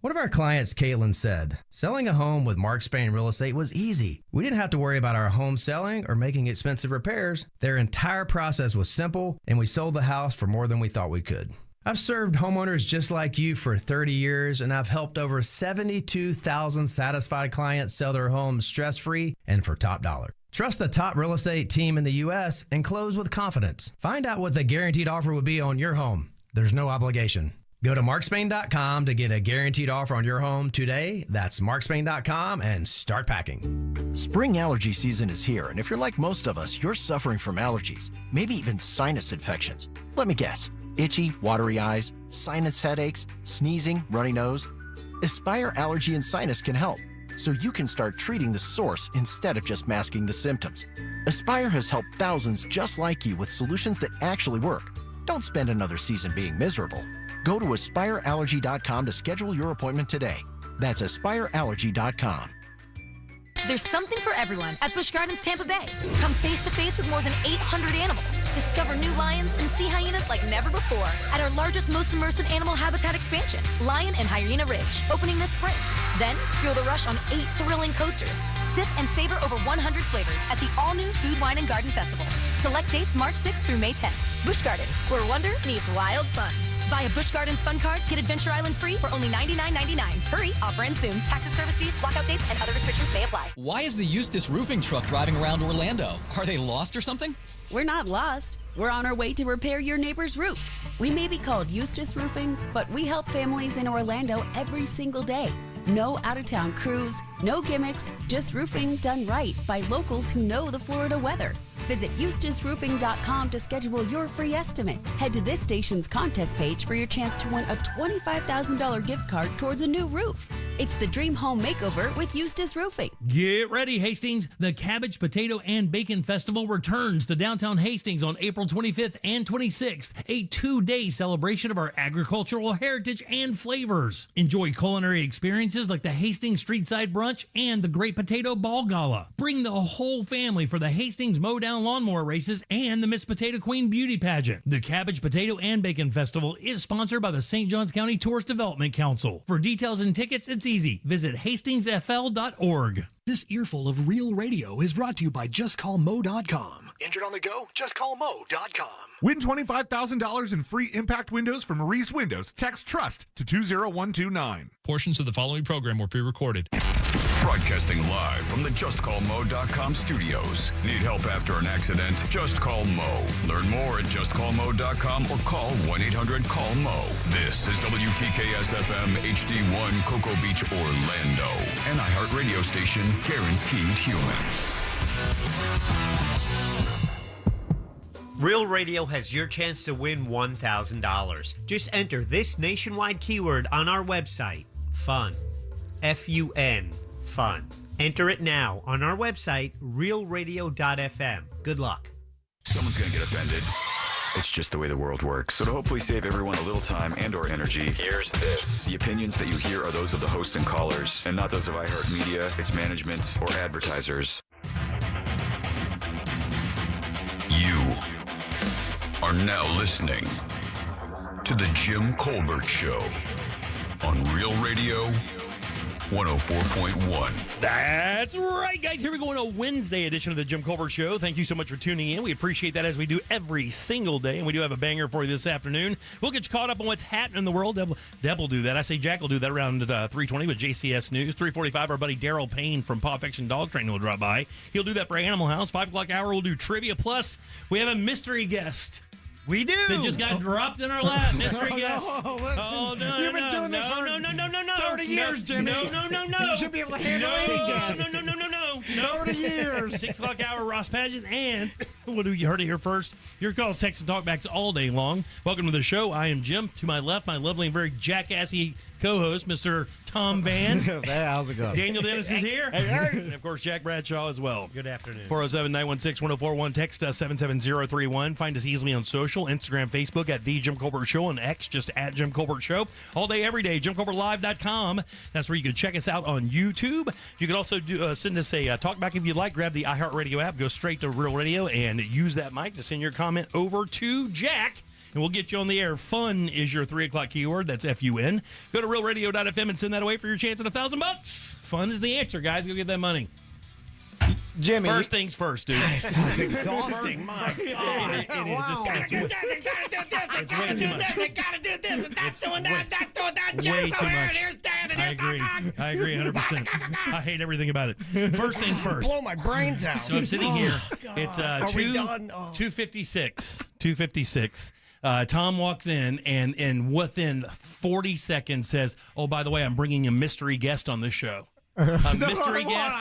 One of our clients, Caitlin, said, selling a home with Mark Spain Real Estate was easy. We didn't have to worry about our home selling or making expensive repairs. Their entire process was simple, and we sold the house for more than we thought we could. I've served homeowners just like you for 30 years, and I've helped over 72,000 satisfied clients sell their homes stress-free and for top dollar. Trust the top real estate team in the U.S. and close with confidence. Find out what the guaranteed offer would be on your home. There's no obligation. Go to markspain.com to get a guaranteed offer on your home today. That's markspain.com and start packing. Spring allergy season is here, and if you're like most of us, you're suffering from allergies, maybe even sinus infections. Let me guess. Itchy, watery eyes, sinus headaches, sneezing, runny nose. Aspire Allergy and Sinus can help, so you can start treating the source instead of just masking the symptoms. Aspire has helped thousands just like you with solutions that actually work. Don't spend another season being miserable. Go to AspireAllergy.com to schedule your appointment today. That's AspireAllergy.com. There's something for everyone at Busch Gardens Tampa Bay. Come face to face with more than 800 animals. Discover new lions and sea hyenas like never before at our largest, most immersive animal habitat expansion, Lion and Hyena Ridge, opening this spring. Then, feel the rush on 8 thrilling coasters. Sip and savor over 100 flavors at the all-new Food, Wine, and Garden Festival. Select dates March 6th through May 10th. Busch Gardens, where wonder meets wild fun. Buy a Busch Gardens Fun Card, get Adventure Island free for only $99.99. Hurry, offer ends soon. Taxes, service fees, blackout dates, and other restrictions may apply. Why is the Eustace roofing truck driving around Orlando? Are they lost or something? We're not lost. We're on our way to repair your neighbor's roof. We may be called Eustace Roofing, but we help families in Orlando every single day. No out-of-town crews, no gimmicks, just roofing done right by locals who know the Florida weather. Visit EustaceRoofing.com to schedule your free estimate. Head to this station's contest page for your chance to win a $25,000 gift card towards a new roof. It's the Dream Home Makeover with Eustace Roofing. Get ready, Hastings. The Cabbage, Potato, and Bacon Festival returns to downtown Hastings on April 25th and 26th, a 2-day celebration of our agricultural heritage and flavors. Enjoy culinary experiences like the Hastings Streetside Brunch and the Great Potato Ball Gala. Bring the whole family for the Hastings Mowdown Lawnmower Races and the Miss Potato Queen Beauty Pageant. The Cabbage, Potato, and Bacon Festival is sponsored by the St. Johns County Tourist Development Council. For details and tickets, it's easy. Visit hastingsfl.org. This earful of real radio is brought to you by JustCallMo.com. Injured on the go? JustCallMo.com. Win $25,000 in free impact windows from Maurice Windows. Text TRUST to 20129. Portions of the following program were pre-recorded. Broadcasting live from the JustCallMo.com studios. Need help after an accident? Just call Mo. Learn more at JustCallMo.com or call 1-800-CALL-MO. This is WTKS-FM HD1 Cocoa Beach, Orlando. An iHeart radio station guaranteed human. Real Radio has your chance to win $1,000. Just enter this nationwide keyword on our website, FUN. F-U-N. Fun. Enter it now on our website, realradio.fm. Good luck. Someone's going to get offended. It's just the way the world works. So to hopefully save everyone a little time and or energy, here's this. The opinions that you hear are those of the host and callers, and not those of iHeartMedia, its management, or advertisers. You are now listening to The Jim Colbert Show on Real Radio 104.1. That's right, guys. Here we go on a Wednesday edition of the Jim Colbert Show. Thank you so much for tuning in. We appreciate that, as we do every single day, and we do have a banger for you this afternoon. We'll get you caught up on what's happening in the world. Deb will do that. I say Jack will do that around 3:20 with JCS News. 3:45, our buddy Daryl Payne from Paw Fiction Dog Training will drop by. He'll do that for Animal House. 5 o'clock hour, we'll do trivia. Plus, we have a mystery guest. We do. That just got dropped in our lap. Mystery guest. No. You've been doing this for 30 years, Jimmy. No. You should be able to handle any guest. No. 30 years. 6 o'clock hour, Ross Pageant. And what do you heard it here first? Your calls, texts, and talkbacks all day long. Welcome to the show. I am Jim. To my left, my lovely and very jackassy co-host, Mr. Tom Van. How's it going? Daniel Dennis is here. And, of course, Jack Bradshaw as well. Good afternoon. 407-916-1041. Text us 77031. Find us easily on social, Instagram, Facebook at The Jim Colbert Show, and X just at Jim Colbert Show. All day, every day, JimColbertLive.com. That's where you can check us out on YouTube. You can also send us a talkback if you'd like. Grab the iHeartRadio app, go straight to Real Radio, and use that mic to send your comment over to Jack and we'll get you on the air. Fun is your 3 o'clock keyword. That's F-U-N. Go to realradio.fm and send that away for your chance at $1,000. Fun is the answer, guys. Go get that money. Jimmy. First things first, dude. That sounds exhausting. My God. It is. Gotta do this, and gotta do this, and gotta do this, and gotta do this, and that's doing that, that's doing that. Way Jim's too over here, and much. here's Dad, and I here's agree 100%. I hate everything about it. First things first. Blow my brains out. So I'm sitting here. It's Are we done? 2:56. 2:56. Tom walks in and within 40 seconds says, "Oh, by the way, I'm bringing a mystery guest on the show." Mystery guest.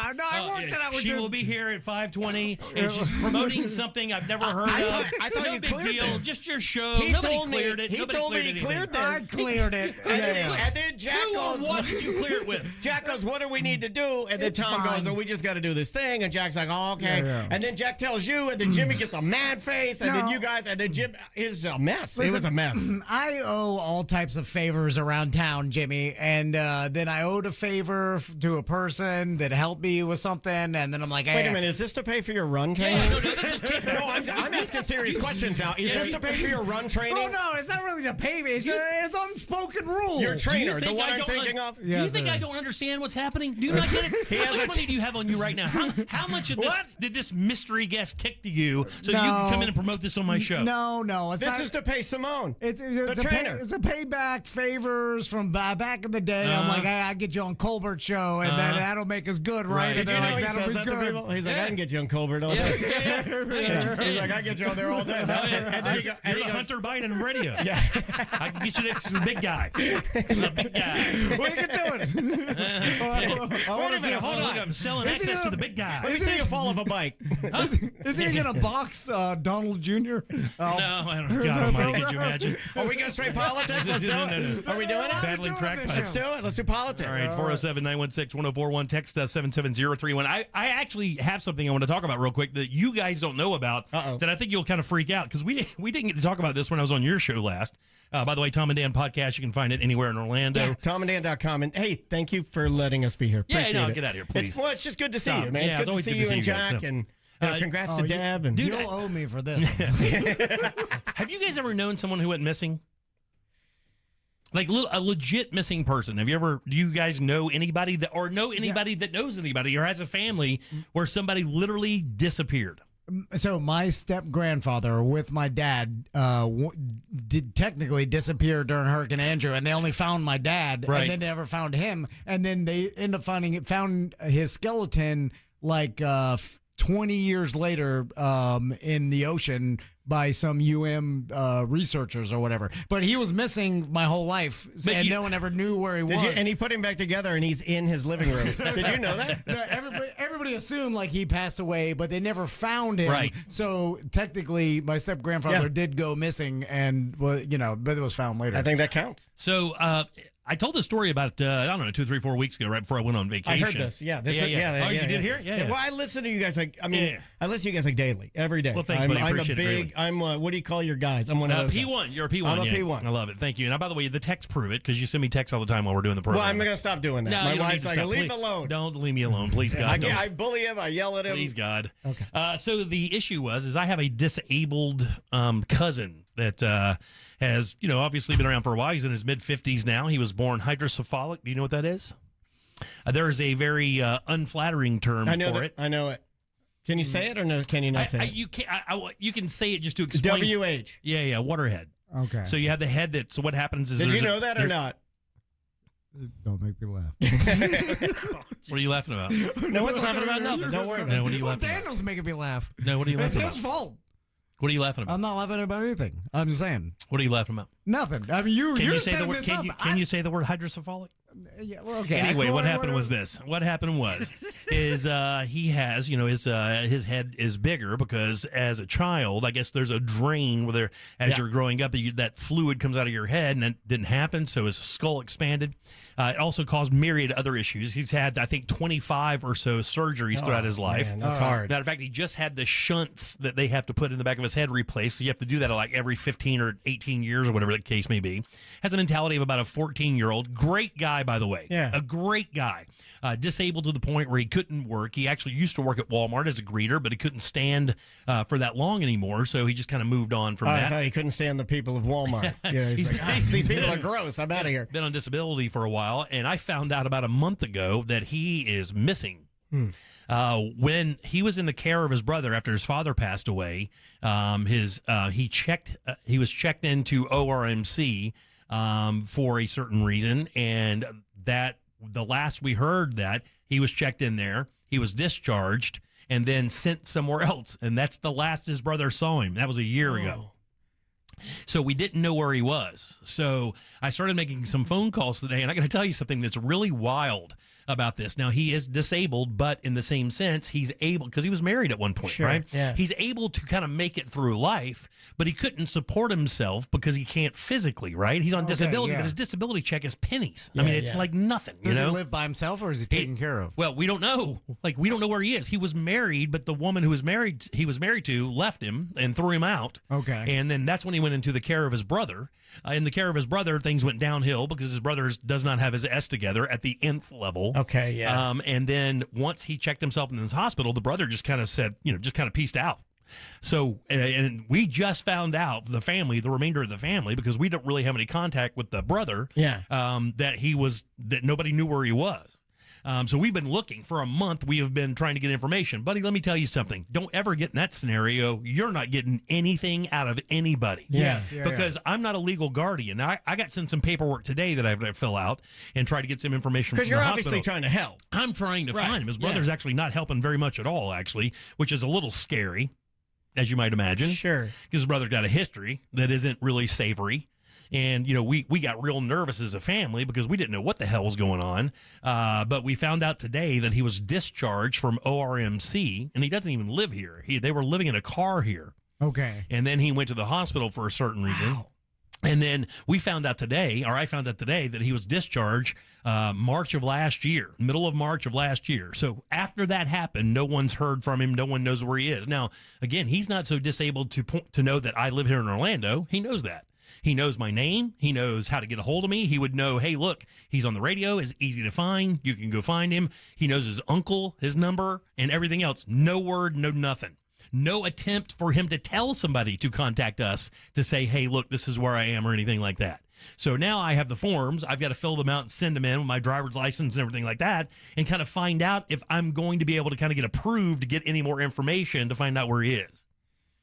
She will be here at 5:20, and she's promoting something I've never heard of. I thought no you big cleared deal. this. Just your show. He Nobody told cleared me, it. He Nobody told me cleared he cleared this. anything. I cleared it. And then Jack goes, What did you clear it with? Jack goes, what do we need to do? And then Tom goes, oh, we just got to do this thing. And Jack's like, oh, okay. Yeah. And then Jack tells you, and then Jimmy gets a mad face, and then you guys, and then Jim is a mess. Listen, it was a mess. I owe all types of favors around town, Jimmy, and then I owed a favor to a person that helped me with something, and then I'm like, hey. Wait a minute, is this to pay for your run training? Yeah, no, this is No, I'm asking serious questions now. Is this to pay for your run training? Oh, no, it's not really to pay me. It's unspoken rule. Your trainer, the one I'm thinking of? Do you think I don't understand what's happening? Do you not get it? How much money do you have on you right now? How much of this did this mystery guest kick to you so you can come in and promote this on my show? No. This is to pay Simone. It's the trainer. It's to pay back favors from back in the day. I'm like, I get you on Colbert show, and then that'll make us good, right? Did you know he that'll says be that to good. people? He's like, I can get you on Colbert all day. He's like, I get you on there all day. And then You're the Hunter Biden of radio. Yeah. I can get you next to the big guy. The big guy. What are you doing? Wait a minute, hold on. I'm selling access to the big guy. Let me see you fall off a bike. Is he going to box Donald Jr.? No, I don't know. God almighty, could you imagine? Are we going to straight politics? Let's do it. Are we doing it? Battling crackpots. Let's do it. Let's do politics. All right, 407-916-1041. Text us 77031. I actually have something I want to talk about real quick that you guys don't know about that I think you'll kind of freak out because we didn't get to talk about this when I was on your show last. By the way, Tom and Dan podcast, you can find it anywhere in Orlando. Yeah, TomandDan.com. And hey, thank you for letting us be here. Appreciate it. Get out of here, please. It's just good to see you, man. Yeah, it's good to see you and Jack. And congrats to Deb. And You'll owe me for this. Have you guys ever known someone who went missing? Like a legit missing person. Do you guys know anybody that knows anybody or has a family where somebody literally disappeared? So my step-grandfather with my dad did technically disappear during Hurricane Andrew, and they only found my dad, and then never found him. And then they end up found his skeleton like 20 years later in the ocean by some researchers or whatever. But he was missing my whole life, and no one ever knew where he was. And he put him back together, and he's in his living room. Did you know that? No, everybody assumed like he passed away, but they never found him. Right. So technically, my step-grandfather did go missing, and but it was found later. I think that counts. So I told the story about, 2, 3, 4 weeks ago, right before I went on vacation. I heard this. Yeah. Oh, you did hear it? Yeah. Well, I listen to you guys I listen to you guys like daily, every day. Well, thanks, buddy. I appreciate it greatly. What do you call your guys? I'm one of those P1. guys. You're a P1. I'm a yeah. P1. I love it. Thank you. And by the way, the texts prove it because you send me texts all the time while we're doing the program. Well, I'm going to stop doing that. No, My you don't wife's need to like, stop. leave him Please. alone. Don't leave me alone, please, God. I bully him. I yell at him. Please, God. Okay. So the issue is I have a disabled cousin that has, obviously been around for a while. He's in his mid-50s now. He was born hydrocephalic. Do you know what that is? There is a very unflattering term for it. I know it. Can you say it or no? Can you not say it? You can. You can say it just to explain. WH. Yeah, waterhead. Okay. So you have the head that. So what happens is. Did you know that or not? Don't make me laugh. What are you laughing about? No one's laughing about nothing. Don't worry about it. No, what are you laughing Daniel's making me laugh. No, what are you laughing It's his about? fault. What are you laughing about? I'm not laughing about anything. I'm just saying. What are you laughing about? Nothing. I mean, you're say the setting word? this Can up. you say the word hydrocephalic? Yeah, well, okay. Anyway, what happened was this. What happened was he has, his head is bigger because as a child, I guess there's a drain where you're growing up, that fluid comes out of your head, and it didn't happen, so his skull expanded. It also caused myriad other issues. He's had, I think, 25 or so surgeries throughout his life. Man, that's hard. Matter of fact, he just had the shunts that they have to put in the back of his head replaced. So you have to do that like every 15 or 18 years or whatever the case may be. Has a mentality of about a 14-year-old. Great guy, by the way. Yeah. A great guy. Disabled to the point where he couldn't work. He actually used to work at Walmart as a greeter, but he couldn't stand for that long anymore, so he just kind of moved on from that. I thought he couldn't stand the people of Walmart. Yeah, he's like, these people are gross. I'm out of here. Been on disability for a while, and I found out about a month ago that he is missing. When he was in the care of his brother after his father passed away, he was checked into ORMC for a certain reason, and that the last we heard that he was checked in there, he was discharged and then sent somewhere else, and that's the last his brother saw him. That was a year ago. So we didn't know where he was. So I started making some phone calls today, and I got to tell you something that's really wild about this. Now, he is disabled, but in the same sense, he's able, because he was married at one point, right? Yeah. He's able to kind of make it through life, but he couldn't support himself because he can't physically, right? He's on disability, but his disability check is pennies. I mean, it's like nothing. Does he live by himself, or is he taken care of? Well, we don't know. Like, we don't know where he is. He was married, but the woman who was married, he was married to, left him and threw him out. Okay. And then that's when he went into the care of his brother. In the care of his brother, things went downhill because his brother does not have his S together at the nth level. Okay, yeah. And then once he checked himself in this hospital, the brother just kind of said, just kind of peaced out. So, and we just found out, the remainder of the family, because we don't really have any contact with the brother, that nobody knew where he was. So we've been looking for a month. We have been trying to get information. Buddy, let me tell you something. Don't ever get in that scenario. You're not getting anything out of anybody. Because I'm not a legal guardian. I got sent some paperwork today that I have to fill out and try to get some information from the hospital. Because you're obviously trying to help. I'm trying to find him. His brother's actually not helping very much at all, actually, which is a little scary, as you might imagine. Sure. Because his brother got a history that isn't really savory. And, we got real nervous as a family because we didn't know what the hell was going on. But we found out today that he was discharged from ORMC, and he doesn't even live here. They were living in a car here. Okay. And then he went to the hospital for a certain reason. Wow. And then I found out today that he was discharged March of last year, middle of March of last year. So after that happened, no one's heard from him. No one knows where he is. Now, again, he's not so disabled to know that I live here in Orlando. He knows that. He knows my name. He knows how to get a hold of me. He would know, hey, look, he's on the radio. It's easy to find. You can go find him. He knows his uncle, his number, and everything else. No word, no nothing. No attempt for him to tell somebody to contact us to say, hey, look, this is where I am or anything like that. So now I have the forms. I've got to fill them out and send them in with my driver's license and everything like that and kind of find out if I'm going to be able to kind of get approved to get any more information to find out where he is.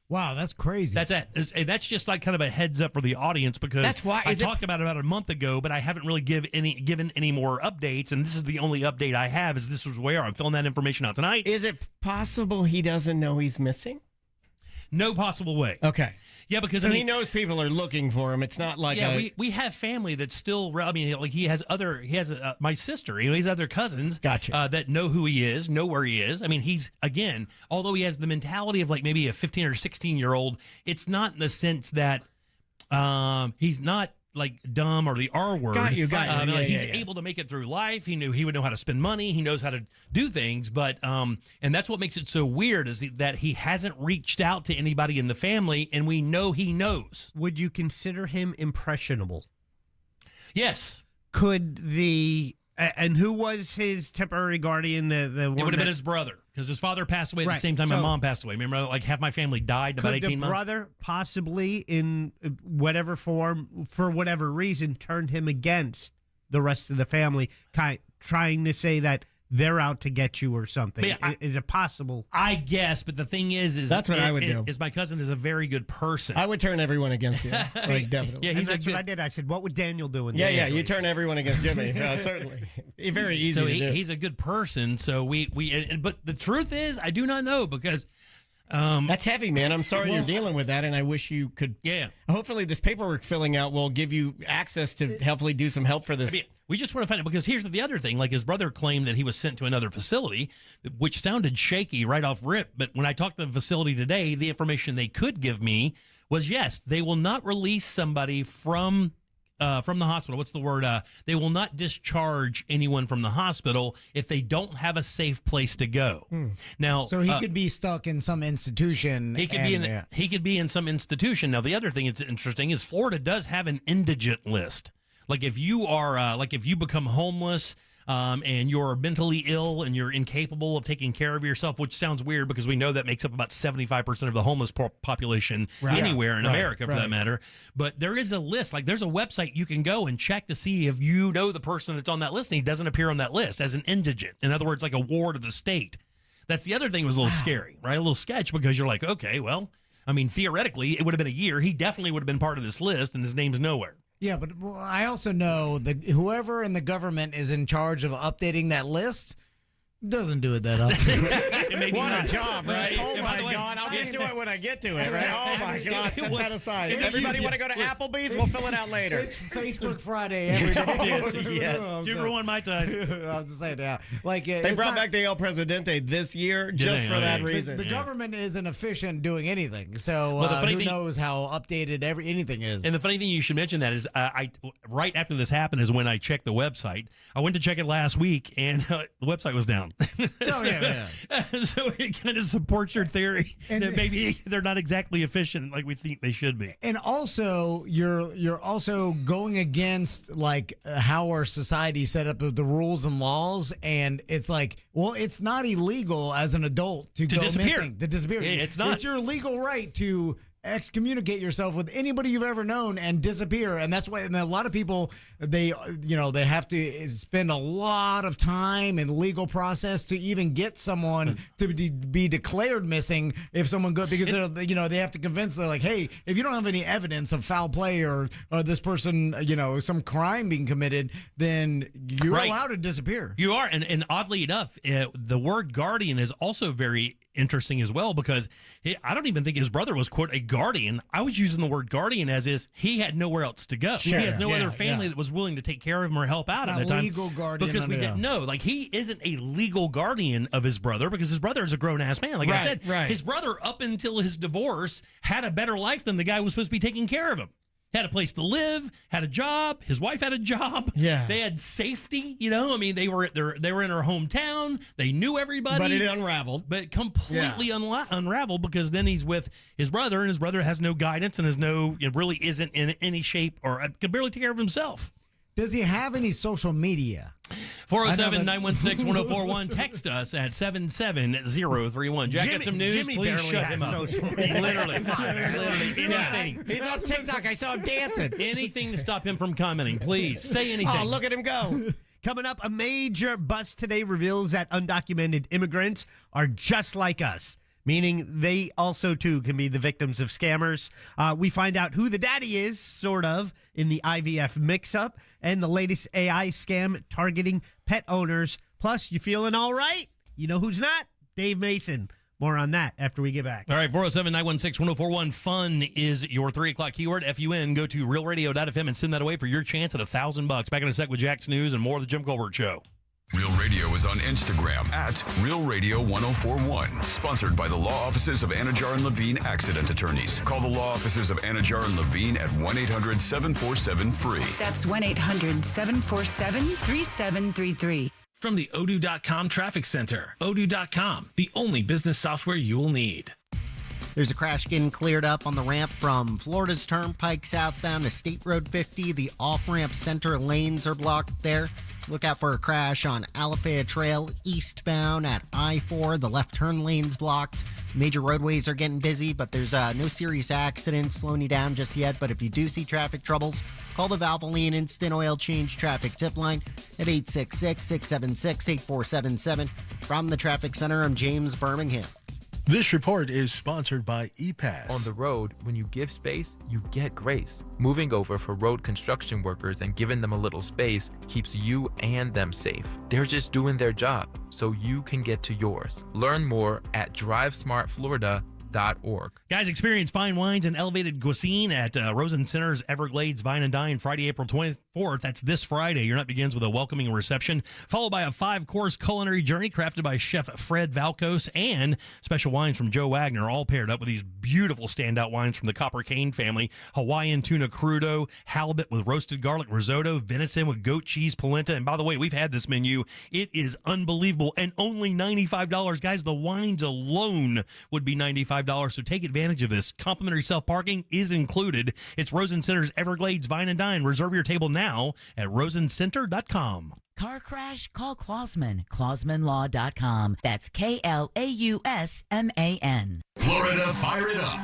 Wow, that's crazy. That's just like kind of a heads up for the audience because that's why I talked about it about a month ago, but I haven't really given any more updates, and this is the only update I have. Is this was where I'm filling that information out tonight? Is it possible he doesn't know he's missing? No possible way. Okay. Yeah, because he knows people are looking for him. It's not like we have family that's still. I mean, like he has my sister. He has other cousins. Gotcha. That know who he is, know where he is. I mean, he's again, although he has the mentality of like maybe a 15 or 16-year-old. It's not in the sense that he's not like dumb or the R word. Got you. He's able to make it through life. He would know how to spend money. He knows how to do things. But and that's what makes it so weird is that he hasn't reached out to anybody in the family, and we know he knows. Would you consider him impressionable? Yes. And who was his temporary guardian? The one it would have been his brother because his father passed away at the same time my mom passed away. Remember, like half my family died in about 18 months. Could the brother possibly, in whatever form, for whatever reason, turned him against the rest of the family, trying to say that they're out to get you or something? Is it possible? I guess, but the thing is that's what I would do. Is my cousin is a very good person. I would turn everyone against you. Like, definitely. Yeah, that's what I did. I said, what would Daniel do in this situation? You turn everyone against Jimmy. Certainly. Very easy to do. He's a good person. So but the truth is, I do not know because that's heavy, man. I'm sorry you're dealing with that, and I wish you could. Yeah. Hopefully, this paperwork filling out will give you access to hopefully do some help for this. I mean, we just want to find out because here's the other thing. Like his brother claimed that he was sent to another facility, which sounded shaky right off rip. But when I talked to the facility today, the information they could give me was yes, they will not release somebody from the hospital. What's the word? They will not discharge anyone from the hospital if they don't have a safe place to go. Now, so he could be stuck in some institution. He could be in some institution. Now, the other thing that's interesting is Florida does have an indigent list. Like if you are, if you become homeless, and you're mentally ill and you're incapable of taking care of yourself, which sounds weird because we know that makes up about 75% of the homeless population anywhere in America, for that matter. But there is a list. Like, there's a website you can go and check to see if you know the person that's on that list, and he doesn't appear on that list as an indigent. In other words, like a ward of the state. That's the other thing that was a little scary, right? A little sketch, because you're like, okay, well, I mean, theoretically, it would have been a year. He definitely would have been part of this list, and his name's nowhere. Yeah, but I also know that whoever in the government is in charge of updating that list doesn't do it that often. What a job, right? Oh, my God. I'll get to it when I get to it, right? Oh, my God. Set that aside. Everybody want to go to Applebee's? We'll fill it out later. It's Facebook Friday every day. Yes. 2 for 1 Mai Tais. I was just saying, yeah. Like, they brought back the El Presidente this year just for that reason. The government isn't efficient doing anything, so who knows how updated anything is. And the funny thing you should mention that is, I right after this happened is when I checked the website. I went to check it last week, and the website was down. So it kind of supports your theory that maybe they're not exactly efficient like we think they should be. And also, you're also going against like how our society set up the rules and laws, and it's like, well, it's not illegal as an adult to go disappear. missing, to disappear. Yeah, it's not. It's your legal right to excommunicate yourself with anybody you've ever known and disappear. And that's why, and a lot of people, they have to spend a lot of time in legal process to even get someone to be declared missing if someone goes, because they have to convince, they're like, hey, if you don't have any evidence of foul play or this person, some crime being committed, then you're allowed to disappear. You are. And oddly enough, the word guardian is also very interesting as well, because I don't even think his brother was, quote, a guardian. I was using the word guardian as is he had nowhere else to go. Sure. He has no other family that was willing to take care of him or help out at that time. Legal guardian. Because we didn't know. Like, he isn't a legal guardian of his brother, because his brother is a grown-ass man. Like I said, his brother, up until his divorce, had a better life than the guy who was supposed to be taking care of him. Had a place to live, had a job. His wife had a job. Yeah, they had safety. I mean, they were in her hometown. They knew everybody. But it unraveled. But completely unraveled, because then he's with his brother, and his brother has no guidance and really isn't in any shape or could barely take care of himself. Does he have any social media? 407-916-1041. Text us at 77031. Jack, got some news? Please shut him up. Literally anything. He's on TikTok. I saw him dancing. Anything to stop him from commenting. Please say anything. Oh, look at him go. Coming up, a major bust today reveals that undocumented immigrants are just like us, meaning they also, too, can be the victims of scammers. We find out who the daddy is, sort of, in the IVF mix-up, and the latest AI scam targeting pet owners. Plus, you feeling all right? You know who's not? Dave Mason. More on that after we get back. All right, 407-916-1041. Fun is your 3 o'clock keyword, FUN. Go to realradio.fm and send that away for your chance at $1,000. Back in a sec with Jack's News and more of the Jim Colbert Show. Real Radio is on Instagram at Real Radio 1041. Sponsored by the law offices of Anajar and Levine Accident Attorneys. Call the law offices of Anajar and Levine at 1-800-747-FREE. That's 1-800-747-3733. From the Odoo.com Traffic Center. Odoo.com, the only business software you will need. There's a crash getting cleared up on the ramp from Florida's Turnpike southbound to State Road 50. The off-ramp center lanes are blocked there. Look out for a crash on Alafaya Trail eastbound at I-4. The left turn lane's blocked. Major roadways are getting busy, but there's no serious accidents slowing you down just yet. But if you do see traffic troubles, call the Valvoline Instant Oil Change Traffic Tip Line at 866-676-8477. From the Traffic Center, I'm James Birmingham. This report is sponsored by ePass. On the road, when you give space, you get grace. Moving over for road construction workers and giving them a little space keeps you and them safe. They're just doing their job, so you can get to yours. Learn more at drivesmartflorida.org. Guys, experience fine wines and elevated cuisine at Rosen Center's Everglades Vine and Dine Friday, April 24th. That's this Friday. Your night begins with a welcoming reception, followed by a 5-course culinary journey crafted by Chef Fred Valkos and special wines from Joe Wagner, all paired up with these beautiful standout wines from the Copper Cane family: Hawaiian tuna crudo, halibut with roasted garlic risotto, venison with goat cheese polenta. And by the way, we've had this menu. It is unbelievable and only $95. Guys, the wines alone would be $95. So take advantage of this. Complimentary self-parking is included. It's Rosen Center's Everglades Vine and Dine. Reserve your table now at rosencenter.com. Car crash? Call Klausman. KlausmanLaw.com. That's KLAUSMAN. Florida, fire it up.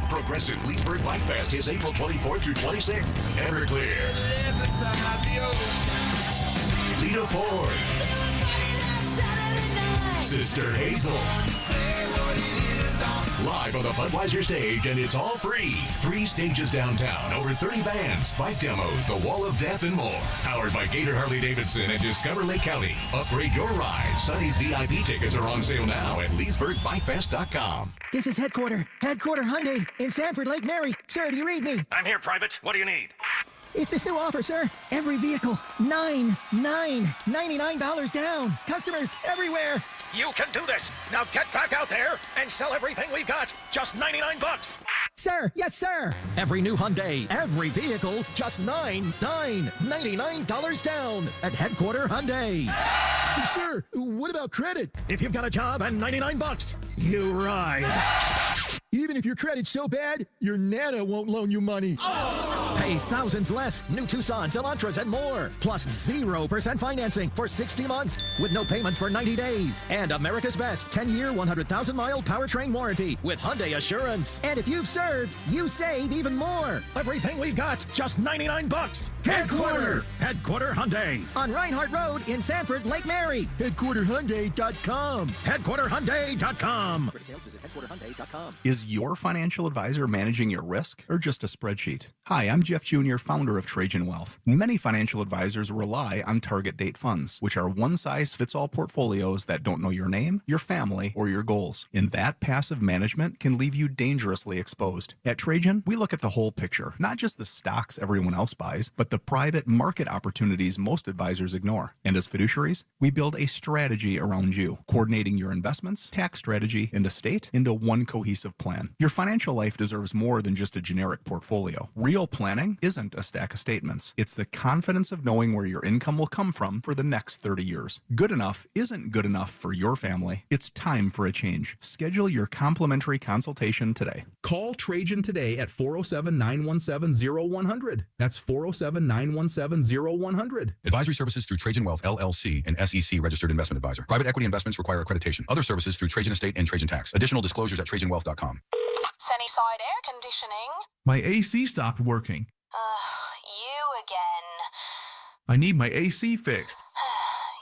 Progressive Leesburg Bike Fest is April 24th through 26th. Everclear. Lita Ford. Sister Hazel. Live on the Budweiser stage, and it's all free. 3 stages downtown, over 30 bands, bike demos, the Wall of Death, and more. Powered by Gator Harley-Davidson and Discover Lake County. Upgrade your ride. Sonny's VIP tickets are on sale now at LeesburgBikeFest.com. This is Headquarter Hyundai in Sanford, Lake Mary. Sir, do you read me? I'm here, Private. What do you need? It's this new offer, sir. Every vehicle, $99 down. Customers everywhere. You can do this. Now get back out there and sell everything we've got. Just $99. Sir, yes, sir. Every new Hyundai, every vehicle, just $99 down at Headquarter Hyundai. Sir, what about credit? If you've got a job and $99, you ride. Even if your credit's so bad, your Nana won't loan you money. Pay thousands less. New Tucsons, Elantras, and more. Plus 0% financing for 60 months with no payments for 90 days. And America's best 10-year, 100,000-mile powertrain warranty with Hyundai Assurance. And if you've served, you save even more. Everything we've got, just $99. Headquarter Hyundai. On Reinhardt Road in Sanford, Lake Mary. HeadquarterHyundai.com. HeadquarterHyundai.com. For details, visit HeadquarterHyundai.com. Is your financial advisor managing your risk or just a spreadsheet? Hi, I'm Jeff Jr., founder of Trajan Wealth. Many financial advisors rely on target date funds, which are one-size-fits-all portfolios that don't know your name, your family, or your goals. And that passive management can leave you dangerously exposed. At Trajan, we look at the whole picture, not just the stocks everyone else buys, but the private market opportunities most advisors ignore. And as fiduciaries, we build a strategy around you, coordinating your investments, tax strategy, and estate into one cohesive plan. Your financial life deserves more than just a generic portfolio. Real planning isn't a stack of statements. It's the confidence of knowing where your income will come from for the next 30 years. Good enough isn't good enough for your family. It's time for a change. Schedule your complimentary consultation today. Call Trajan today at 407-917-0100. That's 407-917-0100. Advisory services through Trajan Wealth, LLC, an SEC registered investment advisor. Private equity investments require accreditation. Other services through Trajan Estate and Trajan Tax. Additional disclosures at TrajanWealth.com. Sunnyside Air Conditioning. My AC stopped working. You again. I need my AC fixed.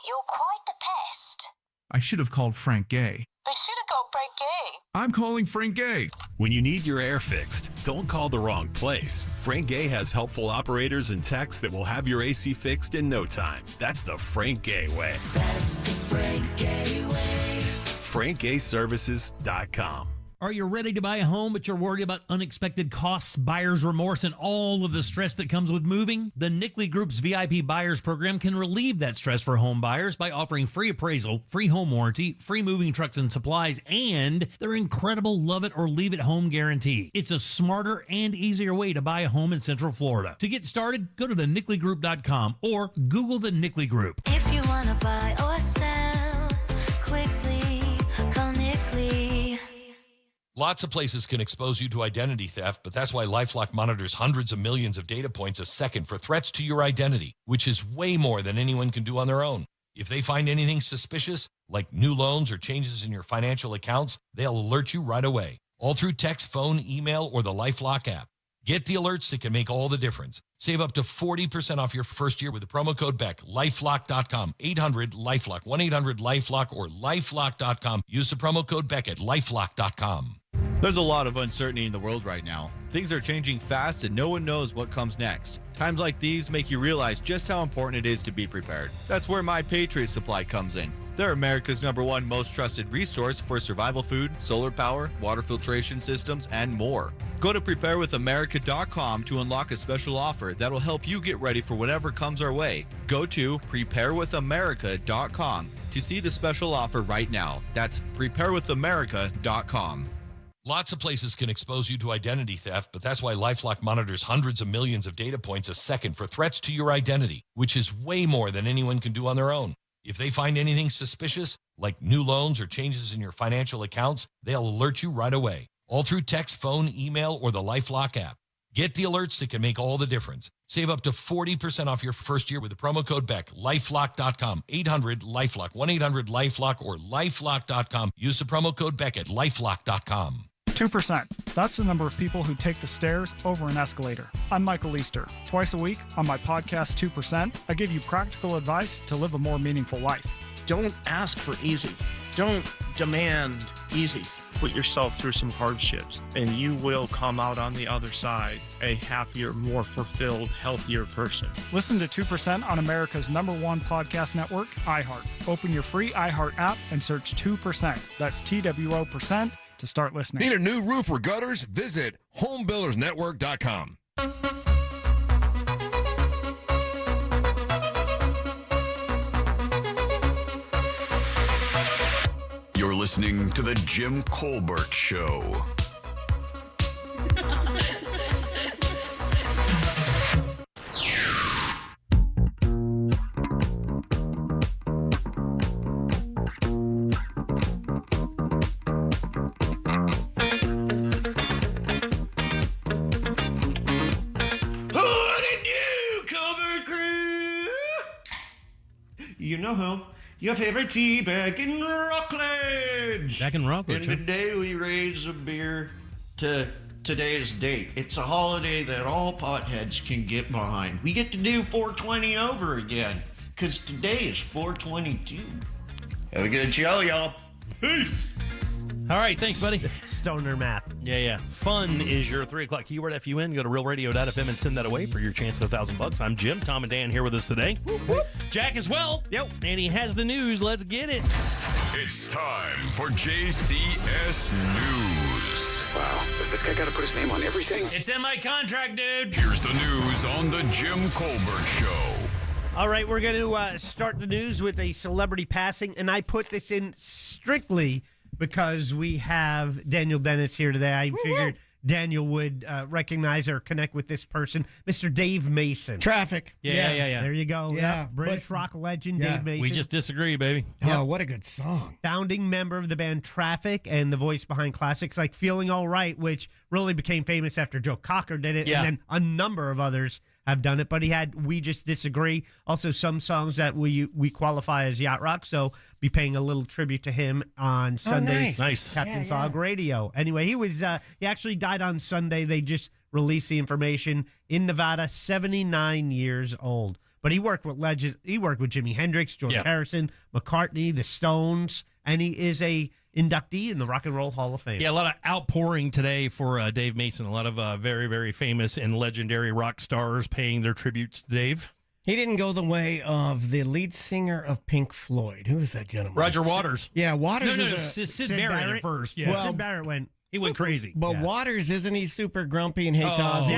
You're quite the pest. I should have called Frank Gay. They should have called Frank Gay. I'm calling Frank Gay. When you need your air fixed, don't call the wrong place. Frank Gay has helpful operators and techs that will have your AC fixed in no time. That's the Frank Gay way. That's the Frank Gay way. FrankGayServices.com. Are you ready to buy a home, but you're worried about unexpected costs, buyer's remorse, and all of the stress that comes with moving? The Nickley Group's VIP Buyers Program can relieve that stress for home buyers by offering free appraisal, free home warranty, free moving trucks and supplies, and their incredible love it or leave it home guarantee. It's a smarter and easier way to buy a home in Central Florida. To get started, go to thenickleyGroup.com or Google the Nickley Group. If you want to buy or sell quickly, call Nickley. Lots of places can expose you to identity theft, but that's why LifeLock monitors hundreds of millions of data points a second for threats to your identity, which is way more than anyone can do on their own. If they find anything suspicious, like new loans or changes in your financial accounts, they'll alert you right away, all through text, phone, email, or the LifeLock app. Get the alerts that can make all the difference. Save up to 40% off your first year with the promo code BECK. LifeLock.com, 800-LifeLock, 1-800-LifeLock, or LifeLock.com. Use the promo code BECK at LifeLock.com. There's a lot of uncertainty in the world right now. Things are changing fast and no one knows what comes next. Times like these make you realize just how important it is to be prepared. That's where My Patriot Supply comes in. They're America's #1 most trusted resource for survival food, solar power, water filtration systems, and more. Go to preparewithamerica.com to unlock a special offer that'll help you get ready for whatever comes our way. Go to preparewithamerica.com to see the special offer right now. That's preparewithamerica.com. Lots of places can expose you to identity theft, but that's why LifeLock monitors hundreds of millions of data points a second for threats to your identity, which is way more than anyone can do on their own. If they find anything suspicious, like new loans or changes in your financial accounts, they'll alert you right away, all through text, phone, email, or the LifeLock app. Get the alerts that can make all the difference. Save up to 40% off your first year with the promo code BECK. LifeLock.com. 800-LIFELOCK. 1-800-LIFELOCK or LifeLock.com. Use the promo code BECK at LifeLock.com. 2%. That's the number of people who take the stairs over an escalator. I'm Michael Easter. Twice a week on my podcast 2%, I give you practical advice to live a more meaningful life. Don't ask for easy. Don't demand easy. Put yourself through some hardships, and you will come out on the other side a happier, more fulfilled, healthier person. Listen to 2% on America's #1 podcast network, iHeart. Open your free iHeart app and search 2%. That's TWO% to start listening. Need a new roof or gutters? Visit homebuildersnetwork.com. You're listening to The Jim Colbert Show. You know who? Your favorite tea back in Rockledge. Back in Rockledge. And today we raise a beer to today's date. It's a holiday that all potheads can get behind. We get to do 420 over again, because today is 422. Have a good show, y'all. Peace. All right, thanks, buddy. Stoner math. Yeah. Fun is your 3 o'clock keyword. FUN. Go to realradio.fm and send that away for your chance at $1,000. I'm Jim. Tom and Dan here with us today. Woo-hoo. Jack as well. Yep. And he has the news. Let's get it. It's time for JCS News. Wow. Does this guy got to put his name on everything? It's in my contract, dude. Here's the news on the Jim Colbert Show. All right, we're going to start the news with a celebrity passing, and I put this in strictly because we have Daniel Dennis here today. I figured Daniel would recognize or connect with this person, Mr. Dave Mason. Traffic. Yeah. There you go. Yeah. British rock legend, Dave Mason. We just disagree, baby. Oh, what a good song. Founding member of the band Traffic and the voice behind classics like Feeling All Right, which really became famous after Joe Cocker did it, and then a number of others have done it. But he had We Just Disagree, also some songs that we qualify as yacht rock, so be paying a little tribute to him on Sunday's Captain Sog Radio. Anyway, he actually died on Sunday. They just released the information in Nevada, 79 years old. But he worked with legends. He worked with Jimi Hendrix, George Harrison, McCartney, the Stones, and he is a inductee in the Rock and Roll Hall of Fame. Yeah, a lot of outpouring today for Dave Mason. A lot of very, very famous and legendary rock stars paying their tributes to Dave. He didn't go the way of the lead singer of Pink Floyd. Who is that gentleman? Roger Waters. Yeah, Waters No, is Sid Barrett at first. Yeah. Well, Sid Barrett went. He went crazy. But Waters, isn't he super grumpy and hates Ozzy? Yeah.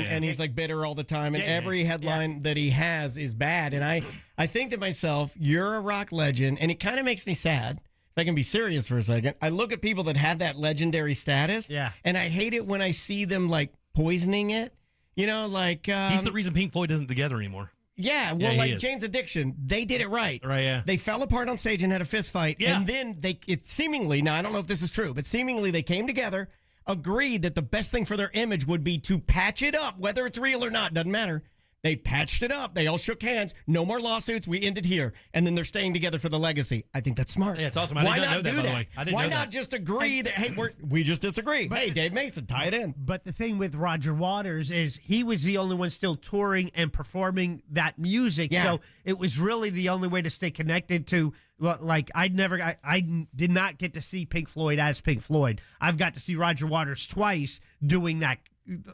And he's like bitter all the time. And every headline that he has is bad. And I think to myself, you're a rock legend. And it kind of makes me sad. If I can be serious for a second. I look at people that have that legendary status. Yeah. And I hate it when I see them like poisoning it. You know, like. He's the reason Pink Floyd isn't together anymore. Yeah, well, like Jane's Addiction, they did it right. Right, yeah. They fell apart on stage and had a fist fight. Yeah. And then it seemingly, now I don't know if this is true, but seemingly they came together, agreed that the best thing for their image would be to patch it up, whether it's real or not, doesn't matter. They patched it up. They all shook hands. No more lawsuits. We ended here. And then they're staying together for the legacy. I think that's smart. Yeah, it's awesome. I didn't know that, by the way. I didn't Why know not that. just agree that, hey, we just disagree. Hey, Dave Mason, tie it in. But the thing with Roger Waters is he was the only one still touring and performing that music. Yeah. So it was really the only way to stay connected to, like, I did not get to see Pink Floyd as Pink Floyd. I've got to see Roger Waters twice doing that.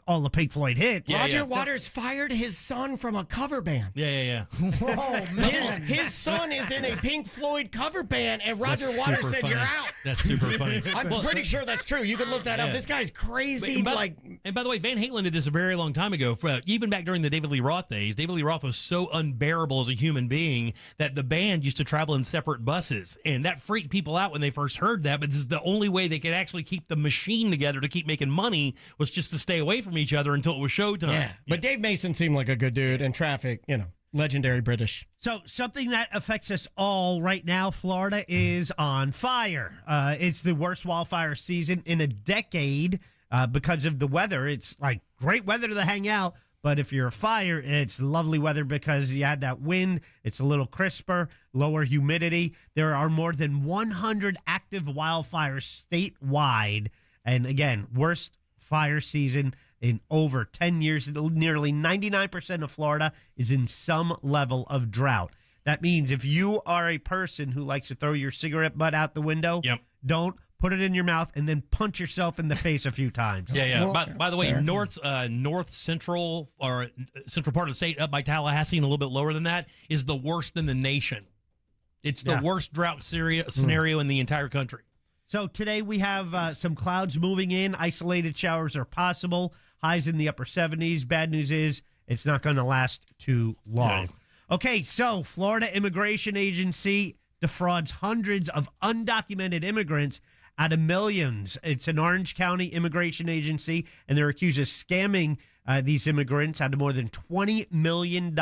All the Pink Floyd hits. Roger Waters fired his son from a cover band. Yeah. Whoa, man. His son is in a Pink Floyd cover band, and Roger Waters said, "You're out." That's super funny. I'm pretty sure that's true. You can look that up. This guy's crazy. And by the way, Van Halen did this a very long time ago. Even back during the David Lee Roth days, David Lee Roth was so unbearable as a human being that the band used to travel in separate buses, and that freaked people out when they first heard that. But this is the only way they could actually keep the machine together to keep making money was just to stay away from each other until it was showtime. Yeah. But Dave Mason seemed like a good dude, and Traffic, legendary British. So something that affects us all right now, Florida is on fire. It's the worst wildfire season in a decade because of the weather. It's like great weather to hang out. But if you're a fire, it's lovely weather because you had that wind. It's a little crisper, lower humidity. There are more than 100 active wildfires statewide. And again, worst fire season in over 10 years. Nearly 99% of Florida is in some level of drought. That means if you are a person who likes to throw your cigarette butt out the window, don't put it in your mouth and then punch yourself in the face a few times. Yeah. By the way, north central or central part of the state up by Tallahassee and a little bit lower than that is the worst in the nation. It's the worst drought scenario in the entire country. So today we have some clouds moving in. Isolated showers are possible. Highs in the upper 70s. Bad news is it's not going to last too long. Okay, so Florida Immigration Agency defrauds hundreds of undocumented immigrants out of millions. It's an Orange County immigration agency, and they're accused of scamming these immigrants out of more than $20 million.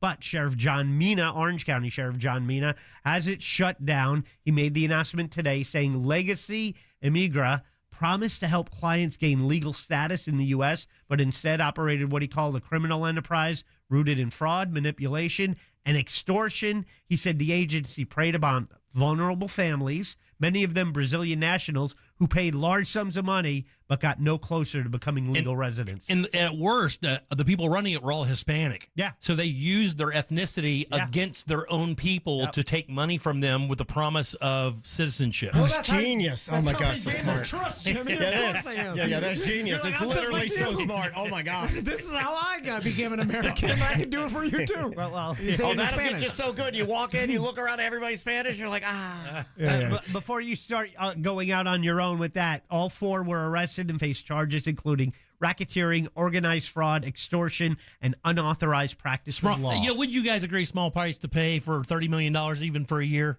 But Sheriff John Mina, Orange County Sheriff John Mina, has it shut down. He made the announcement today saying Legacy Immigra promised to help clients gain legal status in the U.S., but instead operated what he called a criminal enterprise rooted in fraud, manipulation, and extortion. He said the agency preyed upon vulnerable families, many of them Brazilian nationals, who paid large sums of money but got no closer to becoming legal residents. And at worst, the people running it were all Hispanic. Yeah. So they used their ethnicity against their own people to take money from them with the promise of citizenship. Well, that's genius. Oh, my gosh. So smart. Trust, Jimmy. Yeah, that's genius. It's literally so smart. Oh, my God. This is how I became an American. I can do it for you, too. Well, that'll get you so good. You walk in, you look around, everybody's Spanish, and you're like, But before you start going out on your own with that, all four were arrested and faced charges including racketeering, organized fraud, extortion, and unauthorized practice of law. Yeah, would you guys agree small price to pay for $30 million even for a year?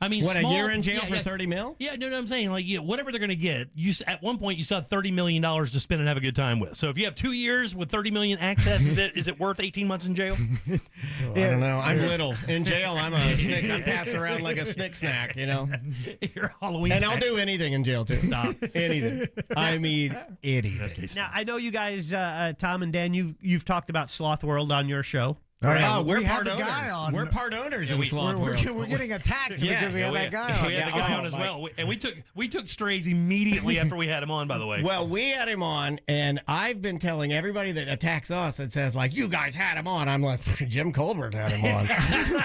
I mean, a year in jail for $30 million? Yeah, no, I'm saying whatever they're going to get. At one point, you still have $30 million to spend and have a good time with. So if you have 2 years with $30 million access, is it worth 18 months in jail? I don't know. I'm little in jail. I'm a snick. I'm passed around like a snick snack. You're Halloween. And I'll do anything in jail too. Stop anything. I mean anything. Now I know you guys, Tom and Dan, you've talked about Sloth World on your show. Oh, we're part the owners. guy on. We're part owners in Sloth World. We're getting attacked because we have that guy on. We had the guy on as well. And we took strays immediately after we had him on, by the way. Well, we had him on, and I've been telling everybody that attacks us and says, like, you guys had him on. I'm like, Jim Colbert had him on.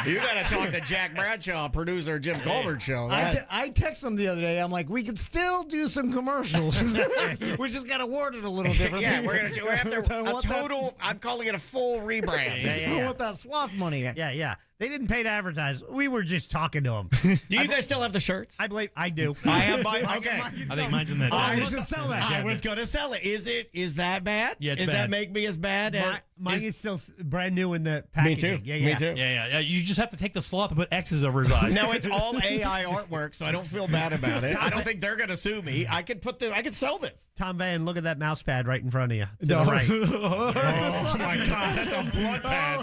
You got to talk to Jack Bradshaw, producer of Jim Colbert show. I texted him the other day. I'm like, we could still do some commercials. We just got to word it a little different. Yeah, we're after a total, I'm calling it a full rebrand. I want that Sloth money. Yeah. They didn't pay to advertise. We were just talking to them. Do you guys still have the shirts? I believe I do. I have mine. Okay. I think mine's in that. I was going to sell that. I was going to sell it. Is that bad? Yeah, it's Does bad. that make me as bad? Mine is still brand new in the packaging. Me too. Me too. Yeah. You just have to take the sloth and put X's over his eyes. No, it's all AI artwork, so I don't feel bad about it. I don't think they're going to sue me. I could sell this. Tom Van, look at that mouse pad right in front of you. To the right. Oh my God, that's a blood pad.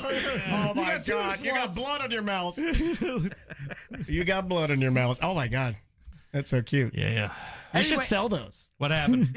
Oh my God, you got blood on your mouth. You got blood on your mouth. Oh my God, that's so cute. Yeah. You should sell those. What happened?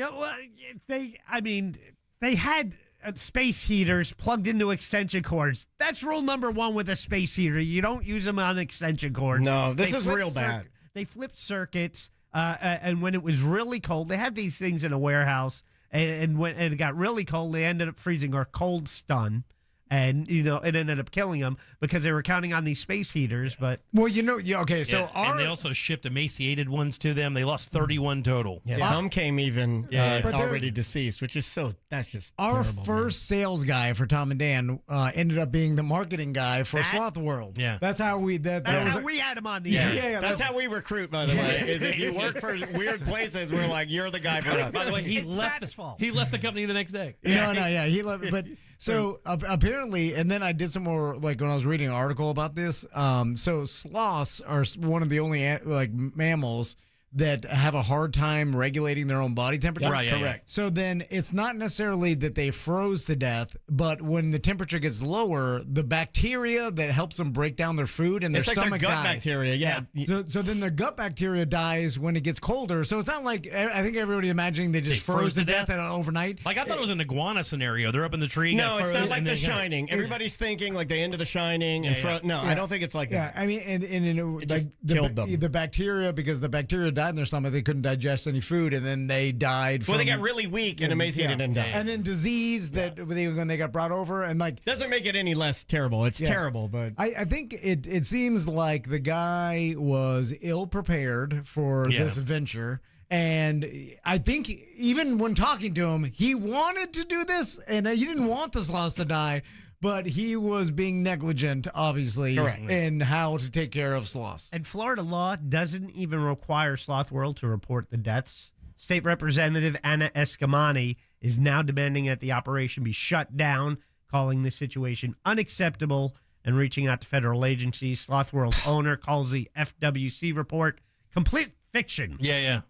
They had space heaters plugged into extension cords. That's rule number one with a space heater. You don't use them on extension cords. No, this is real bad. They flipped circuits, and when it was really cold, they had these things in a warehouse, and when it got really cold, they ended up freezing or cold stun. And, it ended up killing them because they were counting on these space heaters. But okay. So and they also shipped emaciated ones to them. They lost 31 total. Yeah, some came even already deceased, which is that's just our terrible, first sales guy for Tom and Dan ended up being the marketing guy for Sloth World. Yeah, that's how we we had him on the air. Yeah. That's how we recruit. By the way, is if you work for weird places, we're like, you're the guy for us. By the way, he left the company the next day. He left. But so apparently, and then I did some more, like when I was reading an article about this. So sloths are one of the only mammals that have a hard time regulating their own body temperature. Right, yeah, correct. So then it's not necessarily that they froze to death, but when the temperature gets lower, the bacteria that helps them break down their food and their It's like stomach their gut dies. bacteria, yeah. So then their gut bacteria dies when it gets colder. So it's not like I think everybody imagining they just froze to death overnight. Like I thought it was an iguana scenario. They're up in the tree. No, got it's froze, not like and The then- Shining. Everybody's thinking like the end of The Shining. No, I don't think it's like that. Yeah, I mean, and It just the, killed them. The bacteria, because the bacteria died in their stomach, they couldn't digest any food, and then they died. Well, they from- got really weak and emaciated and died. And then disease that when they got brought over, and like doesn't make it any less terrible. It's terrible, but I think it seems like the guy was ill prepared for this venture. And I think even when talking to him, he wanted to do this, and he didn't want the sloths to die, but he was being negligent, obviously, in how to take care of sloths. And Florida law doesn't even require Sloth World to report the deaths. State Representative Anna Escamani is now demanding that the operation be shut down, calling the situation unacceptable and reaching out to federal agencies. Sloth World's owner calls the FWC report complete fiction. Yeah.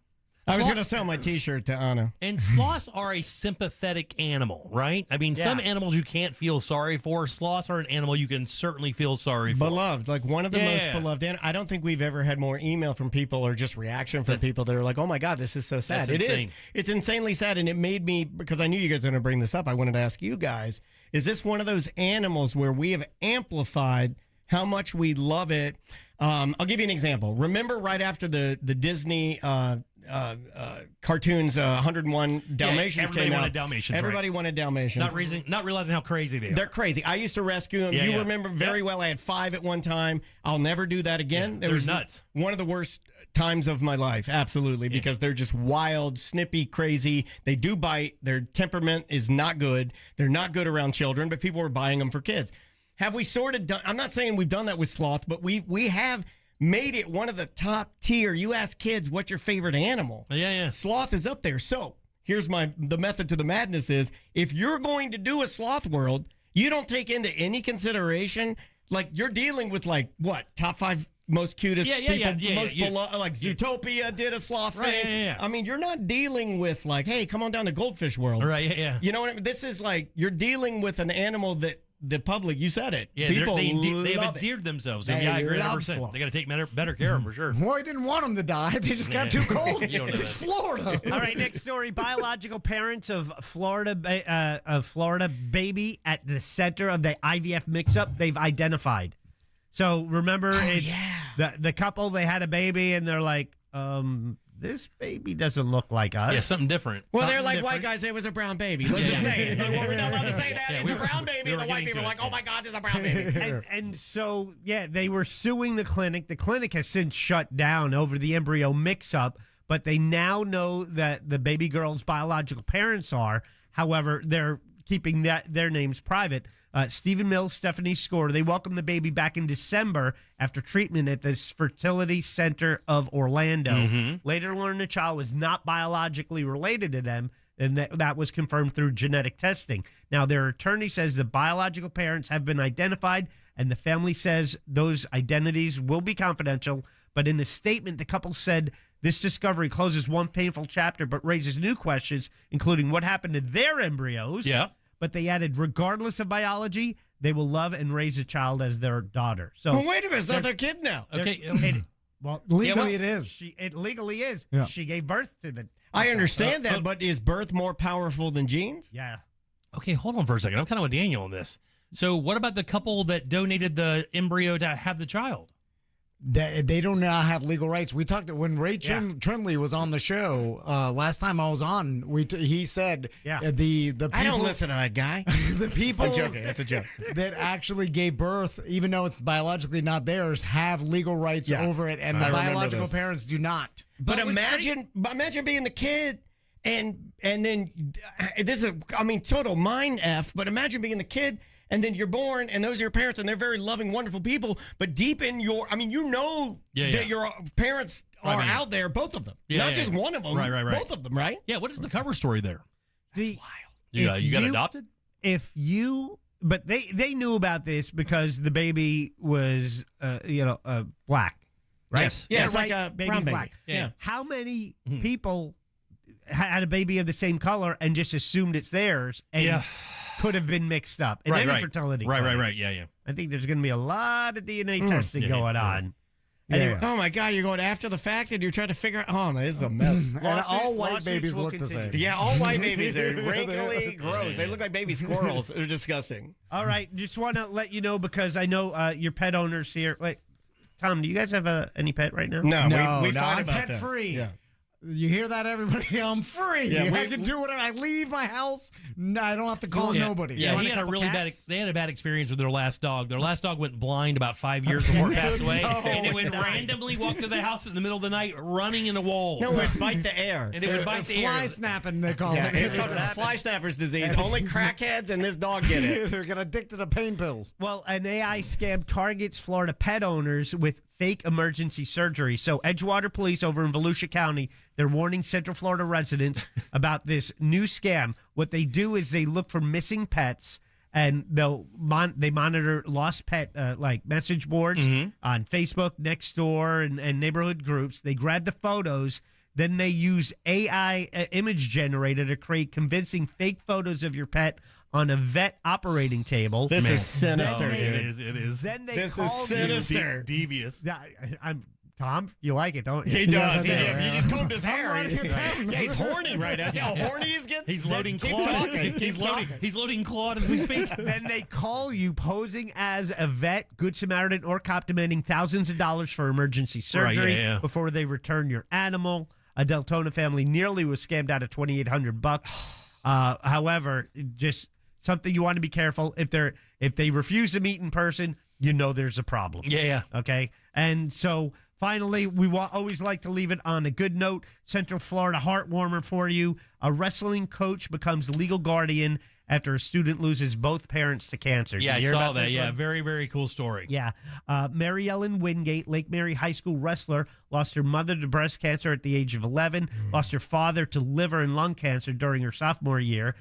I was going to sell my T-shirt to Anna. And sloths are a sympathetic animal, right? I mean, some animals you can't feel sorry for. Sloths are an animal you can certainly feel sorry for. Beloved, like one of the most beloved. And I don't think we've ever had more email from people or just reaction from people that are like, oh my God, this is so sad. That's It insane. is. It's insanely sad. And it made me, because I knew you guys were going to bring this up, I wanted to ask you guys, is this one of those animals where we have amplified how much we love it? I'll give you an example. Remember right after the Disney cartoons 101 Dalmatians everybody came out. wanted Dalmatians, Everybody wanted Dalmatians. Not realizing how crazy they are. They're crazy. I used to rescue them. You remember very well. I had 5 at one time. I'll never do that again. They're nuts. One of the worst times of my life, absolutely, because they're just wild, snippy, crazy. They do bite. Their temperament is not good. They're not good around children, but people are buying them for kids. Have we sort of done, I'm not saying we've done that with sloth, but we have made it one of the top tier. You ask kids, what's your favorite animal? Yeah. Sloth is up there. So here's the method to the madness is, if you're going to do a Sloth World, you don't take into any consideration, like you're dealing with like what, top 5 most cutest people, most beloved, like Zootopia did a sloth thing. Yeah. I mean, you're not dealing with like, hey, come on down to Goldfish World. Right, yeah. You know what I mean? This is like, you're dealing with an animal that the public, you said it. Yeah, people they've love endeared themselves. They I agree love 100%. sloth. They got to take better care of them for sure. Well, I didn't want them to die. They just got too cold. You don't know It's that. Florida. All right, next story. Biological parents of Florida baby at the center of the IVF mix-up, they've identified. So remember, it's the couple, they had a baby, and they're like, this baby doesn't look like us. Yeah, something different. Well, they're like white guys say it was a brown baby. Let's just say it. Like, well, we're not allowed to say that. It's a brown baby. And the white people are like, oh my God, there's a brown baby. And so, they were suing the clinic. The clinic has since shut down over the embryo mix-up, but they now know that the baby girl's biological parents are. However, they're keeping their names private. Stephen Mills, Stephanie Score, they welcomed the baby back in December after treatment at this fertility center of Orlando. Mm-hmm. Later learned the child was not biologically related to them, and that was confirmed through genetic testing. Now, their attorney says the biological parents have been identified, and the family says those identities will be confidential. But in a statement, the couple said this discovery closes one painful chapter but raises new questions, including what happened to their embryos. Yeah. But they added, regardless of biology, they will love and raise a child as their daughter. So, well, wait a minute, it's not their kid now. Okay. Well, legally it is. It legally is. Yeah. She gave birth to the. I understand that, but is birth more powerful than genes? Yeah. Okay, hold on for a second. I'm kind of with Daniel on this. So what about the couple that donated the embryo to have the child? They don't have legal rights. We talked when Ray Trimley was on the show last time I was on. He said the people, I don't listen to that guy. The people, I'm joking. That's a joke. That actually gave birth, even though it's biologically not theirs, have legal rights over it, and the biological parents do not. But imagine being the kid, and then this is total mind f. But imagine being the kid. And then you're born, and those are your parents, and they're very loving, wonderful people. But deep in that your parents are out there, both of them. Not just one of them. Right. Both of them, right? Yeah, what is the cover story there? That's wild. You got adopted? But they knew about this because the baby was, black. right? Yes. Yeah, it's right? like a Baby's brown baby. black. Yeah. How many people had a baby of the same color and just assumed it's theirs and could have been mixed up in any fertility clinic? Right. Yeah. I think there's going to be a lot of DNA testing going on. Anyway, oh my God, you're going after the fact and you're trying to figure out. Oh, man, this is a mess. And all white babies look the same. Yeah, all white babies are wrinkly, gross. They look like baby squirrels. They're disgusting. All right, just want to let you know because I know your pet owners here. Wait, Tom, do you guys have any pet right now? No, we I'm about pet that. free. Yeah. You hear that, everybody? I'm free. Yeah, I can do whatever. I leave my house. No, I don't have to call nobody. Yeah, he had a really they had a bad experience with their last dog. Their last dog went blind about 5 years before it passed away, and it would randomly walk through the house in the middle of the night, running into walls. No, it would bite the air. And it would bite the air. Fly snapping, they call it. It's called fly snapper's disease. Only crackheads and this dog get it. They're get addicted to pain pills. Well, an AI scam targets Florida pet owners with fake emergency surgery. So Edgewater Police over in Volusia County, they're warning Central Florida residents about this new scam. What they do is they look for missing pets and they monitor lost pet like message boards on Facebook, Nextdoor, and neighborhood groups. They grab the photos. Then they use AI image generator to create convincing fake photos of your pet on a vet operating table. This is sinister, dude. It is. Then they This call is sinister. Devious. I'm Tom. You like it, don't you? He does. He Yeah. just combed his hair. Yeah, he's horny right now. See how horny he's getting? He's loading Keep Claude. talking. He's loading Claude as we speak. Then they call you posing as a vet, Good Samaritan, or cop demanding thousands of dollars for emergency surgery before they return your animal. A Deltona family nearly was scammed out of $2,800. However, just something you want to be careful. If they refuse to meet in person, you know there's a problem. Yeah. Okay. And so finally, we always like to leave it on a good note. Central Florida heartwarmer for you. A wrestling coach becomes legal guardian after a student loses both parents to cancer. Yeah, I Did you hear saw about that. this Yeah, one? very, very cool story. Yeah. Mary Ellen Wingate, Lake Mary High School wrestler, lost her mother to breast cancer at the age of 11, lost her father to liver and lung cancer during her sophomore year.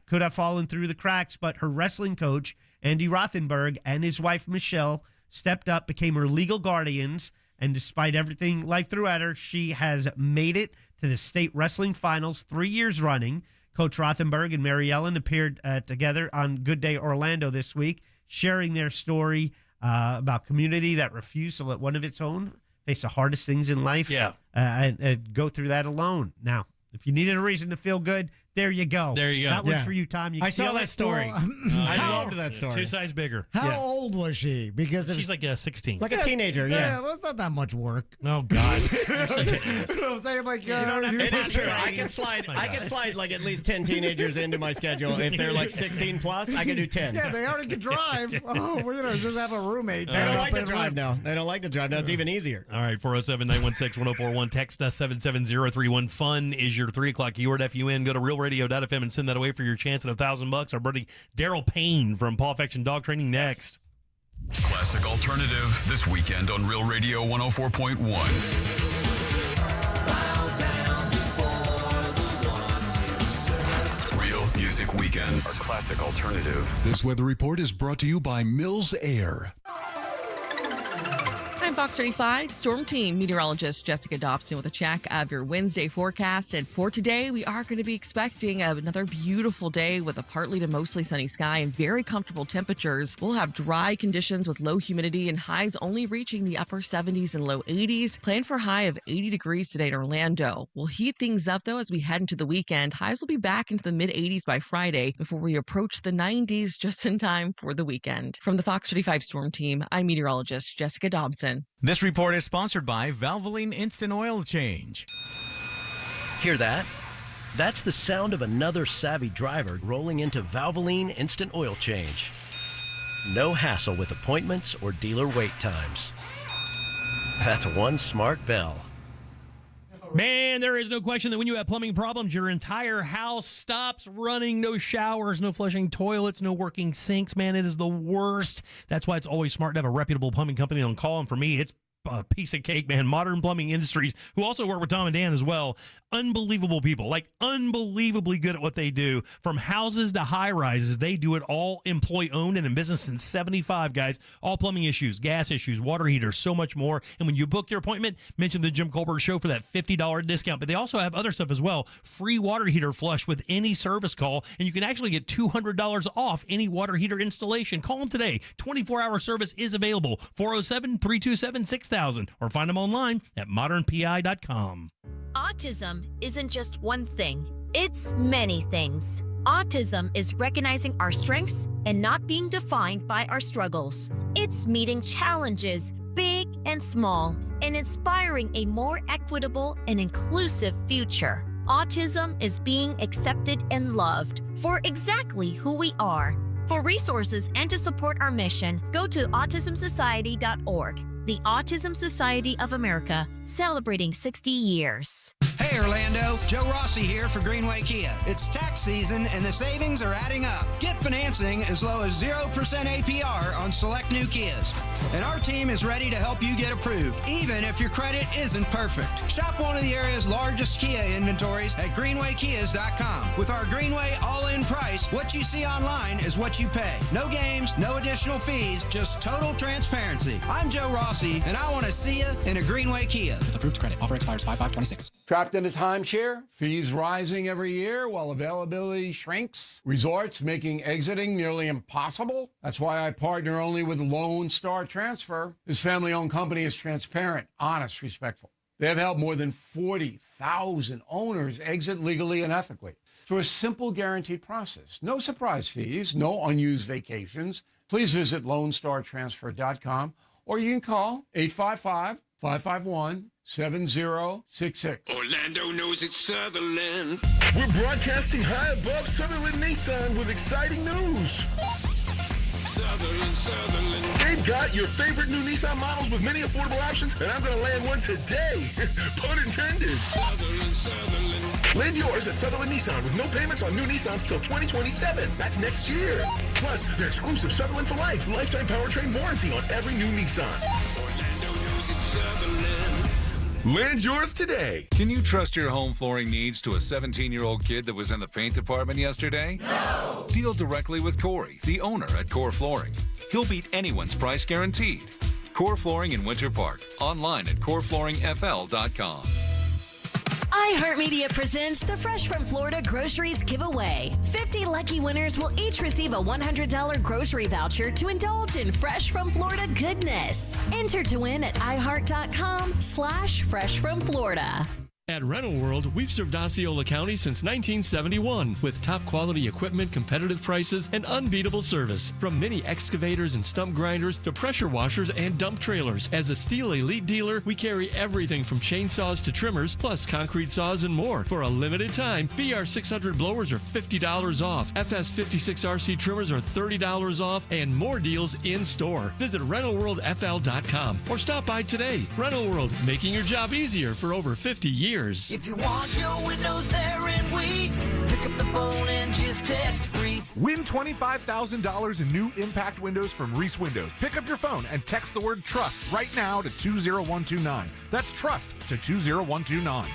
Could have fallen through the cracks, but her wrestling coach, Andy Rothenberg, and his wife, Michelle, stepped up, became her legal guardians, and despite everything life threw at her, she has made it to the state wrestling finals 3 years running. Coach Rothenberg and Mary Ellen appeared together on Good Day Orlando this week, sharing their story about community that refused to let one of its own face the hardest things in life and go through that alone. Now, if you needed a reason to feel good, there you go. There you go. That one's for you, Tom. You I saw kill that it. story. I loved that story. 2 sizes bigger. How old was she? Because She's like 16. Like a teenager, yeah. Well, it's not that much work. Oh God. You're such an ass. You know what I'm saying? Like, It is true. I can slide like at least 10 teenagers into my schedule. If they're like 16 plus, I can do 10. Yeah, they already can drive. Oh, well, just have a roommate. They don't like to drive now. They don't like to drive now. It's even easier. All right, 407-916-1041. Text us 77031. Fun is your 3 o'clock keyword, FUN. Go to realradio.fm and send that away for your chance at $1,000. Our buddy Daryl Payne from Paw Affection Dog Training next. Classic Alternative this weekend on Real Radio 104.1. Real Music Weekends. Our Classic Alternative. This weather report is brought to you by Mills Air. I'm Fox 35 Storm Team meteorologist Jessica Dobson with a check of your Wednesday forecast. And for today, we are going to be expecting another beautiful day with a partly to mostly sunny sky and very comfortable temperatures. We'll have dry conditions with low humidity and highs only reaching the upper 70s and low 80s. Plan for a high of 80 degrees today in Orlando. We'll heat things up, though, as we head into the weekend. Highs will be back into the mid-80s by Friday before we approach the 90s just in time for the weekend. From the Fox 35 Storm Team, I'm meteorologist Jessica Dobson. This report is sponsored by Valvoline Instant Oil Change. Hear that? That's the sound of another savvy driver rolling into Valvoline Instant Oil Change. No hassle with appointments or dealer wait times. That's one smart bell. Man, there is no question that when you have plumbing problems, your entire house stops running. No showers, no flushing toilets, no working sinks. Man, it is the worst. That's why it's always smart to have a reputable plumbing company on call. And for me, it's a piece of cake, man. Modern Plumbing Industries, who also work with Tom and Dan as well. Unbelievable people, like unbelievably good at what they do. From houses to high rises, they do it all. Employee owned and in business since 75, guys. All plumbing issues, gas issues, water heaters, so much more. And when you book your appointment, mention the Jim Colbert Show for that $50 discount. But they also have other stuff as well. Free water heater flush with any service call, and you can actually get $200 off any water heater installation. Call them today. 24-hour service is available. 407-327-6000 or find them online at modernpi.com. Autism isn't just one thing. It's many things. Autism is recognizing our strengths and not being defined by our struggles. It's meeting challenges, big and small, and inspiring a more equitable and inclusive future. Autism is being accepted and loved for exactly who we are. For resources and to support our mission, go to autismsociety.org. The Autism Society of America, celebrating 60 years. Hey Orlando, Joe Rossi here for Greenway Kia. It's tax season and the savings are adding up. Get financing as low as 0% APR on select new Kias. And our team is ready to help you get approved, even if your credit isn't perfect. Shop one of the area's largest Kia inventories at greenwaykias.com. With our Greenway all-in price, what you see online is what you pay. No games, no additional fees, just total transparency. I'm Joe Rossi, and I want to see you in a Greenway Kia. With approved credit. Offer expires 5/5/26. Trapped in a timeshare? Fees rising every year while availability shrinks? Resorts making exiting nearly impossible? That's why I partner only with Lone Star Transfer. This family-owned company is transparent, honest, respectful. They have helped more than 40,000 owners exit legally and ethically through a simple guaranteed process. No surprise fees, no unused vacations. Please visit LoneStarTransfer.com or you can call 855-551-7066. Orlando knows it's Sutherland. We're broadcasting high above Sutherland Nissan with exciting news. Sutherland. They've got your favorite new Nissan models with many affordable options, and I'm going to land one today. Pun intended. Sutherland. Land yours at Sutherland Nissan with no payments on new Nissans till 2027. That's next year. Plus, their exclusive Sutherland for Life lifetime powertrain warranty on every new Nissan. Orlando knows it's Sutherland. Land yours today. Can you trust your home flooring needs to a 17-year-old kid that was in the paint department yesterday? No. Deal directly with Corey, the owner at Core Flooring. He'll beat anyone's price guaranteed. Core Flooring in Winter Park. Online at coreflooringfl.com. iHeartMedia presents the Fresh from Florida Groceries Giveaway. 50 lucky winners will each receive a $100 grocery voucher to indulge in Fresh from Florida goodness. Enter to win at iHeart.com/freshfromflorida. At Rental World, we've served Osceola County since 1971 with top quality equipment, competitive prices, and unbeatable service. From mini excavators and stump grinders to pressure washers and dump trailers. As a Steel Elite dealer, we carry everything from chainsaws to trimmers, plus concrete saws and more. For a limited time, BR 600 blowers are $50 off. FS 56 RC trimmers are $30 off, and more deals in store. Visit RentalWorldFL.com or stop by today. Rental World, making your job easier for over 50 years. If you want your windows there in weeks, pick up the phone and just text Reese. Win $25,000 in new impact windows from Reese Windows. Pick up your phone and text the word TRUST right now to 20129. That's TRUST to 20129.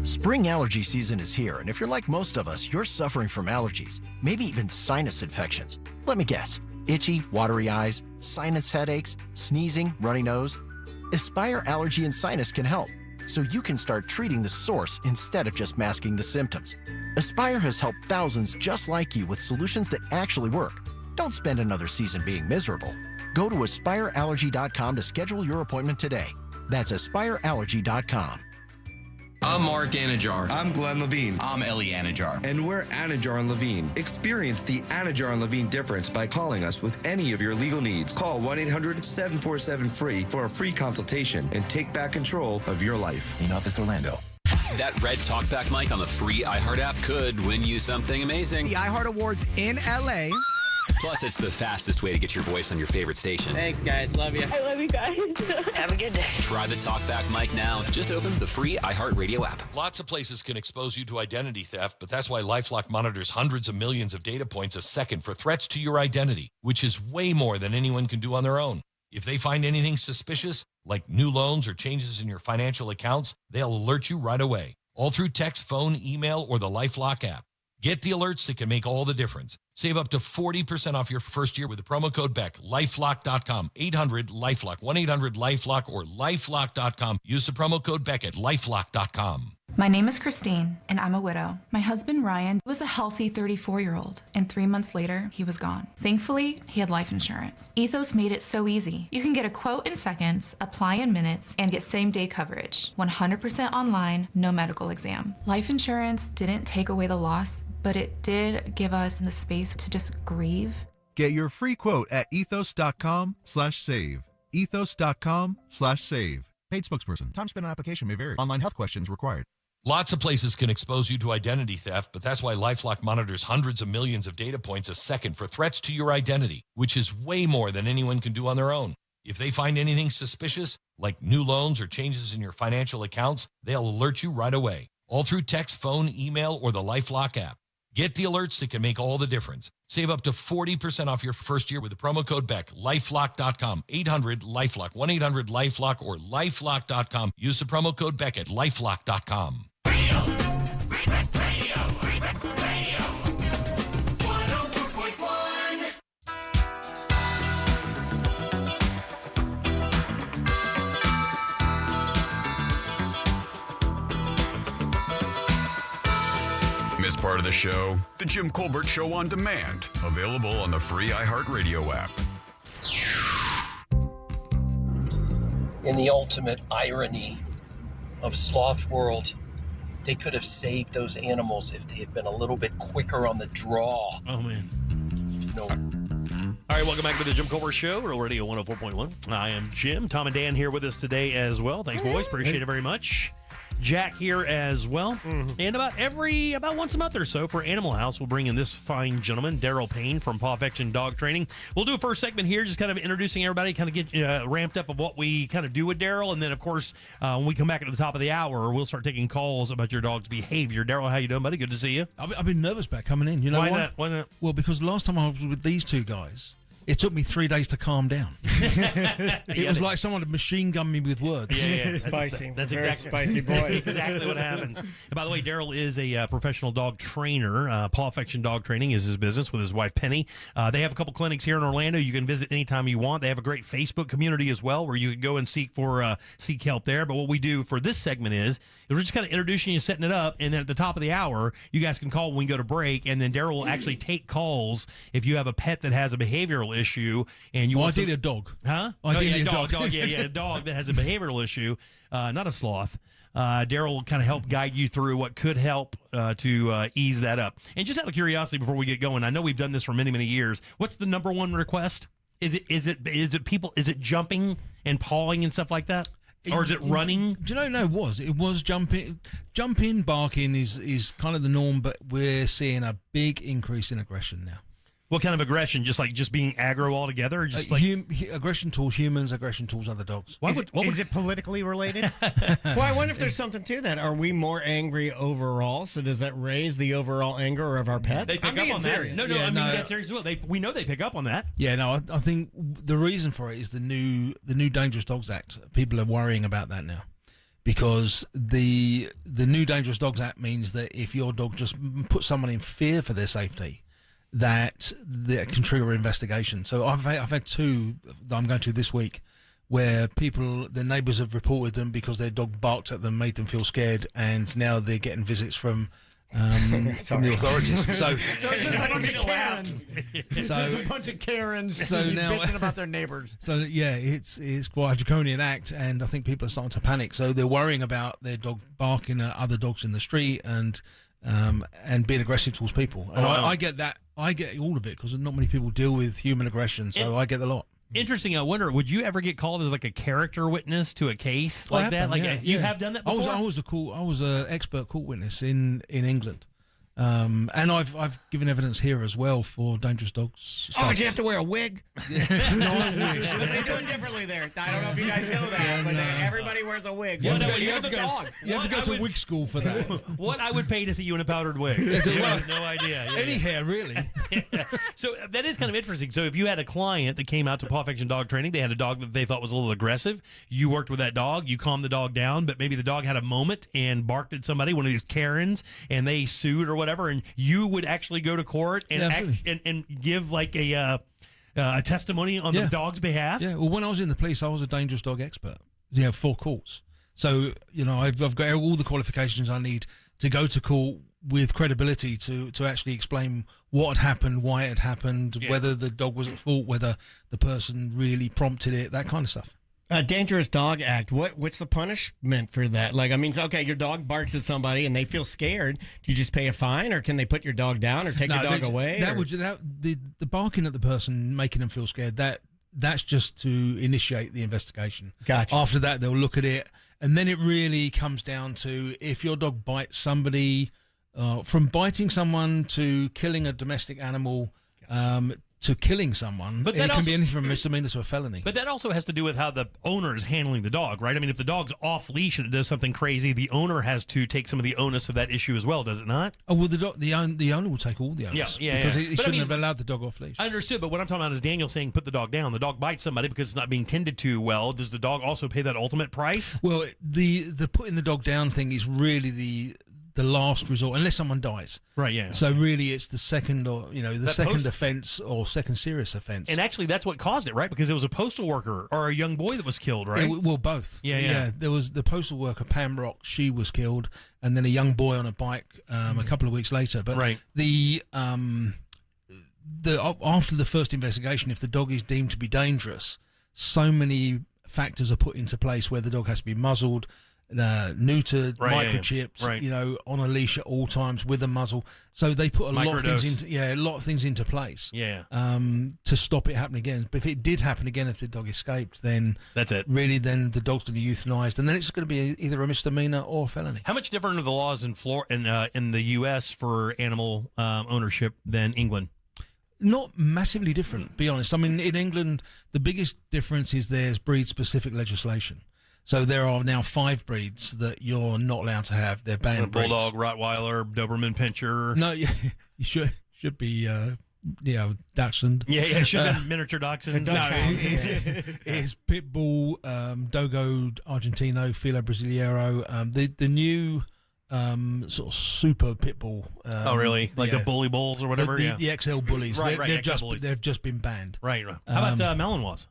Spring allergy season is here, and if you're like most of us, you're suffering from allergies, maybe even sinus infections. Let me guess. Itchy, watery eyes, sinus headaches, sneezing, runny nose. Aspire Allergy and Sinus can help, so you can start treating the source instead of just masking the symptoms. Aspire has helped thousands just like you with solutions that actually work. Don't spend another season being miserable. Go to AspireAllergy.com to schedule your appointment today. That's AspireAllergy.com. I'm Mark Anajar. I'm Glenn Levine. I'm Ellie Anajar. And we're Anajar and Levine. Experience the Anajar and Levine difference by calling us with any of your legal needs. Call 1-800-747-FREE for a free consultation and take back control of your life. In Office Orlando. That red talkback mic on the free iHeart app could win you something amazing. The iHeart Awards in LA. Plus, it's the fastest way to get your voice on your favorite station. Thanks, guys. Love you. I love you guys. Have a good day. Try the talkback mic now. Just open the free iHeartRadio app. Lots of places can expose you to identity theft, but that's why LifeLock monitors hundreds of millions of data points a second for threats to your identity, which is way more than anyone can do on their own. If they find anything suspicious, like new loans or changes in your financial accounts, they'll alert you right away. All through text, phone, email, or the LifeLock app. Get the alerts that can make all the difference. Save up to 40% off your first year with the promo code BECK. LifeLock.com. 800-LifeLock. 1-800-LifeLock or LifeLock.com. Use the promo code BECK at LifeLock.com. My name is Christine, and I'm a widow. My husband, Ryan, was a healthy 34-year-old, and 3 months later, he was gone. Thankfully, he had life insurance. Ethos made it so easy. You can get a quote in seconds, apply in minutes, and get same-day coverage. 100% online, no medical exam. Life insurance didn't take away the loss, but it did give us the space to just grieve. Get your free quote at ethos.com/save. Ethos.com/save. Paid spokesperson. Time spent on application may vary. Online health questions required. Lots of places can expose you to identity theft, but that's why LifeLock monitors hundreds of millions of data points a second for threats to your identity, which is way more than anyone can do on their own. If they find anything suspicious, like new loans or changes in your financial accounts, they'll alert you right away. All through text, phone, email, or the LifeLock app. Get the alerts that can make all the difference. Save up to 40% off your first year with the promo code BECK. LifeLock.com. 800-LifeLock. 1-800-LifeLock or LifeLock.com. Use the promo code BECK at LifeLock.com. Miss part of the show? The Jim Colbert Show on demand. Available on the free iHeartRadio app. In the ultimate irony of Sloth World, they could have saved those animals if they had been a little bit quicker on the draw. Oh, man. You know. All right, welcome back to the Jim Colbert Show, Real Radio 104.1. I am Jim. Tom and Dan here with us today as well. Thanks, boys. Appreciate it very much. Jack here as well. And about once a month or so for Animal House, we'll bring in this fine gentleman, Daryl Payne from Paw Affection Dog Training. We'll do a first segment here, just kind of introducing everybody, kind of get ramped up of what we kind of do with Daryl. And then, of course, when we come back at the top of the hour, we'll start taking calls about your dog's behavior. Daryl, how you doing, buddy? Good to see you. I've been nervous about coming in. You know why? Why not? Well, because last time I was with these two guys, it took me 3 days to calm down. It was like someone had machine gunned me with words. Yeah. Spicy. That's Very exactly spicy boy. exactly what happens. And by the way, Daryl is a professional dog trainer. Paw Affection Dog Training is his business with his wife, Penny. They have a couple clinics here in Orlando. You can visit anytime you want. They have a great Facebook community as well where you can go and seek help there. But what we do for this segment is we're just kind of introducing you, setting it up, and then at the top of the hour, you guys can call when we go to break, and then Daryl will actually take calls if you have a pet that has a behavioral issue. And you want ideally a dog. Huh? Ideally a dog. A dog that has a behavioral issue, not a sloth. Daryl will kind of help guide you through what could help to ease that up. And just out of curiosity, before we get going, I know we've done this for many, many years. What's the number one request? Is it people? Is it jumping and pawing and stuff like that? Or is it running? Do you know? No, it was jumping. Jumping, barking is kind of the norm, but we're seeing a big increase in aggression now. What kind of aggression? Just being aggro altogether? Or just aggression towards humans, aggression towards other dogs. Is it politically related? Well, I wonder if there's something to that. Are we more angry overall? So does that raise the overall anger of our pets? They pick up on serious. that. No, I mean that's serious as well. We know they pick up on that. Yeah, no, I think the reason for it is the new Dangerous Dogs Act. People are worrying about that now. Because the new Dangerous Dogs Act means that if your dog just puts someone in fear for their safety, that can trigger an investigation. So I've had two that I'm going to this week where their neighbours have reported them because their dog barked at them, made them feel scared, and now they're getting visits from the authorities. So it's just a bunch of Karens. It's just a bunch of Karens bitching about their neighbours. So yeah, it's quite a draconian act, and I think people are starting to panic. So they're worrying about their dog barking at other dogs in the street and being aggressive towards people. And I get that. I get all of it because not many people deal with human aggression, so I get a lot. Interesting. I wonder, would you ever get called as like a character witness to a case like that? You have done that before? I was an expert court witness in England. And I've given evidence here as well for dangerous dogs. Did you have to wear a wig? No, They do it differently there. I don't know if you guys know that, but everybody wears a wig. You have Even to the go, dogs. you have to go to wig school for that. What I would pay to see you in a powdered wig. You have no idea. Any hair, really. So that is kind of interesting. So if you had a client that came out to Paw Fiction Dog Training, they had a dog that they thought was a little aggressive. You worked with that dog. You calmed the dog down, but maybe the dog had a moment and barked at somebody, one of these Karens, and they sued or whatever, and you would actually go to court and and give like a testimony on the dog's behalf. Yeah. Well, when I was in the police, I was a dangerous dog expert. 4 courts. So I've got all the qualifications I need to go to court with credibility to actually explain what had happened, why it had happened, whether the dog was at fault, whether the person really prompted it, that kind of stuff. Dangerous Dog Act. What's the punishment for that? Like, I mean, okay, your dog barks at somebody and they feel scared. Do you just pay a fine, or can they put your dog down or take your dog away? The barking at the person, making them feel scared, that's just to initiate the investigation. Gotcha. After that, they'll look at it, and then it really comes down to if your dog bites somebody, from biting someone to killing a domestic animal, to killing someone, but it can be anything from a misdemeanor to a felony. But that also has to do with how the owner is handling the dog, right? I mean, if the dog's off leash and it does something crazy, the owner has to take some of the onus of that issue as well, does it not? Oh, well, the owner will take all the onus. Because he shouldn't have allowed the dog off leash. I understood, but what I'm talking about is Daniel saying put the dog down. The dog bites somebody because it's not being tended to well. Does the dog also pay that ultimate price? Well, the putting the dog down thing is really the last resort, unless someone dies. Right, yeah. So really it's the second second offence or second serious offence. And actually that's what caused it, right? Because it was a postal worker or a young boy that was killed, right? Well, both. Yeah. There was the postal worker, Pam Rock, she was killed, and then a young boy on a bike a couple of weeks later. But the after the first investigation, if the dog is deemed to be dangerous, so many factors are put into place where the dog has to be muzzled, neutered, microchipped, on a leash at all times with a muzzle. So they put a lot of things into place. Yeah. To stop it happening again. But if it did happen again, if the dog escaped, then that's it. Really, then the dog's going to be euthanized, and then it's going to be either a misdemeanor or a felony. How much different are the laws in the U.S. for animal ownership than England? Not massively different, be honest. I mean, in England, the biggest difference is there's breed-specific legislation. So there are now 5 breeds that you're not allowed to have. They're banned breeds. Bulldog, Rottweiler, Doberman Pinscher. No, you should be Dachshund. Yeah, should have miniature Dachshund. No, it's Pitbull, Dogo Argentino, Filo Brasileiro. The new sort of super Pitbull. Oh, really? Like the bully bulls or whatever? The XL bullies. Right, they've just been banned. Right. How about Malinois?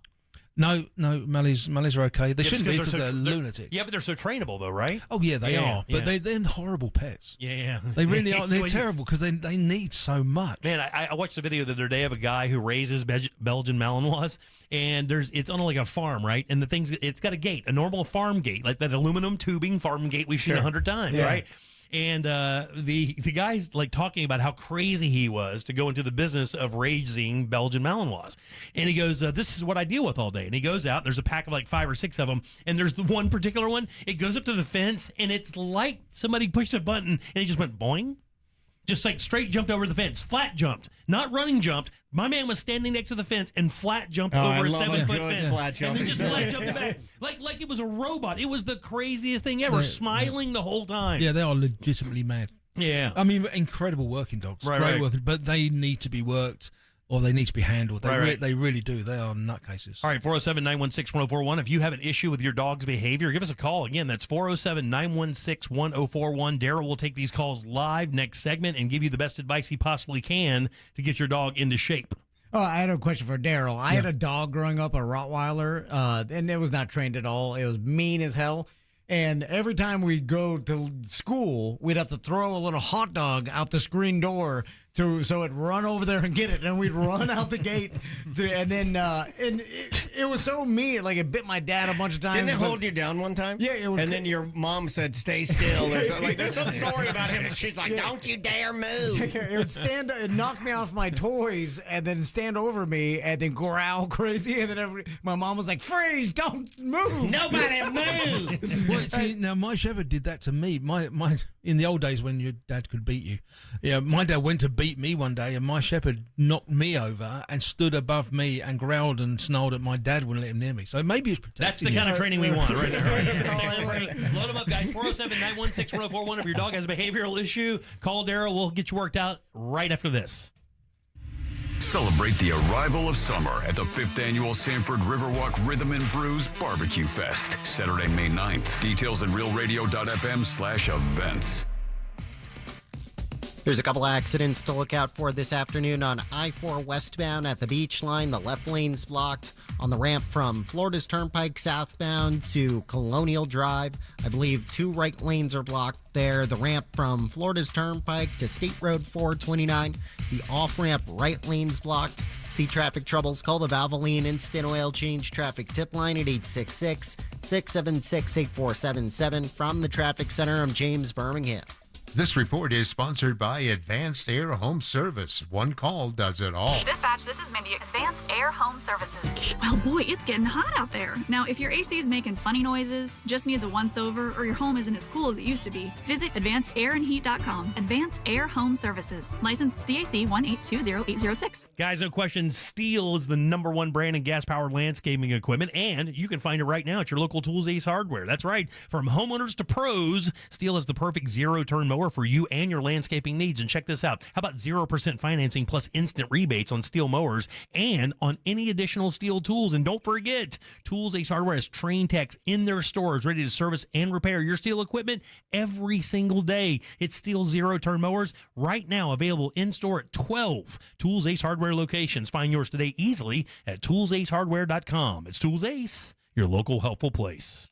No, Mallies are okay. They shouldn't be because they're lunatic. Yeah, but they're so trainable, though, right? Oh, yeah, they are. But they're horrible pets. Yeah. They really are. They're terrible because they need so much. Man, I watched a video the other day of a guy who raises Belgian Malinois, and it's on like a farm, right? And it's got a gate, a normal farm gate, like that aluminum tubing farm gate we've seen 100 times, right? And the guy's like talking about how crazy he was to go into the business of raising Belgian Malinois. And he goes, this is what I deal with all day. And he goes out, and there's a pack of like 5 or 6 of them. And there's the one particular one. It goes up to the fence, and it's like somebody pushed a button, and it just went boing. Just like straight jumped over the fence, flat jumped, not running jumped. My man was standing next to the fence and flat jumped over a 7-foot fence, and then just flat jumped back, like it was a robot. It was the craziest thing ever, smiling the whole time. Yeah, they are legitimately mad. Yeah, I mean, incredible working dogs, great working, but they need to be worked. Or they need to be handled. They really do. They are nutcases. All right, 407-916-1041. If you have an issue with your dog's behavior, give us a call. Again, that's 407-916-1041. Daryl will take these calls live next segment and give you the best advice he possibly can to get your dog into shape. Oh, I had a question for Daryl. I had a dog growing up, a Rottweiler, and it was not trained at all. It was mean as hell. And every time we go to school, we'd have to throw a little hot dog out the screen door so it'd run over there and get it, and we'd run out the gate and it was so mean, like it bit my dad a bunch of times. Didn't it hold you down one time? Yeah, it would. And then your mom said, "Stay still," or something. Like there's some story about him, and she's like, "Don't you dare move." It would it knock me off my toys, and then stand over me, and then growl crazy, and then my mom was like, "Freeze! Don't move! Nobody move!" Well, see, now my shepherd did that to me. My in the old days when your dad could beat you, my dad went to bed beat me one day, and my shepherd knocked me over and stood above me and growled and snarled at my dad wouldn't let him near me. So maybe it's protecting. That's the kind of training we want right there. Load them up, guys. 407-916-1041. If your dog has a behavioral issue, call Daryl. We'll get you worked out right after this. Celebrate the arrival of summer at the 5th Annual Sanford Riverwalk Rhythm and Brews Barbecue Fest, Saturday, May 9th. Details at realradio.fm/events. There's a couple accidents to look out for this afternoon on I-4 westbound at the Beach Line. The left lane's blocked on the ramp from Florida's Turnpike southbound to Colonial Drive. I believe 2 right lanes are blocked there. The ramp from Florida's Turnpike to State Road 429. The off-ramp right lane's blocked. See traffic troubles? Call the Valvoline Instant Oil Change Traffic Tip Line at 866-676-8477. From the Traffic Center, I'm James Birmingham. This report is sponsored by Advanced Air Home Service. One call does it all. Dispatch, this is Mindy, Advanced Air Home Services. Well, boy, it's getting hot out there. Now, if your AC is making funny noises, just needs a once-over, or your home isn't as cool as it used to be, visit AdvancedAirandHeat.com. Advanced Air Home Services. Licensed CAC 1820806. Guys, no question, Steel is the #1 brand in gas-powered landscaping equipment, and you can find it right now at your local Tools Ace Hardware. That's right. From homeowners to pros, Steel is the perfect zero-turn mower for you and your landscaping needs. And check this out. How about 0% financing plus instant rebates on Steel mowers and on any additional Steel tools? And don't forget, Tools Ace Hardware has trained techs in their stores ready to service and repair your Steel equipment every single day. It's Steel zero-turn mowers right now available in-store at 12 Tools Ace Hardware locations. Find yours today easily at toolsacehardware.com. It's Tools Ace, your local helpful place.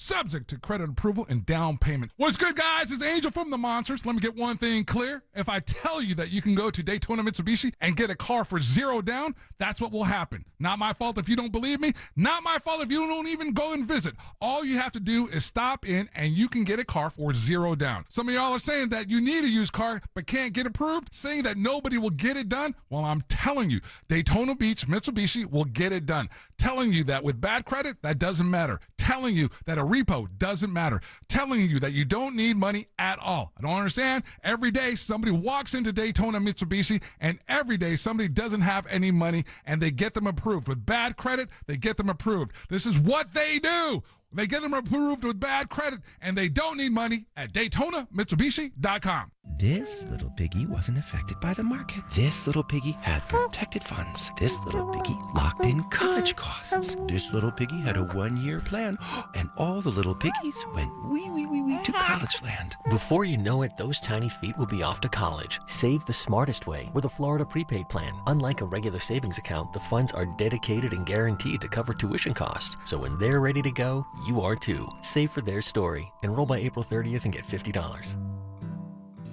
Subject to credit approval and down payment. What's good, guys? It's Angel from the Monsters. Let me get one thing clear. If I tell you that you can go to Daytona Mitsubishi and get a car for $0 down, that's what will happen. Not my fault if you don't believe me. Not my fault if you don't even go and visit. All you have to do is stop in and you can get a car for $0 down. Some of y'all are saying that you need a used car but can't get approved, saying that nobody will get it done. Well, I'm telling you, Daytona Beach Mitsubishi will get it done. Telling you that with bad credit, that doesn't matter. Telling you that a repo doesn't matter. Telling you that you don't need money at all. I don't understand. Every day somebody walks into Daytona Mitsubishi and every day somebody doesn't have any money and they get them approved. With bad credit, they get them approved. This is what they do. They get them approved with bad credit and they don't need money at DaytonaMitsubishi.com. This little piggy wasn't affected by the market. This little piggy had protected funds. This little piggy locked in college costs. This little piggy had a 1-year plan. And all the little piggies went wee to college land. Before you know it, those tiny feet will be off to college. Save the smartest way with a Florida prepaid plan. Unlike a regular savings account, the funds are dedicated and guaranteed to cover tuition costs. So when they're ready to go, you are too. Save for their story. Enroll by April 30th and get $50.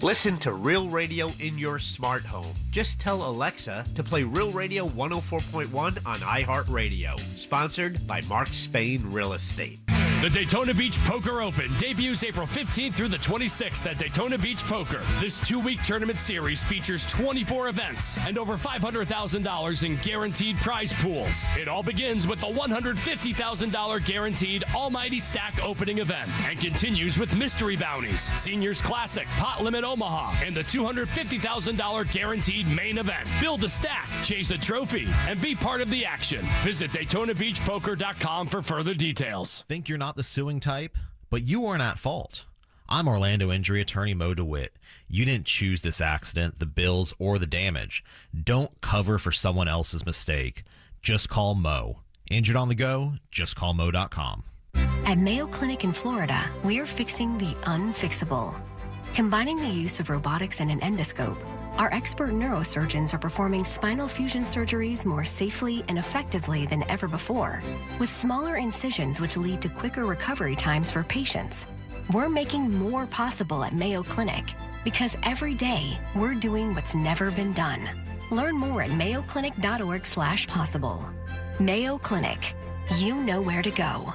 Listen to Real Radio in your smart home. Just tell Alexa to play Real Radio 104.1 on iHeartRadio. Sponsored by Mark Spain Real Estate. The Daytona Beach Poker Open debuts April 15th through the 26th at Daytona Beach Poker. This 2-week tournament series features 24 events and over $500,000 in guaranteed prize pools. It all begins with the $150,000 guaranteed Almighty Stack opening event and continues with mystery bounties, Seniors Classic, Pot Limit Omaha, and the $250,000 guaranteed main event. Build a stack, chase a trophy, and be part of the action. Visit DaytonaBeachPoker.com for further details. Think you're not the suing type, but you aren't at fault. I'm Orlando injury attorney Mo DeWitt. You didn't choose this accident, the bills, or the damage. Don't cover for someone else's mistake. Just call Mo. Injured on the go? Just call Mo.com. At Mayo Clinic in Florida, we're fixing the unfixable. Combining the use of robotics and an endoscope, our expert neurosurgeons are performing spinal fusion surgeries more safely and effectively than ever before, with smaller incisions which lead to quicker recovery times for patients. We're making more possible at Mayo Clinic because every day we're doing what's never been done. Learn more at mayoclinic.org/possible. Mayo Clinic. You know where to go.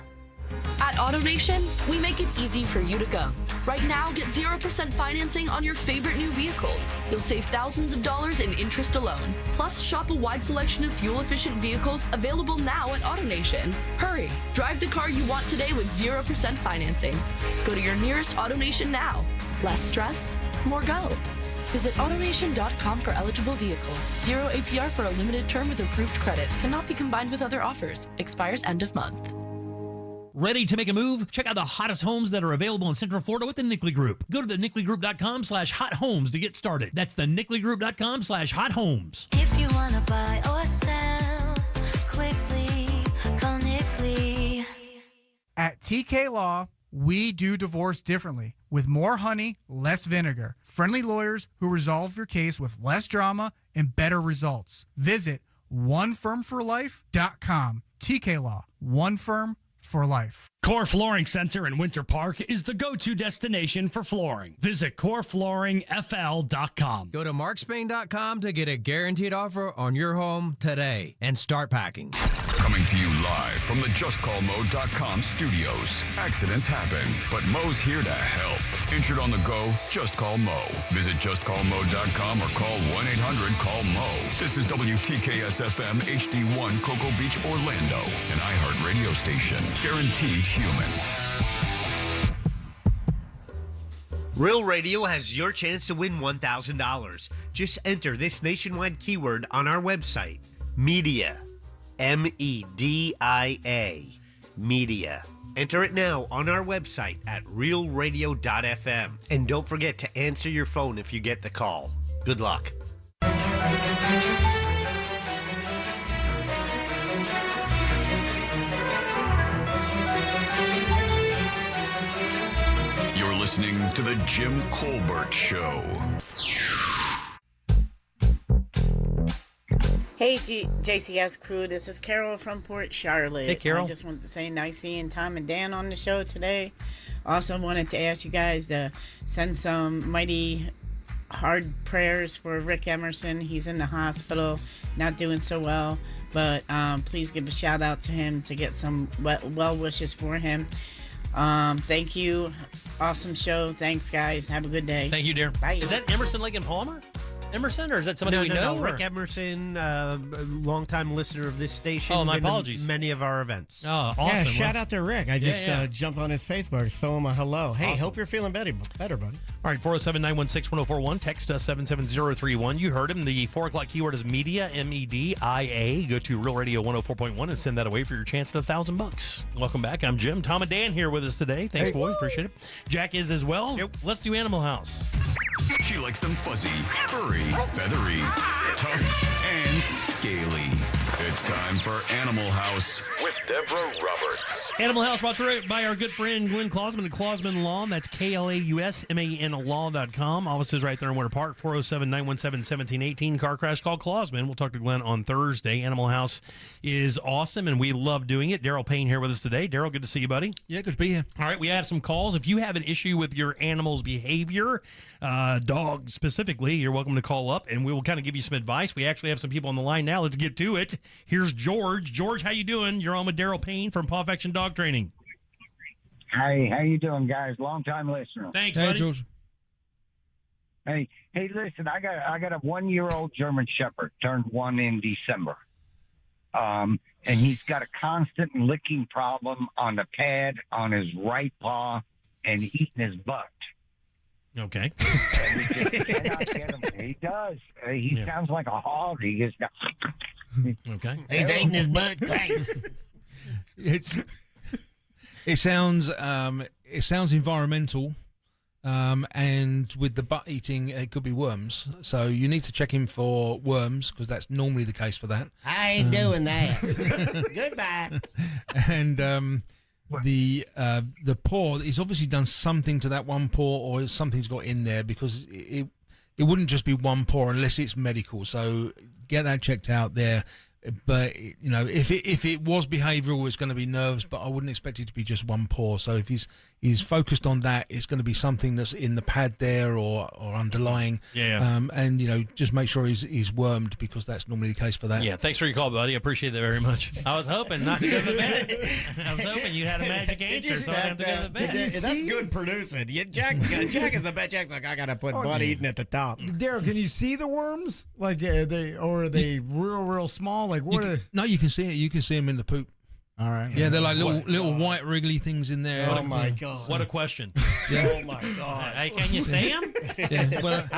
At AutoNation, we make it easy for you to go. Right now, get 0% financing on your favorite new vehicles. You'll save thousands of dollars in interest alone. Plus, shop a wide selection of fuel-efficient vehicles available now at AutoNation. Hurry, drive the car you want today with 0% financing. Go to your nearest AutoNation now. Less stress, more go. Visit AutoNation.com for eligible vehicles. 0 APR for a limited term with approved credit. Cannot be combined with other offers. Expires end of month. Ready to make a move? Check out the hottest homes that are available in Central Florida with the Nickley Group. Go to the nickley.com/hot homes to get started. That's the nickley.com/hot homes. If you want to buy or sell quickly, call Nickley. At TK Law, we do divorce differently, with more honey, less vinegar. Friendly lawyers who resolve your case with less drama and better results. Visit onefirmforlife.com. TK Law, one firm for life. Core Flooring Center in Winter Park is the go-to destination for flooring. Visit coreflooringfl.com. Go to markspain.com to get a guaranteed offer on your home today and start packing. Coming to you live from the JustCallMo.com studios. Accidents happen, but Mo's here to help. Injured on the go? Just call Mo. Visit JustCallMo.com or call 1-800-CALL-MO. This is WTKS-FM HD1 Cocoa Beach, Orlando, an iHeart radio station. Guaranteed human. Real Radio has your chance to win $1,000. Just enter this nationwide keyword on our website, media. MEDIA. Media. Enter it now on our website at realradio.fm. And don't forget to answer your phone if you get the call. Good luck. You're listening to The Jim Colbert Show. Hey, JCS crew, this is Carol from Port Charlotte. Hey, Carol. I just wanted to say nice seeing Tom and Dan on the show today. Also wanted to ask you guys to send some mighty hard prayers for Rick Emerson. He's in the hospital, not doing so well, but please give a shout out to him to get some well wishes for him. Thank you. Awesome show. Thanks, guys. Have a good day. Thank you, dear. Bye. Is that Emerson, Lake and Palmer? Emerson, or is that somebody we know? No. Rick Emerson, longtime listener of this station. Oh, my been to apologies. Many of our events. Oh, awesome. Yeah, shout out to Rick. I just yeah. jumped on his Facebook, throw him a hello. Hey, Awesome. hope you're feeling better, buddy. All right, 407-916-1041. Text us 77031. You heard him. The 4 o'clock keyword is media, MEDIA. Go to Real Radio 104.1 and send that away for your chance at $1,000. Welcome back. I'm Jim. Tom and Dan here with us today. Thanks, boys. Appreciate it. Jack is as well. Yep. Let's do Animal House. She likes them fuzzy, furry, feathery, tough, and scaly. It's time for Animal House with Deborah Roberts. Animal House brought to you by our good friend Glenn Clausman at Clausman Law. That's KLAUSMAN Law.com. Offices right there in Winter Park, 407-917-1718. Car crash, call Clausman. We'll talk to Glenn on Thursday. Animal House is awesome, and we love doing it. Daryl Payne here with us today. Daryl, good to see you, buddy. Yeah, good to be here. All right, we have some calls. If you have an issue with your animal's behavior, dog specifically, you're welcome to call up, and we will kind of give you some advice. We actually have some people on the line now. Let's get to it. Here's George. George, how you doing? You're on with Daryl Payne from Paw Affection Dog Training. Hey, how you doing, guys? Long-time listener. Thanks, buddy. George. Hey, listen, I got a 1-year-old German Shepherd, turned 1 in December. And he's got a constant licking problem on the pad on his right paw and eating his butt. Okay. And we just cannot get him. He does. He sounds like a hog. He just got... Okay. He's eating his butt. It sounds environmental, and with the butt eating, it could be worms. So you need to check him for worms because that's normally the case for that. I ain't doing that. Goodbye. And the paw, he's obviously done something to that one paw, or something's got in there because it wouldn't just be one paw unless it's medical. So get that checked out there. But you know, if it was behavioural, it's going to be nerves. But I wouldn't expect it to be just one paw. So if he's focused on that, it's going to be something that's in the pad there or underlying. Yeah. And you know, just make sure he's wormed because that's normally the case for that. Yeah. Thanks for your call, buddy. I appreciate that very much. I was hoping not to go to the vet. I was hoping you had a magic answer, so I didn't have to go to the vet. That's good producing. Jack is the best. Jack's like, I gotta put butt eating at the top. Daryl, can you see the worms? Like are they real small? Like what? No, you can see it. You can see them in the poop. All right. Yeah, they're like little white wriggly things in there. Oh my God! What a question! Oh my God! Hey, can you see them? What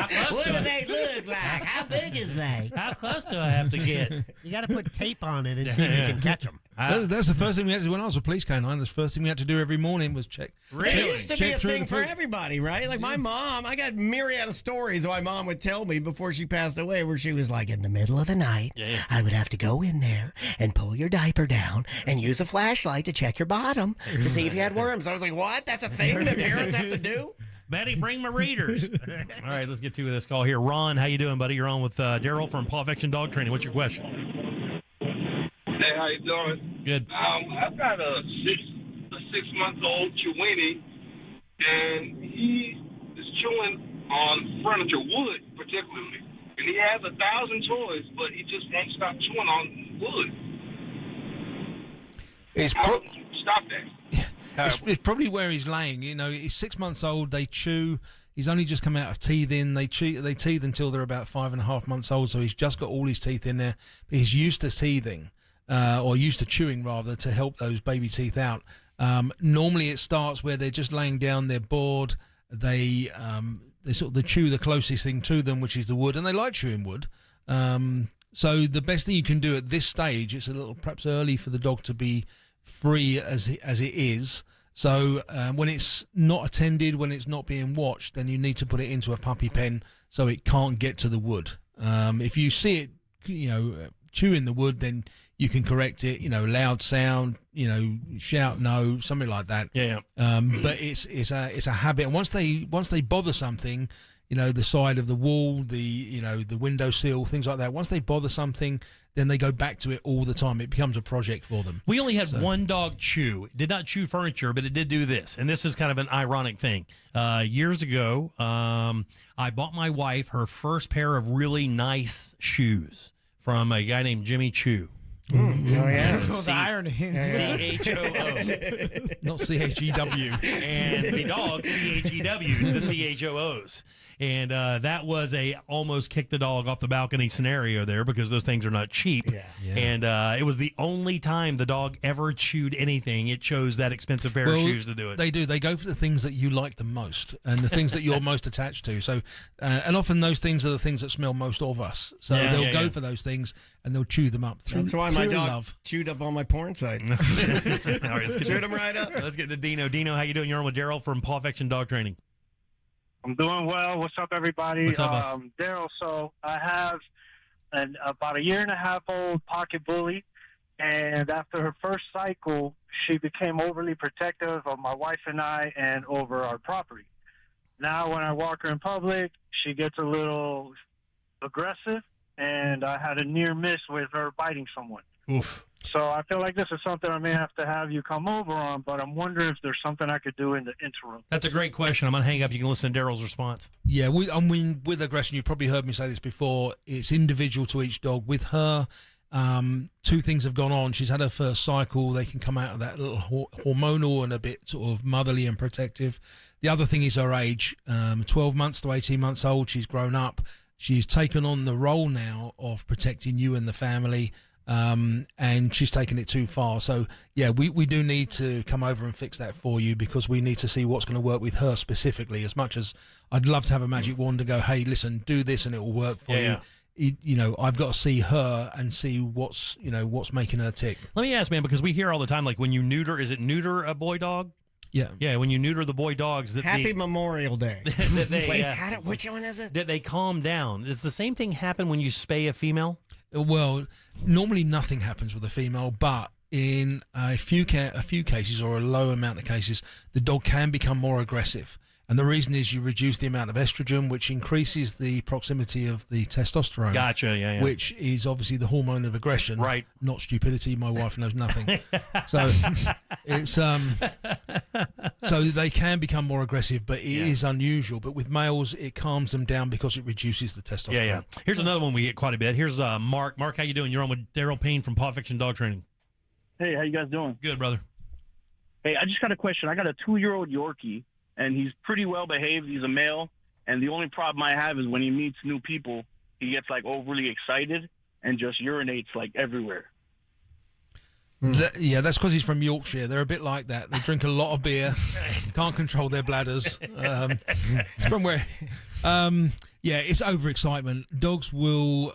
do they look like? How big is they? How close do I have to get? You got to put tape on it and see if you can catch them. That's the first thing we had to do when I was a police canine. The first thing we had to do every morning was check. It used to be a thing for everything. everybody, right? Like my mom, I got myriad of stories my mom would tell me before she passed away, where she was like, In the middle of the night, I would have to go in there and pull your diaper down and use a flashlight to check your bottom to see if you had worms. I was like, what? That's a thing that parents have to do? Betty, bring my readers. All right, let's get to this call here. Ron, how you doing, buddy? You're on with Daryl from Paw Affection Dog Training. What's your question? Hey, how you doing? Good. I've got a 6-month-old Chiweenie, and he is chewing on furniture, wood particularly. And he has 1,000 toys, but he just won't stop chewing on wood. Stop that. It's probably where he's laying. You know, he's 6 months old. They chew. He's only just come out of teething. They teeth until they're about 5.5 months old. So he's just got all his teeth in there. But he's used to teething, or used to chewing rather, to help those baby teeth out. Normally, it starts where they're just laying down. They're bored. They chew the closest thing to them, which is the wood, and they like chewing wood. So the best thing you can do at this stage, it's a little perhaps early for the dog to be free as it is. So when it's not attended, when it's not being watched, then you need to put it into a puppy pen so it can't get to the wood. If you see it, chewing the wood, then you can correct it. Loud sound, shout no, something like that. Yeah. But it's a habit, and once they bother something, the side of the wall, the windowsill, things like that. Once they bother something, then they go back to it all the time. It becomes a project for them. We only had one dog chew. It did not chew furniture, but it did do this. And this is kind of an ironic thing. Years ago, I bought my wife her first pair of really nice shoes from a guy named Jimmy Chew. Oh, yeah. The irony. CHOO. Not CHEW. And the dog, CHEW, the CHOOs. And that was a almost kick the dog off the balcony scenario there, because those things are not cheap. Yeah. And it was the only time the dog ever chewed anything. It chose that expensive pair of shoes to do it. They do. They go for the things that you like the most and the things that you're most attached to. So, and often those things are the things that smell most of us. So they'll go for those things and they'll chew them up. That's why my dog love. chewed up all my porn sites. All right, let's get chewed them right up. Let's get to Dino. Dino, how you doing? You're on with Daryl from Paw Affection Dog Training. I'm doing well. What's up, everybody? What's up, boss? Daryl, so I have about 1.5-year-old pocket bully, and after her first cycle, she became overly protective of my wife and I and over our property. Now when I walk her in public, she gets a little aggressive, and I had a near miss with her biting someone. Oof. So I feel like this is something I may have to have you come over on, but I'm wondering if there's something I could do in the interim. That's a great question. I'm going to hang up. You can listen to Daryl's response. Yeah, with aggression, you've probably heard me say this before, it's individual to each dog. With her, two things have gone on. She's had her first cycle. They can come out of that little hormonal and a bit sort of motherly and protective. The other thing is her age, 12 months to 18 months old. She's grown up. She's taken on the role now of protecting you and the family. And she's taken it too far. So, yeah, we do need to come over and fix that for you, because we need to see what's going to work with her specifically. As much as I'd love to have a magic wand and go, hey, listen, do this and it will work for you. I've got to see her and see what's making her tick. Let me ask, man, because we hear all the time, like when you neuter a boy dog? Yeah. Yeah, when you neuter the boy dogs. Happy Memorial Day. Which one is it? That they calm down. Does the same thing happen when you spay a female? Well, normally nothing happens with a female, but in a few cases, or a low amount of cases, the dog can become more aggressive. And the reason is you reduce the amount of estrogen, which increases the proximity of the testosterone. Gotcha, yeah. Which is obviously the hormone of aggression. Right. Not stupidity. My wife knows nothing. So it's so they can become more aggressive, but it is unusual. But with males, it calms them down because it reduces the testosterone. Yeah. Here's another one we get quite a bit. Here's Mark. Mark, how you doing? You're on with Daryl Payne from Paw Affection Dog Training. Hey, how you guys doing? Good, brother. Hey, I just got a question. I got a 2-year-old Yorkie, and he's pretty well behaved. He's a male, and the only problem I have is when he meets new people, he gets like overly excited and just urinates like everywhere. That's because he's from Yorkshire. They're a bit like that. They drink a lot of beer, can't control their bladders. It's from where. It's overexcitement. Dogs will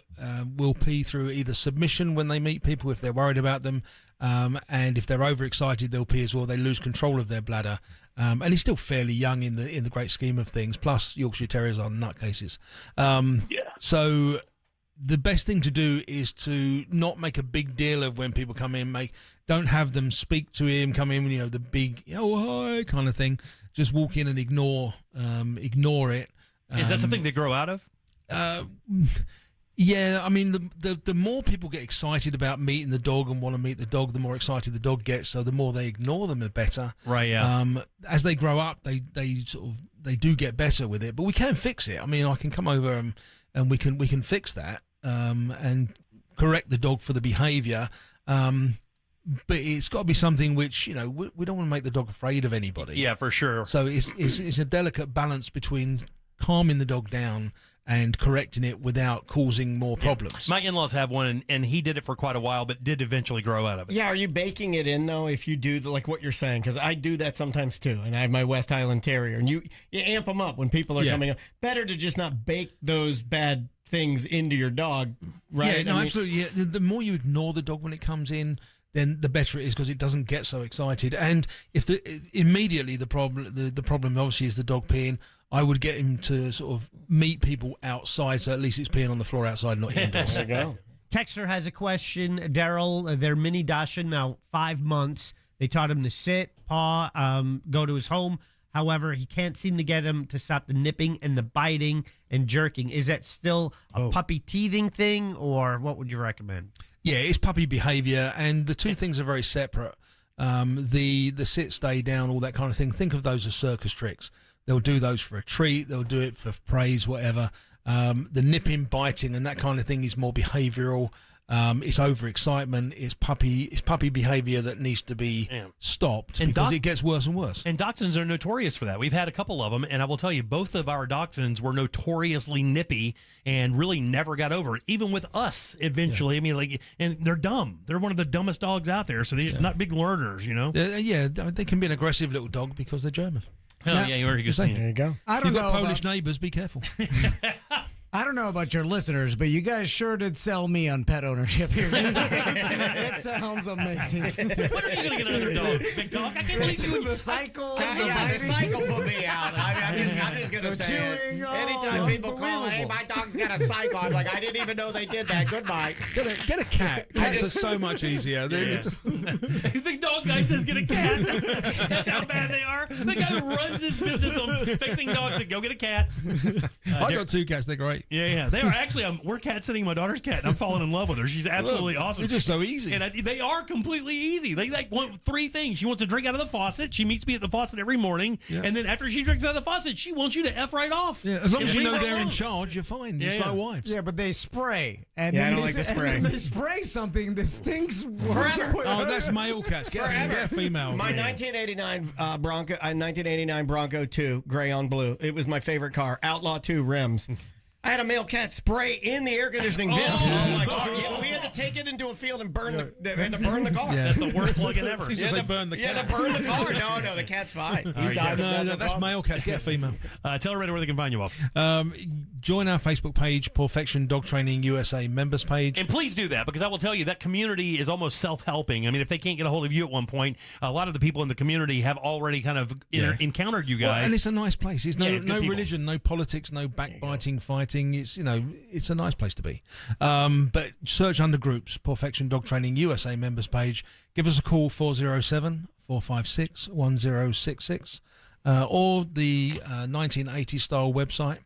pee through either submission when they meet people if they're worried about them, and if they're overexcited, they'll pee as well. They lose control of their bladder, and he's still fairly young in the great scheme of things. Plus, Yorkshire Terriers are nutcases. So the best thing to do is to not make a big deal of when people come in. Don't have them speak to him, come in, the big hi kind of thing. Just walk in and ignore it. Is that something they grow out of? Yeah, I mean, the more people get excited about meeting the dog and want to meet the dog, the more excited the dog gets. So the more they ignore them, the better. Right. Yeah. As they grow up, they do get better with it. But we can fix it. I mean, I can come over and we can fix that and correct the dog for the behaviour. But it's got to be something which we don't want to make the dog afraid of anybody. Yeah, for sure. So it's a delicate balance between calming the dog down and correcting it without causing more problems. My in-laws have one, and he did it for quite a while, but did eventually grow out of it. Yeah, are you baking it in, though, if you do, like what you're saying? Because I do that sometimes, too, and I have my West Highland Terrier, and you amp them up when people are coming up. Better to just not bake those bad things into your dog, right? Yeah, absolutely. Yeah. The more you ignore the dog when it comes in, then the better it is because it doesn't get so excited. And if immediately the problem obviously is the dog peeing, I would get him to sort of meet people outside, so at least it's peeing on the floor outside, not indoors. There you go. Texter has a question. Daryl, their mini Dachshund, now 5 months. They taught him to sit, paw, go to his home. However, he can't seem to get him to stop the nipping and the biting and jerking. Is that still a puppy teething thing, or what would you recommend? Yeah, it's puppy behaviour, and the two things are very separate. The sit, stay down, all that kind of thing. Think of those as circus tricks. They'll do those for a treat. They'll do it for praise, whatever. The nipping, biting, and that kind of thing is more behavioural. It's overexcitement. It's puppy behaviour that needs to be stopped because it gets worse and worse. And Dachshunds are notorious for that. We've had a couple of them, and I will tell you, both of our Dachshunds were notoriously nippy and really never got over it, even with us eventually. Yeah. I mean, and they're dumb. They're one of the dumbest dogs out there, so they're not big learners, they can be an aggressive little dog because they're German. You're saying. There you go. I don't You've know got Polish neighbours, be careful. I don't know about your listeners, but you guys sure did sell me on pet ownership here. It sounds amazing. When are you going to get another dog? Big dog? I can't believe you. The cycle. The cycle put me out. I'm just going to say it. Anytime people call, hey, my dog's got a cycle, I'm like, I didn't even know they did that. Goodbye. Get a cat. Cats are so much easier. You think dog guy says get a cat? That's how bad they are. The guy who runs his business on fixing dogs said, go get a cat. I got 2 cats. They're great. Yeah. They are actually, we're cat sitting my daughter's cat, and I'm falling in love with her. She's absolutely awesome. They're just so easy. And they are completely easy. They want 3 things. She wants to drink out of the faucet. She meets me at the faucet every morning. Yeah. And then after she drinks out of the faucet, she wants you to F right off. Yeah, as long as you know they're in charge, you're fine. It's like wives. Yeah, but they spray. And I then don't like the spray. And then they spray something that stinks forever. Oh, that's male cats. Get a female. My 1989 Bronco 2, gray on blue. It was my favorite car. Outlaw 2 rims. I had a male cat spray in the air conditioning vents. Oh my God! Yeah, we had to take it into a field and burn the car. Yeah. That's the worst plug-in ever. They burn the cat. Yeah, to burn the car. No, the cat's fine. He died. No, that's male cats. Get a female. Tell everybody where they can find you off. Join our Facebook page, Perfection Dog Training USA members page. And please do that, because I will tell you, that community is almost self-helping. I mean, if they can't get a hold of you at one point, a lot of the people in the community have already kind of encountered you guys. Well, and it's a nice place. There's no religion, no politics, no backbiting, fighting. It's it's a nice place to be. But search under groups, Perfection Dog Training USA members page. Give us a call, 407-456-1066, or the 1980 style website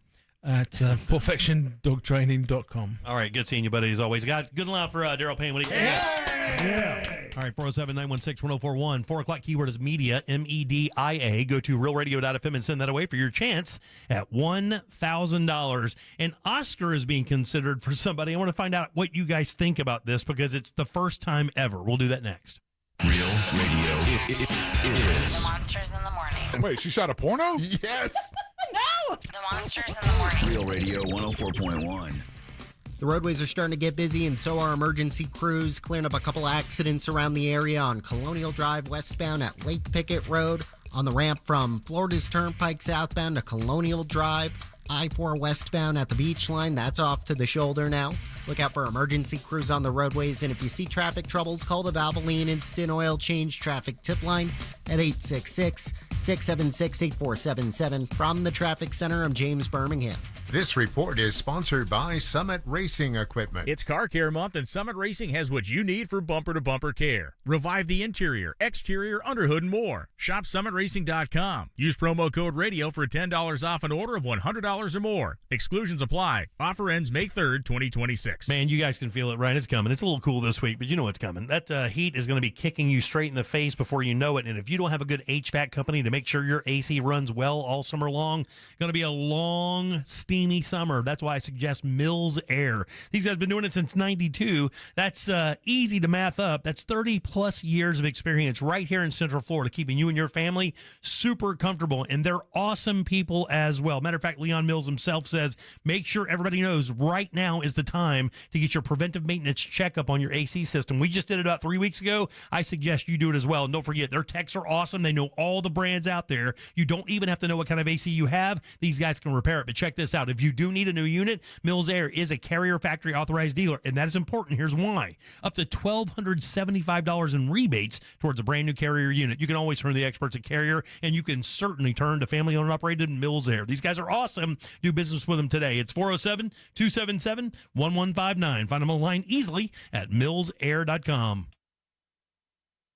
at perfectiondogtraining.com. All right, good seeing you, buddy, as always. Good and loud for Daryl Payne. What do you say? Yeah. All right, 407-916-1041. 4 o'clock keyword is media, MEDIA. Go to realradio.fm and send that away for your chance at $1,000. And Oscar is being considered for somebody. I want to find out what you guys think about this, because it's the first time ever. We'll do that next. Real Radio is The Monsters in the Morning. Wait, she shot a porno? Yes. No. The Monsters in the Morning. Real Radio 104.1. The roadways are starting to get busy, and so are emergency crews, clearing up a couple accidents around the area on Colonial Drive westbound at Lake Pickett Road, on the ramp from Florida's Turnpike southbound to Colonial Drive, I-4 westbound at the beach line. That's off to the shoulder now. Look out for emergency crews on the roadways, and if you see traffic troubles, call the Valvoline Instant Oil Change Traffic Tip Line at 866-676-8477. From the Traffic Center, I'm James Birmingham. This report is sponsored by Summit Racing Equipment. It's Car Care Month, and Summit Racing has what you need for bumper-to-bumper care. Revive the interior, exterior, underhood, and more. Shop summitracing.com. Use promo code RADIO for $10 off an order of $100 or more. Exclusions apply. Offer ends May 3rd, 2026. Man, you guys can feel it, right? It's coming. It's a little cool this week, but you know what's coming. That heat is going to be kicking you straight in the face before you know it, and if you don't have a good HVAC company to make sure your AC runs well all summer long, going to be a long, steamy summer. That's why I suggest Mills Air. These guys have been doing it since 92. That's easy to math up. That's 30-plus years of experience right here in Central Florida, keeping you and your family super comfortable, and they're awesome people as well. Matter of fact, Leon Mills himself says, make sure everybody knows right now is the time to get your preventive maintenance checkup on your AC system. We just did it about 3 weeks ago. I suggest you do it as well. And don't forget, their techs are awesome. They know all the brands out there. You don't even have to know what kind of AC you have. These guys can repair it. But check this out. If you do need a new unit, Mills Air is a Carrier factory authorized dealer, and that is important. Here's why. Up to $1,275 in rebates towards a brand new Carrier unit. You can always turn to the experts at Carrier, and you can certainly turn to family-owned and operated Mills Air. These guys are awesome. Do business with them today. It's 407-277-1159. Find them online easily at millsair.com.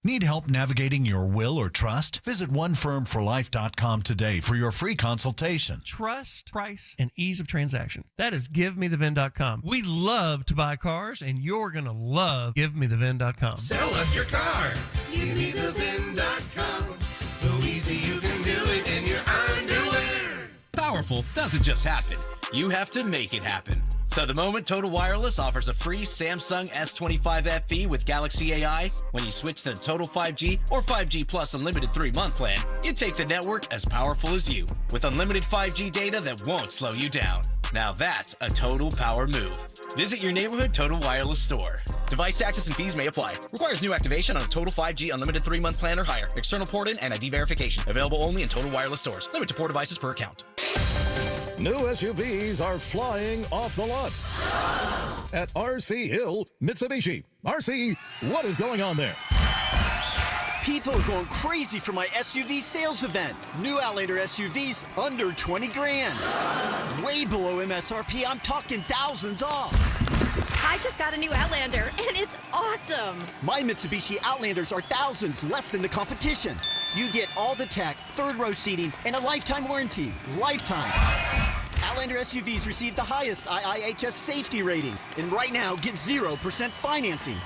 Need help navigating your will or trust? Visit onefirmforlife.com today for your free consultation. Trust, price, and ease of transaction. That is GiveMeTheVin.com. We love to buy cars, and you're going to love GiveMeTheVin.com. Sell us your car. GiveMeTheVin.com. So easy you can do it in your underwear. Powerful doesn't just happen. You have to make it happen. So the moment Total Wireless offers a free Samsung S25 FE with Galaxy AI, when you switch to Total 5G or 5G Plus Unlimited 3-month plan, you take the network as powerful as you, with unlimited 5G data that won't slow you down. Now that's a total power move. Visit your neighborhood Total Wireless store. Device taxes and fees may apply. Requires new activation on a Total 5G Unlimited 3-month plan or higher. External port-in and ID verification. Available only in Total Wireless stores. Limit to 4 devices per account. New SUVs are flying off the lot at RC Hill Mitsubishi. RC, what is going on there? People are going crazy for my SUV sales event. New Outlander SUVs under 20 grand. Way below MSRP, I'm talking thousands off. I just got a new Outlander, and it's awesome. My Mitsubishi Outlanders are thousands less than the competition. You get all the tech, third-row seating, and a lifetime warranty. Lifetime. Outlander SUVs receive the highest IIHS safety rating. And right now, get 0% financing.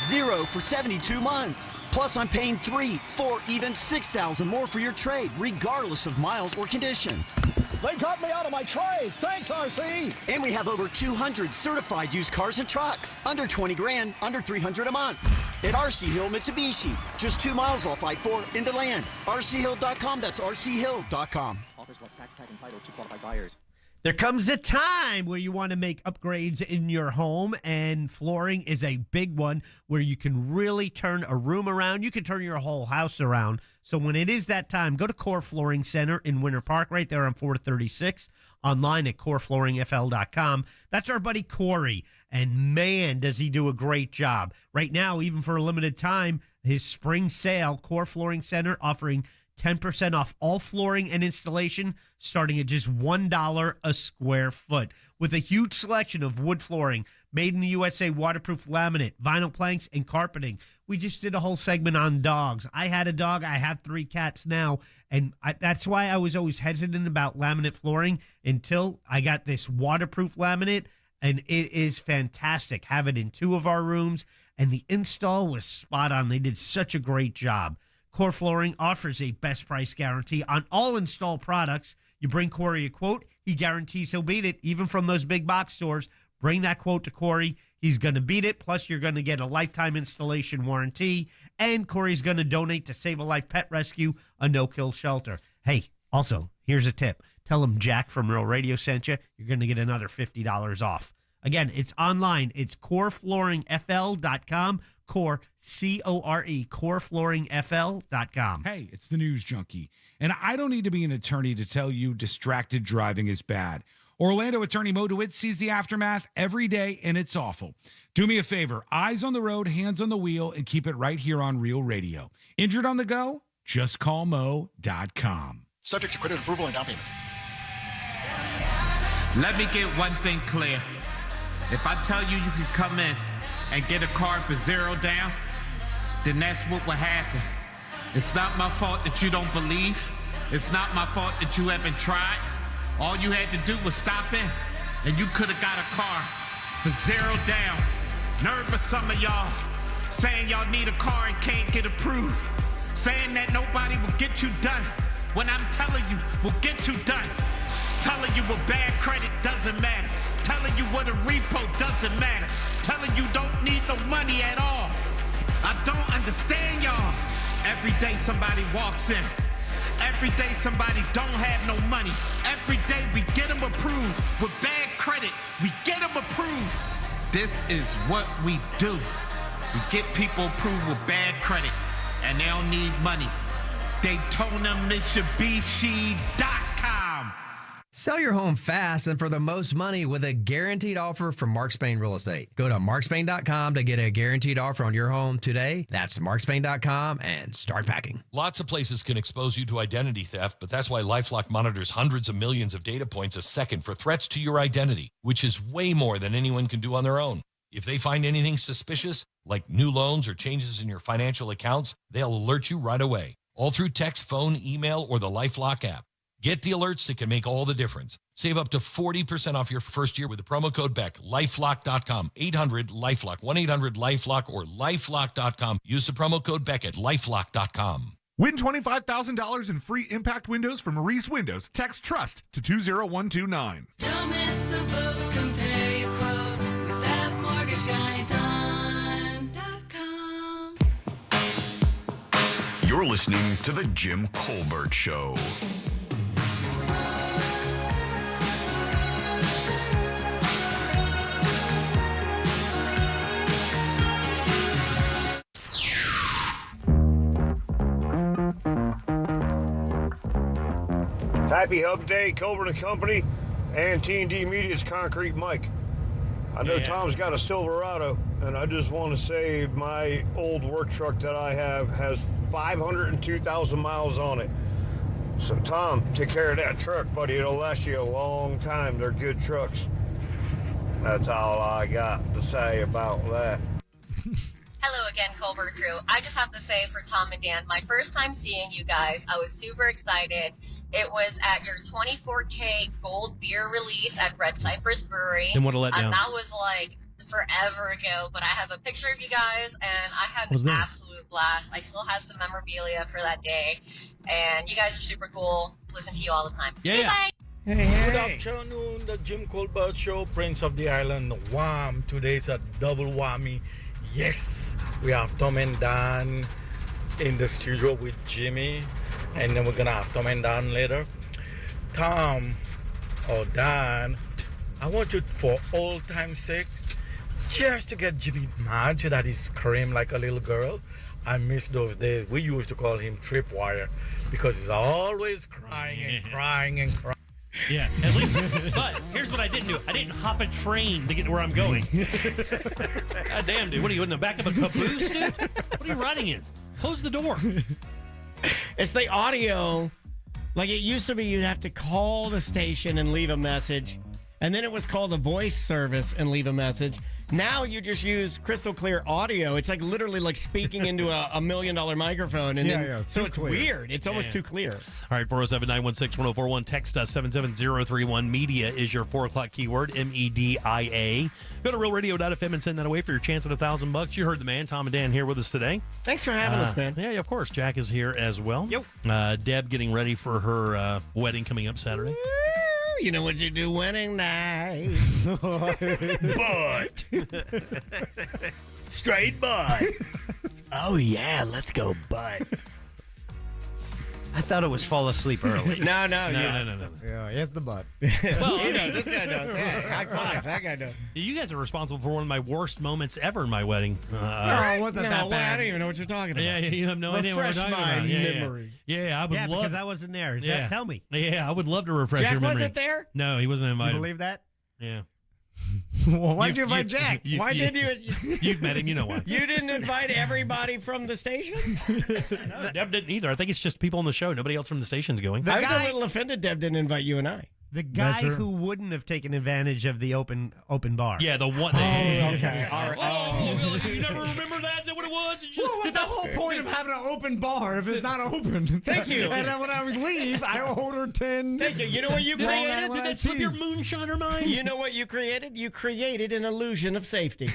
0 for 72 months. Plus, I'm paying $3,000, $4,000, even $6,000 more for your trade, regardless of miles or condition. They got me out of my trade. Thanks, RC. And we have over 200 certified used cars and trucks. Under 20 grand, under $300 a month. At RC Hill Mitsubishi. Just 2 miles off I-4 into land. RCHill.com, that's RCHill.com. Offers plus tax tag and title to qualified buyers. There comes a time where you want to make upgrades in your home, and flooring is a big one where you can really turn a room around. You can turn your whole house around. So when it is that time, go to Core Flooring Center in Winter Park, right there on 436, online at coreflooringfl.com. That's our buddy Corey, and man, does he do a great job. Right now, even for a limited time, his spring sale, Core Flooring Center offering 10% off all flooring and installation, starting at just $1 a square foot. With a huge selection of wood flooring, made in the USA, waterproof laminate, vinyl planks, and carpeting. We just did a whole segment on dogs. I had a dog. I have 3 cats now, and that's why I was always hesitant about laminate flooring until I got this waterproof laminate, and it is fantastic. Have it in 2 of our rooms, and the install was spot on. They did such a great job. Core Flooring offers a best price guarantee on all installed products. You bring Corey a quote, he guarantees he'll beat it, even from those big box stores. Bring that quote to Corey. He's going to beat it. Plus, you're going to get a lifetime installation warranty. And Corey's going to donate to Save a Life Pet Rescue, a no-kill shelter. Hey, also, here's a tip. Tell him Jack from Real Radio sent you. You're going to get another $50 off. Again, it's online. It's coreflooringfl.com. Core, C-O-R-E, coreflooringfl.com. Hey, it's the News Junkie, and I don't need to be an attorney to tell you distracted driving is bad. Orlando attorney Mo DeWitt sees the aftermath every day, and it's awful. Do me a favor, eyes on the road, hands on the wheel, and keep it right here on Real Radio. Injured on the go? Just call Mo.com. Subject to credit approval and down payment. Let me get one thing clear. If I tell you can come in and get a car for $0 down, then that's what will happen. It's not my fault that you don't believe. It's not my fault that you haven't tried. All you had to do was stop in, and you could have got a car for $0 down. Nerve of some of y'all saying y'all need a car and can't get approved. Saying that nobody will get you done when I'm telling you will get you done. Telling you what bad credit doesn't matter. Telling you what a repo doesn't matter. Telling you don't need no money at all. I don't understand y'all. Every day somebody walks in. Every day somebody don't have no money. Every day we get them approved with bad credit. We get them approved. This is what we do. We get people approved with bad credit, and they don't need money. DaytonaMitsubishi.com. Sell your home fast and for the most money with a guaranteed offer from Mark Spain Real Estate. Go to markspain.com to get a guaranteed offer on your home today. That's markspain.com and start packing. Lots of places can expose you to identity theft, but that's why LifeLock monitors hundreds of millions of data points a second for threats to your identity, which is way more than anyone can do on their own. If they find anything suspicious, like new loans or changes in your financial accounts, they'll alert you right away, all through text, phone, email, or the LifeLock app. Get the alerts that can make all the difference. Save up to 40% off your first year with the promo code BECK. LifeLock.com. 800-LifeLock. 1-800-LifeLock or LifeLock.com. Use the promo code BECK at LifeLock.com. Win $25,000 in free impact windows from Maurice Windows. Text TRUST to 20129. Don't miss the boat. Compare your quote with that mortgage guy, Don.com. You're listening to The Jim Colbert Show. Happy Hub Day, Colbert & Company, and T&D Media's Concrete Mike. I know Tom's got a Silverado, and I just want to say my old work truck that I have has 502,000 miles on it. So, Tom, take care of that truck, buddy. It'll last you a long time. They're good trucks. That's all I got to say about that. Hello again, Colbert crew. I just have to say for Tom and Dan, my first time seeing you guys, I was super excited. It was at your 24K gold beer release at Red Cypress Brewery. Then what'll let down? And that was like forever ago, but I have a picture of you guys, and I had an absolute blast. I still have some memorabilia for that day, and you guys are super cool. Listen to you all the time. Yeah. Bye. Good afternoon, the Jim Colbert Show, Prince of the Island. Wham! Today's a double whammy. Yes, we have Tom and Dan in the studio with Jimmy, and then we're gonna have Tom and Dan later. Tom or Dan, I want you for old time's sake, just to get Jimmy mad so that he scream like a little girl. I miss those days. We used to call him Tripwire because he's always crying and crying and crying. Yeah, at least. But here's what I didn't do. I didn't hop a train to get to where I'm going. God damn, dude. What are you in the back of a caboose, dude? What are you riding in? Close the door. It's the audio. Like it used to be, you'd have to call the station and leave a message. And then it was called a voice service and leave a message. Now you just use crystal clear audio. It's like literally like speaking into a $1 million microphone. And so it's weird. It's almost too clear. All right, 407-916-1041. Text us 77031. Media is your 4 o'clock keyword, MEDIA. Go to realradio.fm and send that away for your chance at $1,000. You heard the man, Tom and Dan, here with us today. Thanks for having us, man. Yeah, of course. Jack is here as well. Yep. Deb getting ready for her wedding coming up Saturday. You know what you do wedding night? Butt. Straight butt. Oh, yeah. Let's go butt. I thought it was fall asleep early. No. Yeah, it's the butt. Well, This guy knows. Hey, high five. That guy knows. You guys are responsible for one of my worst moments ever in my wedding. No, it wasn't that bad. I don't even know what you're talking about. Yeah, you have no idea what we're Refresh talking my about. memory. Yeah, I would Yeah, love. because I wasn't there. Yeah. Tell me. Yeah, I would love to refresh Jack your memory. wasn't there? No, he wasn't You invited. believe that? Yeah. Well, why'd you invite Jack? Why did you? You've met him, you know why. You didn't invite everybody from the station? No, Deb didn't either. I think it's just people on the show. Nobody else from the station's going. I was a little offended Deb didn't invite you and I. The guy who wouldn't have taken advantage of the open bar. Yeah, the one. Okay. All right. Oh, you never remember that? Is that what it was? Well, what's the whole point of having an open bar if it's not open? Thank you. And then when I would leave, I order 10. Thank you. You know what you created? Did that slip your moonshiner mind? You know what you created? You created an illusion of safety.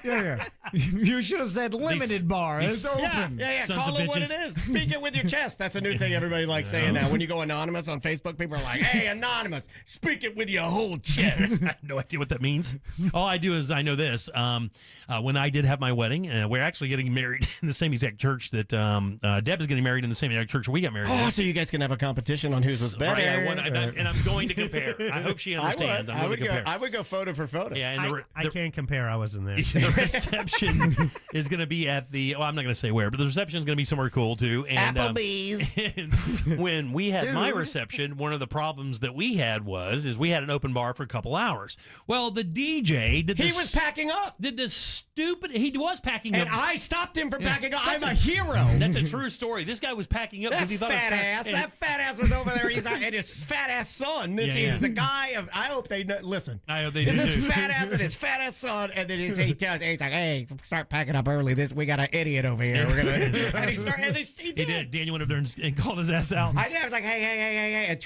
Yeah. You should have said limited bar. It's open. Yeah. Sons Call of it what bitches. it is. Speak it with your chest. That's a new thing everybody likes saying now. When you go anonymous on Facebook, people are like, hey, anonymous, speak it with your whole chest. I have no idea what that means. All I do is I know this. When I did have my wedding, we're actually getting married in the same exact church that Deb is getting married in the same exact church we got married in. Oh, so you guys can have a competition on whose was better. Right, and I'm going to compare. I hope she understands. I would go photo for photo. Yeah, and I can't compare. I wasn't there. the reception is going to be at the. Well, I'm not going to say where, but the reception is going to be somewhere cool too. And, Applebee's. And when we had my reception, one of the problems that we had was we had an open bar for a couple hours. Well, the DJ did. He was packing up. Did the stupid? He was packing up, and I stopped him from packing up. I'm a hero. That's a true story. This guy was packing up because he thought that fat ass was over there. He's and his fat ass son. He's a guy of. I hope they listen. I hope they do. This is fat ass and his fat ass son, and then he's like, hey, start packing up early. We got an idiot over here. We're gonna. And he did. Daniel went up there and called his ass out. I was like, hey, and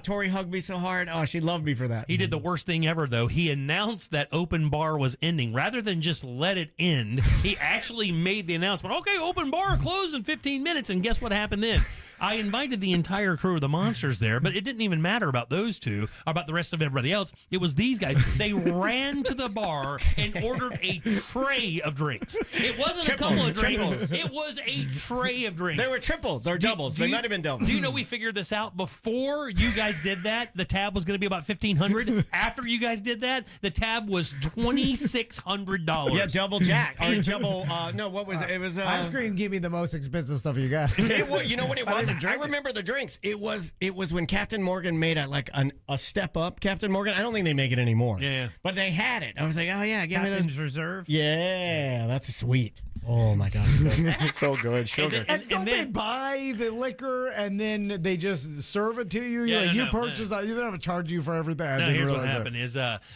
Tori hugged me so hard. Oh, she loved me for that. He did the worst thing ever, though. He announced that open bar was ending. Rather than just let it end, he actually made the announcement, okay, open bar closed in 15 minutes. And guess what happened then? I invited the entire crew of the Monsters there, but it didn't even matter about those two or about the rest of everybody else. It was these guys. They ran to the bar and ordered a tray of drinks. It wasn't a couple of drinks. It was a tray of drinks. They were triples or doubles. They might have been doubles. Do you know we figured this out before you guys did that? The tab was going to be about $1,500. After you guys did that, the tab was $2,600. Yeah, double Jack or double. No, what was it? It was ice cream. Give me the most expensive stuff you got. You know what it was? I remember the drinks. It was when Captain Morgan made a step up. Captain Morgan. I don't think they make it anymore. Yeah, but they had it. I was like, oh yeah, give me those. Reserve. Yeah, that's sweet. Oh my God, it's so good. Sugar. And don't they buy the liquor and then they just serve it to you? You purchase that. You don't have to charge you for everything. No, here's what happened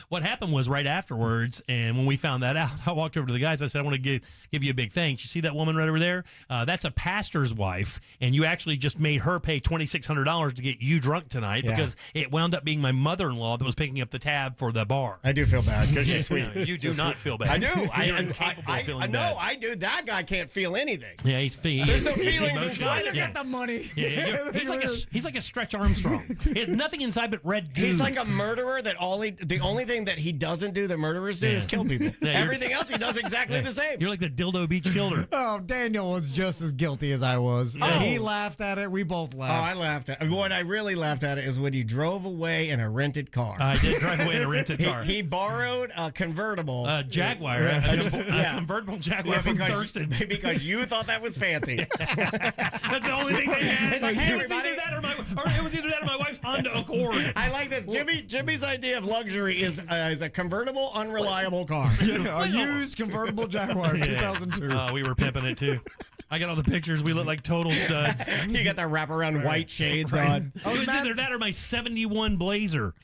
what happened was right afterwards, and when we found that out, I walked over to the guys. I said, I want to give you a big thanks. You see that woman right over there? That's a pastor's wife, and you actually just made her pay $2,600 to get you drunk tonight because it wound up being my mother-in-law that was picking up the tab for the bar. I do feel bad because she's sweet. You do not feel bad. I do. You're incapable of feeling bad. I do. That guy can't feel anything. Yeah, there's no feelings inside. I got the money. Yeah. He's like a Stretch Armstrong. He had nothing inside but red goo. He's like a murderer that the only thing that he doesn't do that murderers do is kill people. Everything else he does exactly the same. You're like the dildo beach killer. Oh, Daniel was just as guilty as I was. Oh. He laughed at it. We both laughed. Oh, I laughed at it. What I really laughed at it is when he drove away in a rented car. I did drive away in a rented car. He borrowed a convertible. Jaguar. A convertible Jaguar from Thurston. Because you thought that was fancy. That's the only thing they had. It's like, hey, it was either that or my wife's Honda Accord. I like this. Jimmy's idea of luxury is a convertible, unreliable car. A used convertible Jaguar 2002. We were pimping it too. I got all the pictures. We look like total studs. You got the wraparound white shades on. It was either that or my 71 Blazer.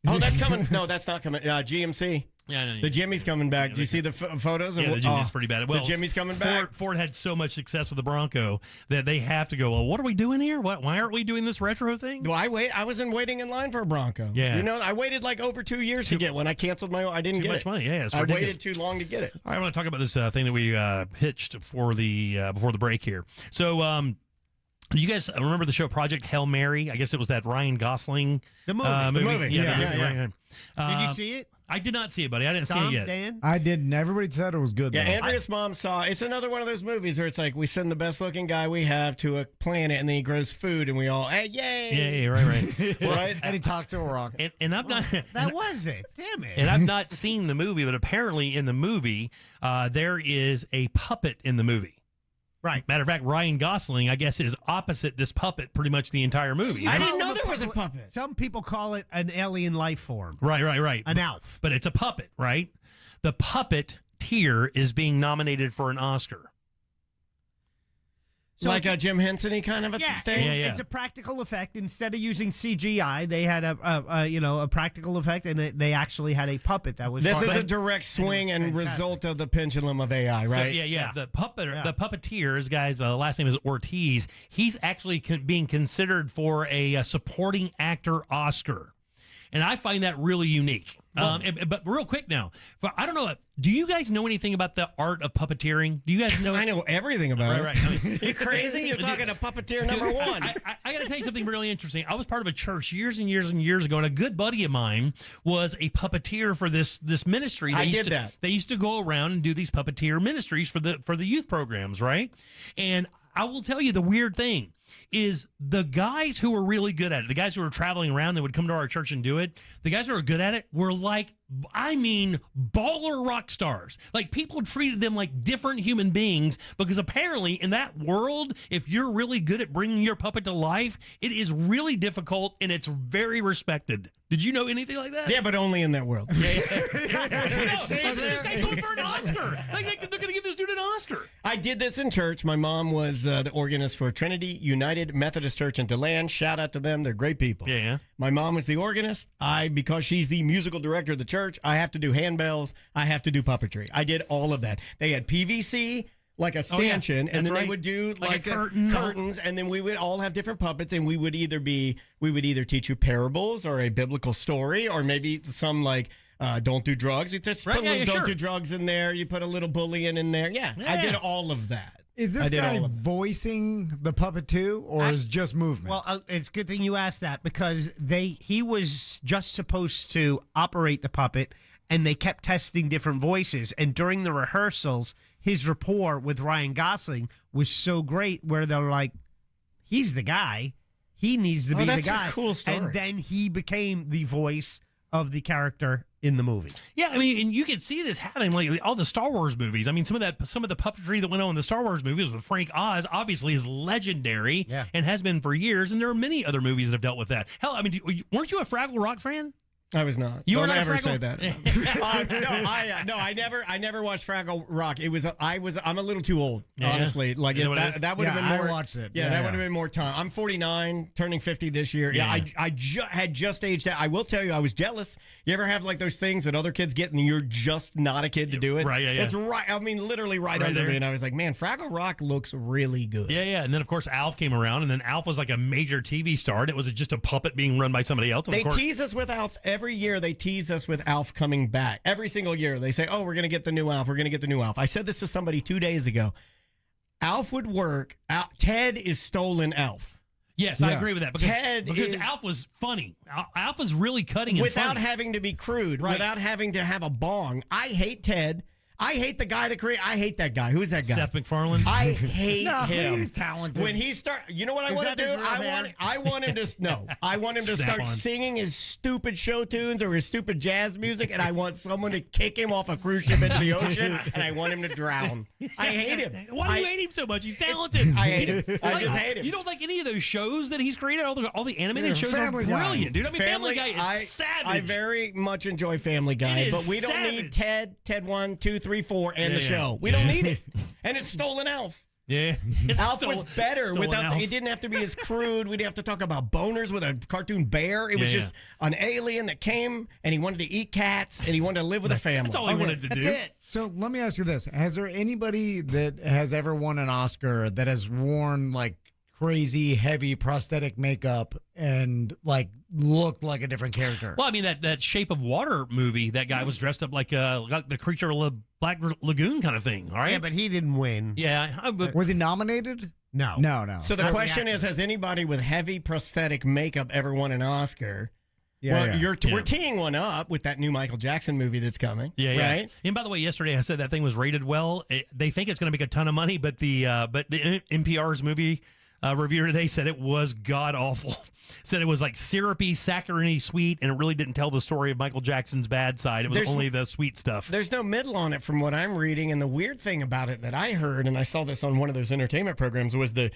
Oh, that's coming. No, that's not coming. GMC. Yeah, the Jimmy's coming back. Do you see the photos? Yeah, the Jimmy's pretty bad. Well, the Jimmy's coming back. Ford had so much success with the Bronco that they have to go, well, what are we doing here? Why aren't we doing this retro thing? Well, I wasn't waiting in line for a Bronco. Yeah. I waited like over 2 years to get one. I canceled my own. I didn't get it. Too much money. Yeah, I waited too long to get it. All right, I want to talk about this thing that we pitched for before the break here. So, you guys remember the show Project Hail Mary? I guess it was that Ryan Gosling movie. movie. Yeah. Did you see it? I did not see it, buddy. I didn't see it yet. Dan? I didn't. Everybody said it was good. Yeah, though. Andrea's mom saw. It's another one of those movies where it's like we send the best looking guy we have to a planet, and then he grows food, and we all, hey, yay! Yeah, right. Right? And he talked to a rock. And I'm not. That was it. Damn it. And I've not seen the movie, but apparently in the movie, there is a puppet in the movie. Right. Matter of fact, Ryan Gosling, I guess, is opposite this puppet pretty much the entire movie. I didn't know there was a puppet. Some people call it an alien life form. Right. An elf. But it's a puppet, right? The puppet tier is being nominated for an Oscar. So like a Jim Henson-y kind of a thing? Yeah. It's a practical effect. Instead of using CGI, they had a practical effect, and they actually had a puppet that was. This is a direct swing and result of the pendulum of AI, right? So, yeah. The puppeteer, his guy's last name is Ortiz. He's actually being considered for a supporting actor Oscar, and I find that really unique. But real quick now, I don't know. Do you guys know anything about the art of puppeteering? Do you guys know? I know everything about it. Right. I mean, you crazy? You're talking to puppeteer number one. I got to tell you something really interesting. I was part of a church years and years and years ago, and a good buddy of mine was a puppeteer for this ministry. They used to go around and do these puppeteer ministries for the youth programs, right? And I will tell you the weird thing is the guys who were really good at it, the guys who were traveling around that would come to our church and do it, the guys who were good at it were like, baller rock stars. Like, people treated them like different human beings because apparently in that world, if you're really good at bringing your puppet to life, it is really difficult and it's very respected. Did you know anything like that? Yeah, but only in that world. This guy's going for an Oscar. Like, they're going to give this dude an Oscar. I did this in church. My mom was the organist for Trinity United Methodist Church in DeLand. Shout out to them. They're great people. Yeah. My mom was the organist. Because she's the musical director of the church, I have to do handbells. I have to do puppetry. I did all of that. They had PVC, like a stanchion, and then they would do like curtains, and then we would all have different puppets, and we would either teach you parables or a biblical story, or maybe some like don't do drugs. You just put a little don't do drugs in there. You put a little bullying in there. Yeah, I did all of that. Is this guy voicing the puppet too, or is just movement? Well, it's a good thing you asked that because he was just supposed to operate the puppet, and they kept testing different voices. And during the rehearsals, his rapport with Ryan Gosling was so great where they're like, he's the guy. He needs to be the guy. That's a cool story. And then he became the voice of the character in the movie. Yeah, I mean, and you can see this happening like all the Star Wars movies. I mean, some of the puppetry that went on in the Star Wars movies with Frank Oz obviously is legendary and has been for years, and there are many other movies that have dealt with that. Hell, I mean, weren't you a Fraggle Rock fan? I was not. You Don't were not ever a say that. I never watched Fraggle Rock. I'm a little too old, honestly. Like that would have been more. I watched it. Yeah, that would have been more time. I'm 49, turning 50 this year. I had just aged out. I will tell you, I was jealous. You ever have like those things that other kids get, and you're just not a kid to do it? Right. Yeah. It's right. I mean, literally right under there. me, and I was like, man, Fraggle Rock looks really good. Yeah. And then of course Alf came around, and then Alf was like a major TV star. And it was just a puppet being run by somebody else. They tease us with Alf every year. They tease us with Alf coming back every single year. They say, oh, we're going to get the new Alf. We're going to get the new Alf. I said this to somebody 2 days ago. Alf would work. Ted is stolen Alf. Yes, I agree with that because Alf was funny. Alf was really cutting without having to be crude, without having to have a bong. I hate Ted. I hate the guy that created. I hate that guy. Who is that guy? Seth MacFarlane. I hate him. He's talented. When he you know what I want to do? I want him to I want him to start singing his stupid show tunes or his stupid jazz music, and I want someone to kick him off a cruise ship into the ocean, and I want him to drown. I hate him. Why do you hate him so much? He's talented. I hate him. I just hate him. You don't like any of those shows that he's created? All the animated shows are brilliant, dude. I mean, Family Guy is savage. I very much enjoy Family Guy, but we don't need Ted 1, 2, 3, 4, and the show. We don't need it. And it's stolen Alf. Yeah. Alf was better without it didn't have to be as crude. We didn't have to talk about boners with a cartoon bear. It was just an alien that came and he wanted to eat cats and he wanted to live with a family. That's all he wanted to do. That's it. So let me ask you this. Has there anybody that has ever won an Oscar that has worn like crazy heavy prosthetic makeup and like looked like a different character? Well, I mean that Shape of Water movie, that guy was dressed up like the creature of Black Lagoon kind of thing. All right, yeah, but he didn't win. Yeah, was he nominated? No. So the question is, has anybody with heavy prosthetic makeup ever won an Oscar? We're teeing one up with that new Michael Jackson movie that's coming. Yeah. Right? And by the way, yesterday I said that thing was rated well. They think it's going to make a ton of money, but the NPR's movie reviewer today said it was god awful. Said it was like syrupy, saccharine sweet, and it really didn't tell the story of Michael Jackson's bad side. It was only the sweet stuff. There's no middle on it from what I'm reading. And the weird thing about it that I heard, and I saw this on one of those entertainment programs, was the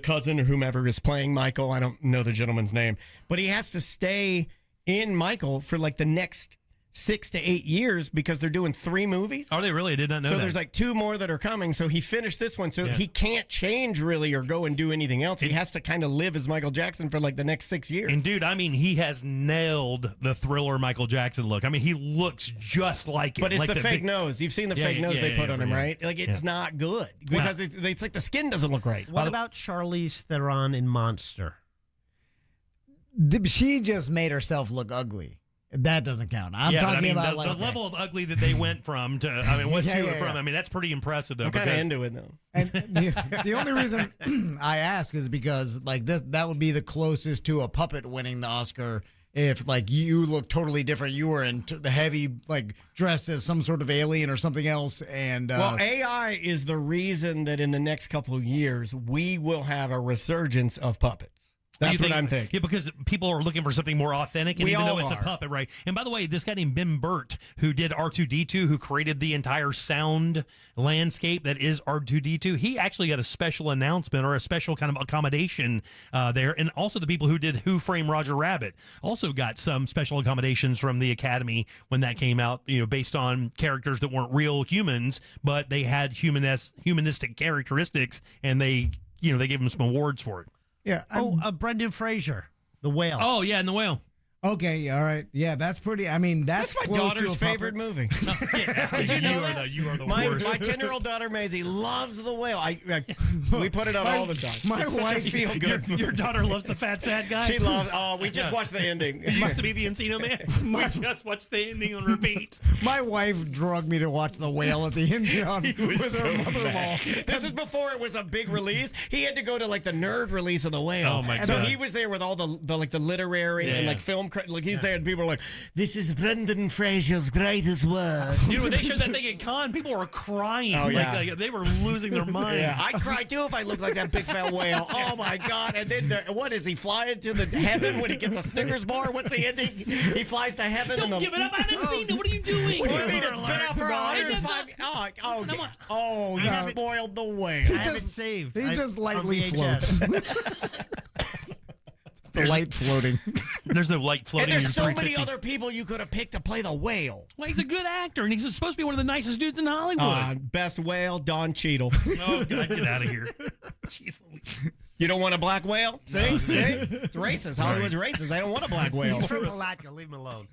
cousin or whomever is playing Michael. I don't know the gentleman's name, but he has to stay in Michael for like the next 6 to 8 years because they're doing 3 movies. Are they really? I did not know so that. There's like 2 more that are coming. So he finished this one. So he can't change really or go and do anything else. He has to kind of live as Michael Jackson for like the next 6 years. And dude, I mean, he has nailed the Thriller Michael Jackson look. I mean, he looks just like it. But it's like the fake nose. You've seen the fake nose they put on him, right? Like it's not good because it's like the skin doesn't look right. What about Charlize Theron in Monster? She just made herself look ugly. That doesn't count. I'm talking about the level of ugly that they went from to. I mean, from? I mean, that's pretty impressive though. I'm kind of into it though. And the only reason I ask is because like that would be the closest to a puppet winning the Oscar. If like you look totally different, you were in the heavy like dressed as some sort of alien or something else. And well, AI is the reason that in the next couple of years we will have a resurgence of puppets. That's what I'm thinking. Yeah, because people are looking for something more authentic, and even though it's a puppet, right? And by the way, this guy named Ben Burt, who did R2-D2, who created the entire sound landscape that is R2-D2, he actually got a special announcement or a special kind of accommodation there. And also the people who did Who Framed Roger Rabbit also got some special accommodations from the Academy when that came out, based on characters that weren't real humans, but they had humanistic characteristics, and they gave them some awards for it. Yeah. Brendan Fraser, The Whale. Oh, yeah, and The Whale. Okay, all right. Yeah, that's pretty. I mean, that's my close daughter's to a favorite movie. Did you know that? You are the worst. My 10-year-old daughter Maisie loves The Whale. We put it on all the time. My it's wife, such a feel good. Your daughter loves the fat sad guy. She loves. Oh, we just watched the ending. It used to be the Encino Man. We just watched the ending on repeat. My wife drugged me to watch The Whale at the Encino with her mother-in-law. This is before it was a big release. He had to go to like the nerd release of The Whale. Oh my god! So he was there with all the literary and like film. Like he's there. People are like, "This is Brendan Fraser's greatest work." Dude, when they showed that thing at Cannes, people were crying. Oh, yeah. Like they were losing their mind. Yeah, I'd cry too if I looked like that big fat whale. Oh my god! And then what is he flying to the heaven when he gets a Snickers bar? What's the ending? He flies to heaven. Don't give it up! I haven't seen it. What are you doing? What do you mean? It's been out for 105. Oh, he spoiled the whale. He just lightly floats. The light floating. There's no light floating. And there's in so your many 350. other people you could have picked to play the whale. Well, he's a good actor, and he's supposed to be one of the nicest dudes in Hollywood. Best whale, Don Cheadle. Oh, God, get out of here. Jeez Louise. You don't want a black whale? See? No. See? It's racist. Hollywood's racist. They don't want a black whale. He's from Alaska. Leave him alone.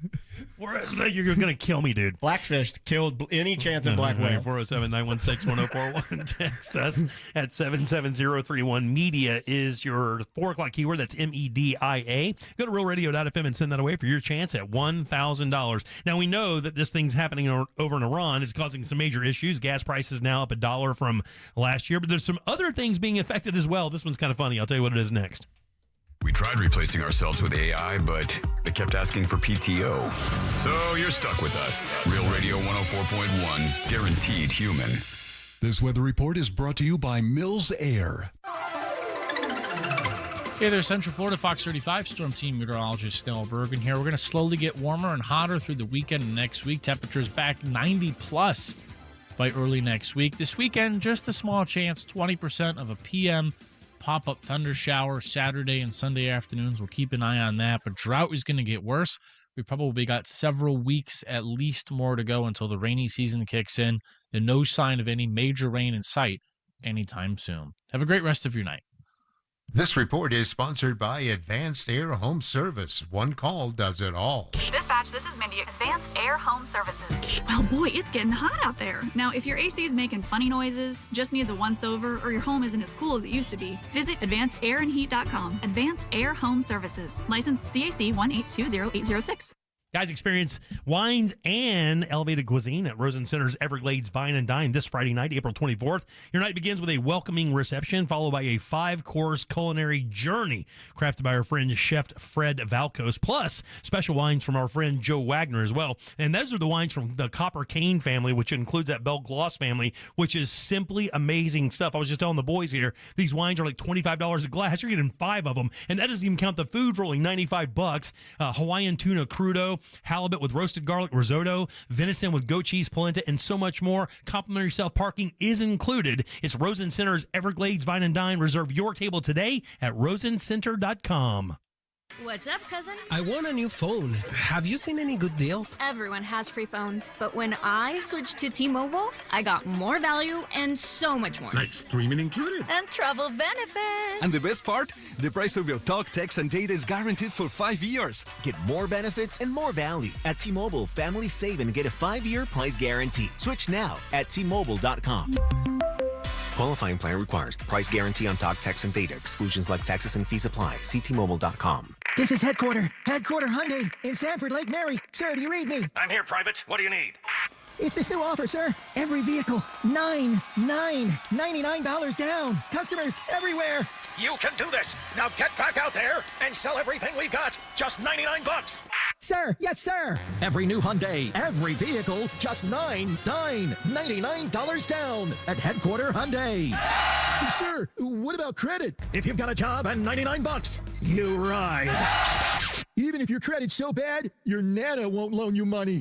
You're going to kill me, dude. Blackfish killed any chance at black whale. 407-916-1041. Text us at 77031. Media is your 4 o'clock keyword. That's MEDIA. Go to realradio.fm and send that away for your chance at $1,000. Now, we know that this thing's happening over in Iran. It's causing some major issues. Gas prices now up $1 from last year, but there's some other things being affected as well. This one's kind of funny. I'll tell you what it is next. We tried replacing ourselves with AI, but they kept asking for PTO. So you're stuck with us. Real Radio 104.1, guaranteed human. This weather report is brought to you by Mills Air. Hey there, Central Florida, Fox 35, Storm Team Meteorologist Snell Bergen here. We're going to slowly get warmer and hotter through the weekend and next week. Temperatures back 90-plus by early next week. This weekend, just a small chance, 20% of a PM pop-up thunder shower Saturday and Sunday afternoons. We'll keep an eye on that, but drought is going to get worse. We've probably got several weeks at least more to go until the rainy season kicks in, and no sign of any major rain in sight anytime soon. Have a great rest of your night. This report is sponsored by Advanced Air Home Service. One call does it all. Dispatch, this is Mindy, Advanced Air Home Services. Well, boy, it's getting hot out there. Now, if your AC is making funny noises, just needs a once-over, or your home isn't as cool as it used to be, visit AdvancedAirandHeat.com. Advanced Air Home Services. License CAC 1820806. Guys, experience wines and elevated cuisine at Rosen Center's Everglades Vine and Dine this Friday night, April 24th. Your night begins with a welcoming reception, followed by a 5-course culinary journey crafted by our friend Chef Fred Valkos, plus special wines from our friend Joe Wagner as well. And those are the wines from the Copper Cane family, which includes that Bell Gloss family, which is simply amazing stuff. I was just telling the boys here, these wines are like $25 a glass. You're getting 5 of them. And that doesn't even count the food for only $95. Hawaiian tuna crudo, halibut with roasted garlic risotto, venison with goat cheese polenta, and so much more. Complimentary self-parking is included. It's Rosen Center's Everglades Vine and Dine. Reserve your table today at rosencenter.com. What's up, cousin? I want a new phone. Have you seen any good deals? Everyone has free phones, but when I switched to T-Mobile, I got more value and so much more. Like streaming included. And travel benefits. And the best part? The price of your talk, text, and data is guaranteed for 5 years. Get more benefits and more value. At T-Mobile, families save and get a 5-year price guarantee. Switch now at T-Mobile.com. Qualifying plan requires price guarantee on talk, text, and data. Exclusions like taxes and fees apply. See T-Mobile.com. This is Headquarter Hyundai in Sanford, Lake Mary. Sir, do you read me? I'm here, Private. What do you need? It's this new offer, sir. Every vehicle, $99 down. Customers everywhere. You can do this. Now get back out there and sell everything we've got. Just $99. Sir, yes, sir. Every new Hyundai, every vehicle, just $99 down at Headquarter Hyundai. Sir, what about credit? If you've got a job and $99, you ride. Even if your credit's so bad, your Nana won't loan you money.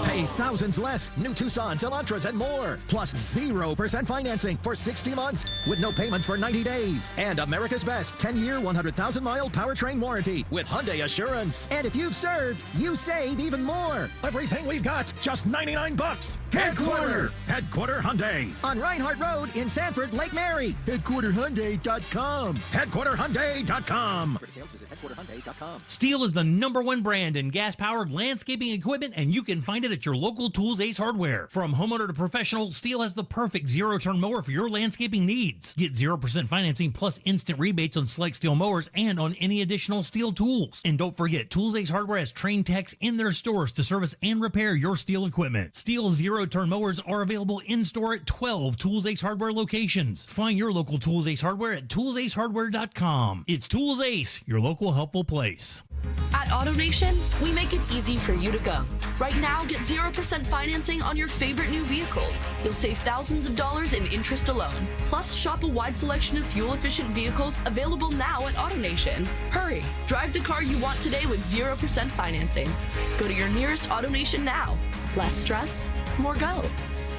Pay thousands less. New Tucsons, Elantras, and more. Plus 0% financing for 60 months with no payments for 90 days. And America's best 10-year, 100,000-mile powertrain warranty with Hyundai Assurance. And if you've served, you save even more. Everything we've got, just $99. Headquarter Hyundai. On Reinhardt Road in Sanford, Lake Mary. HeadquarterHyundai.com. HeadquarterHyundai.com. For details, visit HeadquarterHyundai.com. Steel is the #1 brand in gas-powered landscaping equipment, and you can find it at your local Tools Ace Hardware. From homeowner to professional, Steel has the perfect zero-turn mower for your landscaping needs. Get 0% financing plus instant rebates on select Steel mowers and on any additional Steel tools. And don't forget, Tools Ace Hardware has trained techs in their stores to service and repair your Steel equipment. Steel zero-turn mowers are available in-store at 12 Tools Ace Hardware locations. Find your local Tools Ace Hardware at toolsacehardware.com. It's Tools Ace, your local helpful place. At AutoNation, we make it easy for you to go. Right now, get 0% financing on your favorite new vehicles. You'll save thousands of dollars in interest alone. Plus, shop a wide selection of fuel-efficient vehicles available now at AutoNation. Hurry, drive the car you want today with 0% financing. Go to your nearest AutoNation now. Less stress, more go.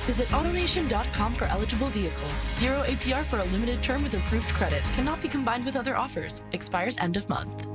Visit AutoNation.com for eligible vehicles. 0 APR for a limited term with approved credit. Cannot be combined with other offers. Expires end of month.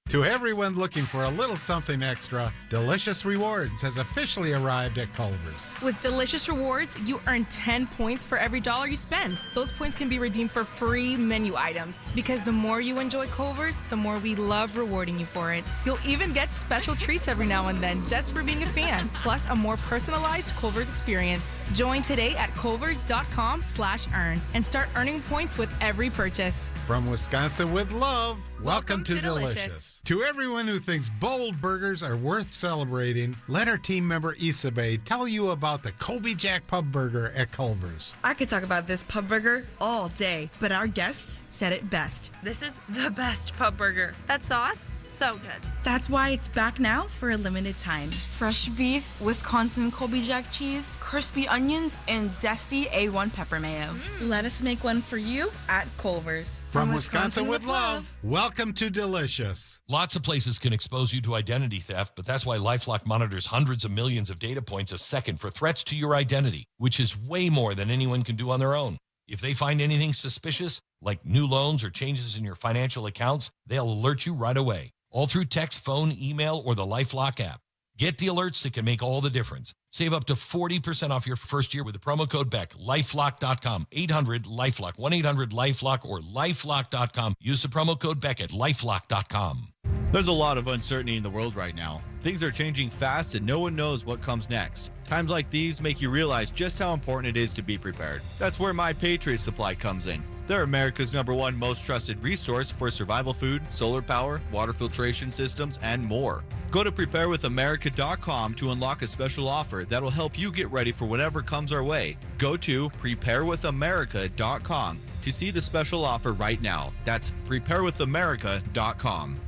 To everyone looking for a little something extra, Delicious Rewards has officially arrived at Culver's. With Delicious Rewards, you earn 10 points for every dollar you spend. Those points can be redeemed for free menu items. Because the more you enjoy Culver's, the more we love rewarding you for it. You'll even get special treats every now and then just for being a fan. Plus, a more personalized Culver's experience. Join today at culvers.com/earn and start earning points with every purchase. From Wisconsin with love, welcome to Delicious. To everyone who thinks bold burgers are worth celebrating, let our team member Isabe tell you about the Colby Jack Pub Burger at Culver's. I could talk about this pub burger all day, but our guests said it best. This is the best pub burger. That sauce, so good. That's why it's back now for a limited time. Fresh beef, Wisconsin Colby Jack cheese, crispy onions, and zesty A1 pepper mayo. Let us make one for you at Culver's. From Wisconsin with love, welcome to Delicious. Lots of places can expose you to identity theft, but that's why LifeLock monitors hundreds of millions of data points a second for threats to your identity, which is way more than anyone can do on their own. If they find anything suspicious, like new loans or changes in your financial accounts, they'll alert you right away, all through text, phone, email, or the LifeLock app. Get the alerts that can make all the difference. Save up to 40% off your first year with the promo code BECK. LifeLock.com. 800-LifeLock. 1-800-LifeLock or LifeLock.com. Use the promo code BECK at LifeLock.com. There's a lot of uncertainty in the world right now. Things are changing fast and no one knows what comes next. Times like these make you realize just how important it is to be prepared. That's where My Patriot Supply comes in. They're America's #1 most trusted resource for survival food, solar power, water filtration systems, and more. Go to preparewithamerica.com to unlock a special offer that'll help you get ready for whatever comes our way. Go to preparewithamerica.com to see the special offer right now. That's preparewithamerica.com.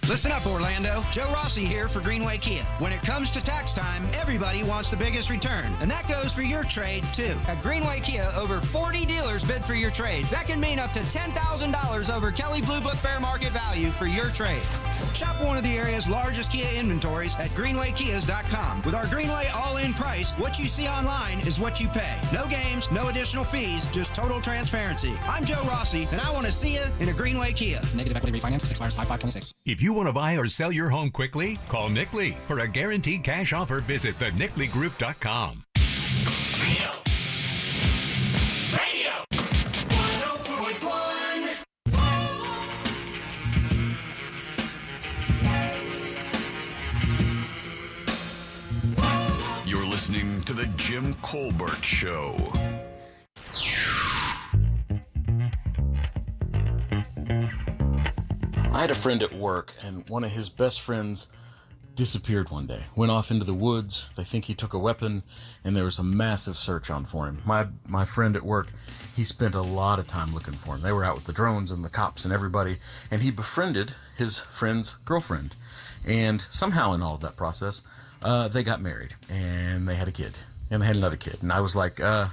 Listen up, Orlando. Joe Rossi here for Greenway Kia. When it comes to tax time, everybody wants the biggest return, and that goes for your trade, too. At Greenway Kia, over 40 dealers bid for your trade. That can mean up to $10,000 over Kelley Blue Book fair market value for your trade. Shop one of the area's largest Kia inventories at greenwaykias.com. With our Greenway all-in price, what you see online is what you pay. No games, no additional fees, just total transparency. I'm Joe Rossi, and I want to see you in a Greenway Kia. Negative equity refinance expires 5/5/26. If you want to buy or sell your home quickly, call Nick Lee. For a guaranteed cash offer, visit theNickLeeGroup.com. You're listening to The Jim Colbert Show. I had a friend at work, and one of his best friends disappeared one day. Went off into the woods. They think he took a weapon, and there was a massive search on for him. My friend at work, he spent a lot of time looking for him. They were out with the drones and the cops and everybody, and he befriended his friend's girlfriend. And somehow in all of that process, they got married, and they had a kid, and they had another kid. And I was like, are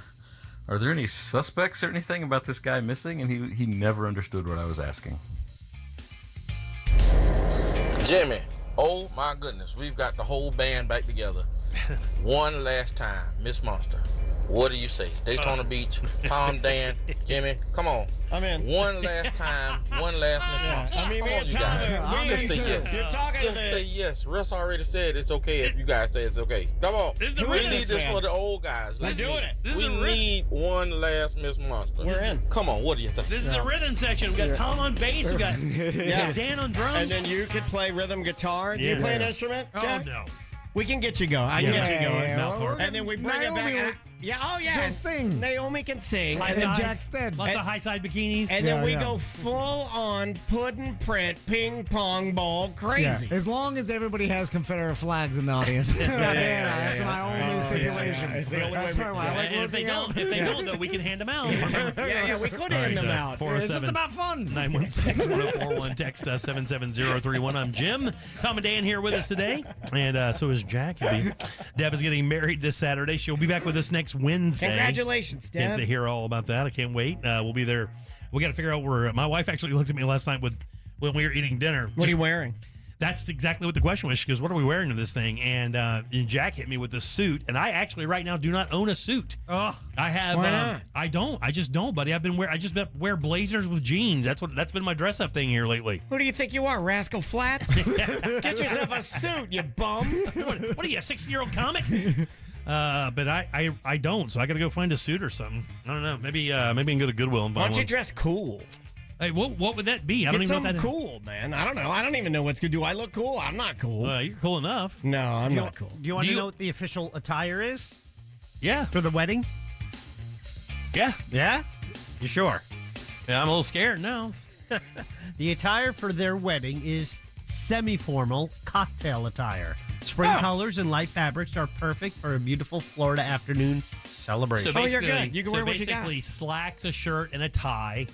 there any suspects or anything about this guy missing? And he never understood what I was asking. Jimmy, oh my goodness, we've got the whole band back together. One last time, Miss Monster. What do you say? Daytona Beach, Palm Dan, Jimmy, come on. I'm in. One last time, one last Miss Monster. I mean, come me on, and you Tommy, guys. Just say yes. You're talking to Just say yes. Russ already said it's okay if you guys say it's okay. Come on. This is the We rhythm, need this man. for the old guys. We're doing it. This is We the rhythm. need one last Miss Monster. We're in. Come on, what do you think? This is the rhythm section. We got Tom on bass. We got Dan on drums. And then you could play rhythm guitar. Do you Yeah. play an instrument, Oh, Jeff? no. We can get you going. I can get you going. Mouth organ. And then we bring it Naomi back. Yeah, oh yeah. She'll sing. Naomi can sing. High And then sides. Jack Stead. Lots of high side bikinis. And then Yeah, we yeah. go full on pudding print, ping pong ball, crazy. Yeah, as long as everybody has Confederate flags in the audience. That's my only stipulation. It's the only That's way why we- I like And if they looking out. don't, though, we can hand them out. Yeah, we could hand them out. It's just about fun. 916-1041. Text us 77031. I'm Jim. Tom and Dan here with us today. And so is Jack. Deb is getting married this Saturday. She'll be back with us next Wednesday. Congratulations, Deb. Can't hear all about that. I can't wait. We'll be there. We got to figure out where. My wife actually looked at me last night when we were eating dinner. What are you wearing? That's exactly what the question was. She goes, "What are we wearing to this thing?" And Jack hit me with the suit. And I actually right now do not own a suit. Oh, I have. why not? I don't. I just don't, buddy. I just wear blazers with jeans. That's been my dress up thing here lately. Who do you think you are, Rascal Flats? Get yourself a suit, you bum. What are you, a 60-year-old comic? But I don't. So I got to go find a suit or something. I don't know. Maybe I can go to Goodwill and buy Why don't one. you dress cool? Hey, what would that be? I don't Get even know something what that cool, man. I don't know. I don't even know what's good. Do I look cool? I'm not cool. You're cool enough. No, I'm not cool. Do you want to know what the official attire is? Yeah. For the wedding? Yeah. Yeah? You sure? Yeah, I'm a little scared now. The attire for their wedding is semi-formal cocktail attire. Spring colors and light fabrics are perfect for a beautiful Florida afternoon celebration. So basically, you're good. You can wear what you got. basically slacks, a shirt, and a tie.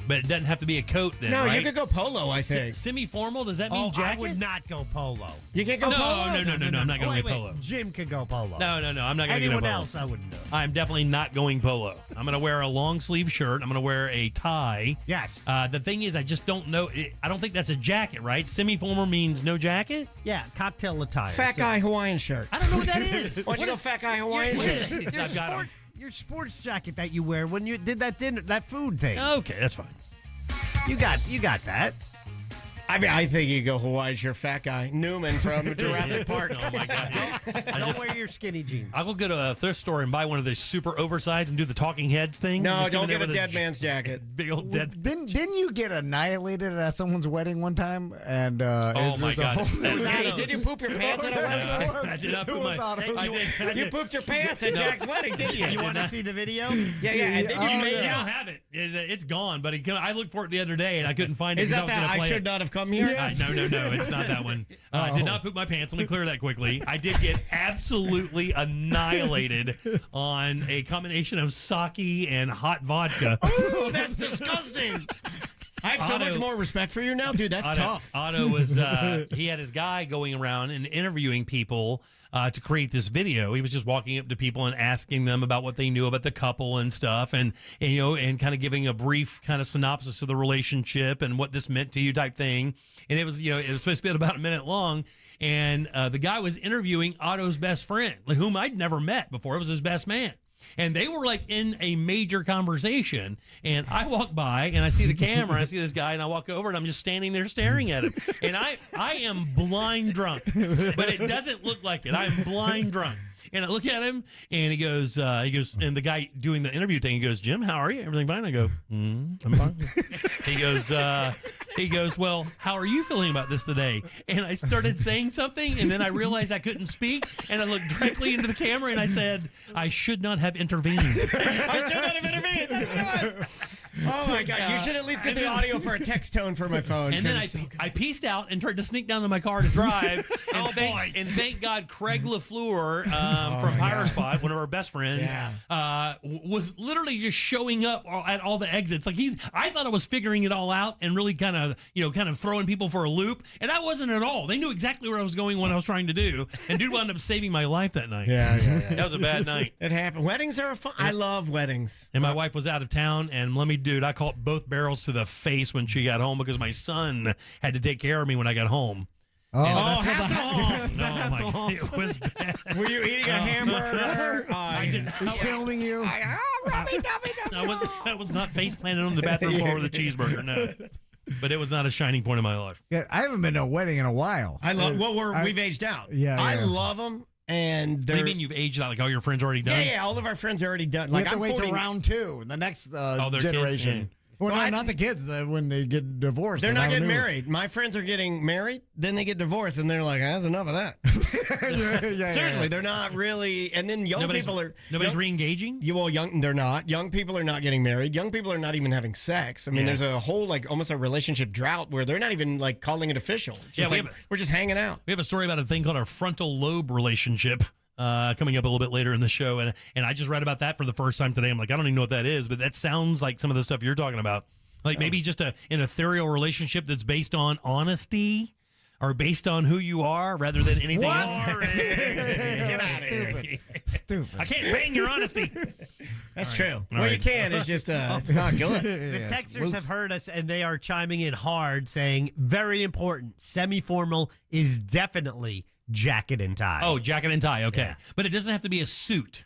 But it doesn't have to be a coat then, No, right? you could go polo, I think. Semi-formal, does that mean jacket? I would not go polo. You can't go polo? No, I'm not going wait, polo. Jim could go polo. No, I'm not going to go Anyone polo. else, I wouldn't do. I'm definitely not going polo. I'm going to wear a long sleeve shirt. I'm going to wear a tie. Yes. The thing is, I just don't know. I don't think that's a jacket, right? Semi-formal means no jacket? Yeah, cocktail attire. Fat guy Hawaiian shirt. I don't know what that is. Why don't you go fat guy Hawaiian shirt? I've got 'em. Your sports jacket that you wear when you did that food thing. Okay, that's fine. You got that. I mean, I think you go Hawaii's your fat guy. Newman from Jurassic Park. Oh, my God. Don't wear your skinny jeans. I will go to a thrift store and buy one of those super oversized and do the talking heads thing. No, Just don't go in there get a with dead man's jacket. Big old dead. Didn't you get annihilated at someone's wedding one time? And oh my God! Hey, did you poop your pants at a wedding? I did not poop my. You pooped your pants at Jack's wedding, didn't you? You want to see the video? Yeah. And then you don't have it. It's gone. But I looked for it the other day and I couldn't find it. Is that I should not have come here? Yes. No, it's not that one. I did not poop my pants. Let me clear that quickly. I did get absolutely annihilated on a combination of sake and hot vodka. Oh, that's disgusting. I have so much more respect for you now, dude. That's tough. Otto was, he had his guy going around and interviewing people to create this video. He was just walking up to people and asking them about what they knew about the couple and stuff, and kind of giving a brief kind of synopsis of the relationship and what this meant to you type thing. And it was supposed to be about a minute long. And the guy was interviewing Otto's best friend, whom I'd never met before. It was his best man. And they were like in a major conversation. And I walk by and I see the camera. I see this guy and I walk over and I'm just standing there staring at him. And I am blind drunk, but it doesn't look like it. I'm blind drunk. And I look at him and he goes, and the guy doing the interview thing, he goes, Jim, how are you? Everything fine? I go, I'm fine. He goes, well, how are you feeling about this today? And I started saying something, and then I realized I couldn't speak, and I looked directly into the camera, and I said, I should not have intervened. I should not have intervened. That's what it was. Oh, my God. You should at least get the audio for a text tone for my phone. And then I pieced out and tried to sneak down to my car to drive. And thank God Craig LaFleur from Pirate Spot, one of our best friends, was literally just showing up at all the exits. Like I thought I was figuring it all out and really kind of throwing people for a loop. And I wasn't at all. They knew exactly where I was going, what I was trying to do. And dude wound up saving my life that night. Yeah. That was a bad night. It happened. Weddings are fun. I love weddings. And my wife was out of town, and I caught both barrels to the face when she got home because my son had to take care of me when I got home. Oh, Hasselhoff. No, it was bad. Were you eating a hamburger? I didn't. We're filming you. I was not face planted on the bathroom floor with a cheeseburger. No. But it was not a shining point in my life. Yeah, I haven't been to a wedding in a while. We've aged out. Yeah, I love them. And what do you mean you've aged out? Like all your friends are already done? Yeah, all of our friends are already done. We have to wait till round 2, the next generation. Kids, Well, not the kids. When they get divorced, they're not getting married. My friends are getting married, then they get divorced, and they're like, "That's enough of that." Seriously, they're not really. And then nobody's re-engaging. They're not. Young people are not getting married. Young people are not even having sex. I mean, there's a whole almost a relationship drought where they're not even calling it official. We're just hanging out. We have a story about a thing called our frontal lobe relationship. Coming up a little bit later in the show, and I just read about that for the first time today. I'm like, I don't even know what that is, but that sounds like some of the stuff you're talking about. Like maybe just an ethereal relationship that's based on honesty or based on who you are rather than anything else. Get out of here. Stupid. I can't bang your honesty. That's true. You can. It's just it's not good. The texters have heard us, and they are chiming in hard, saying, very important, semi-formal is definitely jacket and tie. Oh, jacket and tie. Okay. Yeah. But it doesn't have to be a suit.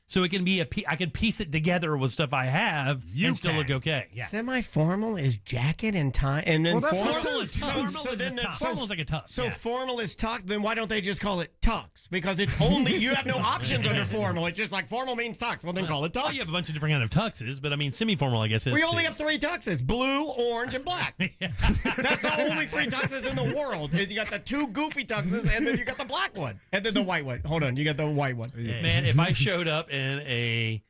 So it can be I can piece it together with stuff I have and still look okay. Yes. Semi-formal is jacket and tie, and then formal is tux. Formal is like a tux. So formal is tux. Then why don't they just call it tux? Because it's only you have no options under formal. It's just like formal means tux. Well, then call it tux. Well, you have a bunch of different kind of tuxes, but I mean semi-formal, I guess is. We only have 3 tuxes: blue, orange, and black. That's the only 3 tuxes in the world. Is you got the 2 goofy tuxes, and then you got the black one, and then the white one. Hold on, you got the white one. Man, if I showed up in if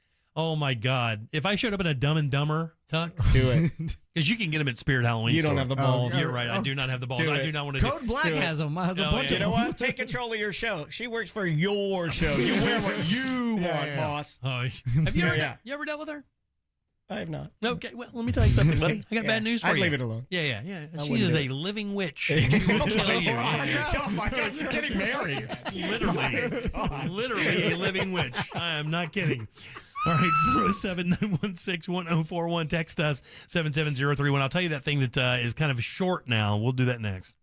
I showed up in a Dumb and Dumber tux, do it. Because you can get them at Spirit Halloween. You don't have the balls. You're right. I do not have the balls. I do not want to do it. Code Black has them. Has a bunch of You know what? Take control of your show. She works for your show. You wear what you want, boss. Oh, have you ever dealt with her? I have not. Okay, well, let me tell you something, buddy. I got bad news for you. I'd leave it alone. Yeah. She is a living witch. She will kill you. Oh, my God. She's getting married. Literally a living witch. I am not kidding. All right, 407-916-1041. Text us, 77031. I'll tell you that thing that is kind of short now. We'll do that next.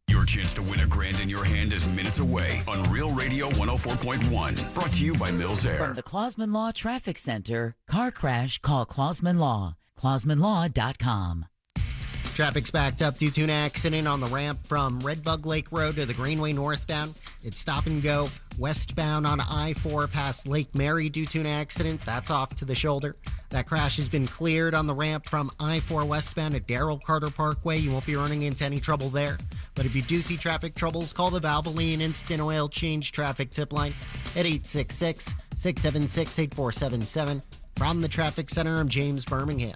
Your chance to win $1,000 in your hand is minutes away on Real Radio 104.1. Brought to you by Mills Air. From the Clausman Law Traffic Center, car crash, call Clausman Law. ClausmanLaw.com. Traffic's backed up due to an accident on the ramp from Redbug Lake Road to the Greenway northbound. It's stop and go westbound on I-4 past Lake Mary due to an accident. That's off to the shoulder. That crash has been cleared on the ramp from I-4 westbound at Darrell Carter Parkway. You won't be running into any trouble there. But if you do see traffic troubles, call the Valvoline Instant Oil Change Traffic Tip Line at 866-676-8477. From the Traffic Center, I'm James Birmingham.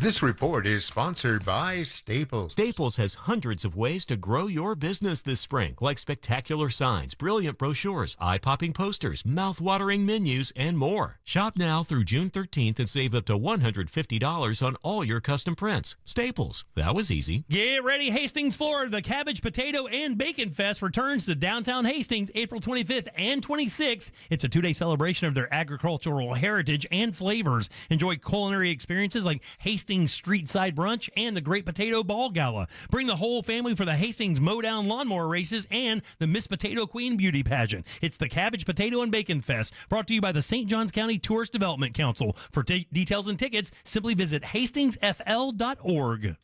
This report is sponsored by Staples. Staples has hundreds of ways to grow your business this spring, like spectacular signs, brilliant brochures, eye-popping posters, mouth-watering menus, and more. Shop now through June 13th and save up to $150 on all your custom prints. Staples. That was easy. Get ready, Hastings, Florida. The Cabbage, Potato, and Bacon Fest returns to downtown Hastings April 25th and 26th. It's a two-day celebration of their agricultural heritage and flavors. Enjoy culinary experiences like Hastings Street Side Brunch and the Great Potato Ball Gala. Bring the whole family for the Hastings Mowdown Lawnmower Races and the Miss Potato Queen Beauty Pageant. It's the Cabbage, Potato, and Bacon Fest, brought to you by the St. Johns County Tourist Development Council. For details and tickets, simply visit hastingsfl.org.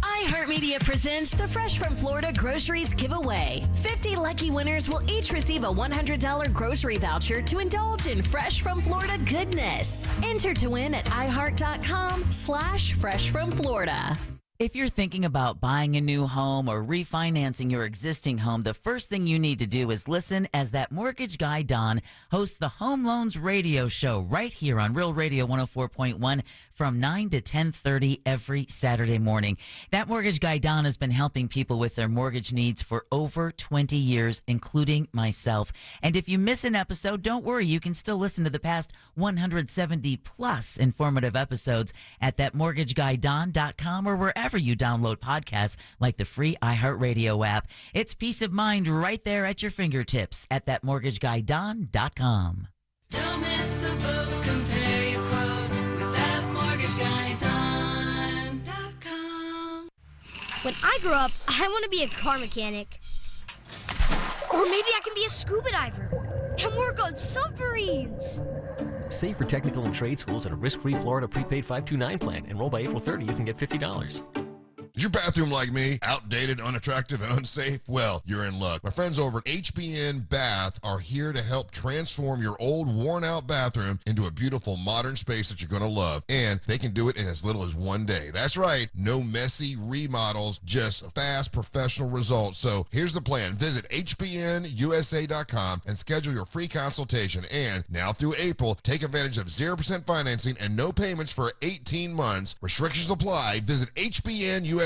iHeartMedia presents the Fresh from Florida Groceries Giveaway. 50 lucky winners will each receive a $100 grocery voucher to indulge in Fresh from Florida goodness. Enter to win at iHeart.com/freshfromflorida. If you're thinking about buying a new home or refinancing your existing home, the first thing you need to do is listen as that mortgage guy, Don, hosts the Home Loans Radio Show right here on Real Radio 104.1 from 9 to 10:30 every Saturday morning. That mortgage guy, Don, has been helping people with their mortgage needs for over 20 years, including myself. And if you miss an episode, don't worry. You can still listen to the past 170-plus informative episodes at thatmortgageguydon.com or wherever you download podcasts like the free iHeartRadio app. It's peace of mind right there at your fingertips at thatmortgageguydon.com. Don't miss the boat. Compare your quote with thatmortgageguydon.com. When I grow up, I want to be a car mechanic. Or maybe I can be a scuba diver and work on submarines. Save for technical and trade schools at a risk-free Florida prepaid 529 plan. Enroll by April 30th and get $50. Is your bathroom like me? Outdated, unattractive, and unsafe? Well, you're in luck. My friends over at HBN Bath are here to help transform your old, worn-out bathroom into a beautiful, modern space that you're going to love. And they can do it in as little as one day. That's right. No messy remodels, just fast, professional results. So here's the plan. Visit hbnusa.com and schedule your free consultation. And now through April, take advantage of 0% financing and no payments for 18 months. Restrictions apply. Visit hbnusa.com.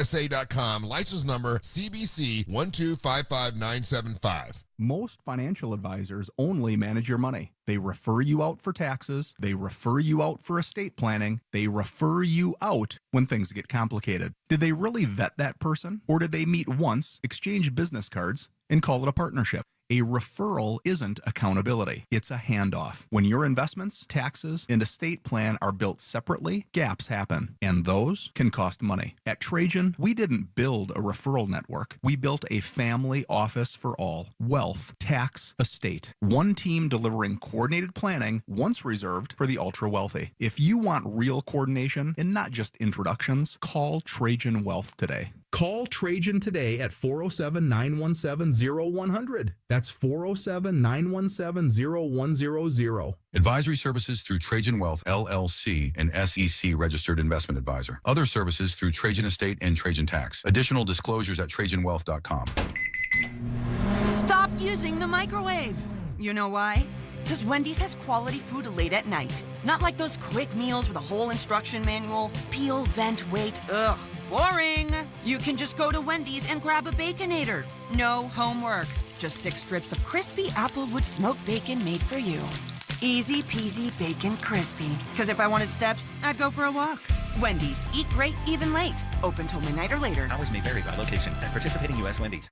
License number CBC 1255975. Most financial advisors only manage your money. They refer you out for taxes. They refer you out for estate planning. They refer you out when things get complicated. Did they really vet that person? Or did they meet once, exchange business cards, and call it a partnership? A referral isn't accountability. It's a handoff. When your investments, taxes, and estate plan are built separately, gaps happen, and those can cost money. At Trajan, we didn't build a referral network. We built a family office for all. Wealth, tax, estate. One team delivering coordinated planning, once reserved for the ultra-wealthy. If you want real coordination and not just introductions, call Trajan Wealth today. Call Trajan today at 407-917-0100. That's 407-917-0100. Advisory services through Trajan Wealth, LLC, an SEC registered investment advisor. Other services through Trajan Estate and Trajan Tax. Additional disclosures at TrajanWealth.com. Stop using the microwave. You know why? Because Wendy's has quality food late at night. Not like those quick meals with a whole instruction manual. Peel, vent, wait. Ugh, boring. You can just go to Wendy's and grab a Baconator. No homework. Just 6 strips of crispy applewood smoked bacon made for you. Easy peasy bacon crispy. Because if I wanted steps, I'd go for a walk. Wendy's. Eat great, even late. Open till midnight or later. Hours may vary by location. At participating U.S. Wendy's.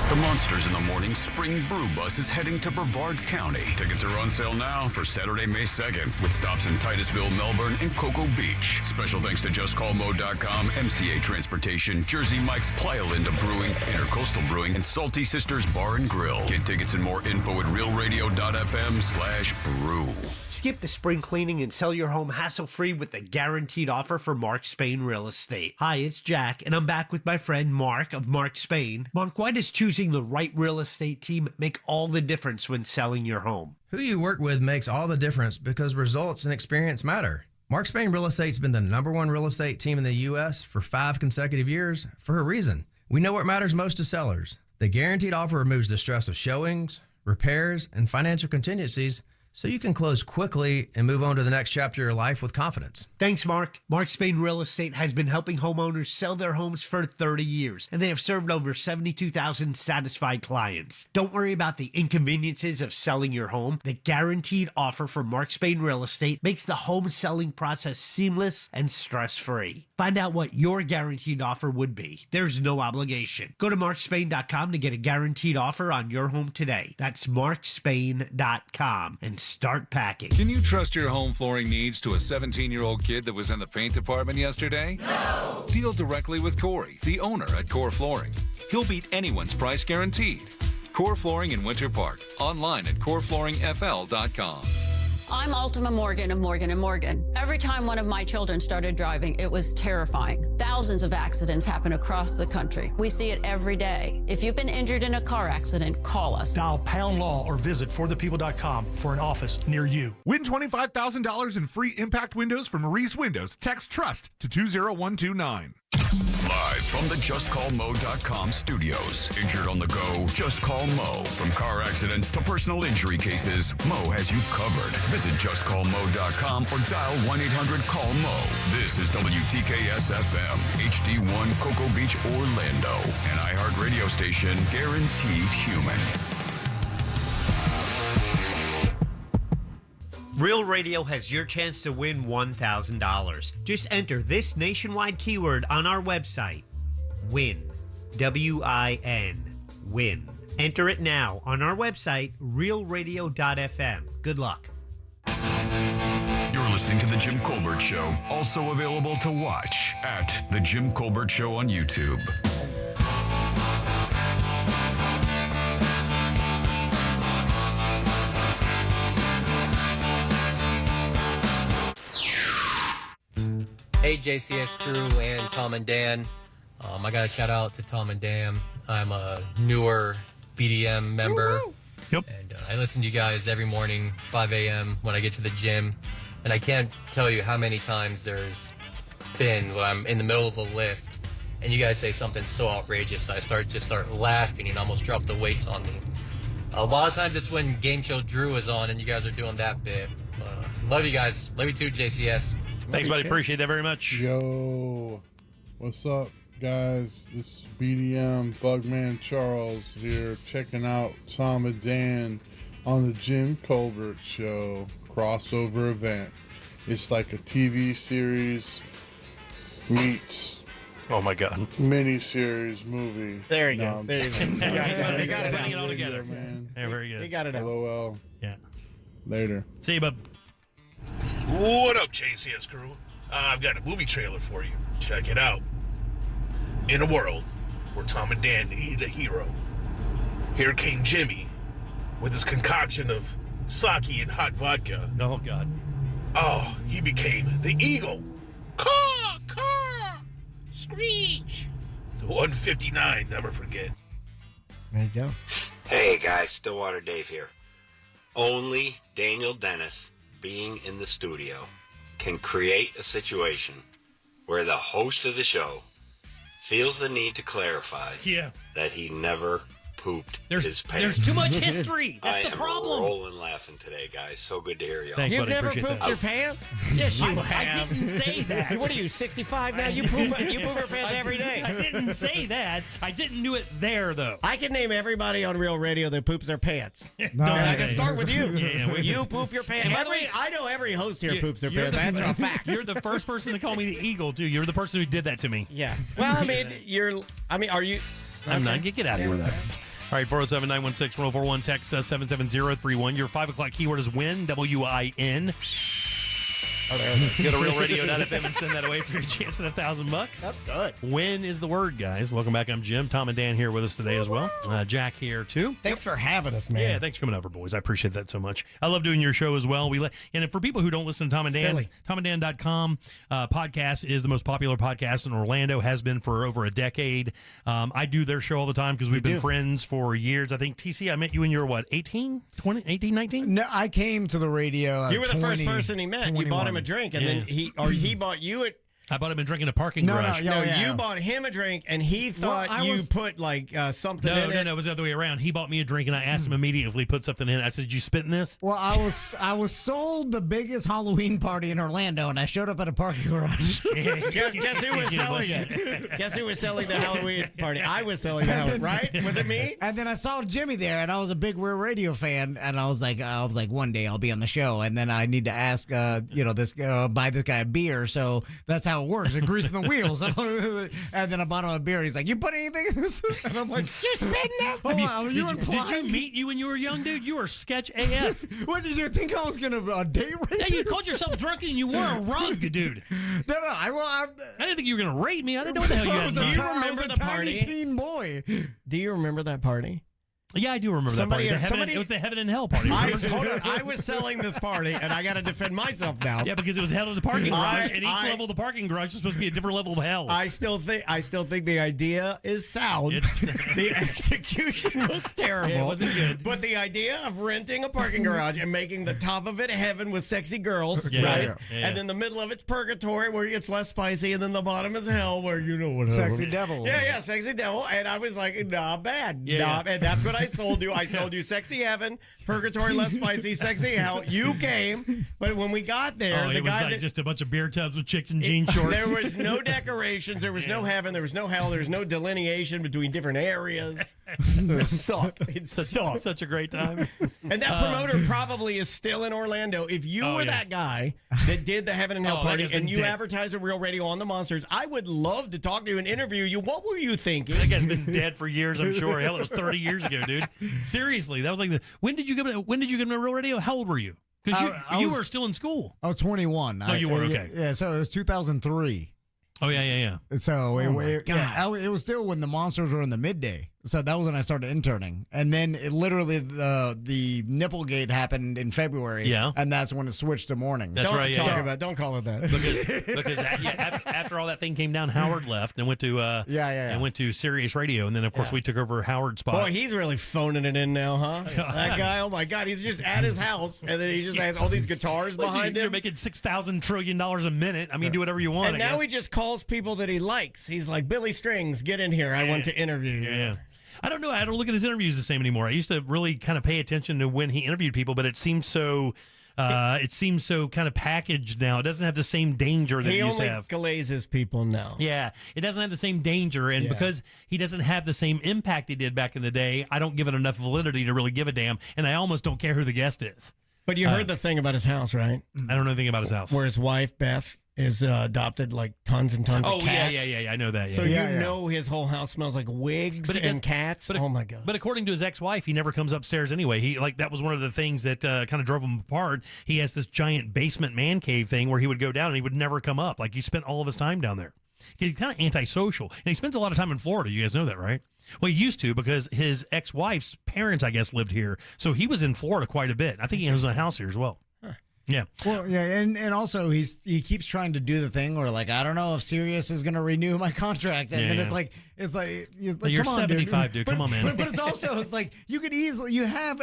The Monsters in the Morning Spring Brew Bus is heading to Brevard County. Tickets are on sale now for Saturday, May 2nd, with stops in Titusville, Melbourne, and Cocoa Beach. Special thanks to JustCallMo.com, MCA Transportation, Jersey Mike's, Playa Linda Brewing, Intercoastal Brewing, and Salty Sisters Bar and Grill. Get tickets and more info at realradio.fm/brew. Skip the spring cleaning and sell your home hassle-free with the guaranteed offer from Mark Spain Real Estate. Hi, it's Jack, and I'm back with my friend Mark of Mark Spain. Mark, why does choosing the right real estate team make all the difference when selling your home? Who you work with makes all the difference because results and experience matter. Mark Spain Real Estate's been the #1 real estate team in the U.S. for 5 consecutive years for a reason. We know what matters most to sellers. The guaranteed offer removes the stress of showings, repairs, and financial contingencies, so you can close quickly and move on to the next chapter of your life with confidence. Thanks, Mark. Mark Spain Real Estate has been helping homeowners sell their homes for 30 years, and they have served over 72,000 satisfied clients. Don't worry about the inconveniences of selling your home. The guaranteed offer from Mark Spain Real Estate makes the home selling process seamless and stress-free. Find out what your guaranteed offer would be. There's no obligation. Go to markspain.com to get a guaranteed offer on your home today. That's markspain.com and start packing. Can you trust your home flooring needs to a 17-year-old kid that was in the paint department yesterday? No! Deal directly with Corey, the owner at Core Flooring. He'll beat anyone's price guaranteed. Core Flooring in Winter Park. Online at coreflooringfl.com. I'm Ultima Morgan of Morgan & Morgan. Every time one of my children started driving, it was terrifying. Thousands of accidents happen across the country. We see it every day. If you've been injured in a car accident, call us. Dial pound law or visit forthepeople.com for an office near you. Win $25,000 in free impact windows from Reese Windows. Text TRUST to 20129. Live from the JustCallMo.com studios. Injured on the go? Just call Mo. From car accidents to personal injury cases, Mo has you covered. Visit JustCallMo.com or dial 1-800-CALL-MO. This is WTKS-FM, HD1 Cocoa Beach, Orlando. An iHeart radio station guaranteed human. Real Radio has your chance to win $1,000. Just enter this nationwide keyword on our website. WIN. W-I-N. WIN. Enter it now on our website, realradio.fm. Good luck. You're listening to The Jim Colbert Show, also available to watch at The Jim Colbert Show on YouTube. Hey, JCS crew and Tom and Dan. I got a shout out to Tom and Dan. I'm a newer BDM member. Yep. And I listen to you guys every morning, 5 a.m. when I get to the gym. And I can't tell you how many times there's been when I'm in the middle of a lift and you guys say something so outrageous. I start laughing and almost drop the weights on me. A lot of times it's when Game Show Drew is on and you guys are doing that bit. Love you guys. Love you too, JCS. Thanks, buddy. Appreciate that very much. Yo, what's up, guys? This is BDM Bugman Charles here, checking out Tom and Dan on the Jim Colbert Show crossover event. It's like a TV series meets Oh my God! Mini-series movie. There he No, goes. I'm There he just- goes. You got it. You got it. I'm Putting it all really together, good, man. Yeah, very good. He got it out. LOL. Yeah. Later. See you, bub. What up, JCS crew? I've got a movie trailer for you. Check it out. In a world where Tom and Dan needed a hero, here came Jimmy with his concoction of sake and hot vodka. Oh, God. Oh, he became the Eagle. Caw, caw, screech. The 159, never forget. There you go. Hey guys, Stillwater Dave here. Only Daniel Dennis being in the studio can create a situation where the host of the show feels the need to clarify that he never pooped his pants. There's too much history. That's the I am problem. rolling laughing today, guys. So good to hear y'all. Thanks, You've buddy. never Appreciate pooped that. your pants? Yes, you have. I didn't say that. What are you, 65 now? You poop your pants every day. I didn't say that. I didn't do it there, though. I can name everybody on Real Radio that poops their pants. No, I can start with you. Yeah, You poop your pants. And by the way, I know every host here poops their you're pants. the- That's a fact. You're the first person to call me the Eagle, too. You're the person who did that to me. Yeah. Well, are you? I'm not. Get out of here with that. All right, 407-916-1041. Text us 77031. Your 5 o'clock keyword is win, W-I-N. Go to realradio.fm and send that away for your chance at $1,000. That's good. Win is the word, guys. Welcome back. I'm Jim. Tom and Dan here with us today as well. Jack here, too. Thanks for having us, man. Yeah, thanks for coming over, boys. I appreciate that so much. I love doing your show as well. And for people who don't listen to Tom and Dan, TomandDan.com podcast is the most popular podcast in Orlando, has been for over a decade. I do their show all the time because we've been friends for years. I think, TC, I met you when you were, what, 18, 19? No, I came to the radio. You were the first person he met. 21. You bought him a drink, and then he bought you it. I bought him a drink in a parking garage. You bought him a drink, and he thought put something in it. No, it was the other way around. He bought me a drink, and I asked him immediately if he put something in it. I said, "Did you spit in this?" Well, I was sold the biggest Halloween party in Orlando, and I showed up at a parking garage. Guess who was selling it? Guess who was selling the Halloween party? I was selling the Halloween, right? Was it me? And then I saw Jimmy there, and I was a big Real Radio fan, and I was like, one day I'll be on the show, and then I need to ask, buy this guy a beer. So that's how it works. Greasing the wheels. And then I bought him a beer. He's like, "You put anything in this?" And I'm like, "You spitting that?" Hold on, did you meet you when you were young, dude? You were sketch AF. What did you think I was gonna date rape? Yeah, you called yourself drunk and you wore a rug, dude. No, I didn't think you were gonna rape me. I didn't know what the hell you had. Do you remember the party? Teen boy. Do you remember that party? Yeah, I do remember that party. It was the Heaven and Hell party. I was selling this party, and I got to defend myself now. Yeah, because it was held in the parking garage, and each level of the parking garage was supposed to be a different level of hell. I still think the idea is sound. The execution was terrible. Yeah, it wasn't good. But the idea of renting a parking garage and making the top of it heaven with sexy girls, right? Yeah. And then the middle of it's purgatory, where it's less spicy, and then the bottom is hell, where you know what sexy devil. Yeah, sexy devil. And I was like, not bad. Yeah. And that's what I sold you. I sold you sexy heaven, purgatory less spicy, sexy hell. You came, but when we got there, it was like just a bunch of beer tubs with chicks in jean shorts. There was no decorations. There was no heaven. There was no hell. There was no delineation between different areas. It sucked. It sucked. Such a great time. And that promoter probably is still in Orlando. If you were that guy that did the Heaven and Hell party and you advertise a Real Radio on the Monsters, I would love to talk to you and interview you. What were you thinking? That guy's been dead for years, I'm sure. Hell, it was 30 years ago, dude. Seriously, that was like when did you get into Real Radio? How old were you? Because you were still in school. I was 21. Oh, you were, okay. Yeah, so it was 2003. Oh, yeah. So it was still when the Monsters were in the midday. So that was when I started interning. And then the Nipplegate happened in February. Yeah. And that's when it switched to morning. That's right. Don't call it that. Because after all that thing came down, Howard left and went to and went to Sirius Radio. And then, of course, we took over Howard's spot. Boy, he's really phoning it in now, huh? That guy, oh, my God. He's just at his house, and then he just has all these guitars behind him. You're making $6,000 trillion a minute. I mean, do whatever you want. And now he just calls people that he likes. He's like, Billy Strings, get in here. I want to interview you. Yeah. I don't know. I don't look at his interviews the same anymore. I used to really kind of pay attention to when he interviewed people, but it seems so kind of packaged now. It doesn't have the same danger that it used to have. He only glazes people now. Yeah, it doesn't have the same danger, and because he doesn't have the same impact he did back in the day, I don't give it enough validity to really give a damn, and I almost don't care who the guest is. But you heard the thing about his house, right? I don't know anything about his house. Where his wife, Beth, is adopted like tons and tons of cats. Yeah, I know that. Yeah. So know his whole house smells like wigs and cats. Oh my God! But according to his ex-wife, he never comes upstairs anyway. That was one of the things that kind of drove him apart. He has this giant basement man cave thing where he would go down and he would never come up. Like he spent all of his time down there. He's kind of antisocial, and he spends a lot of time in Florida. You guys know that, right? Well, he used to because his ex-wife's parents, I guess, lived here, so he was in Florida quite a bit. I think he has a house here as well. Yeah. Well, yeah, and also he keeps trying to do the thing where like I don't know if Sirius is going to renew my contract, and then it's like you're come on, 75, dude. Come on, man. But it's like you could easily have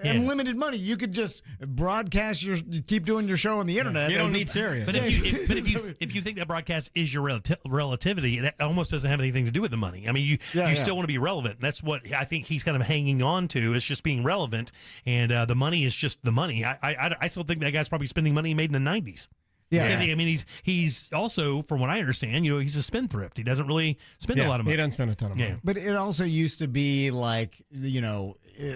unlimited money. You could just broadcast keep doing your show on the internet. You don't need Sirius. But if you think that broadcast is your relativity, it almost doesn't have anything to do with the money. I mean, you still want to be relevant. That's what I think he's kind of hanging on to. Is just being relevant, and the money is just the money. I still think that guy's probably spending money he made in the 90s. Yeah, because he's also, from what I understand, he's a spendthrift. He doesn't really spend a lot of money. He doesn't spend a ton of money. But it also used to be like,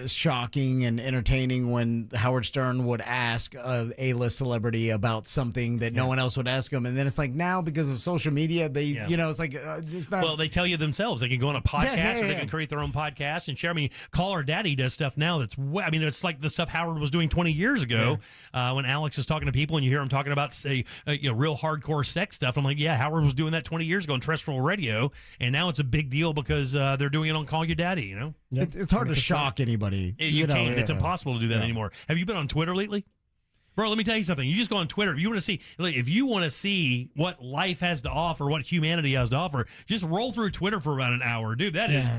shocking and entertaining when Howard Stern would ask a A-list celebrity about something that no one else would ask him, and then it's like now because of social media, they it's like it's not. Well, they tell you themselves they can go on a podcast or they can create their own podcast and share. I mean, Call Her Daddy does stuff now that's it's like the stuff Howard was doing 20 years ago when Alex is talking to people and you hear him talking about say real hardcore sex stuff. I'm like, yeah, Howard was doing that 20 years ago on terrestrial radio, and now it's a big deal because they're doing it on Call Your Daddy. You know, it's hard to shock anybody. You can't. It's impossible to do that anymore. Have you been on Twitter lately? Bro, let me tell you something. You just go on Twitter. If you want to see what life has to offer, what humanity has to offer, just roll through Twitter for about an hour, dude. That is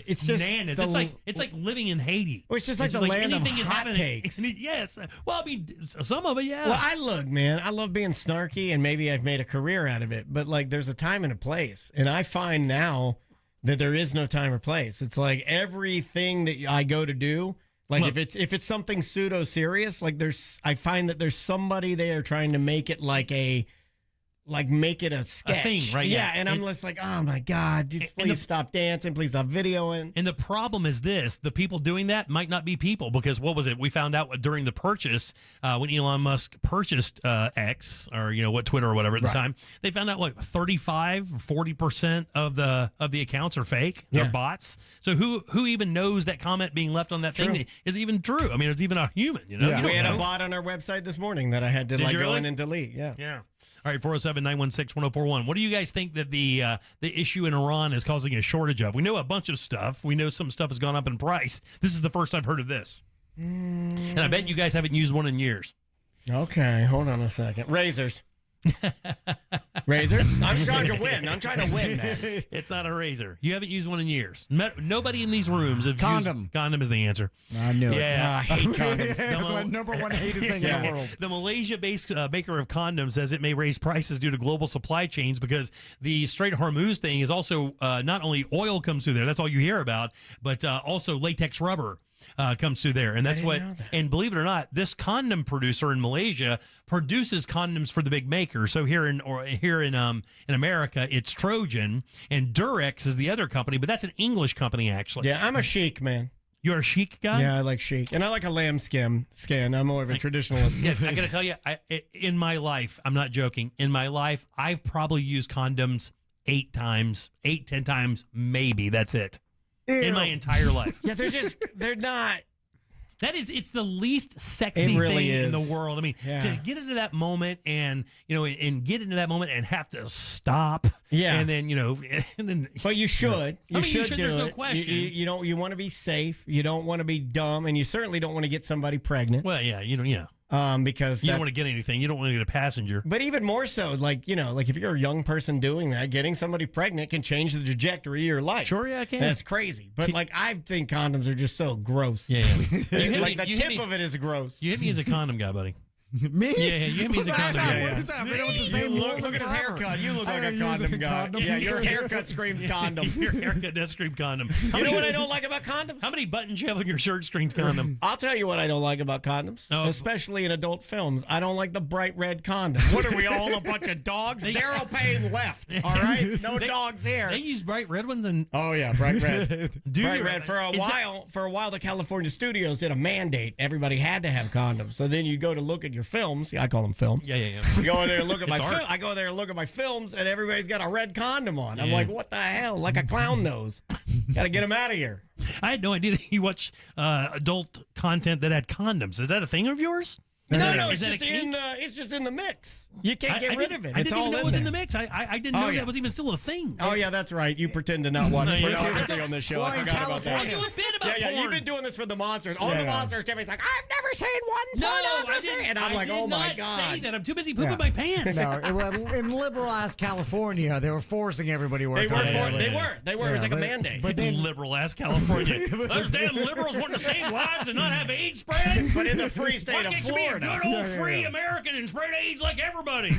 it's just bananas. It's like living in Haiti. Well, it's just like the land of hot takes. Yes. Well, I mean, some of it, yeah. Well, man, I love being snarky, and maybe I've made a career out of it. But like, there's a time and a place, and I find now that there is no time or place. It's like everything that I go to do. Like if it's something pseudo serious, like I find that there's somebody there trying to make it make it a sketch. A thing, right? Yeah, and I'm just like, oh my God, dude, please stop dancing, please stop videoing. And the problem is this, the people doing that might not be people, because what was it? We found out during the purchase, when Elon Musk purchased X, or what, Twitter or whatever at the time, they found out like 40% of the accounts are fake. They're bots. So who even knows that comment being left on that thing is even true? I mean, it's even a human, We had a bot on our website this morning that I had to go in and delete. Yeah. All right, 407-916-1041. What do you guys think that the issue in Iran is causing a shortage of? We know a bunch of stuff. We know some stuff has gone up in price. This is the first I've heard of this. And I bet you guys haven't used one in years. Okay, hold on a second. Razors. Razors? I'm trying to win. Man. It's not a razor. You haven't used one in years. Nobody in these rooms have condom. used condom is the answer. I knew it. Yeah, I hate condoms. That's my number one hated thing in the world. The Malaysia-based maker of condoms says it may raise prices due to global supply chains because the Strait Hormuz thing is also not only oil comes through there, that's all you hear about, but also latex rubber. Comes through there, and that's and believe it or not, this condom producer in Malaysia produces condoms for the big maker. So here in America, it's Trojan, and Durex is the other company, but that's an English company actually. Yeah, I'm a chic man. You're a chic guy? Yeah, I like chic, and I like a lamb skin. I'm more of a traditionalist. Yeah, I got to tell you, in my life, I'm not joking. In my life, I've probably used condoms 10 times, maybe. That's it. In my entire life. Yeah, they're not. It's the least sexy thing in the world. I mean, to get into that moment and have to stop. Yeah. And then, But you should. You should do there's it. no question. You want to be safe. You don't want to be dumb, and you certainly don't want to get somebody pregnant. Well, yeah, because you don't want to get anything. You don't want to get a passenger. But even more so, like if you're a young person doing that, getting somebody pregnant can change the trajectory of your life. Sure, yeah, it can. That's crazy. But I think condoms are just so gross. Yeah. The tip of it is gross. You hit me as a condom guy, buddy. Me? Yeah, you hit me as a condom guy. What is that? I've been with the same Look at his haircut. You look like a condom guy. Yeah, your haircut screams condom. Your haircut does scream condom. You know what I don't like about condoms? How many buttons you have on your shirt screams condom? I'll tell you what I don't like about condoms, especially in adult films. I don't like the bright red condom. What are we all, a bunch of dogs? Daryl Payne left. All right, no dogs here. They use bright red ones, and bright red. Bright red. For a while, the California studios did a mandate. Everybody had to have condoms. So then you go to look at your films. Yeah, I call them films. Yeah. You go in there and look at I go there and look at my films, and everybody's got a red condom on. I'm like, what the hell? Like a clown nose. Got to get them out of here. I had no idea that you watch adult content that had condoms. Is that a thing of yours? No, it's just in the mix. You can't get rid of it. I didn't even know it was in the mix. I didn't know that was even still a thing. Oh, yeah, that's right. You pretend to not watch pornography on this show. Well, I forgot about that. I do a bit about porn. You've been doing this for the monsters. All the monsters, Timmy's like, I've never seen one pornography. And I'm like, oh, my God. I did not say that. I'm too busy pooping my pants. No, in liberal-ass California, they were forcing everybody to work. They were. It was like a mandate. But then liberal-ass California. Those damn liberals want to save lives and not have AIDS spread. But in the free state of Florida. Good old free American and spread AIDS like everybody.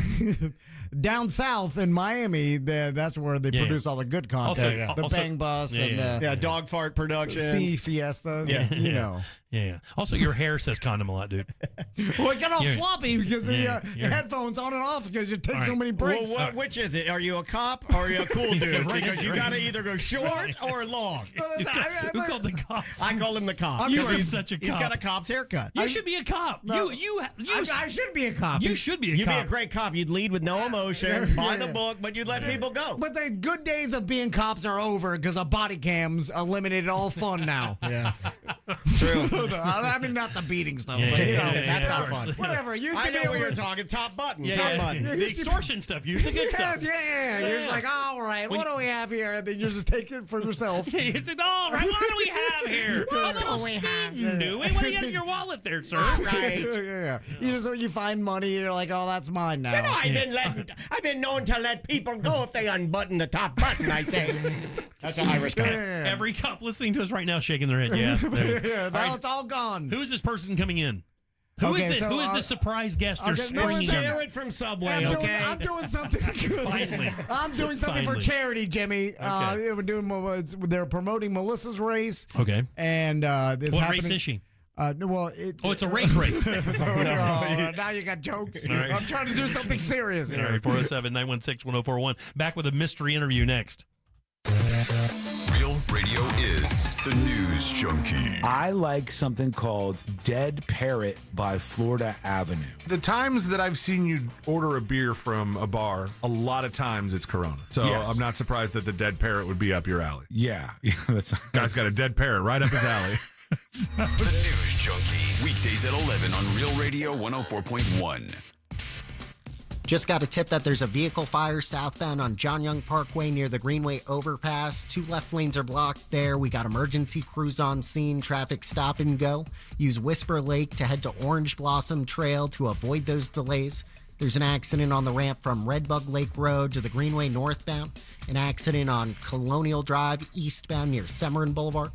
Down south in Miami, that's where they produce all the good content. The Bang Bus and the Dog Fart Productions. Sea Fiesta. Yeah. Yeah. Also, your hair says condom a lot, dude. Well, it got all You're- floppy because yeah, the you're- headphones on and off because you take All so right. many breaks. Well, which is it? Are you a cop or are you a cool dude? right, Because you right. got to either go short or long. Who called the cops? I call him the cop. You 'cause are he's- such a He's cop. got a cop's haircut. You should be a cop. No. I should be a cop. You should be a You'd cop. be a great cop. You'd lead with no emotion, by the book, but you'd let people go. But the good days of being cops are over because the body cams eliminated all fun now. Yeah. True. I mean, not the beating stuff, Yeah, but you know, yeah, that's yeah, not of course. fun. Whatever. Used to I be know able what you're to- talking. Top button. Yeah, top yeah. button. The extortion stuff. You the good stuff. Yeah. You're just like, all right, what do we have here? And then you just take it for yourself. It's an all right. What do we have here? A little speeding, do we? What do you got in your wallet there, sir? Right. Yeah. You find money, you're like, oh, that's mine now. You know, I've been known to let people go if they unbutton the top button, I say. That's an Irish guy. Every cop listening to us right now shaking their head. Yeah. Yeah, now All right. it's all gone. Who is this person coming in? Who is Okay, who is so, the surprise guest you're okay, springing in? Jared from Subway, I'm doing something good. Finally. I'm doing something for Finally. charity, Jimmy. We're doing. They're promoting Melissa's race. Okay. And this What happening, race is she? Well, It's a race. now you got jokes. All right. I'm trying to do something serious All here. right, 407-916-1041. Back with a mystery interview next. Real Radio is the news junkie. I like something called Dead Parrot by Florida Avenue. The times that I've seen you order a beer from a bar, a lot of times it's Corona. So Yes. I'm not surprised that the dead parrot would be up your alley. Yeah. Guy's got a dead parrot right up his alley. The news junkie. Weekdays at 11 on Real Radio 104.1. Just got a tip that there's a vehicle fire southbound on John Young Parkway near the Greenway overpass. 2 left lanes are blocked there. We got emergency crews on scene. Traffic stop and go. Use Whisper Lake to head to Orange Blossom Trail to avoid those delays. There's an accident on the ramp from Redbug Lake Road to the Greenway northbound. An accident on Colonial Drive eastbound near Severin Boulevard.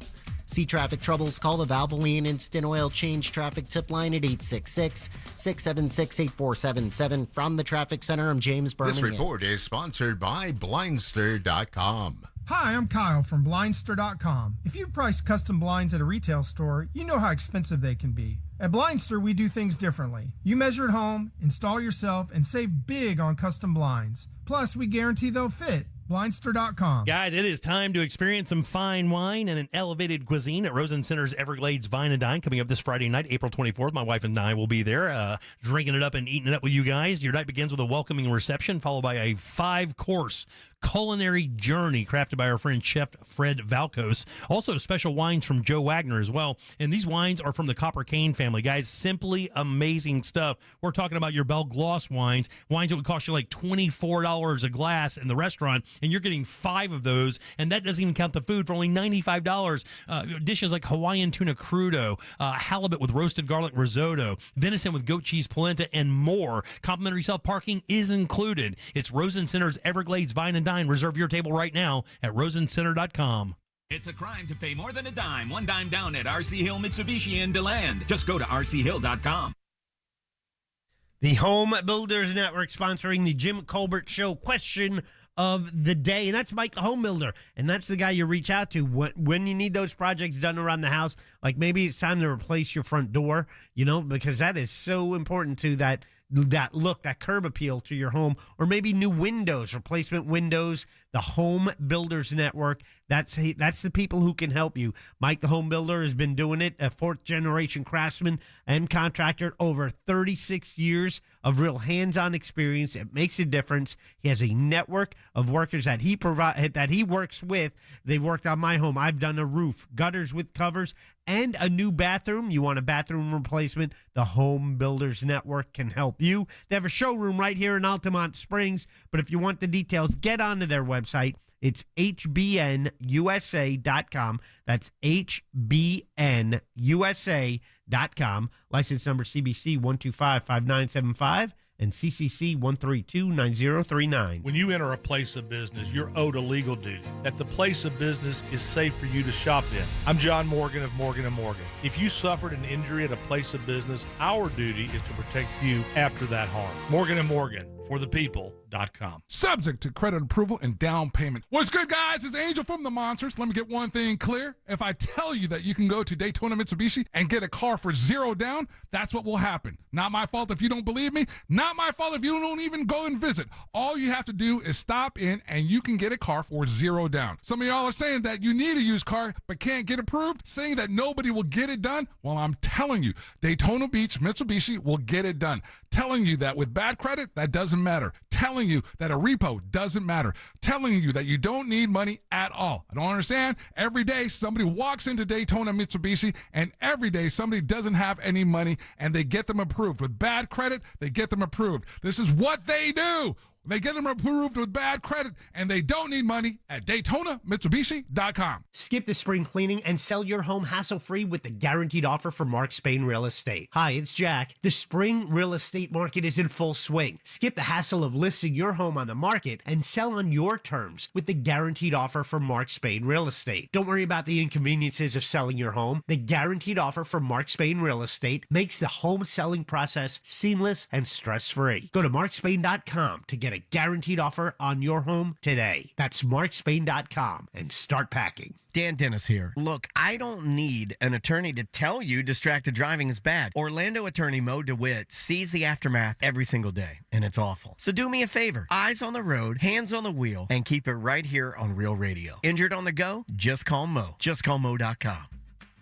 See traffic troubles, call the Valvoline Instant Oil Change traffic tip line at 866-676-8477. From the Traffic Center, I'm James Birmingham. This report is sponsored by Blindster.com. Hi, I'm Kyle from Blindster.com. If you've priced custom blinds at a retail store, you know how expensive they can be. At Blindster, we do things differently. You measure at home, install yourself, and save big on custom blinds. Plus, we guarantee they'll fit. Blindster.com. Guys, it is time to experience some fine wine and an elevated cuisine at Rosen Center's Everglades Vine and Dine coming up this Friday night, April 24th. My wife and I will be there drinking it up and eating it up with you guys. Your night begins with a welcoming reception followed by a 5-course culinary journey crafted by our friend Chef Fred Valkos. Also special wines from Joe Wagner as well. And these wines are from the Copper Cane family. Guys, simply amazing stuff. We're talking about your Belle Gloss wines that would cost you like $24 a glass in the restaurant, and you're getting 5 of those, and that doesn't even count the food for only $95. Dishes like Hawaiian tuna crudo, halibut with roasted garlic risotto, venison with goat cheese polenta, and more. Complimentary self-parking is included. It's Rosen Center's Everglades Vine and Dine. Reserve your table right now at rosencenter.com. It's a crime to pay more than a dime. One dime down at RC Hill Mitsubishi in DeLand. Just go to rchill.com. The Home Builders Network sponsoring the Jim Colbert Show question of the day. And that's Mike, the home builder. And that's the guy you reach out to when you need those projects done around the house. Like maybe it's time to replace your front door, because that is so important to that look, that curb appeal to your home, or maybe new windows, replacement windows. The Home Builders Network, that's the people who can help you. Mike, the home builder, has been doing it, a 4th-generation craftsman and contractor, over 36 years of real hands-on experience. It makes a difference. He has a network of workers that he works with. They've worked on my home. I've done a roof, gutters with covers, and a new bathroom. You want a bathroom replacement? The Home Builders Network can help you. They have a showroom right here in Altamont Springs, but if you want the details, get onto their website. It's hbnusa.com. That's hbnusa.com. License number CBC 1255975. and CCC 132-9039. When you enter a place of business, you're owed a legal duty that the place of business is safe for you to shop in. I'm John Morgan of Morgan & Morgan. If you suffered an injury at a place of business, our duty is to protect you after that harm. Morgan & Morgan, for the people.com. Subject to credit approval and down payment. What's good, guys? It's Angel from the Monsters. Let me get one thing clear. If I tell you that you can go to Daytona Mitsubishi and get a car for $0 down, that's what will happen. Not my fault if you don't believe me. Not my fault if you don't even go and visit. All you have to do is stop in and you can get a car for $0 down. Some of y'all are saying that you need a used car but can't get approved, saying that nobody will get it done. Well, I'm telling you, Daytona Beach Mitsubishi will get it done. Telling you that with bad credit, that doesn't matter. Telling you that a repo doesn't matter. Telling you that you don't need money at all. I don't understand. Every day somebody walks into Daytona Mitsubishi and every day somebody doesn't have any money and they get them approved. With bad credit, they get them approved. This is what they do. They get them approved with bad credit, and they don't need money at DaytonaMitsubishi.com. Skip the spring cleaning and sell your home hassle-free with the guaranteed offer from Mark Spain Real Estate. Hi, it's Jack. The spring real estate market is in full swing. Skip the hassle of listing your home on the market and sell on your terms with the guaranteed offer from Mark Spain Real Estate. Don't worry about the inconveniences of selling your home. The guaranteed offer from Mark Spain Real Estate makes the home selling process seamless and stress-free. Go to markspain.com to get a guaranteed offer on your home today. That's markspain.com and start packing. Dan Dennis here. Look, I don't need an attorney to tell you distracted driving is bad. Orlando attorney Mo DeWitt sees the aftermath every single day, and it's awful. So do me a favor. Eyes on the road, hands on the wheel, and keep it right here on Real Radio. Injured on the go? Just call Mo. JustCallMo.com.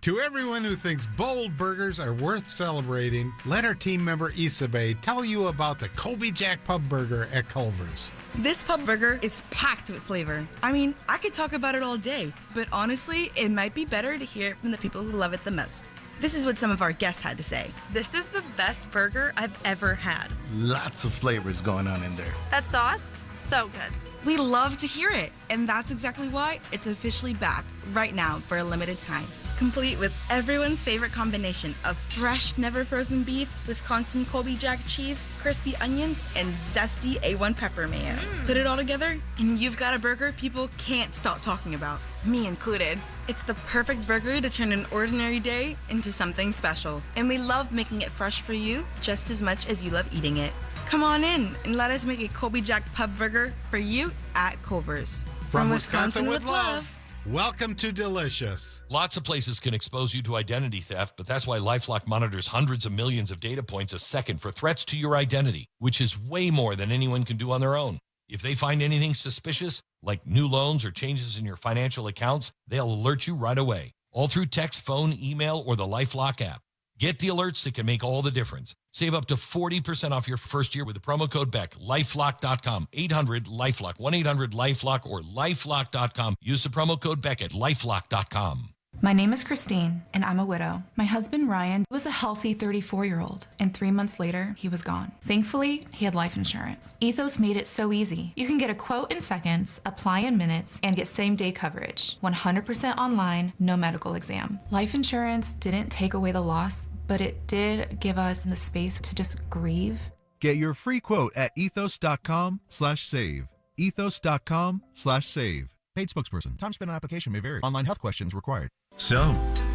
To everyone who thinks bold burgers are worth celebrating, let our team member Isabe tell you about the Colby Jack Pub Burger at Culver's. This pub burger is packed with flavor. I mean, I could talk about it all day, but honestly, it might be better to hear it from the people who love it the most. This is what some of our guests had to say. This is the best burger I've ever had. Lots of flavors going on in there. That sauce, so good. We love to hear it, and that's exactly why it's officially back right now for a limited time. Complete with everyone's favorite combination of fresh, never frozen beef, Wisconsin Colby Jack cheese, crispy onions, and zesty A1 pepper mayo. Put it all together, and you've got a burger people can't stop talking about, me included. It's the perfect burger to turn an ordinary day into something special, and we love making it fresh for you just as much as you love eating it. Come on in and let us make a Colby Jack Pub Burger for you at Culver's. From Wisconsin with love. Welcome to Delicious. Lots of places can expose you to identity theft, but that's why LifeLock monitors hundreds of millions of data points a second for threats to your identity, which is way more than anyone can do on their own. If they find anything suspicious, like new loans or changes in your financial accounts, they'll alert you right away, all through text, phone, email, or the LifeLock app. Get the alerts that can make all the difference. Save up to 40% off your first year with the promo code BECK. LifeLock.com. 800-LifeLock. 1-800-LifeLock or LifeLock.com. Use the promo code BECK at LifeLock.com. My name is Christine, and I'm a widow. My husband, Ryan, was a healthy 34-year-old, and 3 months later, he was gone. Thankfully, he had life insurance. Ethos made it so easy. You can get a quote in seconds, apply in minutes, and get same-day coverage. 100% online, no medical exam. Life insurance didn't take away the loss, but it did give us the space to just grieve. Get your free quote at ethos.com/save. Ethos.com/save. Paid spokesperson. Time spent on application may vary. Online health questions required. So,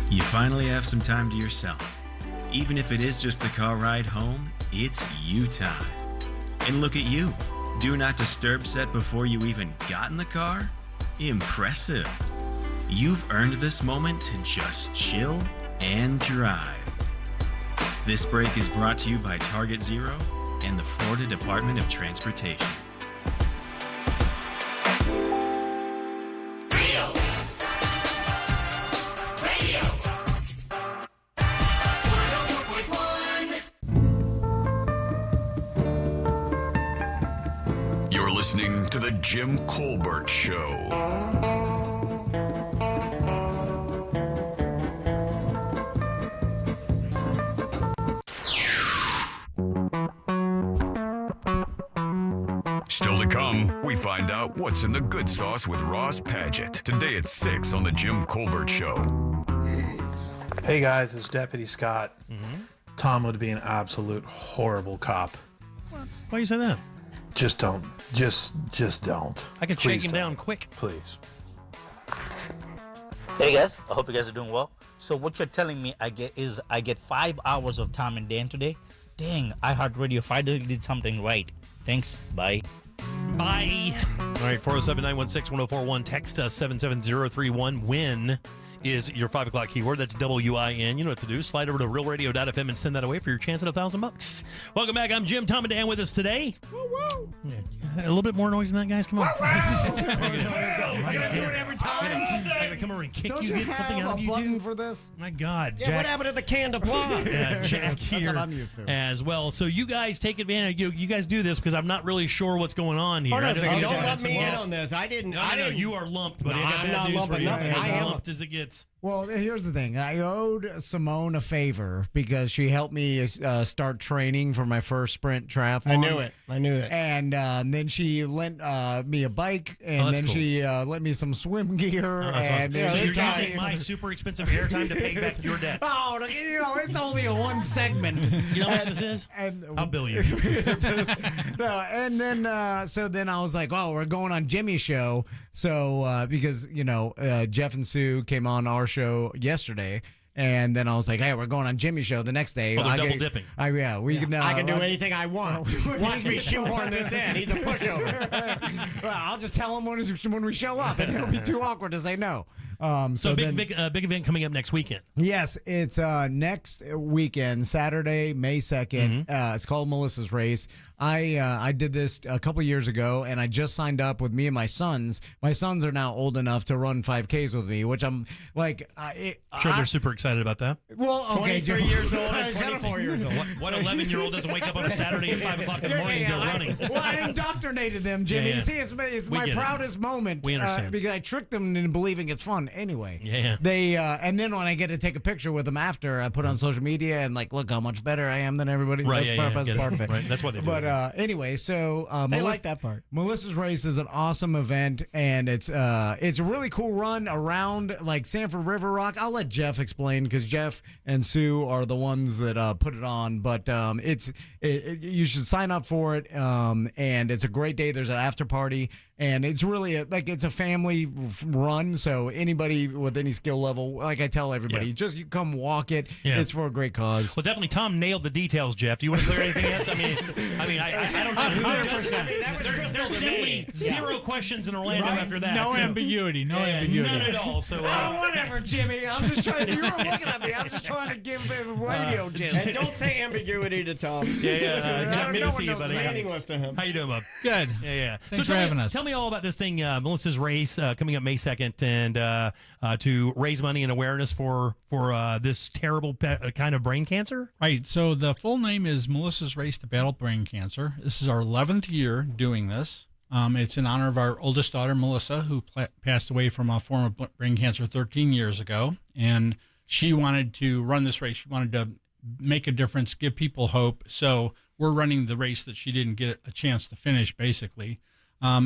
you finally have some time to yourself. Even if it is just the car ride home, it's you time. And look at you. Do not disturb set before you even got in the car? Impressive. You've earned this moment to just chill and drive. This break is brought to you by Target Zero and the Florida Department of Transportation. Listening to The Jim Colbert Show. Still to come, we find out what's in the good sauce with Ross Padgett. Today at 6 on The Jim Colbert Show. Hey guys, it's Deputy Scott. Tom would be an absolute horrible cop. Why you say that? Just don't. Just don't. I could Please shake him don't. down quick. Please. Hey guys, I hope you guys are doing well. So what you're telling me I get 5 hours of Tom and Dan today? Dang, iHeartRadio finally did something right. Thanks. Bye. Bye. All right, 407-916-1041. Text us 77031. Win is your 5 o'clock keyword. That's WIN. You know what to do. Slide over to realradio.fm and send that away for your chance at $1,000. Welcome back. I'm Jim. Tom and Dan with us today. Yeah, a little bit more noise than that, guys. Come on. I gotta do it every time. I gotta come over and kick Don't you, you get something have out of a you, button too. for this? My God, Yeah, Jack. what happened to the canned applause? Yeah, Jack here. That's what I'm used to. As well. So you guys take advantage. You guys do this because I'm not really sure what's going on here. Hold on a I second. don't Don't know. let me in on this. I didn't. No, you are lumped, buddy. No, I got I'm bad not news for lumping you. nothing. I As am lumped as it gets. Well, here's the thing. I owed Simone a favor because she helped me start training for my first sprint triathlon. I knew it. And then she lent me a bike, and that's then cool. she lent me some swim gear. That's and awesome. So you're this using my super expensive airtime to pay back your debts. Oh, it's only a one segment. You know how much this is? I'll bill you. No, and then so then I was like, oh, we're going on Jimmy's show. So because Jeff and Sue came on our show yesterday. And then I was like, hey, we're going on Jimmy's show the next day. Oh, they're double dipping. We can. I can do anything I want. Watch me shoehorn this in. He's a pushover. Well, I'll just tell him when we show up, and it'll be too awkward to say no. So big event coming up next weekend. Yes, it's next weekend, Saturday, May 2nd. It's called Melissa's Race. I did this a couple years ago, and I just signed up with me and my sons. My sons are now old enough to run 5Ks with me, which I'm like. Sure, they're super excited about that. Well, okay, 23 years old and 24 years old. What 11-year-old doesn't wake up on a Saturday at 5 o'clock in the morning and go running? Well, I indoctrinated them, Jimmy. Yeah. See, it's We my get it. proudest moment. We understand. Because I tricked them into believing it's fun anyway. Yeah. They and then when I get to take a picture with them after, I put on social media and look how much better I am than everybody. Right, That's get it. part of it. Right, that's why they do But it. anyway, so They like that part. Melissa's Race is an awesome event, and it's a really cool run around like Sanford River Rock. I'll let Jeff explain because Jeff and Sue are the ones that put it on. But you should sign up for it, and it's a great day. There's an after party. And it's really it's a family run, so anybody with any skill level, like I tell everybody, just you come walk it. Yeah. It's for a great cause. Well, definitely Tom nailed the details, Jeff. Do you want to clear anything else? I don't know who does that. There's definitely zero questions in Orlando after that. No ambiguity. No ambiguity. None at all. So whatever, Jimmy. I'm just trying. You were looking at me. I'm just trying to give the radio gist. And don't say ambiguity to Tom. Jeff, good to see you, No buddy. one knows meaningless to him. How you doing, bub? Good. Yeah. Thanks for having us. Tell me all about this thing, Melissa's Race, coming up May 2nd, and to raise money and awareness for this terrible kind of brain cancer. Right. So the full name is Melissa's Race to Battle Brain Cancer. This is our 11th year doing this. It's in honor of our oldest daughter, Melissa, who passed away from a form of brain cancer 13 years ago. And she wanted to run this race. She wanted to make a difference, give people hope. So we're running the race that she didn't get a chance to finish, basically.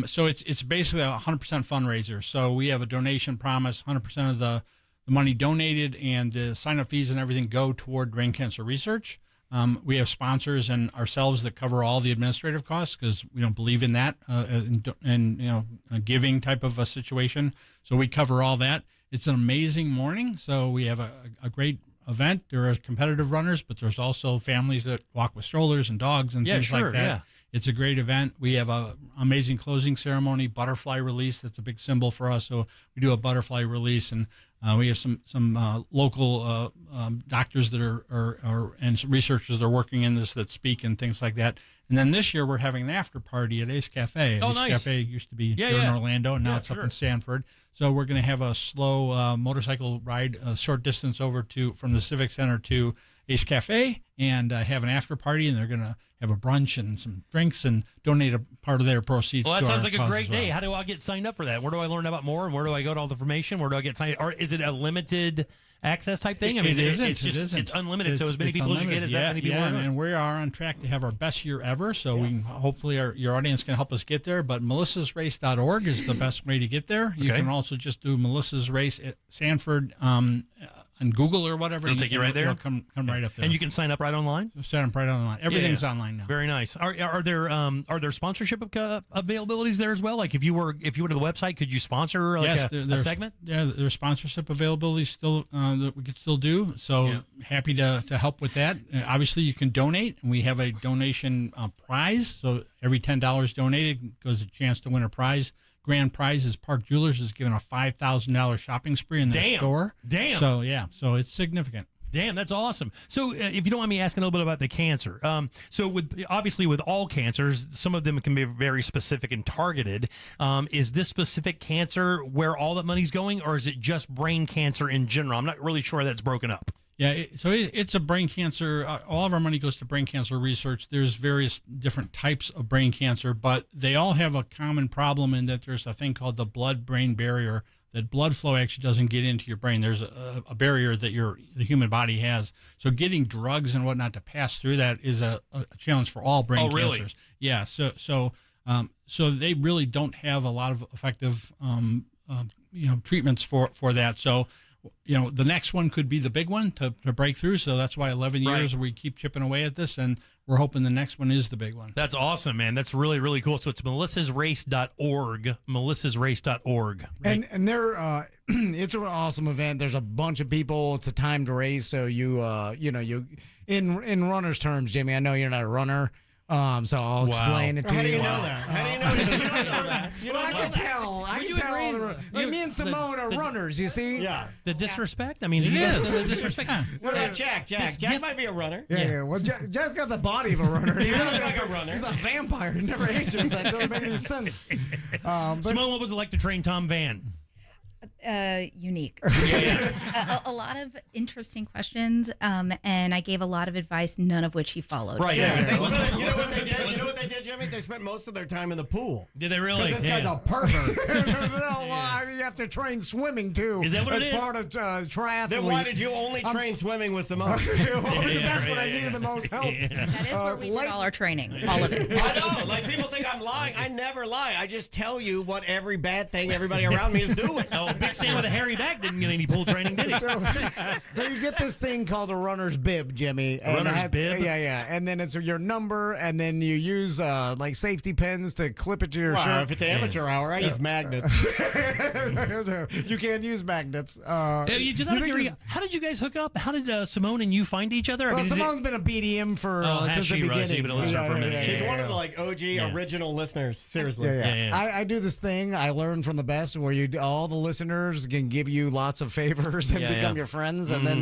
So it's basically a 100% fundraiser. So we have a donation promise. 100% of the money donated and the sign-up fees and everything go toward brain cancer research. We have sponsors and ourselves that cover all the administrative costs because we don't believe in that and a giving type of a situation. So we cover all that. It's an amazing morning. So we have a great event. There are competitive runners, but there's also families that walk with strollers and dogs and things like that. Yeah. It's a great event. We have an amazing closing ceremony, butterfly release. That's a big symbol for us. So we do a butterfly release, and we have some local doctors that are and some researchers that are working in this that speak and things like that. And then this year we're having an after party at Ace Cafe. Oh, Ace nice. Cafe used to be here in Orlando, and now it's up in Sanford. So we're going to have a slow motorcycle ride, a short distance over from the Civic Center to Ace Cafe, and have an after party, and they're going to have a brunch and some drinks and donate a part of their proceeds. Well, that to sounds our like a cause great as well. day. How do I get signed up for that? Where do I learn about more, and where do I go to all the information? Where do I get signed? Or is it a limited access type thing? I mean, it's unlimited. So as many people as you get, as that many people. And we are on track to have our best year ever. So we hopefully your audience can help us get there. But melissasrace.org is the best way to get there. You can also just do Melissa's Race at Sanford on Google or whatever. It'll take you right there? It'll come right up there. And you can sign up right online? Sign up right online. Everything's online now. Very nice. Are there sponsorship availabilities there as well? Like if you went to the website, could you sponsor a segment? Yeah, there's sponsorship availability still that we could still do. So happy to help with that. Obviously, you can donate, and we have a donation prize. So every $10 donated goes a chance to win a prize. Grand prize is Park Jewelers is giving a $5,000 shopping spree in their store. Damn. So it's significant. Damn, that's awesome. So, if you don't mind me asking a little bit about the cancer, so obviously with all cancers, some of them can be very specific and targeted. Is this specific cancer where all that money's going, or is it just brain cancer in general? I'm not really sure that's broken up. Yeah, it's a brain cancer. All of our money goes to brain cancer research. There's various different types of brain cancer, but they all have a common problem in that there's a thing called the blood-brain barrier. That blood flow actually doesn't get into your brain. There's a barrier that the human body has. So getting drugs and whatnot to pass through that is a challenge for all brain cancers. Really? Yeah. So they really don't have a lot of effective treatments for that. So the next one could be the big one to break through. So that's why 11 years we keep chipping away at this, and we're hoping the next one is the big one. That's awesome, man. That's really, really cool. So it's melissasrace.org, melissasrace.org. Right? And they're it's an awesome event. There's a bunch of people. It's a time to race. So you in runner's terms, Jimmy, I know you're not a runner. So I'll explain it to you. How do you know that? How do you know that? You don't know that. I can tell. Me and Simone are runners, you see? Yeah. The disrespect? I mean, it is. The disrespect. What about Jack? Jack might be a runner. Yeah. Well, Jack's got the body of a runner. He's not like a runner. He's a vampire. He never ages. That doesn't make any sense. Simone, what was it like to train Tom Van? Unique. A lot of interesting questions, and I gave a lot of advice, none of which he followed. Right. You know what they did? You know what they did, Jimmy? They spent most of their time in the pool. Did they really? This guy's a pervert. You have to train swimming too. Is that what it is? As part of triathlon. Then why did you only train swimming with Simone? That's what I needed the most help. That is where we did all our training, all of it. I know. Like people think I'm lying. I never lie. I just tell you what every bad thing everybody around me is doing. Oh, Big Stan with a hairy back didn't get any pool training, did he? So you get this thing called a runner's bib, Jimmy. A runner's bib? Yeah. And then it's your number, and then you use like safety pins to clip it to your shirt. If it's amateur hour, I use magnets. You can't use magnets. How did you guys hook up? How did Simone and you find each other? Well, Simone's been a BDM for since the beginning. You've been a listener for a minute. She's one of the OG original listeners. Seriously. I do this thing I learned from the best where all the listeners can give you lots of favors and become your friends, and then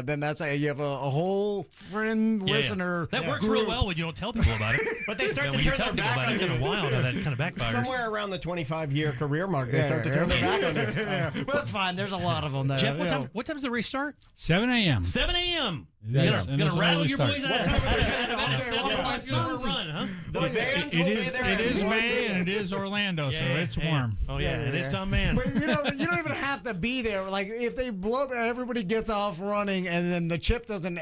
then that's how you have a whole friend listener. That works real well when you don't tell people about it. But they start to when you turn tell their people back about it, on it's you. kind of wild how that kind of backfires. Somewhere around the 25-year career mark, they start to turn their back on you. Well, that's fine. There's a lot of them there. Jeff, what time does the race start? 7 a.m. 7 a.m. Yes, Gonna rattle your boys out. It is May and it is Orlando, so it's warm. Oh yeah, it is Tom Man. But you don't even have to be there. Like if they blow, everybody gets off running, and then the chip doesn't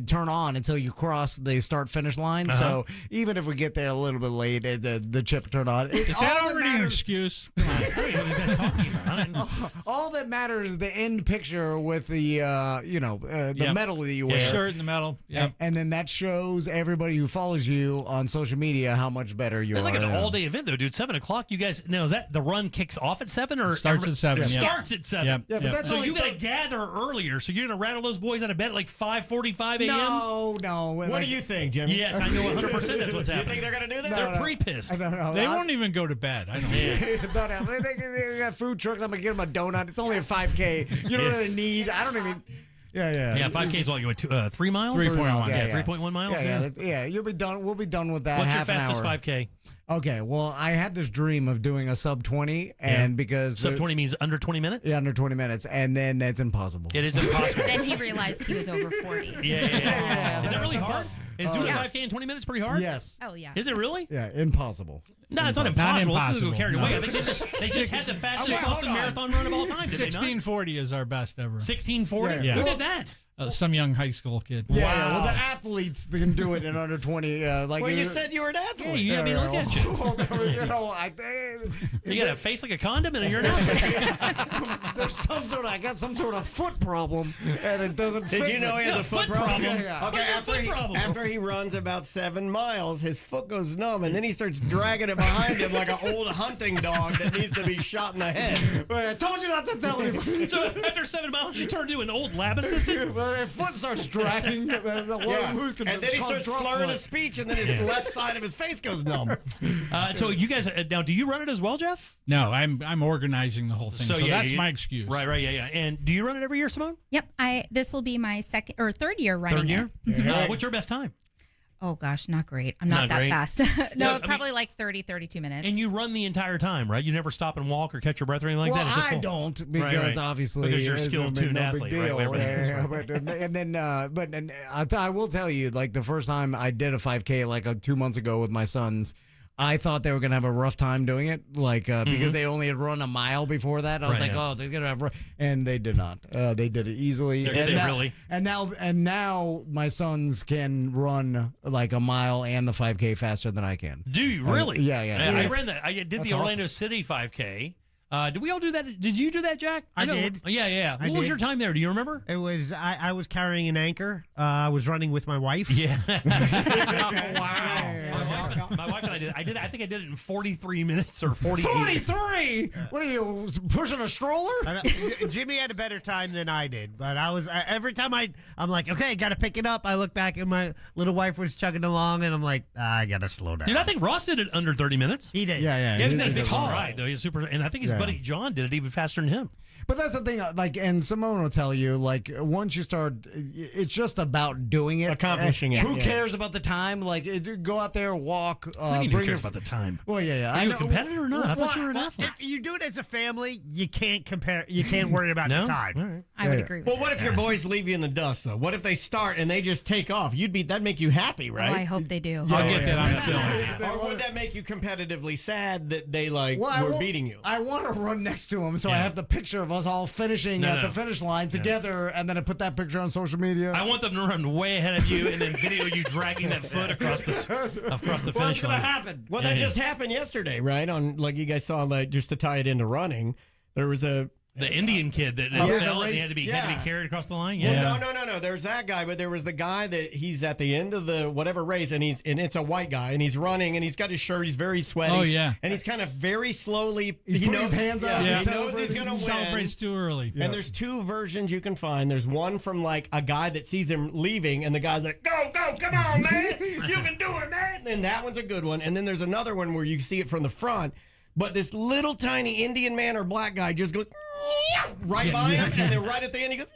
turn on until you cross the start-finish line. So even if we get there a little bit late, the chip turned on. Is that already an excuse? All that matters is the end picture with the the medal that you wear. Shirt and the medal. Yep. And then that shows everybody who follows you on social media how much better you are. It's like an all-day event, though, dude. 7 o'clock. You guys, now is that the run kicks off at 7 or starts at 7? Starts at 7. Yep. Yeah, but that's so you got to gather earlier. So you're gonna rattle those boys out of bed at like 5:45 a.m. No. What do you think, Jimmy? Yes, I know 100% that's what's happening. You think they're gonna do that? They're pre-pissed. They won't even go to bed. I know. They got food trucks. I'm gonna get them a donut. It's only a 5K. You don't really need. I don't even. Yeah. 5K is what you went 3 miles. 3.1. Yeah, 3.1 miles. Yeah. You'll be done. We'll be done with that. What's your half an fastest hour. 5K? Okay, well, I had this dream of doing a sub 20, and because sub 20 means under 20 minutes. Yeah, under 20 minutes, and then that's impossible. It is impossible. Then he realized he was over 40. Yeah. Is that really hard? Is doing a 5K in 20 minutes pretty hard? Yes. Oh yeah. Is it really? Yeah, impossible. No, it's not impossible. Let's go carried away. I think they just had the fastest Boston Marathon run of all time. 1640 is our best ever. 1640? Yeah. Who did that? Some young high school kid. Yeah, well, the athletes can do it in under 20. Like Well, you said you were an athlete. Yeah, I mean, look at you. you know, You got a face like a condom and you're an athlete. There's I got some sort of foot problem, and it doesn't Did fix you know it. he has a foot problem? Yeah. Okay, after he runs about 7 miles, his foot goes numb, and then he starts dragging it behind him like an old hunting dog that needs to be shot in the head. I told you not to tell anybody. So after 7 miles, you turn into an old lab assistant? His foot starts dragging. And then he starts slurring his speech, and then his left side of his face goes numb. So you guys, now, do you run it as well, Jeff? No, I'm organizing the whole thing. So that's my excuse. Right, yeah. And do you run it every year, Simone? Yep. This will be my third year running Third year? it. What's your best time? Oh gosh, not great. I'm not that great? fast. So, probably like 30, 32 minutes. And you run the entire time, right? You never stop and walk or catch your breath or anything like Well, that? It's just I don't because obviously because you're a it's skilled no tuned big athlete, deal. right? But I will tell you, like the first time I did a 5K like 2 months ago with my sons, I thought they were going to have a rough time doing it, like because they only had run a mile before that. I was oh, they're going to have, and they did not. They did it easily. Really? And now my sons can run like a mile and the 5K faster than I can. Do you really? Yeah. I ran that. I did the Orlando City 5K. Did we all do that? Did you do that, Jack? I did. Yeah. What was your time there? Do you remember? It was I was carrying an anchor. I was running with my wife. Yeah. Wow. My wife and I did. I think I did it in 43 minutes or 48. 43? What are you pushing a stroller? Jimmy had a better time than I did, but I was every time I'm like, okay, got to pick it up. I look back and my little wife was chugging along, and I'm like, I got to slow down. Dude, I think Ross did it under 30 minutes. He did. Yeah. Yeah, he's a tall ride though. He's super, and I think his buddy John did it even faster than him. But that's the thing, like, and Simone will tell you, like, once you start, it's just about doing it. Accomplishing it. Who cares about the time? Like, go out there, walk. Who cares about the time? Well, yeah. Are you a competitor or not? I thought you were an athlete. If you do it as a family, you can't compare. You can't worry about the time. Right. I would agree with Well, that. what if your boys leave you in the dust, though? What if they start and they just take off? That'd make you happy, right? Oh, I hope they do. I'll get that on the film. Or would that make you competitively sad that they were beating you? I want to run next to him, so I have the picture of us all finishing at the finish line together, and then I put that picture on social media. I want them to run way ahead of you and then video you dragging that foot across the finish What's line. gonna happen? Well, that just happened yesterday, right? On like you guys saw, like just to tie it into running, there was the Indian kid that fell and he had to be carried across the line. Yeah. Well, no. There's that guy, but there was the guy that he's at the end of the whatever race, and it's a white guy, and he's running, and he's got his shirt, he's very sweaty. Oh, yeah. And he's kind of very slowly. He's putting his hands up. He knows he's gonna win. Celebrates too early. And there's two versions you can find. There's one from like a guy that sees him leaving, and the guy's like, "Go, come on, man, you can do it, man." And that one's a good one. And then there's another one where you see it from the front. But this little tiny Indian man or black guy just goes right by him, and then right at the end he goes,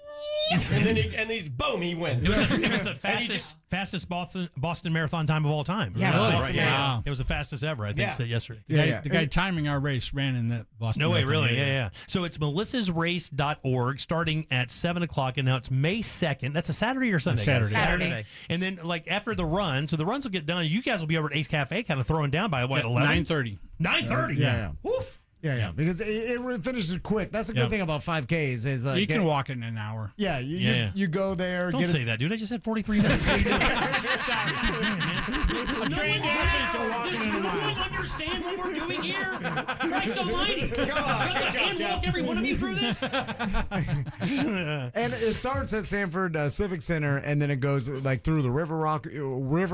and then he's boom, he wins. It was the fastest Boston Marathon time of all time. Yeah, it was. right. Yeah. It was the fastest ever, I think, said yesterday. The guy timing our race ran in that Boston. No way, Marathon. really? Yeah. So it's melissasrace.org starting at 7 o'clock, and now it's May 2nd. That's a Saturday or Sunday? Saturday. And then, like, after the run, so the runs will get done. You guys will be over at Ace Cafe kind of throwing down by, what, 11? 9:30. 9:30? Yeah. Oof. Yeah, because it finishes quick. That's the good thing about 5Ks is You can walk it in an hour. Yeah, you go there. Don't say that, dude. I just had 43 minutes. What are you doing? Sorry. Damn, man. Does no one understand what we're doing here? Christ almighty. Come on. Handwalk every one of you through this? And it starts at Sanford Civic Center, and then it goes like through the River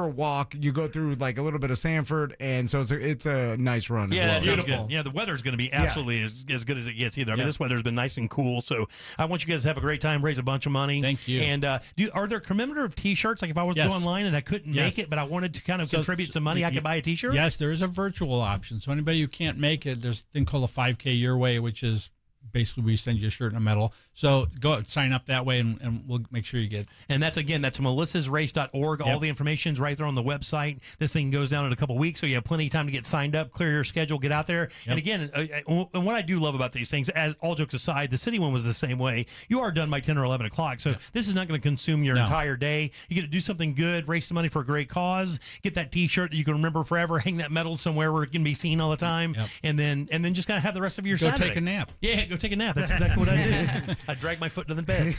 Walk. You go through like a little bit of Sanford, and so it's a nice run. Yeah, as well. that's beautiful. Yeah, the weather's going to be absolutely as good as it gets either. I mean, this weather's been nice and cool, so I want you guys to have a great time, raise a bunch of money. Thank you. And are there commemorative T-shirts? Like if I was to go online and I couldn't make it, but I wanted to kind of contribute some money, I could buy a T-shirt? Yes, there is a virtual option. So anybody who can't make it, there's a thing called a 5K Your Way, which is basically we send you a shirt and a medal. So go sign up that way, and we'll make sure you get it. And that's melissasrace.org. All the information's right there on the website. This thing goes down in a couple weeks, so you have plenty of time to get signed up, clear your schedule, get out there. And again, and what I do love about these things, as all jokes aside, the city one was the same way. You are done by 10 or 11 o'clock, so this is not going to consume your entire day. You get to do something good, raise some money for a great cause, get that T-shirt that you can remember forever, hang that medal somewhere where it can be seen all the time, and then just kind of have the rest of your Saturday. Go take a nap. Yeah, go take a nap. That's exactly what I do. I drag my foot into the bed.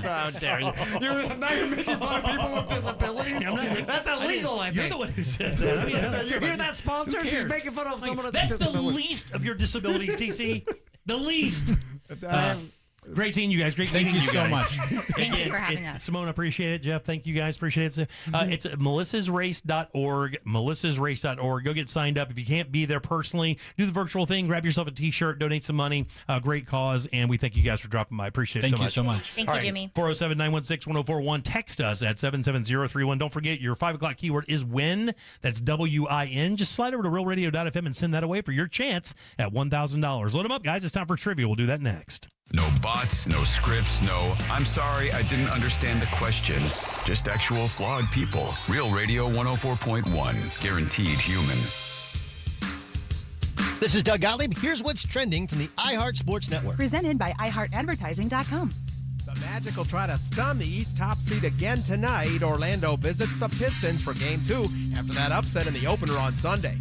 How dare you? Now you're making fun of people with disabilities? That's illegal, I think. You're the one who says that. I mean, you hear that, sponsor? She's making fun of someone with That's disabilities. the least of your disabilities, TC. The least. Great seeing you guys. Great Thank meeting you so guys. much. Thank you for having us. Simone, appreciate it. Jeff, thank you guys. Appreciate it. It's melissasrace.org. Melissasrace.org. Go get signed up. If you can't be there personally, do the virtual thing. Grab yourself a T-shirt. Donate some money. Great cause. And we thank you guys for dropping by. Appreciate it so much. Thank you so much. Thank you, Jimmy. 407-916-1041. Text us at 77031. Don't forget, your 5 o'clock keyword is WIN. That's WIN. Just slide over to realradio.fm and send that away for your chance at $1,000. Load them up, guys. It's time for trivia. We'll do that next. No bots, no scripts, no, I'm sorry, I didn't understand the question. Just actual flawed people. Real Radio 104.1. Guaranteed human. This is Doug Gottlieb. Here's what's trending from the iHeart Sports Network. Presented by iHeartAdvertising.com. The Magic will try to stun the East top seed again tonight. Orlando visits the Pistons for Game 2 after that upset in the opener on Sunday.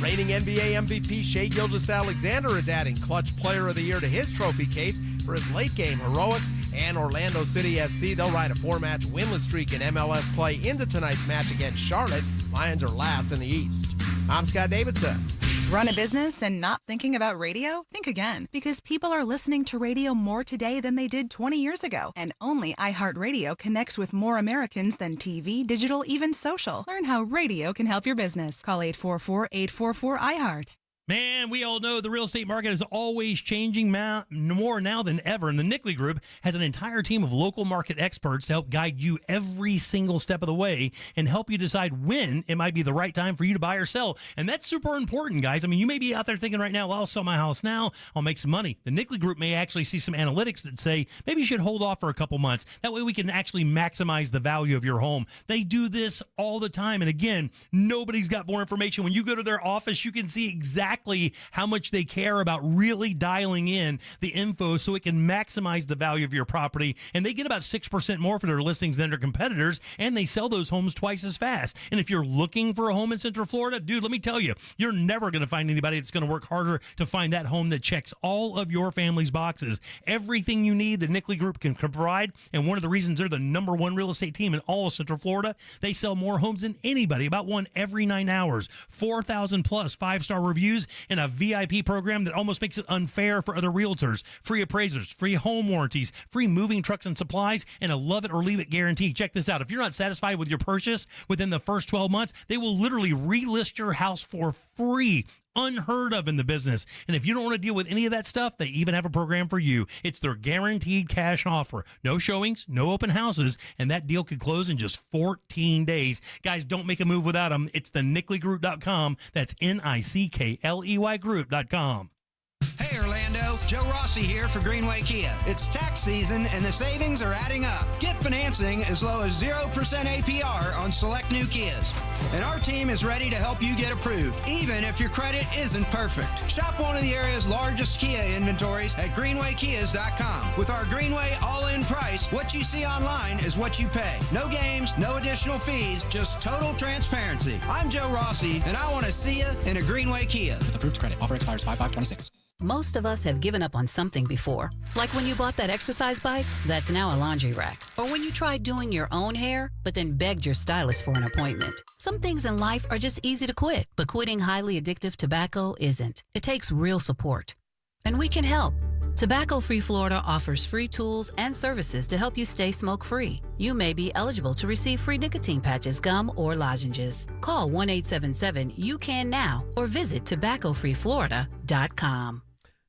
Reigning NBA MVP Shai Gilgeous-Alexander is adding Clutch Player of the Year to his trophy case for his late-game heroics. And Orlando City SC, they'll ride a 4-match winless streak in MLS play into tonight's match against Charlotte. Lions are last in the East. I'm Scott Davidson. Run a business and not thinking about radio? Think again, because people are listening to radio more today than they did 20 years ago. And only iHeartRadio connects with more Americans than TV, digital, even social. Learn how radio can help your business. Call 844-844-iHeart. Man, we all know the real estate market is always changing more now than ever, and the Nickley Group has an entire team of local market experts to help guide you every single step of the way and help you decide when it might be the right time for you to buy or sell. And that's super important, guys. I mean, you may be out there thinking right now, well, I'll sell my house now, I'll make some money. The Nickley Group may actually see some analytics that say maybe you should hold off for a couple months. That way we can actually maximize the value of your home. They do this all the time. And again, nobody's got more information. When you go to their office, you can see exactly how much they care about really dialing in the info so it can maximize the value of your property. And they get about 6% more for their listings than their competitors, and they sell those homes twice as fast. And if you're looking for a home in Central Florida, dude, let me tell you, you're never going to find anybody that's going to work harder to find that home that checks all of your family's boxes. Everything you need, the Nickley Group can provide. And one of the reasons they're the #1 real estate team in all of Central Florida, they sell more homes than anybody, about one every 9 hours, 4,000 plus 5-star reviews, and a VIP program that almost makes it unfair for other realtors. Free appraisers, free home warranties, free moving trucks and supplies, and a love it or leave it guarantee. Check this out. If you're not satisfied with your purchase within the first 12 months, they will literally relist your house for free. Unheard of in the business. And if you don't want to deal with any of that stuff, they even have a program for you. It's their guaranteed cash offer. No showings, no open houses, and that deal could close in just 14 days. Guys, don't make a move without them. It's the nickley.com. That's NICKLEY group.com. Hey Orlando, Joe Rossi here for Greenway Kia. It's tax season and the savings are adding up. Get financing as low as 0% APR on select new Kias. And our team is ready to help you get approved, even if your credit isn't perfect. Shop one of the area's largest Kia inventories at greenwaykias.com. With our Greenway all-in price, what you see online is what you pay. No games, no additional fees, just total transparency. I'm Joe Rossi, and I want to see you in a Greenway Kia. With approved credit. Offer expires 5/5/26. Most of us have given up on something before. Like when you bought that exercise bike, that's now a laundry rack. Or when you tried doing your own hair, but then begged your stylist for an appointment. Some things in life are just easy to quit, but quitting highly addictive tobacco isn't. It takes real support. And we can help. Tobacco Free Florida offers free tools and services to help you stay smoke-free. You may be eligible to receive free nicotine patches, gum, or lozenges. Call 1-877-YOU-CAN-NOW or visit tobaccofreeflorida.com.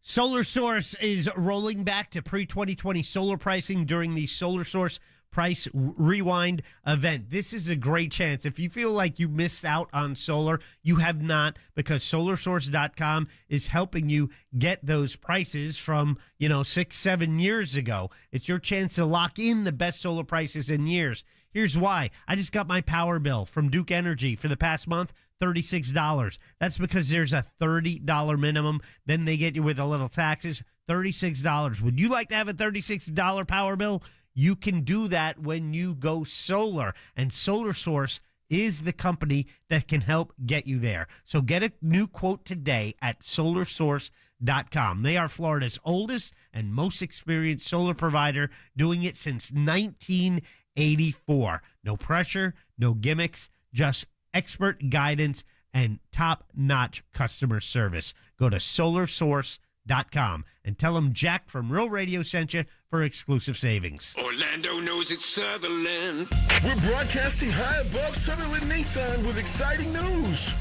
Solar Source is rolling back to pre-2020 solar pricing during the Solar Source Price Rewind event. This is a great chance. If you feel like you missed out on solar, you have not, because solarsource.com is helping you get those prices from, 6-7 years ago. It's your chance to lock in the best solar prices in years. Here's why. I just got my power bill from Duke Energy for the past month, $36. That's because there's a $30 minimum. Then they get you with a little taxes, $36. Would you like to have a $36 power bill? You can do that when you go solar, and Solar Source is the company that can help get you there. So get a new quote today at solarsource.com. They are Florida's oldest and most experienced solar provider, doing it since 1984. No pressure, no gimmicks, just expert guidance and top-notch customer service. Go to solarsource.com and tell them Jack from Real Radio sent you for exclusive savings. Orlando knows it's Sutherland. We're broadcasting high above Sutherland Nissan with exciting news.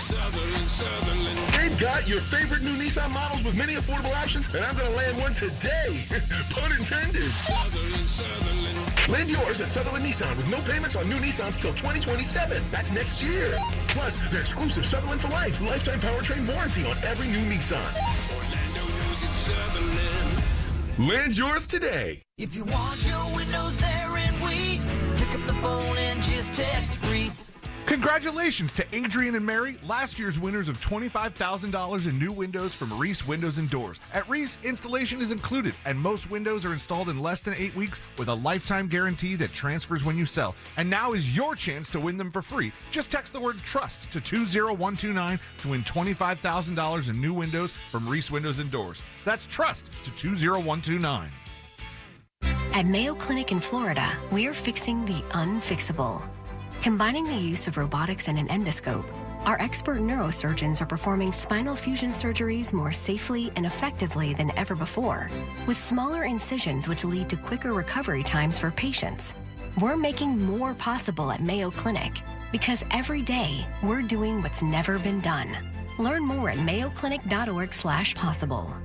Sutherland. They've got your favorite new Nissan models with many affordable options, and I'm going to land one today. Pun intended. Sutherland. Land yours at Sutherland Nissan with no payments on new Nissans till 2027. That's next year. Plus, their exclusive Sutherland for Life lifetime powertrain warranty on every new Nissan. Orlando knows it's Sutherland. Land yours today. If you want your windows there in weeks, pick up the phone and just text Reese. Congratulations to Adrian and Mary, last year's winners of $25,000 in new windows from Reese Windows and Doors. At Reese, installation is included, and most windows are installed in less than 8 weeks with a lifetime guarantee that transfers when you sell. And now is your chance to win them for free. Just text the word TRUST to 20129 to win $25,000 in new windows from Reese Windows and Doors. That's TRUST to 20129. At Mayo Clinic in Florida, we're fixing the unfixable. Combining the use of robotics and an endoscope, our expert neurosurgeons are performing spinal fusion surgeries more safely and effectively than ever before, with smaller incisions which lead to quicker recovery times for patients. We're making more possible at Mayo Clinic because every day we're doing what's never been done. Learn more at mayoclinic.org/possible.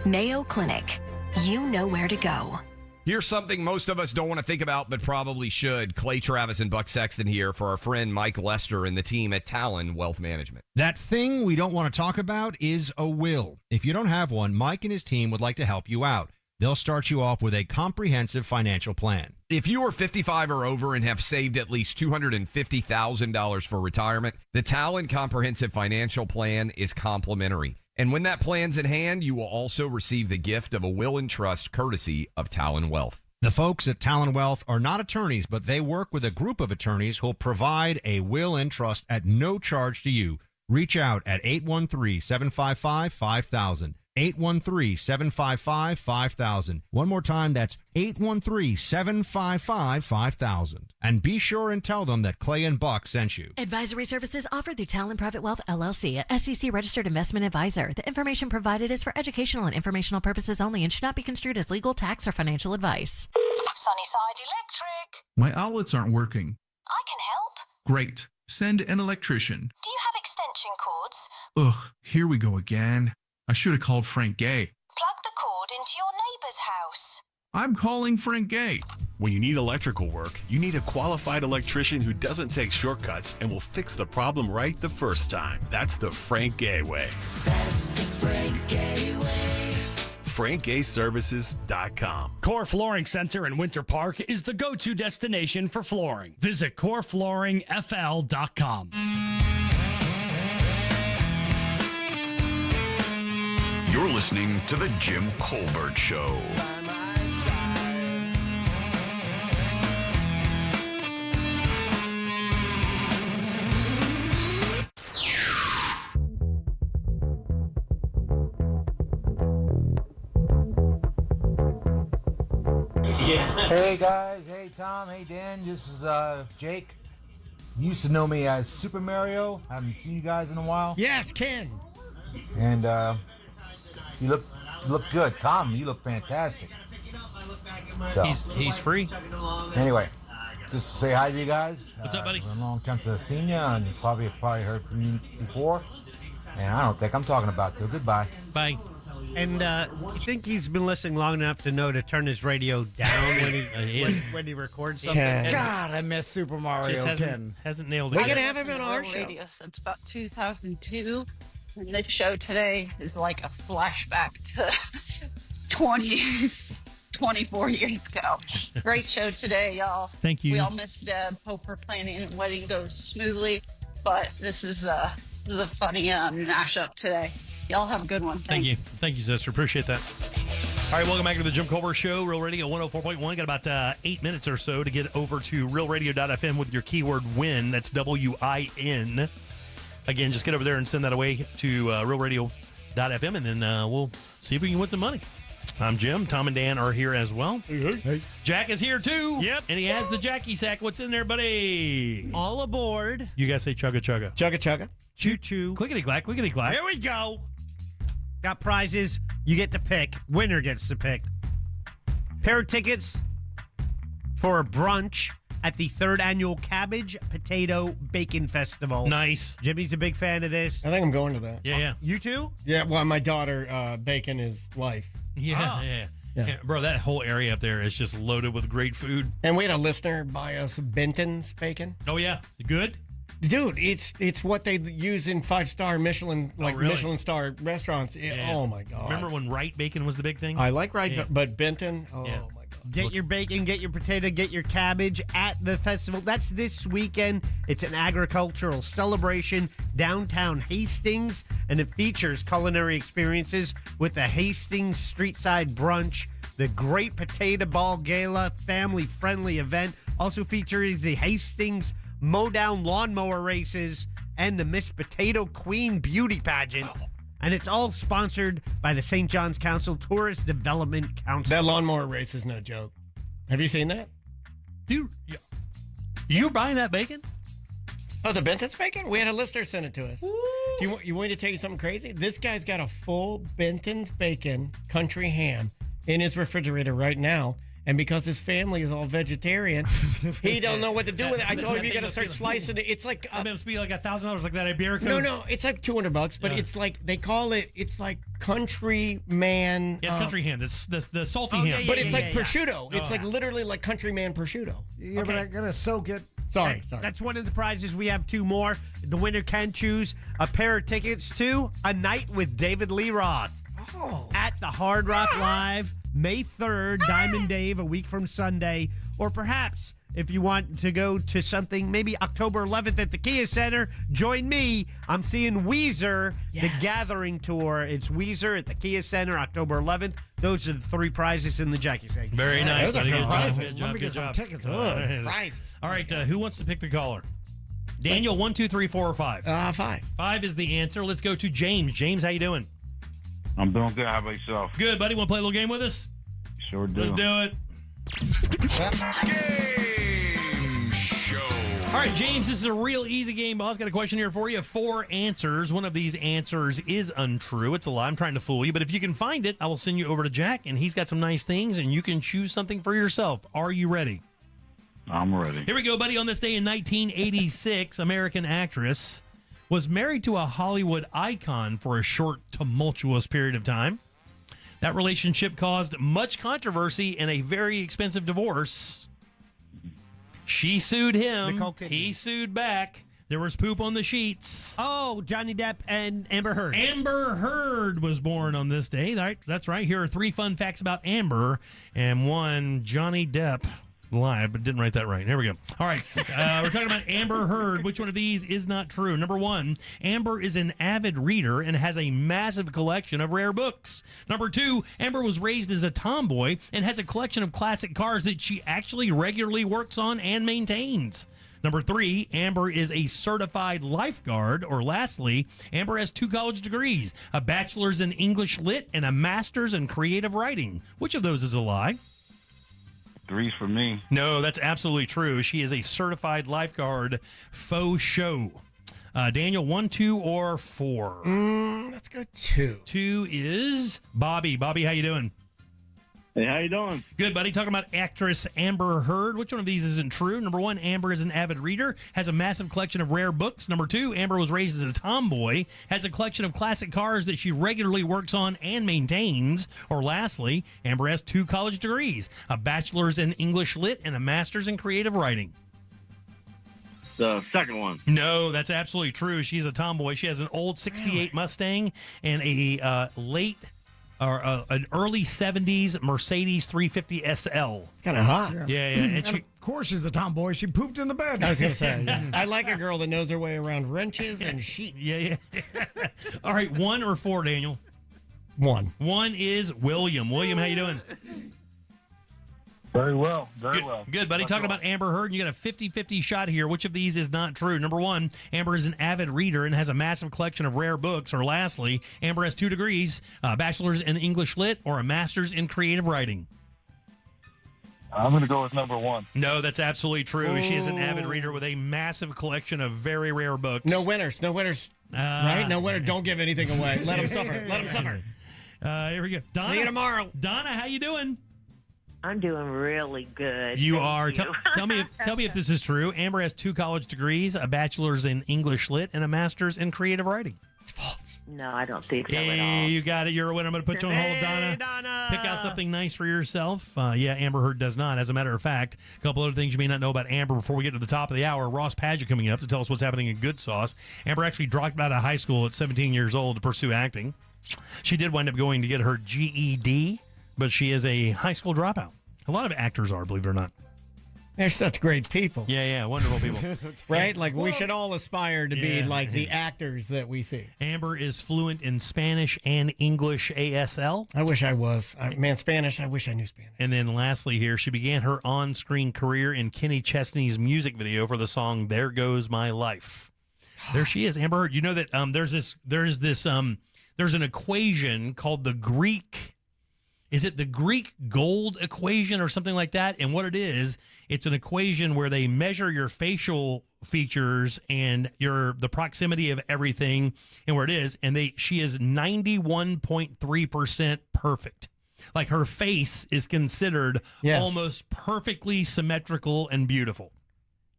Mayo Clinic. You know where to go. Here's something most of us don't want to think about, but probably should. Clay Travis and Buck Sexton here for our friend Mike Lester and the team at Talon Wealth Management. That thing we don't want to talk about is a will. If you don't have one, Mike and his team would like to help you out. They'll start you off with a comprehensive financial plan. If you are 55 or over and have saved at least $250,000 for retirement, the Talon Comprehensive Financial Plan is complimentary. And when that plan's in hand, you will also receive the gift of a will and trust courtesy of Talon Wealth. The folks at Talon Wealth are not attorneys, but they work with a group of attorneys who'll provide a will and trust at no charge to you. Reach out at 813-755-5000. 813-755-5000. One more time, that's 813-755-5000. And be sure and tell them that Clay and Buck sent you. Advisory services offered through Talon Private Wealth, LLC, a SEC registered investment advisor. The information provided is for educational and informational purposes only and should not be construed as legal, tax, or financial advice. Sunnyside Electric. My outlets aren't working. I can help. Great. Send an electrician. Do you have extension cords? Ugh, here we go again. I should have called Frank Gay. Plug the cord into your neighbor's house. I'm calling Frank Gay. When you need electrical work, you need a qualified electrician who doesn't take shortcuts and will fix the problem right the first time. That's the Frank Gay way. That's the Frank Gay way. FrankGayServices.com. Core Flooring Center in Winter Park is the go-to destination for flooring. Visit coreflooringfl.com. You're listening to The Jim Colbert Show. Hey guys, hey Tom, hey Dan, this is Jake. You used to know me as Super Mario. Haven't seen you guys in a while. Yes, Ken. And you look good. Tom, you look fantastic. So, He's free. Anyway, just to say hi to you guys. What's up, buddy? It's been a long time to see you, and you probably heard from you before. And I don't think I'm talking about, so goodbye. Bye. And you think he's been listening long enough to know to turn his radio down when he records something? God, I miss Super Mario. Just Ken. hasn't nailed it. We yet. can have him on our show. Radio since about 2002. And this show today is like a flashback to 24 years ago. Great show today, y'all. Thank you. We all missed Deb. Hope her planning and wedding goes smoothly. But this is a funny mashup today. Y'all have a good one. Thank you, sister. Appreciate that. All right, welcome back to the Jim Colbert Show, Real Radio 104.1. Got about 8 minutes or so to get over to realradio.fm with your keyword WIN. That's WIN. Again, just get over there and send that away to Real Radio justcallmo.fm, and then we'll see if we can win some money. I'm Jim. Tom and Dan are here as well. Hey. Jack is here, too. Yep. And he has the Jackie sack. What's in there, buddy? All aboard. You guys say chugga chugga. Chugga chugga. Choo choo. Clickety clack, clickety clack. Here we go. Got prizes. You get to pick. Winner gets to pick. Pair of tickets for a brunch at the 3rd Annual Cabbage, Potato, Bacon Festival. Nice. Jimmy's a big fan of this. I think I'm going to that. Yeah. You too? Yeah, well, my daughter, bacon is life. Yeah. Bro, that whole area up there is just loaded with great food. And we had a listener buy us Benton's bacon. Oh, yeah. Good? Dude, it's what they use in 5-star Michelin, really? Michelin star restaurants. Oh, my God. Remember when Wright bacon was the big thing? I like Wright, but Benton, my God. Get your bacon, get your potato, get your cabbage at the festival. That's this weekend. It's an agricultural celebration downtown Hastings, and it features culinary experiences with the Hastings Streetside Brunch, the Great Potato Ball Gala, family-friendly event. Also features the Hastings Mowdown Lawnmower Races and the Miss Potato Queen Beauty Pageant. And it's all sponsored by the St. John's Council Tourist Development Council. That lawnmower race is no joke. Have you seen that? Dude, you buying that bacon? Oh, the Benton's bacon? We had a listener send it to us. You want me to tell you something crazy? This guy's got a full Benton's bacon country ham in his refrigerator right now. And because his family is all vegetarian, he don't know what to do with it. I told him you got to start slicing it. It's like that must be like $1,000, like that Iberico. No, it's like $200, but it's like they call it. It's like country man. Yeah, it's country ham. The salty ham. But it's like prosciutto. It's like literally like country man prosciutto. Yeah, but I gotta soak it. Sorry. That's one of the prizes. We have 2 more. The winner can choose a pair of tickets to A Night with David Lee Roth at the Hard Rock Live, May 3rd, Diamond Dave, a week from Sunday. Or perhaps if you want to go to something, maybe October 11th at the Kia Center, join me. I'm seeing Weezer, the Gathering Tour. It's Weezer at the Kia Center, October 11th. Those are the 3 prizes in the Jackie Sack. Very nice. Those are good prizes. Good job, Let me get some tickets. All right, who wants to pick the caller? Daniel, 1, 2, 3, 4, or 5? 5. 5 is the answer. Let's go to James. James, how you doing? I'm doing good. How about yourself? Good, buddy. Want to play a little game with us? Sure do. Let's do it. Game show. All right, James, this is a real easy game, boss. Got a question here for you. 4 answers. One of these answers is untrue. It's a lie. I'm trying to fool you. But if you can find it, I will send you over to Jack, and he's got some nice things, and you can choose something for yourself. Are you ready? I'm ready. Here we go, buddy. On this day in 1986, American actress was married to a Hollywood icon for a short, tumultuous period of time. That relationship caused much controversy and a very expensive divorce. She sued him. He sued back. There was poop on the sheets. Oh, Johnny Depp and Amber Heard. Amber Heard was born on this day. That's right. Here are 3 fun facts about Amber and 1 Johnny Depp. Live, but didn't write that right. There we go. All right. We're talking about Amber Heard. Which one of these is not true? Number 1, Amber is an avid reader and has a massive collection of rare books. Number 2, Amber was raised as a tomboy and has a collection of classic cars that she actually regularly works on and maintains. Number 3, Amber is a certified lifeguard. Or lastly, Amber has 2 college degrees, a bachelor's in English Lit and a master's in creative writing. Which of those is a lie? 3's for me. No, that's absolutely true. She is a certified lifeguard faux show. Daniel, 1, 2, or 4? Let's go 2. 2 is Bobby. Bobby, how you doing? Hey, how you doing? Good, buddy. Talking about actress Amber Heard. Which one of these isn't true? Number 1, Amber is an avid reader, has a massive collection of rare books. Number 2, Amber was raised as a tomboy, has a collection of classic cars that she regularly works on and maintains. Or lastly, Amber has 2 college degrees, a bachelor's in English Lit and a master's in creative writing. The second one. No, that's absolutely true. She's a tomboy. She has an old 68 Mustang and a an early 70s Mercedes 350 SL. It's kind of hot. Yeah. And of course she's a tomboy. She pooped in the bed. I was going to say, I like a girl that knows her way around wrenches and sheets. Yeah. All right, 1 or 4, Daniel? 1. 1 is William. William, how you doing? Very well. Very Good, well. good, buddy. Talking about Amber Heard, you got a 50-50 shot here. Which of these is not true? Number one, Amber is an avid reader and has a massive collection of rare books. Or lastly, Amber has 2 degrees, a bachelor's in English Lit or a master's in creative writing. I'm going to go with number one. No, that's absolutely true. She is an avid reader with a massive collection of very rare books. No winners. No winners. Right? No winner. Don't give anything away. Let them suffer. Let them suffer. Here we go. Donna, See you tomorrow. Donna, how you doing? I'm doing really good. You Thank are. you. Tell me if this is true. Amber has 2 college degrees, a bachelor's in English Lit, and a master's in creative writing. It's false. No, I don't think so at Hey, all. you got it. You're a winner. I'm going to put you on hold, Donna. Pick out something nice for yourself. Yeah, Amber Heard does not. As a matter of fact, a couple other things you may not know about Amber before we get to the top of the hour. Ross Padgett coming up to tell us what's happening in Good Sauce. Amber actually dropped out of high school at 17 years old to pursue acting. She did wind up going to get her GED, but she is a high school dropout. A lot of actors are, believe it or not. They're such great people. Yeah, wonderful people. Right? Like, we should all aspire to be like the actors that we see. Amber is fluent in Spanish and English ASL. I wish I was. Man, Spanish, I wish I knew Spanish. And then lastly here, she began her on-screen career in Kenny Chesney's music video for the song There Goes My Life. There she is, Amber Heard. You know that there's an equation called the Greek. Is it the Greek gold equation or something like that? And what it is, it's an equation where they measure your facial features and the proximity of everything and where it is. And she is 91.3% perfect. Like, her face is considered almost perfectly symmetrical and beautiful.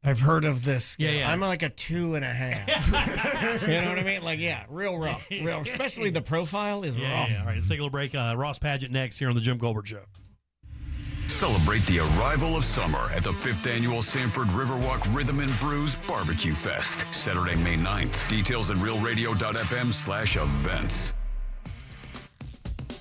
I've heard of this. Yeah. I'm like a 2.5. You know what I mean? Like, real rough. Especially the profile is rough. Yeah. All right, let's take a little break. Ross Padgett next here on the Jim Colbert Show. Celebrate the arrival of summer at the 5th Annual Sanford Riverwalk Rhythm and Brews Barbecue Fest, Saturday, May 9th. Details at realradio.fm/events.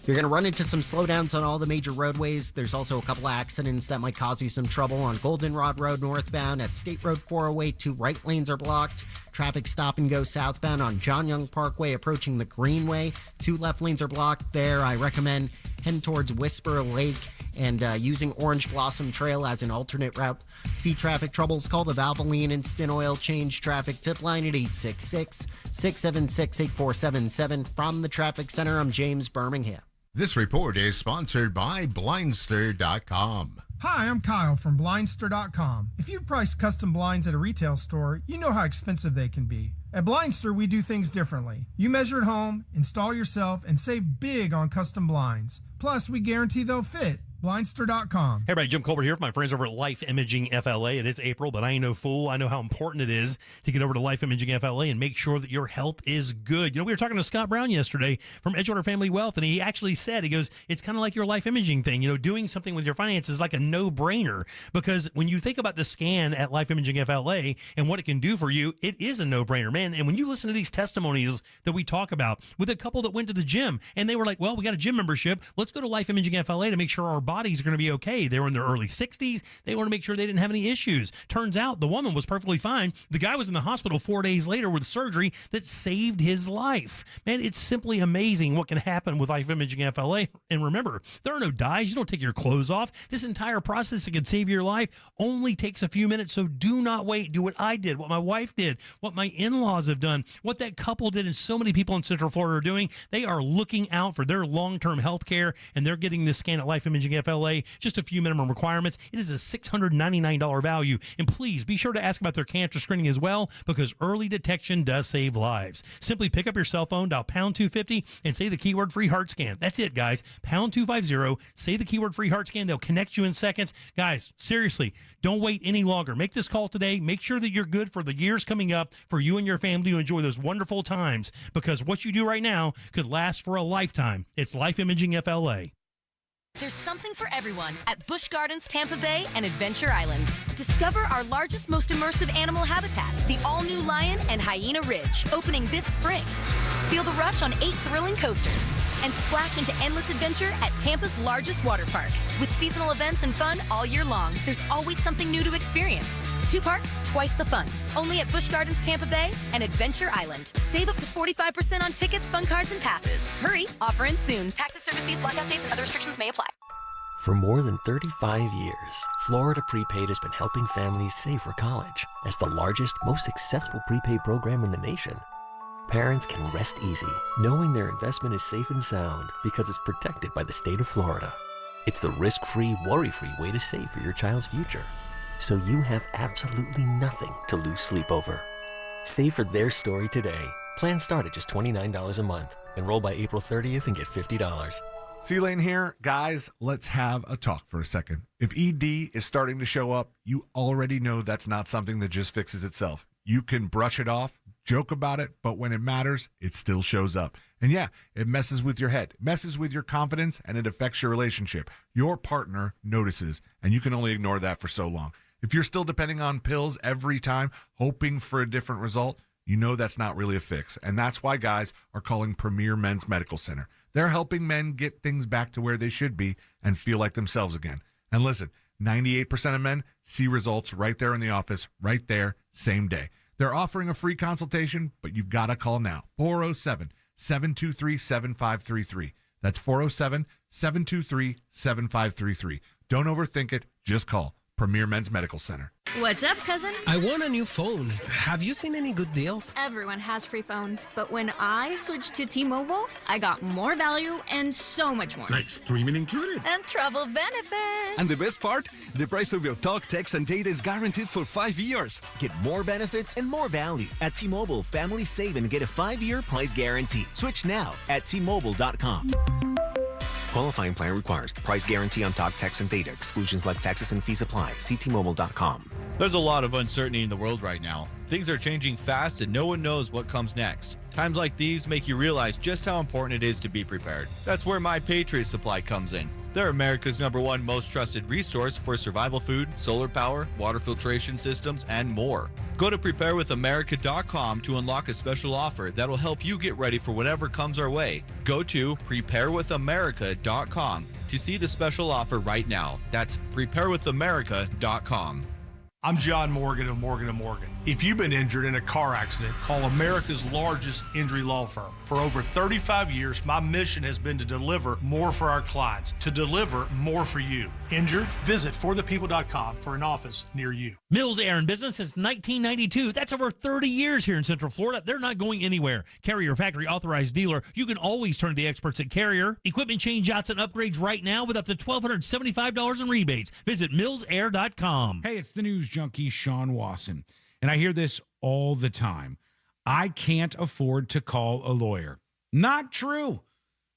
You're going to run into some slowdowns on all the major roadways. There's also a couple accidents that might cause you some trouble on Goldenrod Road northbound. At State Road 408, 2 right lanes are blocked. Traffic stop and go southbound on John Young Parkway approaching the Greenway. 2 left lanes are blocked there. I recommend heading towards Whisper Lake and using Orange Blossom Trail as an alternate route. See traffic troubles, call the Valvoline Instant Oil Change Traffic Tip Line at 866-676-8477. From the Traffic Center, I'm James Birmingham. This report is sponsored by Blindster.com. Hi, I'm Kyle from Blindster.com. If you've priced custom blinds at a retail store, you know how expensive they can be. At Blindster, we do things differently. You measure at home, install yourself, and save big on custom blinds. Plus, we guarantee they'll fit. Blindster.com. Hey, everybody, Jim Colbert here with my friends over at Life Imaging FLA. It is April, but I ain't no fool. I know how important it is to get over to Life Imaging FLA and make sure that your health is good. You know, we were talking to Scott Brown yesterday from Edgewater Family Wealth, and he actually said, he goes, it's kind of like your life imaging thing. You know, doing something with your finances is like a no-brainer, because when you think about the scan at Life Imaging FLA and what it can do for you, it is a no-brainer, man. And when you listen to these testimonies that we talk about with a couple that went to the gym, and they were like, well, we got a gym membership. Let's go to Life Imaging FLA to make sure our bodies are going to be okay. They were in their early 60s. They want to make sure they didn't have any issues. Turns out the woman was perfectly fine. The guy was in the hospital 4 days later with surgery that saved his life. Man, it's simply amazing what can happen with Life Imaging FLA. And remember, there are no dyes. You don't take your clothes off. This entire process that can save your life only takes a few minutes. So do not wait. Do what I did, what my wife did, what my in-laws have done, what that couple did, and so many people in Central Florida are doing. They are looking out for their long-term health care, and they're getting this scan at Life Imaging FLA. Just a few minimum requirements. It is a $699 value. And please be sure to ask about their cancer screening as well, because early detection does save lives. Simply pick up your cell phone, dial pound 250, and say the keyword free heart scan. That's it, guys. Pound 250, say the keyword free heart scan. They'll connect you in seconds. Guys, seriously, don't wait any longer. Make this call today. Make sure that you're good for the years coming up for you and your family to enjoy those wonderful times, because what you do right now could last for a lifetime. It's Life Imaging FLA. There's something for everyone at Busch Gardens, Tampa Bay, and Adventure Island. Discover our largest, most immersive animal habitat, the all-new Lion and Hyena Ridge, opening this spring. Feel the rush on 8 thrilling coasters and splash into endless adventure at Tampa's largest water park. With seasonal events and fun all year long, there's always something new to experience. 2 parks, twice the fun. Only at Busch Gardens, Tampa Bay, and Adventure Island. Save up to 45% on tickets, fun cards, and passes. Hurry, offer ends soon. Taxes, service fees, blackout dates, and other restrictions may apply. For more than 35 years, Florida Prepaid has been helping families save for college. As the largest, most successful prepaid program in the nation, parents can rest easy knowing their investment is safe and sound because it's protected by the state of Florida. It's the risk-free, worry-free way to save for your child's future, so you have absolutely nothing to lose sleep over. Save for their story today. Plans start at just $29 a month. Enroll by April 30th and get $50. C-Lane here. Guys, let's have a talk for a second. If ED is starting to show up, you already know that's not something that just fixes itself. You can brush it off, joke about it, but when it matters, it still shows up. And yeah, it messes with your head, messes with your confidence, and it affects your relationship. Your partner notices, and you can only ignore that for so long. If you're still depending on pills every time, hoping for a different result, you know that's not really a fix. And that's why guys are calling Premier Men's Medical Center. They're helping men get things back to where they should be and feel like themselves again. And listen, 98% of men see results right there in the office, right there, same day. They're offering a free consultation, but you've got to call now. 407-723-7533. That's 407-723-7533. Don't overthink it. Just call Premier Men's Medical Center. What's up, cousin? I want a new phone. Have you seen any good deals? Everyone has free phones, but when I switched to T-Mobile, I got more value and so much more. Like streaming included. And travel benefits. And the best part? The price of your talk, text, and data is guaranteed for 5 years. Get more benefits and more value. At T-Mobile, families save and get a 5-year price guarantee. Switch now at T-Mobile.com. Qualifying plan requires price guarantee on talk, text, and data. Exclusions like taxes and fees apply. See T-Mobile.com. There's a lot of uncertainty in the world right now. Things are changing fast and no one knows what comes next. Times like these make you realize just how important it is to be prepared. That's where My Patriot Supply comes in. They're America's #1 most trusted resource for survival food, solar power, water filtration systems, and more. Go to preparewithamerica.com to unlock a special offer that'll help you get ready for whatever comes our way. Go to preparewithamerica.com to see the special offer right now. That's preparewithamerica.com. I'm John Morgan of Morgan & Morgan. If you've been injured in a car accident, call America's largest injury law firm. For over 35 years, my mission has been to deliver more for our clients, to deliver more for you. Injured? Visit forthepeople.com for an office near you. Mills Air in business since 1992. That's over 30 years here in Central Florida. They're not going anywhere. Carrier factory authorized dealer. You can always turn to the experts at Carrier. Equipment change-outs and upgrades right now with up to $1,275 in rebates. Visit millsair.com. Hey, it's the news junkie Sean Wasson, and I hear this all the time. I can't afford to call a lawyer. Not true.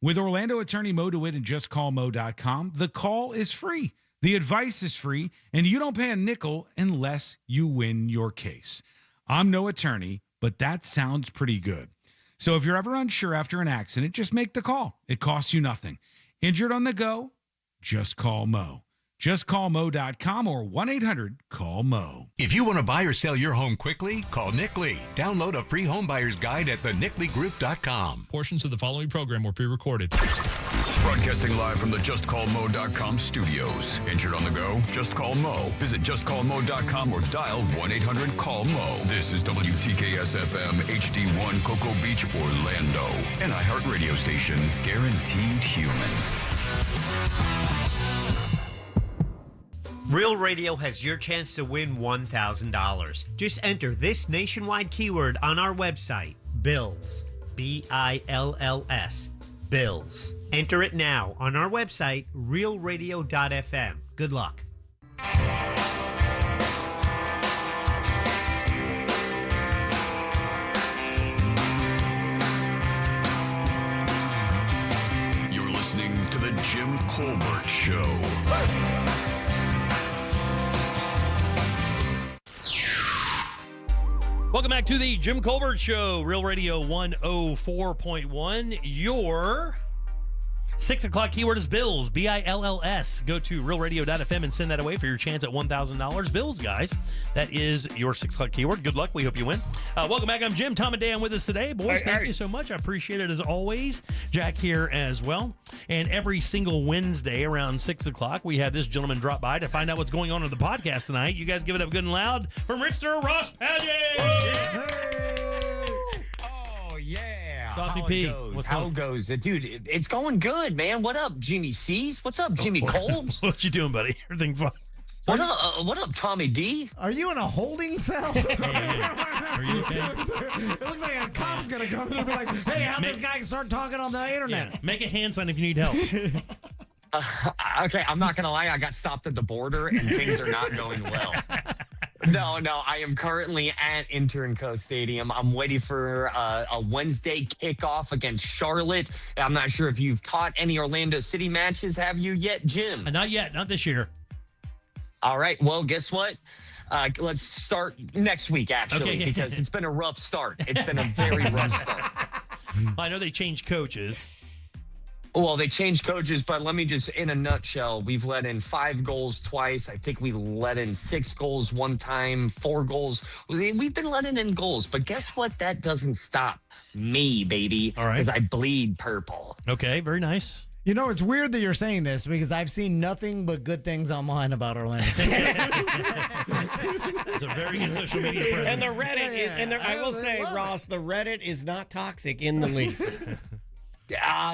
With Orlando attorney Mo DeWitt and JustCallMo.com, the call is free, the advice is free, and you don't pay a nickel unless you win your case. I'm no attorney, but that sounds pretty good. So if you're ever unsure after an accident, just make the call. It costs you nothing. Injured on the go? Just call Mo. JustCallMo.com or 1-800-CALL-MO. If you want to buy or sell your home quickly, call Nick Lee. Download a free home buyer's guide at theNickLeeGroup.com. Portions of the following program were pre-recorded. Broadcasting live from the JustCallMo.com studios. Injured on the go? Just call Mo. Visit JustCallMo.com or dial 1-800-CALL-MO. This is WTKS-FM HD1 Cocoa Beach, Orlando. An iHeartRadio station. Guaranteed human. Real Radio has your chance to win $1,000. Just enter this nationwide keyword on our website, BILLS. BILLS. BILLS. Enter it now on our website, realradio.fm. Good luck. You're listening to The Jim Colbert Show. Welcome back to the Jim Colbert Show, Real Radio 104.1. Your 6 o'clock keyword is bills, BILLS. Go to realradio.fm and send that away for your chance at $1,000. Bills, guys. That is your 6 o'clock keyword. Good luck. We hope you win. Welcome back. I'm Jim. Tom and Dan with us today. Boys, thank you so much. I appreciate it as always. Jack here as well. And every single Wednesday around 6 o'clock, we have this gentleman drop by to find out what's going on in the podcast tonight. You guys give it up good and loud for Mr. Ross Padgett. Oh, yeah. Saucy how P. it goes. What's How going- it goes. Dude, it's going good, man. What up, Jimmy C's? What's up, Jimmy Colbs? What you doing, buddy? Everything fine? What up, Tommy D? Are you in a holding cell? Are you okay? It looks like a cop's gonna come in and be like, "Hey, how this guy start talking on the internet?" Yeah. Make a hand sign if you need help. Okay, I'm not gonna lie. I got stopped at the border, and things are not going well. No, I am currently at Inter&Co Stadium. I'm waiting for a Wednesday kickoff against Charlotte. I'm not sure if you've caught any Orlando City matches. Have you yet, Jim? Not yet. Not this year. All right. Well, guess what? Let's start next week, actually, Okay. because it's been a rough start. It's been a very rough start. I know they changed coaches. Well, they changed coaches, but let me just, in a nutshell, we've let in 5 goals twice. I think we let in 6 goals one time, 4 goals. We've been letting in goals, but guess what? That doesn't stop me, baby. All right. Because I bleed purple. Okay, very nice. You know, it's weird that you're saying this because I've seen nothing but good things online about Orlando. It's a very good social media presence. And the Reddit is, and I will say, Ross, the Reddit is not toxic in the least.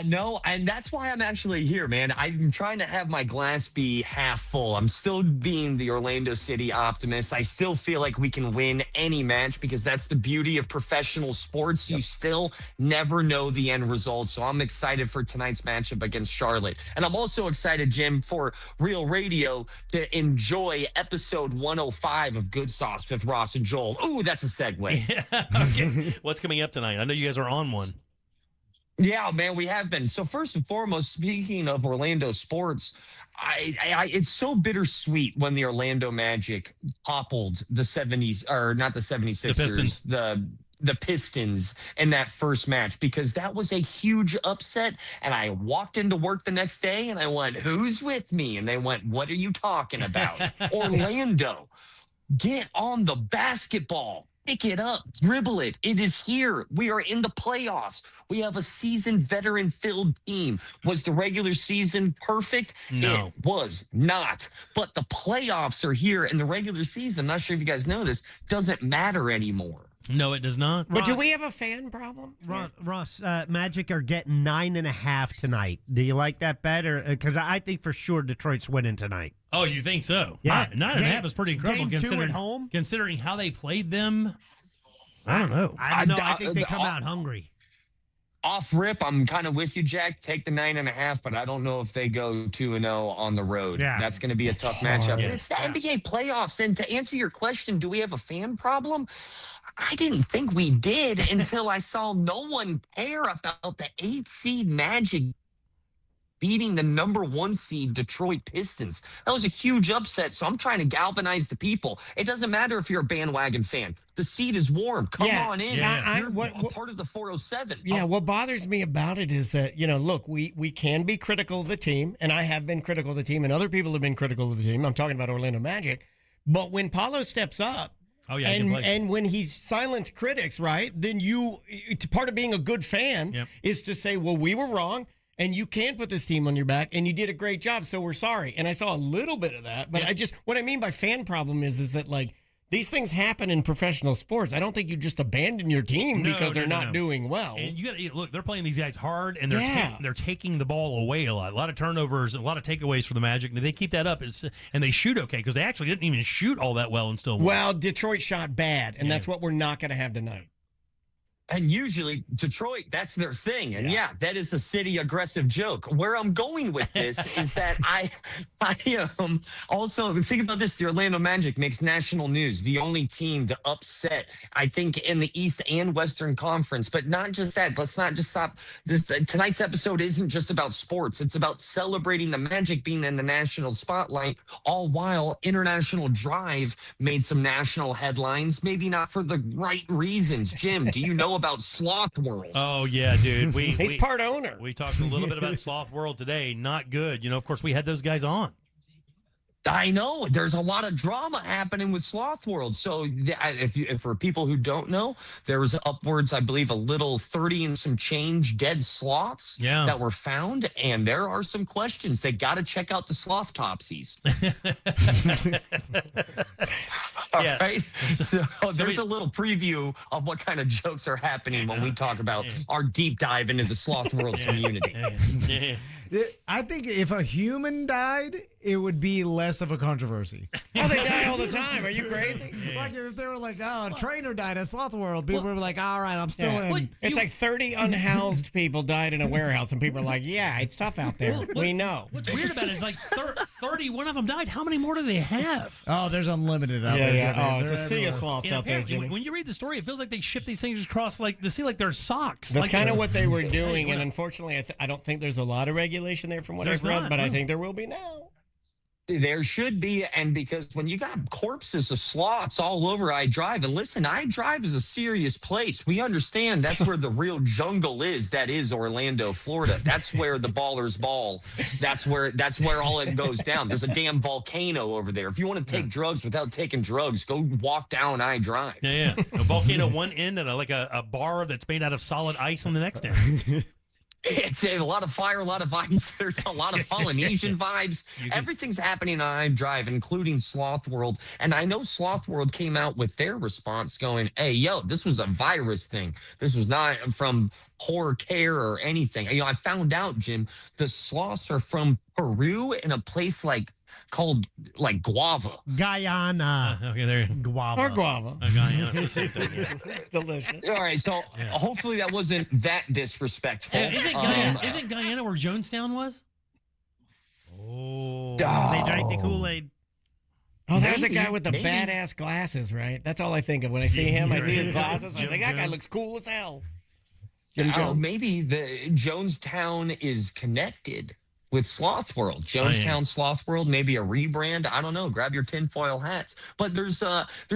No, and that's why I'm actually here, man. I'm trying to have my glass be half full. I'm still being the Orlando City optimist. I still feel like we can win any match because that's the beauty of professional sports. You still never know the end result. So I'm excited for tonight's matchup against Charlotte. And I'm also excited, Jim, for Real Radio to enjoy episode 105 of Good Sauce with Ross and Joel. Ooh, that's a segue. Okay. What's coming up tonight? I know you guys are on one. Yeah, man, we have been. So first and foremost, speaking of Orlando sports, it's so bittersweet when the Orlando Magic toppled the 70s, or not the 76ers, The Pistons. the Pistons in that first match, because that was a huge upset. And I walked into work the next day and I went, "Who's with me?" And they went, "What are you talking about?" Orlando, get on the basketball. Pick it up, dribble it. It is here. We are in the playoffs. We have a seasoned, veteran-filled team. Was the regular season perfect? No. It was not. But the playoffs are here, and the regular season, not sure if you guys know this, doesn't matter anymore. No, it does not. But do we have a fan problem? Ross, Magic are getting 9.5 tonight. Do you like that bet? Because I think for sure Detroit's winning tonight. Oh, you think so? Yeah. 9.5 is pretty incredible Game 2 considering at home? considering how they played them. I don't know. I don't know. I think they come out hungry. Off rip, I'm kind of with you, Jack. Take the 9.5, but I don't know if they go 2-0 on the road. Yeah. That's going to be a tough matchup. Yeah. But it's the NBA playoffs. And to answer your question, do we have a fan problem? I didn't think we did until I saw no one care about the 8 seed Magic beating the number 1 seed Detroit Pistons. That was a huge upset, so I'm trying to galvanize the people. It doesn't matter if you're a bandwagon fan. The seat is warm. Come on in. Yeah. You're part of the 407. Yeah, what bothers me about it is that, look, we can be critical of the team, and I have been critical of the team, and other people have been critical of the team. I'm talking about Orlando Magic. But when Paulo steps up, and when he's silenced critics, right, then part of being a good fan is to say, well, we were wrong. And you can put this team on your back, and you did a great job, so we're sorry. And I saw a little bit of that, but what I mean by fan problem is that, like, these things happen in professional sports. I don't think you just abandon your team because they're not doing well. And you got to look; they're playing these guys hard, and they're taking the ball away a lot of turnovers, a lot of takeaways for the Magic. And if they keep that up, and they shoot okay because they actually didn't even shoot all that well and still won. Well, Detroit shot bad, and that's what we're not going to have tonight. And usually Detroit, that's their thing. And that is a city aggressive joke. Where I'm going with this is that I also, think about this, the Orlando Magic makes national news. The only team to upset, I think, in the East and Western Conference. But not just that. Let's not just stop. Tonight's episode isn't just about sports. It's about celebrating the Magic being in the national spotlight, all while International Drive made some national headlines, maybe not for the right reasons. Jim, do you know about Sloth World? Oh yeah, dude. He's part owner. We talked a little bit about Sloth World today. Not good. Of course, we had those guys on. I know there's a lot of drama happening with Sloth World. So if for people who don't know, there was upwards, I believe, a little 30 and some change dead sloths that were found. And there are some questions. They got to check out the sloth topsies. All Yeah. right. So there's a little preview of what kind of jokes are happening when we talk about our deep dive into the sloth world community. I think if a human died, it would be less of a controversy. Oh, they die all the time. Are you crazy? Like if they were like, oh, a trainer died at Sloth World, people would be like, all right, I'm still in. It's like 30 unhoused people died in a warehouse, and people are like, yeah, it's tough out there. We know. What's weird about it is like 30, one of them died. How many more do they have? Oh, there's unlimited out there. Yeah. Oh, it's a sea everywhere. of sloths And out there, apparently, Jimmy. when you read the story, it feels like they ship these things across like the sea like they're socks. That's like kind of they're- what they were doing, and unfortunately, I don't think there's a lot of regulation there from what There's I've read, not, but I no. think there will be now. There should be, and because when you got corpses of sloths all over iDrive, and listen, iDrive is a serious place. We understand that's where the real jungle is. That is Orlando, Florida. That's where the ballers ball. That's where all it goes down. There's a damn volcano over there. If you want to take drugs without taking drugs, go walk down iDrive. Yeah. A volcano one end and a bar that's made out of solid ice on the next end. It's a lot of fire, a lot of ice. There's a lot of Polynesian vibes. Everything's happening on iDrive, including Sloth World. And I know Sloth World came out with their response going, hey, yo, this was a virus thing. This was not from poor care or anything. I found out, Jim, the sloths are from Peru in a place called guava. Guyana. Okay, there. Guava. Or guava. Guyana, it's the same thing. Yeah. It's delicious. All right, so hopefully that wasn't that disrespectful. Isn't Guyana where Jonestown was? Oh. They drank the Kool-Aid. Oh, there's a Maybe, guy with the maybe. badass glasses, right? That's all I think of when I see him. I see his glasses. I Jim think that guy Jones. looks cool as hell. Maybe the Jonestown is connected with Sloth World. Jonestown Sloth World, maybe a rebrand. I don't know. Grab your tinfoil hats. But there's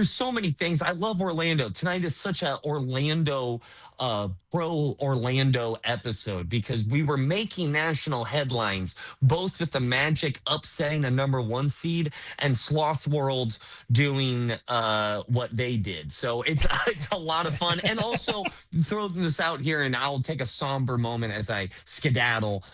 so many things. I love Orlando. Tonight is such a Orlando, pro Orlando episode because we were making national headlines, both with the Magic upsetting a #1 seed and Sloth World doing what they did. So it's a lot of fun. And also throw this out here, and I'll take a somber moment as I skedaddle.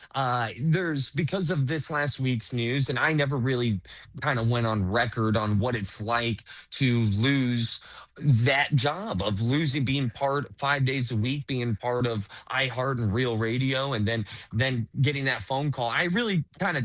Because of this last week's news, and I never really kind of went on record on what it's like to lose that job of being part 5 days a week, being part of iHeart and Real Radio, and then getting that phone call. I really kind of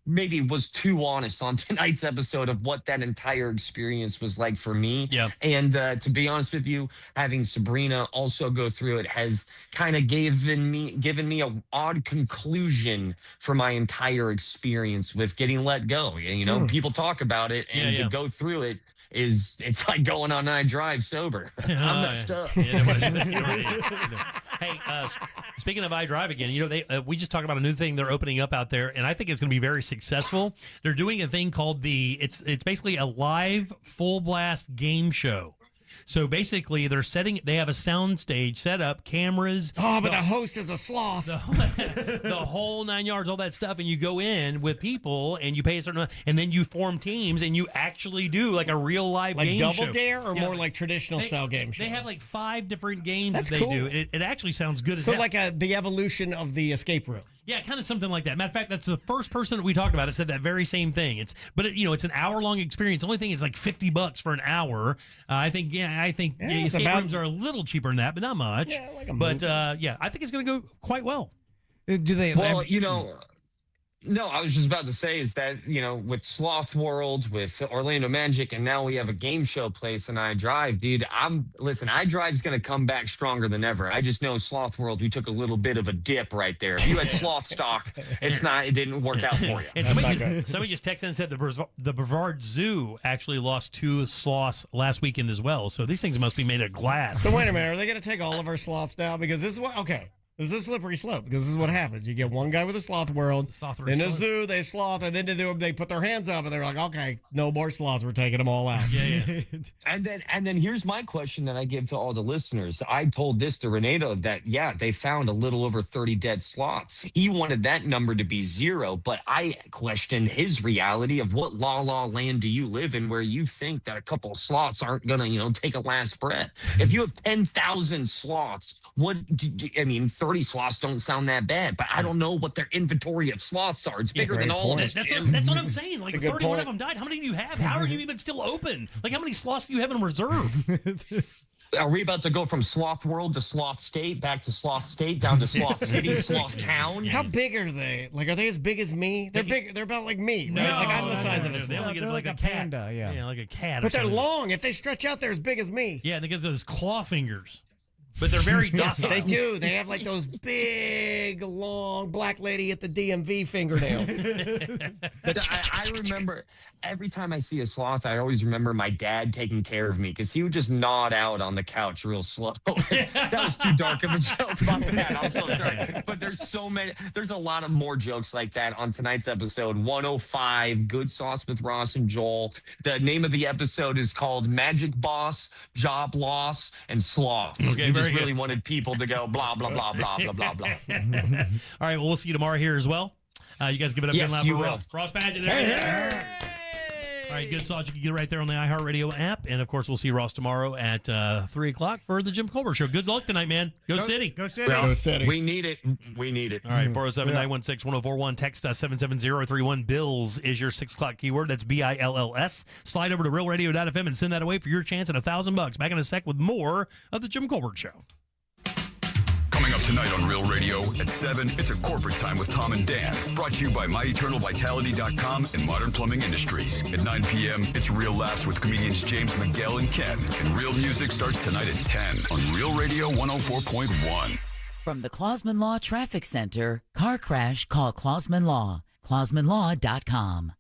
maybe was too honest on tonight's episode of what that entire experience was like for me. Yeah. And to be honest with you, having Sabrina also go through it has kind of given me a odd conclusion for my entire experience with getting let go. People talk about it, and to go through it it's like going on iDrive sober. I'm messed up. Hey, speaking of iDrive again, we just talked about a new thing they're opening up out there, and I think it's going to be very successful. They're doing a thing called it's basically a live full blast game show. So basically, they have a sound stage set up, cameras. Oh, but the host is a sloth. The whole 9 yards, all that stuff, and you go in with people, and you pay a certain amount, and then you form teams, and you actually do like a real live game Like show. Double Dare, or more like traditional style game show? They have like 5 different games That's that they cool. do. It actually sounds good as So hell. like the evolution of the escape room. Yeah, kind of something like that. Matter of fact, that's the first person that we talked about. It said that very same thing. It's an hour-long experience. The only thing is like $50 for an hour. I think the it's escape about- rooms are a little cheaper than that, but not much. Yeah, like a but movie. I think it's going to go quite well. Do they? Well, no, I was just about to say is that, with Sloth World, with Orlando Magic, and now we have a game show place in iDrive, dude, iDrive's going to come back stronger than ever. I just know Sloth World, we took a little bit of a dip right there. If you had sloth stock, it didn't work out for you. And somebody just texted and said the Brevard Zoo actually lost 2 sloths last weekend as well. So these things must be made of glass. So wait a minute, are they going to take all of our sloths now? Because this is this is a slippery slope, because this is what happens. You get one guy with a sloth world, then a zoo, they sloth, and then they put their hands up, and they're like, okay, no more sloths, we're taking them all out. Yeah. And then here's my question that I give to all the listeners. I told this to Renato that, they found a little over 30 dead sloths. He wanted that number to be 0, but I questioned his reality of what la land do you live in where you think that a couple of sloths aren't going to, take a last breath. If you have 10,000 sloths, 30 30 sloths don't sound that bad, but I don't know what their inventory of sloths are. It's bigger than all of us. That's what I'm saying. Like 31 of them died. How many do you have? How are you even still open? Like how many sloths do you have in reserve? Are we about to go from Sloth World to Sloth State, back to Sloth State, down to Sloth City, Sloth Town? How big are they? Like, are they as big as me? They're big. They're about like me. Right? Like I'm the size of a sloth. They're like a panda. Yeah, like a cat. But they're long. If they stretch out, they're as big as me. Yeah, and they get those claw fingers. But they're very docile. They do. They have like those big, long black lady at the DMV fingernails. I remember every time I see a sloth, I always remember my dad taking care of me because he would just nod out on the couch real slow. That was too dark of a joke. My bad. I'm so sorry. But there's a lot of more jokes like that on tonight's episode 105, Good Sauce with Ross and Joel. The name of the episode is called Magic Boss, Job Loss, and Sloth. Okay, we just really wanted people to go blah, blah, blah, blah, blah, blah, blah. All right, well, we'll see you tomorrow here as well. You guys give it up yes, again loud for will. Ross Padgett there. All right, Good Sauce. You can get it right there on the iHeartRadio app. And, of course, we'll see Ross tomorrow at 3 o'clock for the Jim Colbert Show. Good luck tonight, man. Go City. Go City. Well, Go City. We need it. We need it. All right, 407-916-1041. Text us 770-031. Bills is your 6 o'clock keyword. That's BILLS. Slide over to realradio.fm and send that away for your chance at $1,000. Back in a sec with more of the Jim Colbert Show. Coming up tonight on Real Radio at 7, it's a corporate time with Tom and Dan. Brought to you by MyEternalVitality.com and Modern Plumbing Industries. At 9 p.m., it's Real Laughs with comedians James McGill and Ken. And Real Music starts tonight at 10 on Real Radio 104.1. From the Clausman Law Traffic Center, car crash, call Clausman Law. ClausmanLaw.com.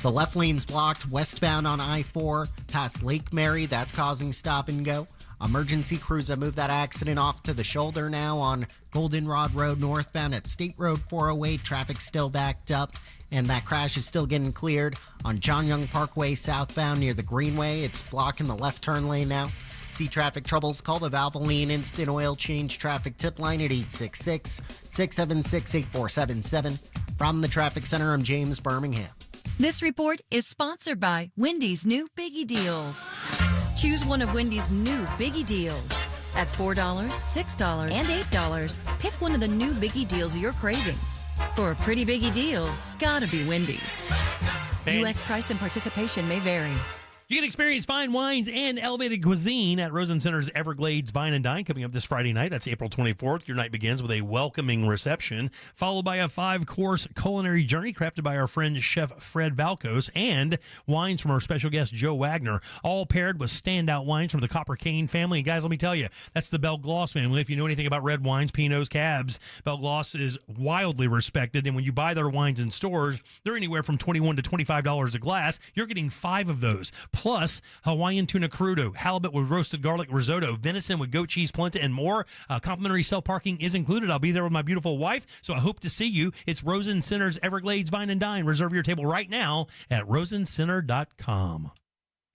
The left lane's blocked westbound on I-4 past Lake Mary. That's causing stop and go. Emergency crews have moved that accident off to the shoulder now on Goldenrod Road northbound at State Road 408. Traffic still backed up, and that crash is still getting cleared on John Young Parkway southbound near the Greenway. It's blocking the left turn lane now. See traffic troubles? Call the Valvoline Instant Oil Change Traffic Tip Line at 866-676-8477. From the Traffic Center, I'm James Birmingham. This report is sponsored by Wendy's new Biggie Deals. Choose one of Wendy's new Biggie Deals. At $4, $6, and $8, pick one of the new Biggie Deals you're craving. For a pretty Biggie deal, gotta be Wendy's. U.S. price and participation may vary. You can experience fine wines and elevated cuisine at Rosen Center's Everglades Vine and Dine coming up this Friday night. That's April 24th. Your night begins with a welcoming reception, followed by a 5-course culinary journey crafted by our friend Chef Fred Valkos and wines from our special guest Joe Wagner, all paired with standout wines from the Copper Cane family. And guys, let me tell you, that's the Belgloss family. If you know anything about red wines, Pinots, Cabs, Belgloss is wildly respected. And when you buy their wines in stores, they're anywhere from $21 to $25 a glass. You're getting 5 of those. Plus, Hawaiian tuna crudo, halibut with roasted garlic risotto, venison with goat cheese polenta, and more. Complimentary self-parking is included. I'll be there with my beautiful wife, so I hope to see you. It's Rosen Center's Everglades Vine and Dine. Reserve your table right now at rosencenter.com.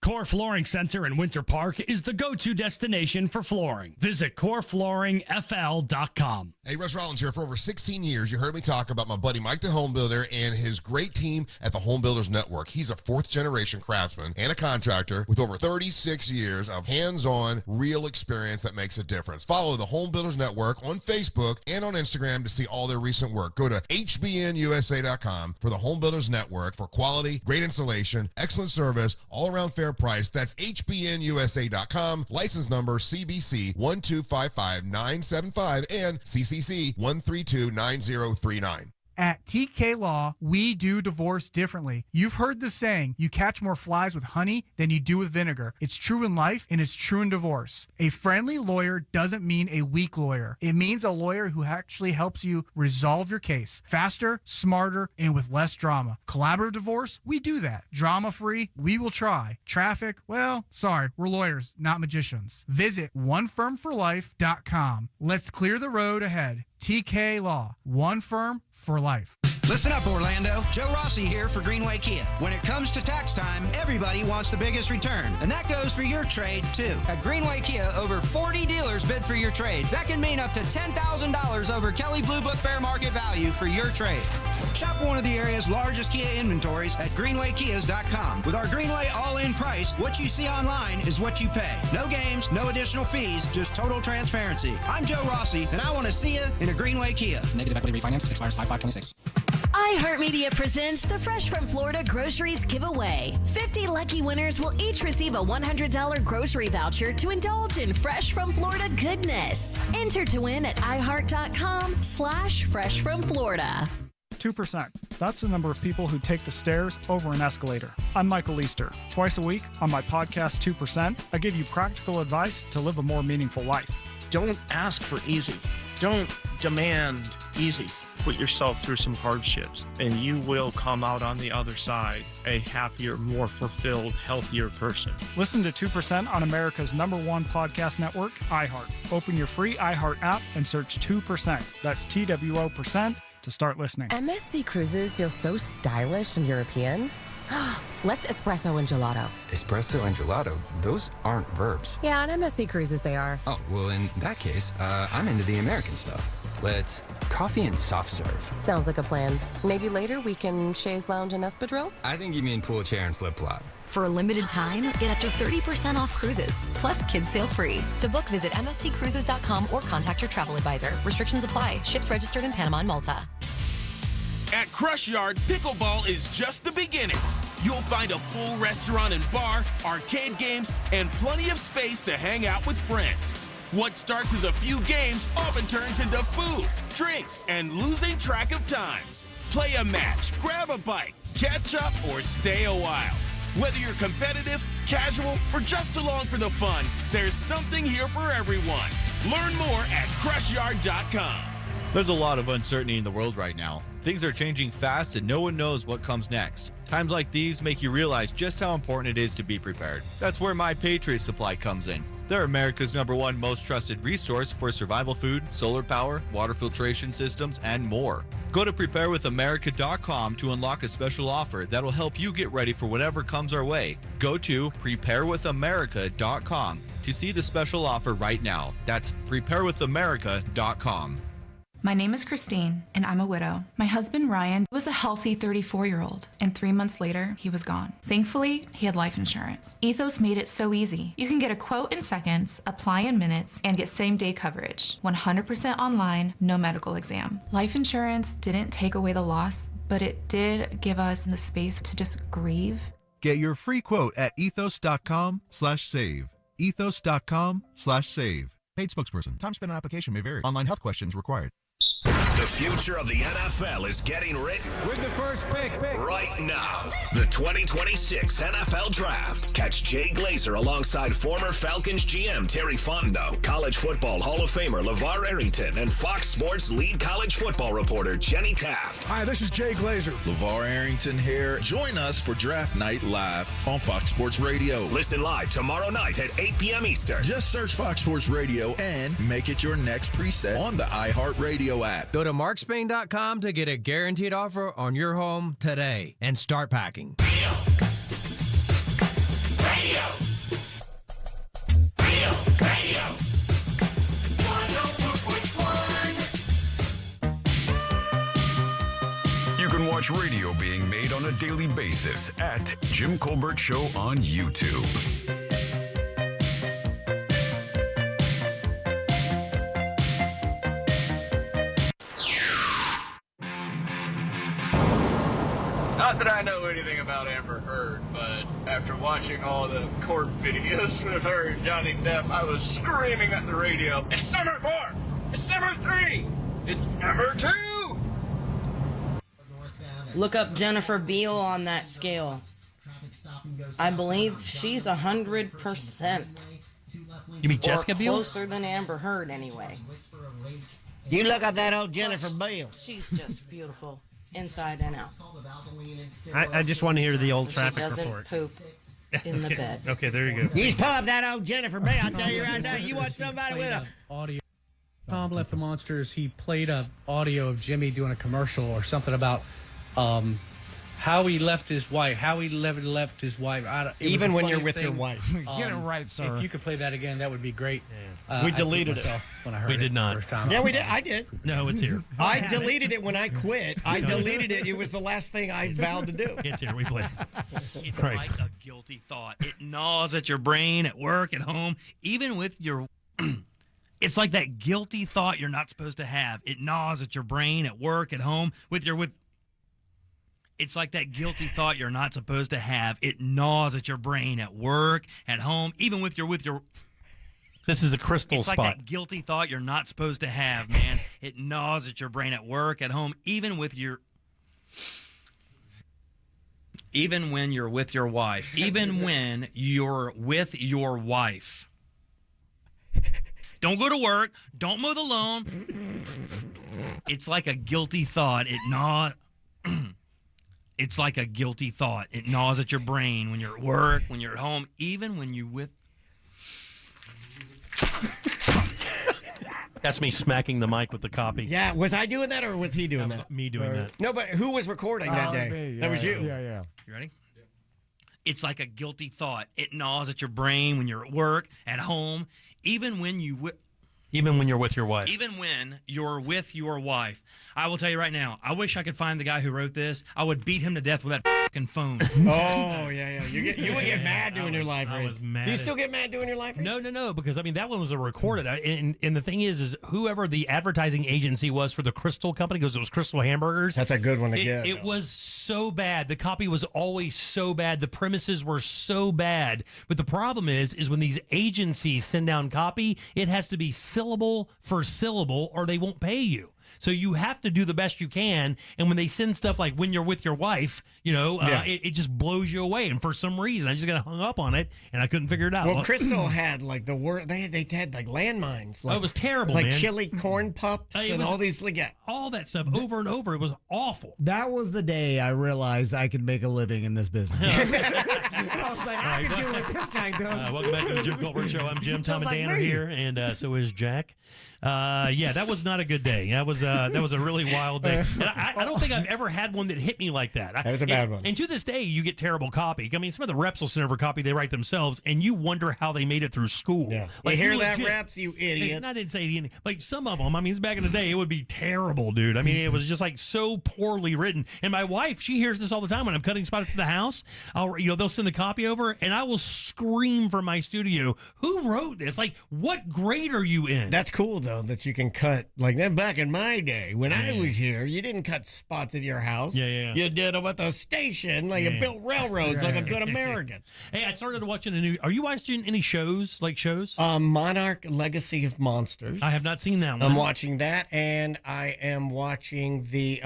Core Flooring Center in Winter Park is the go-to destination for flooring. Visit coreflooringfl.com. Hey, Russ Rollins here. For over 16 years, you heard me talk about my buddy Mike the Home Builder and his great team at the Home Builders Network. He's a 4th-generation craftsman and a contractor with over 36 years of hands-on, real experience that makes a difference. Follow the Home Builders Network on Facebook and on Instagram to see all their recent work. Go to hbnusa.com for the Home Builders Network for quality, great installation, excellent service, all-around fair price. That's hbnusa.com. License number CBC 1255975 and CCC 1329039. At TK Law, we do divorce differently. You've heard the saying, you catch more flies with honey than you do with vinegar. It's true in life and it's true in divorce. A friendly lawyer doesn't mean a weak lawyer. It means a lawyer who actually helps you resolve your case faster, smarter, and with less drama. Collaborative divorce, we do that. Drama-free, we will try. Traffic, well, sorry, we're lawyers, not magicians. Visit onefirmforlife.com. Let's clear the road ahead. TK Law, one firm for life. Listen up, Orlando. Joe Rossi here for Greenway Kia. When it comes to tax time, everybody wants the biggest return, and that goes for your trade, too. At Greenway Kia, over 40 dealers bid for your trade. That can mean up to $10,000 over Kelley Blue Book fair market value for your trade. Shop one of the area's largest Kia inventories at greenwaykias.com. With our Greenway all-in price, what you see online is what you pay. No games, no additional fees, just total transparency. I'm Joe Rossi, and I want to see you in a Greenway Kia. Negative equity refinance expires 5/5/26. iHeartMedia presents the Fresh from Florida Groceries Giveaway. 50 lucky winners will each receive a $100 grocery voucher to indulge in Fresh from Florida goodness. Enter to win at iHeart.com/freshfromflorida. 2%. That's the number of people who take the stairs over an escalator. I'm Michael Easter. Twice a week on my podcast 2%, I give you practical advice to live a more meaningful life. Don't ask for easy. Don't demand easy. Put yourself through some hardships, and you will come out on the other side a happier, more fulfilled, healthier person. Listen to 2% on America's #1 podcast network, iHeart. Open your free iHeart app and search 2%. That's TWO% to start listening. MSC Cruises feel so stylish and European. Let's espresso and gelato. Espresso and gelato? Those aren't verbs. Yeah, on MSC Cruises they are. Oh, well, in that case, I'm into the American stuff. Let's coffee and soft serve. Sounds like a plan. Maybe later we can chaise lounge and espadrille? I think you mean pool chair and flip-flop. For a limited time, get up to 30% off cruises, plus kids sail free. To book, visit msccruises.com or contact your travel advisor. Restrictions apply. Ships registered in Panama and Malta. At Crush Yard, pickleball is just the beginning. You'll find a full restaurant and bar, arcade games, and plenty of space to hang out with friends. What starts as a few games often turns into food, drinks, and losing track of time. Play a match, grab a bite, catch up, or stay a while. Whether you're competitive, casual, or just along for the fun, there's something here for everyone. Learn more at crushYard.com. There's a lot of uncertainty in the world right now. Things are changing fast and no one knows what comes next. Times like these make you realize just how important it is to be prepared. That's where My Patriot Supply comes in. They're America's #1 most trusted resource for survival food, solar power, water filtration systems, and more. Go to preparewithamerica.com to unlock a special offer that'll help you get ready for whatever comes our way. Go to preparewithamerica.com to see the special offer right now. That's preparewithamerica.com. My name is Christine, and I'm a widow. My husband, Ryan, was a healthy 34-year-old, and 3 months later, he was gone. Thankfully, he had life insurance. Ethos made it so easy. You can get a quote in seconds, apply in minutes, and get same-day coverage. 100% online, no medical exam. Life insurance didn't take away the loss, but it did give us the space to just grieve. Get your free quote at ethos.com/save. Ethos.com/save. Paid spokesperson. Time spent on application may vary. Online health questions required. The future of the NFL is getting written with the first pick right now. The 2026 NFL Draft. Catch Jay Glazer alongside former Falcons GM Terry Fontenot, College Football Hall of Famer LeVar Arrington, and Fox Sports lead college football reporter Jenny Taft. Hi, this is Jay Glazer. LeVar Arrington here. Join us for Draft Night live on Fox Sports Radio. Listen live tomorrow night at 8 p.m. Eastern. Just search Fox Sports Radio and make it your next preset on the iHeartRadio app. Go to markspain.com to get a guaranteed offer on your home today and start packing. Radio. You can watch radio being made on a daily basis at Jim Colbert Show on YouTube. Not that I know anything about Amber Heard, but after watching all the court videos with her and Johnny Depp, I was screaming at the radio, "It's number 4! It's number 3! It's number 2!" Look up Jennifer Beal on that scale. I believe she's 100%. You mean Jessica Biel? Closer than Amber Heard, anyway. You look up that old Jennifer Beal. She's just beautiful. Inside and out. I just want to hear the old traffic she doesn't report. Poop in the bed. Okay, there you go. You just pull up that old Jennifer Beal. I'll tell you right now, you want somebody with a audio. Tom Let the Monsters, he played a audio of Jimmy doing a commercial or something about How he left his wife. How he left his wife. Even when you're with your wife. Get it right, sir. If you could play that again, that would be great. We deleted it. When I heard We did not. first time. Yeah, we did. I did. No, it's here. I deleted it when I quit. I deleted it. It was the last thing I vowed to do. It's here. We played. It's like a guilty thought. It gnaws at your brain at work, at home, even with your... It's like that guilty thought you're not supposed to have. It gnaws at your brain at work, at home, It's like that guilty thought you're not supposed to have. It gnaws at your brain at work, at home, even with your... This is a crystal It's spot. like that guilty thought you're not supposed to have, man. It gnaws at your brain at work, at home, even when you're with your wife. Even when you're with your wife. Don't go to work. Don't mow the lawn. It's like a guilty thought. It's like a guilty thought. It gnaws at your brain when you're at work, when you're at home, even when you're with... That's me smacking the mic with the copy. Yeah, was I doing that or was he doing that? Me doing that. No, but who was recording that day? Me. That was you. Yeah. You ready? It's like a guilty thought. It gnaws at your brain when you're at work, at home, even when you're with your wife. Even when you're with your wife. I will tell you right now, I wish I could find the guy who wrote this. I would beat him to death with that fucking phone. Oh, yeah. You would get mad doing your live I reads. was mad Do you at- still get mad doing your live reads? No, because I mean that one was a recorded, and the thing is whoever the advertising agency was for the Crystal Company, because it was Crystal Hamburgers. That's a good one to get. It was so bad. The copy was always so bad. The premises were so bad. But the problem is when these agencies send down copy, it has to be syllable for syllable, or they won't pay you. So you have to do the best you can. And when they send stuff like when you're with your wife, it just blows you away. And for some reason, I just got hung up on it, and I couldn't figure it out. Well, Crystal had like the word. They had like landmines. Like, it was terrible, like man. chili corn pups and all these. All that stuff over and over. It was awful. That was the day I realized I could make a living in this business. I was like, I can do what this guy does. Welcome back to the Jim Colbert Show. I'm Jim. Tom Just and like Dan are me. here, and so is Jack. That was not a good day. That was a really wild day. And I don't think I've ever had one that hit me like that. That was a bad one. And to this day, you get terrible copy. I mean, some of the reps will send over copy they write themselves, and you wonder how they made it through school. Yeah. Like, you hear you that, legit- reps, you idiot. And I didn't say idiot. Like some of them, I mean, it's back in the day, it would be terrible, dude. I mean, it was just like so poorly written. And my wife, she hears this all the time when I'm cutting spots to the house. They'll send the copy over, and I will scream from my studio, "Who wrote this? Like, what grade are you in?" That's cool though that you can cut like that. Back in my day when I was here, you didn't cut spots at your house. Yeah. You did them at the station. Like you built railroads like a good American. Hey, I started watching a new. Are you watching any shows? Monarch: Legacy of Monsters. I have not seen that one. I'm watching that, and I am watching the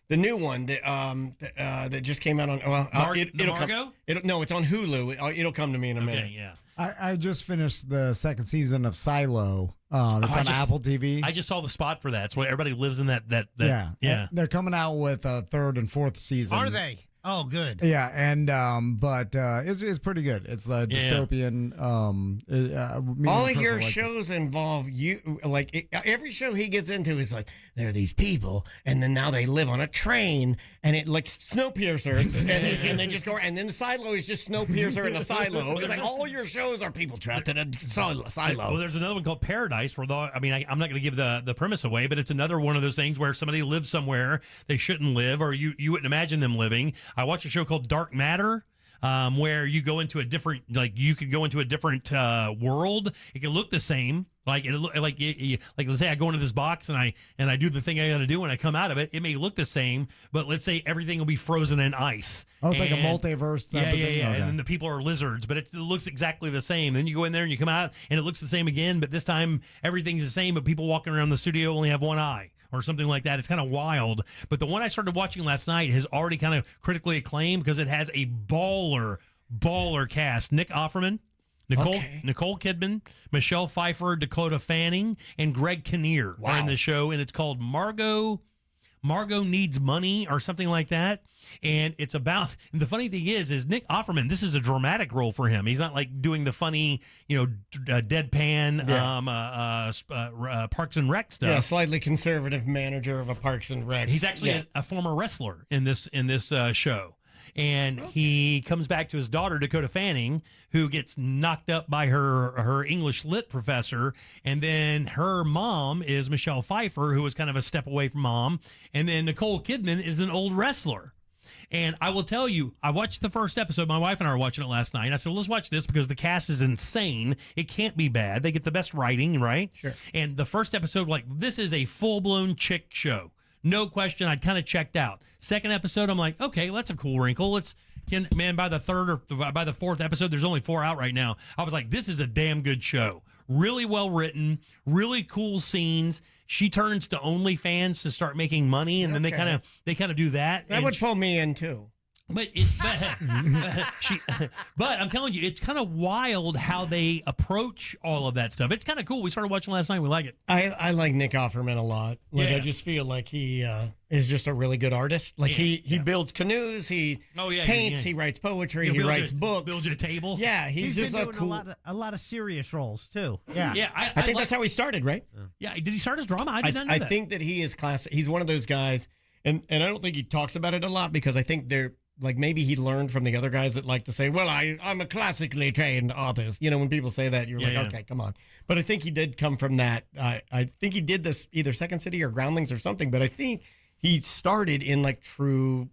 new one that just came out on. Well, it'll Margo? come. It's on Hulu. It'll come to me in a minute. Okay, yeah. I just finished the second season of Silo. It's on Apple TV. I just saw the spot for that. It's where everybody lives in that. Yeah. They're coming out with a third and fourth season. Are they? Oh, good. Yeah, and but it's pretty good. It's the dystopian. All of your shows involve you. Like every show he gets into is like there are these people, and then now they live on a train, and it like Snowpiercer, and they just go. And then the silo is just Snowpiercer in a silo. It's like all your shows are people trapped in a silo. Well, there's another one called Paradise where I'm not going to give the premise away, but it's another one of those things where somebody lives somewhere they shouldn't live, or you wouldn't imagine them living. I watched a show called Dark Matter, where you go into a different, you could go into a different world. It can look the same. Like let's say I go into this box and I do the thing I got to do, and I come out of it. It may look the same, but let's say everything will be frozen in ice. Oh, it's like a multiverse type of thing? Yeah. Okay. And then the people are lizards, but it looks exactly the same. Then you go in there and you come out, and it looks the same again, but this time everything's the same, but people walking around the studio only have one eye. Or something like that. It's kind of wild. But the one I started watching last night has already kind of critically acclaimed because it has a baller cast. Nick Offerman, Nicole Kidman, Michelle Pfeiffer, Dakota Fanning, and Greg Kinnear are in the show. And it's called Margot Margot Needs Money or something like that. And it's about, and the funny thing is Nick Offerman, this is a dramatic role for him. He's not like doing the funny, deadpan Parks and Rec stuff. Yeah, slightly conservative manager of a Parks and Rec. He's actually a former wrestler in this show. And he comes back to his daughter, Dakota Fanning, who gets knocked up by her English lit professor. And then her mom is Michelle Pfeiffer, who was kind of a step away from mom. And then Nicole Kidman is an old wrestler. And I will tell you, I watched the first episode. My wife and I were watching it last night. I said, well, let's watch this because the cast is insane. It can't be bad. They get the best writing, right? Sure. And the first episode, this is a full-blown chick show. No question. I'd kind of checked out. Second episode, I'm like, okay, well, that's a cool wrinkle. By the fourth episode, there's only 4 out right now. I was like, this is a damn good show. Really well written, really cool scenes. She turns to OnlyFans to start making money, and then they kind of do that. That would pull me in too. But but I'm telling you, it's kind of wild how they approach all of that stuff. It's kind of cool. We started watching last night. We like it. I like Nick Offerman a lot. I just feel like he is just a really good artist. He builds canoes. He paints. He writes poetry. He writes books. Builds a table. Yeah, he's just been doing a lot of serious roles too. Yeah, yeah. I think that's how he started, right? Yeah. Did he start as drama? I did not know that. I think that he is classic. He's one of those guys, and I don't think he talks about it a lot because I think they're. Maybe he learned from the other guys that like to say, well, I'm a classically trained artist. When people say that, you're okay, come on. But I think he did come from that. I think he did this either Second City or Groundlings or something, but I think he started in true,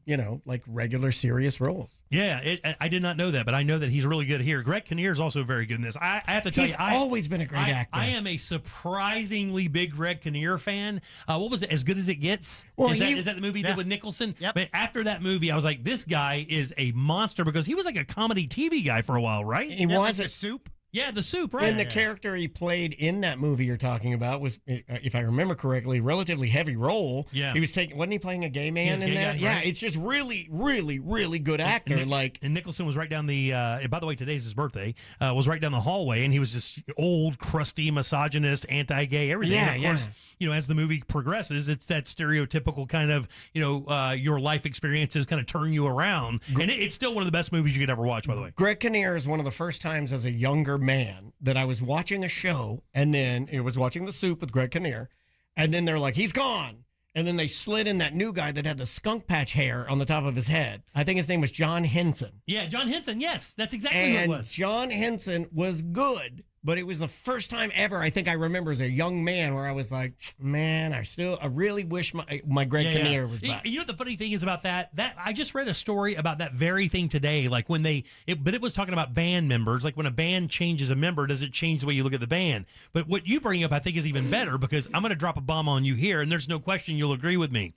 regular serious roles. Yeah, I did not know that, but I know that he's really good here. Greg Kinnear is also very good in this. I have to tell he's always been a great actor. I am a surprisingly big Greg Kinnear fan. What was it? As Good as It Gets? Well, is that the movie he did with Nicholson? Yep. But after that movie, I was like, this guy is a monster because he was like a comedy TV guy for a while, right? He was The Soup. Yeah, The Soup, right? And the character he played in that movie you're talking about was, if I remember correctly, relatively heavy role. Yeah. He was wasn't he playing a gay man in that? Guy, right? Yeah, it's just really, really, really good actor. And Nicholson was right down the, by the way, today's his birthday, was right down the hallway, and he was just old, crusty, misogynist, anti-gay, everything. Yeah, and of course, as the movie progresses, it's that stereotypical kind of, your life experiences kind of turn you around. And it's still one of the best movies you could ever watch, by the way. Greg Kinnear is one of the first times as a younger man that I was watching a show, and then it was watching The Soup with Greg Kinnear, and then they're like, he's gone. And then they slid in that new guy that had the skunk patch hair on the top of his head. I think his name was John Henson. Yeah, John Henson, yes. That's exactly who it was. John Henson was good, but it was the first time ever I think I remember as a young man where I was like, man, I really wish my Greg Kinnear was back. You know what the funny thing is about that? I just read a story about that very thing today. Like when but it was talking about band members. Like when a band changes a member, does it change the way you look at the band? But what you bring up, I think, is even better because I'm going to drop a bomb on you here, and there's no question you'll agree with me.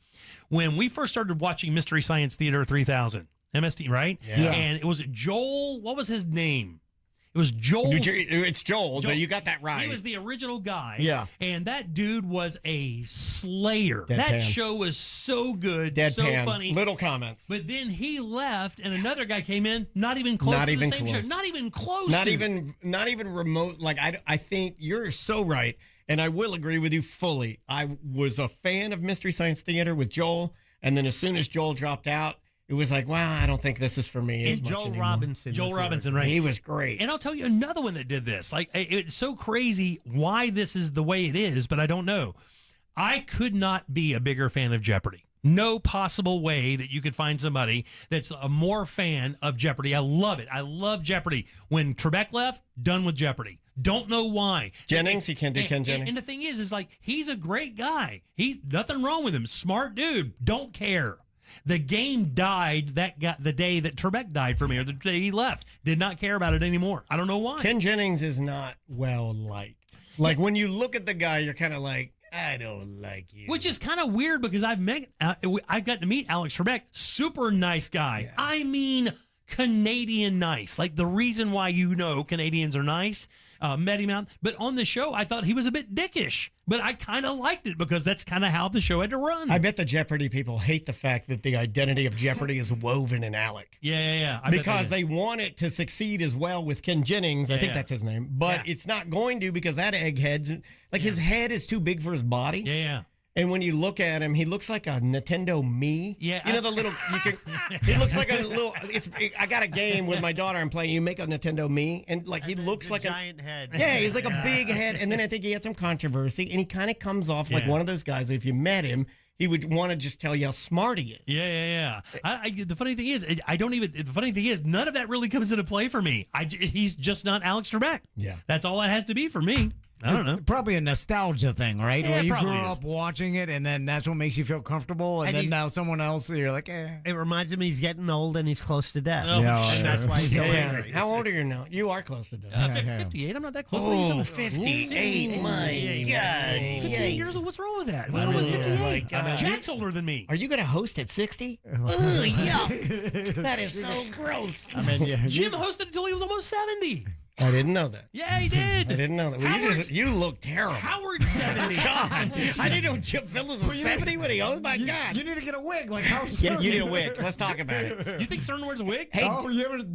When we first started watching Mystery Science Theater 3000, MST, right? Yeah. And it was Joel, what was his name? It was Joel. It's Joel, but you got that right. He was the original guy. Yeah. And that dude was a slayer. Deadpan. That show was so good, Deadpan. so funny. Little comments. But then he left, and another guy came in, not even close to the same show. Not even close. Not even remote. I think you're so right, and I will agree with you fully. I was a fan of Mystery Science Theater with Joel, and then as soon as Joel dropped out, it was like, wow, I don't think this is for me as much anymore. Joel Robinson, right? He was great. And I'll tell you another one that did this. Like, it's so crazy why this is the way it is, but I don't know. I could not be a bigger fan of Jeopardy. No possible way that you could find somebody that's a more fan of Jeopardy. I love it. I love Jeopardy. When Trebek left, done with Jeopardy. Don't know why. Jennings, he can't do Ken Jennings. And the thing is like, he's a great guy. He's nothing wrong with him. Smart dude. Don't care. The game died the day that Trebek died for me, or the day he left. Did not care about it anymore. I don't know why. Ken Jennings is not well liked. Like when you look at the guy, you're kind of like, I don't like you. Which is kind of weird because I've got to meet Alex Trebek. Super nice guy. Yeah. I mean, Canadian nice. Like the reason why Canadians are nice. Met him out. But on the show, I thought he was a bit dickish. But I kind of liked it because that's kind of how the show had to run. I bet the Jeopardy people hate the fact that the identity of Jeopardy is woven in Alec. Yeah. Because they want it to succeed as well with Ken Jennings. I think that's his name. But it's not going to because that egghead's... his head is too big for his body. Yeah. And when you look at him, he looks like a Nintendo Mii. Yeah, you know the little. He looks like a little. I got a game with my daughter. I'm playing. You make a Nintendo Mii, and like he looks like giant head. Yeah, he's like a big head. And then I think he had some controversy, and he kind of comes off like one of those guys. If you met him, he would want to just tell you how smart he is. Yeah. The funny thing is, The funny thing is, none of that really comes into play for me. He's just not Alex Trebek. Yeah, that's all it has to be for me. I don't know. Probably a nostalgia thing, right? Yeah, where you grew probably up watching it, and then that's what makes you feel comfortable. And then now someone else, you're like, eh. It reminds him he's getting old and he's close to death. Oh, and that's why he's so angry. How old are you now? You are close to death. 58. I'm not that close. Oh, 58. My God. 58 years old. What's wrong with that? What's wrong with 58? Jack's older than me. Are you going to host at 60? Ugh, yuck. That is so gross. Jim hosted until he was almost 70. I didn't know that. Yeah, he did. I didn't know that. Well, you look terrible. Howard's 70. God, I didn't know Chip Phillips was 70 when he owns. My God. You need to get a wig like Howard Yeah, Stern. you need a wig. Let's talk about it. You think Stern wears a wig? Hey,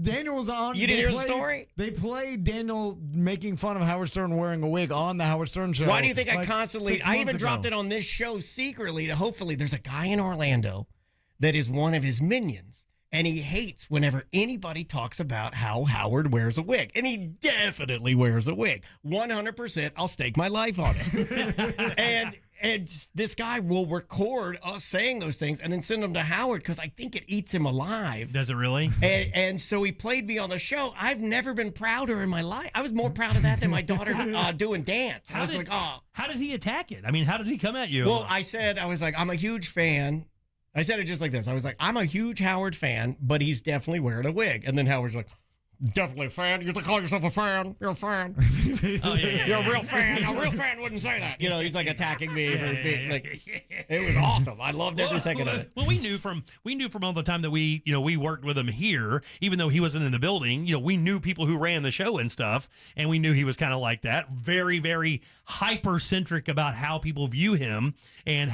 Daniel was on. You didn't hear the story? They played Daniel making fun of Howard Stern wearing a wig on the Howard Stern show. Why do you think like I even dropped it on this show secretly to hopefully there's a guy in Orlando that is one of his minions. And he hates whenever anybody talks about how Howard wears a wig. And he definitely wears a wig. 100%, I'll stake my life on it. and this guy will record us saying those things and then send them to Howard because I think it eats him alive. Does it really? And so he played me on the show. I've never been prouder in my life. I was more proud of that than my daughter doing dance. How did he attack it? I mean, how did he come at you? Well, I was like, I'm a huge fan. I said it just like this. I was like, I'm a huge Howard fan, but he's definitely wearing a wig. And then Howard's like, definitely a fan. You call yourself a fan. You're a fan. Oh, yeah. You're a real fan. A real fan wouldn't say that. You know, he's like attacking me. It was awesome. I loved every second of it. Well, we knew from all the time that we worked with him here, even though he wasn't in the building, we knew people who ran the show and stuff, and we knew he was kind of like that. Very, very hypercentric about how people view him and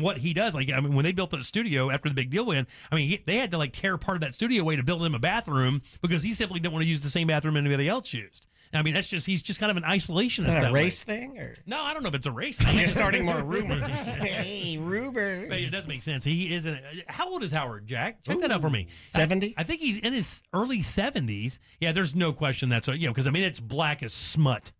what he does. Like, I mean, when they built the studio after the big deal went, I mean, they had to tear part of that studio away to build him a bathroom because he simply didn't want to use the same bathroom anybody else used. I mean, he's just kind of an isolationist. Is that a that race way. Thing? Or? No, I don't know if it's a race thing. I'm just starting more rumors. Hey, rumors. It does make sense. He is. How old is Howard, Jack? Check that out for me. 70? I think he's in his early 70s. Yeah, there's no question that's because I mean it's black as smut.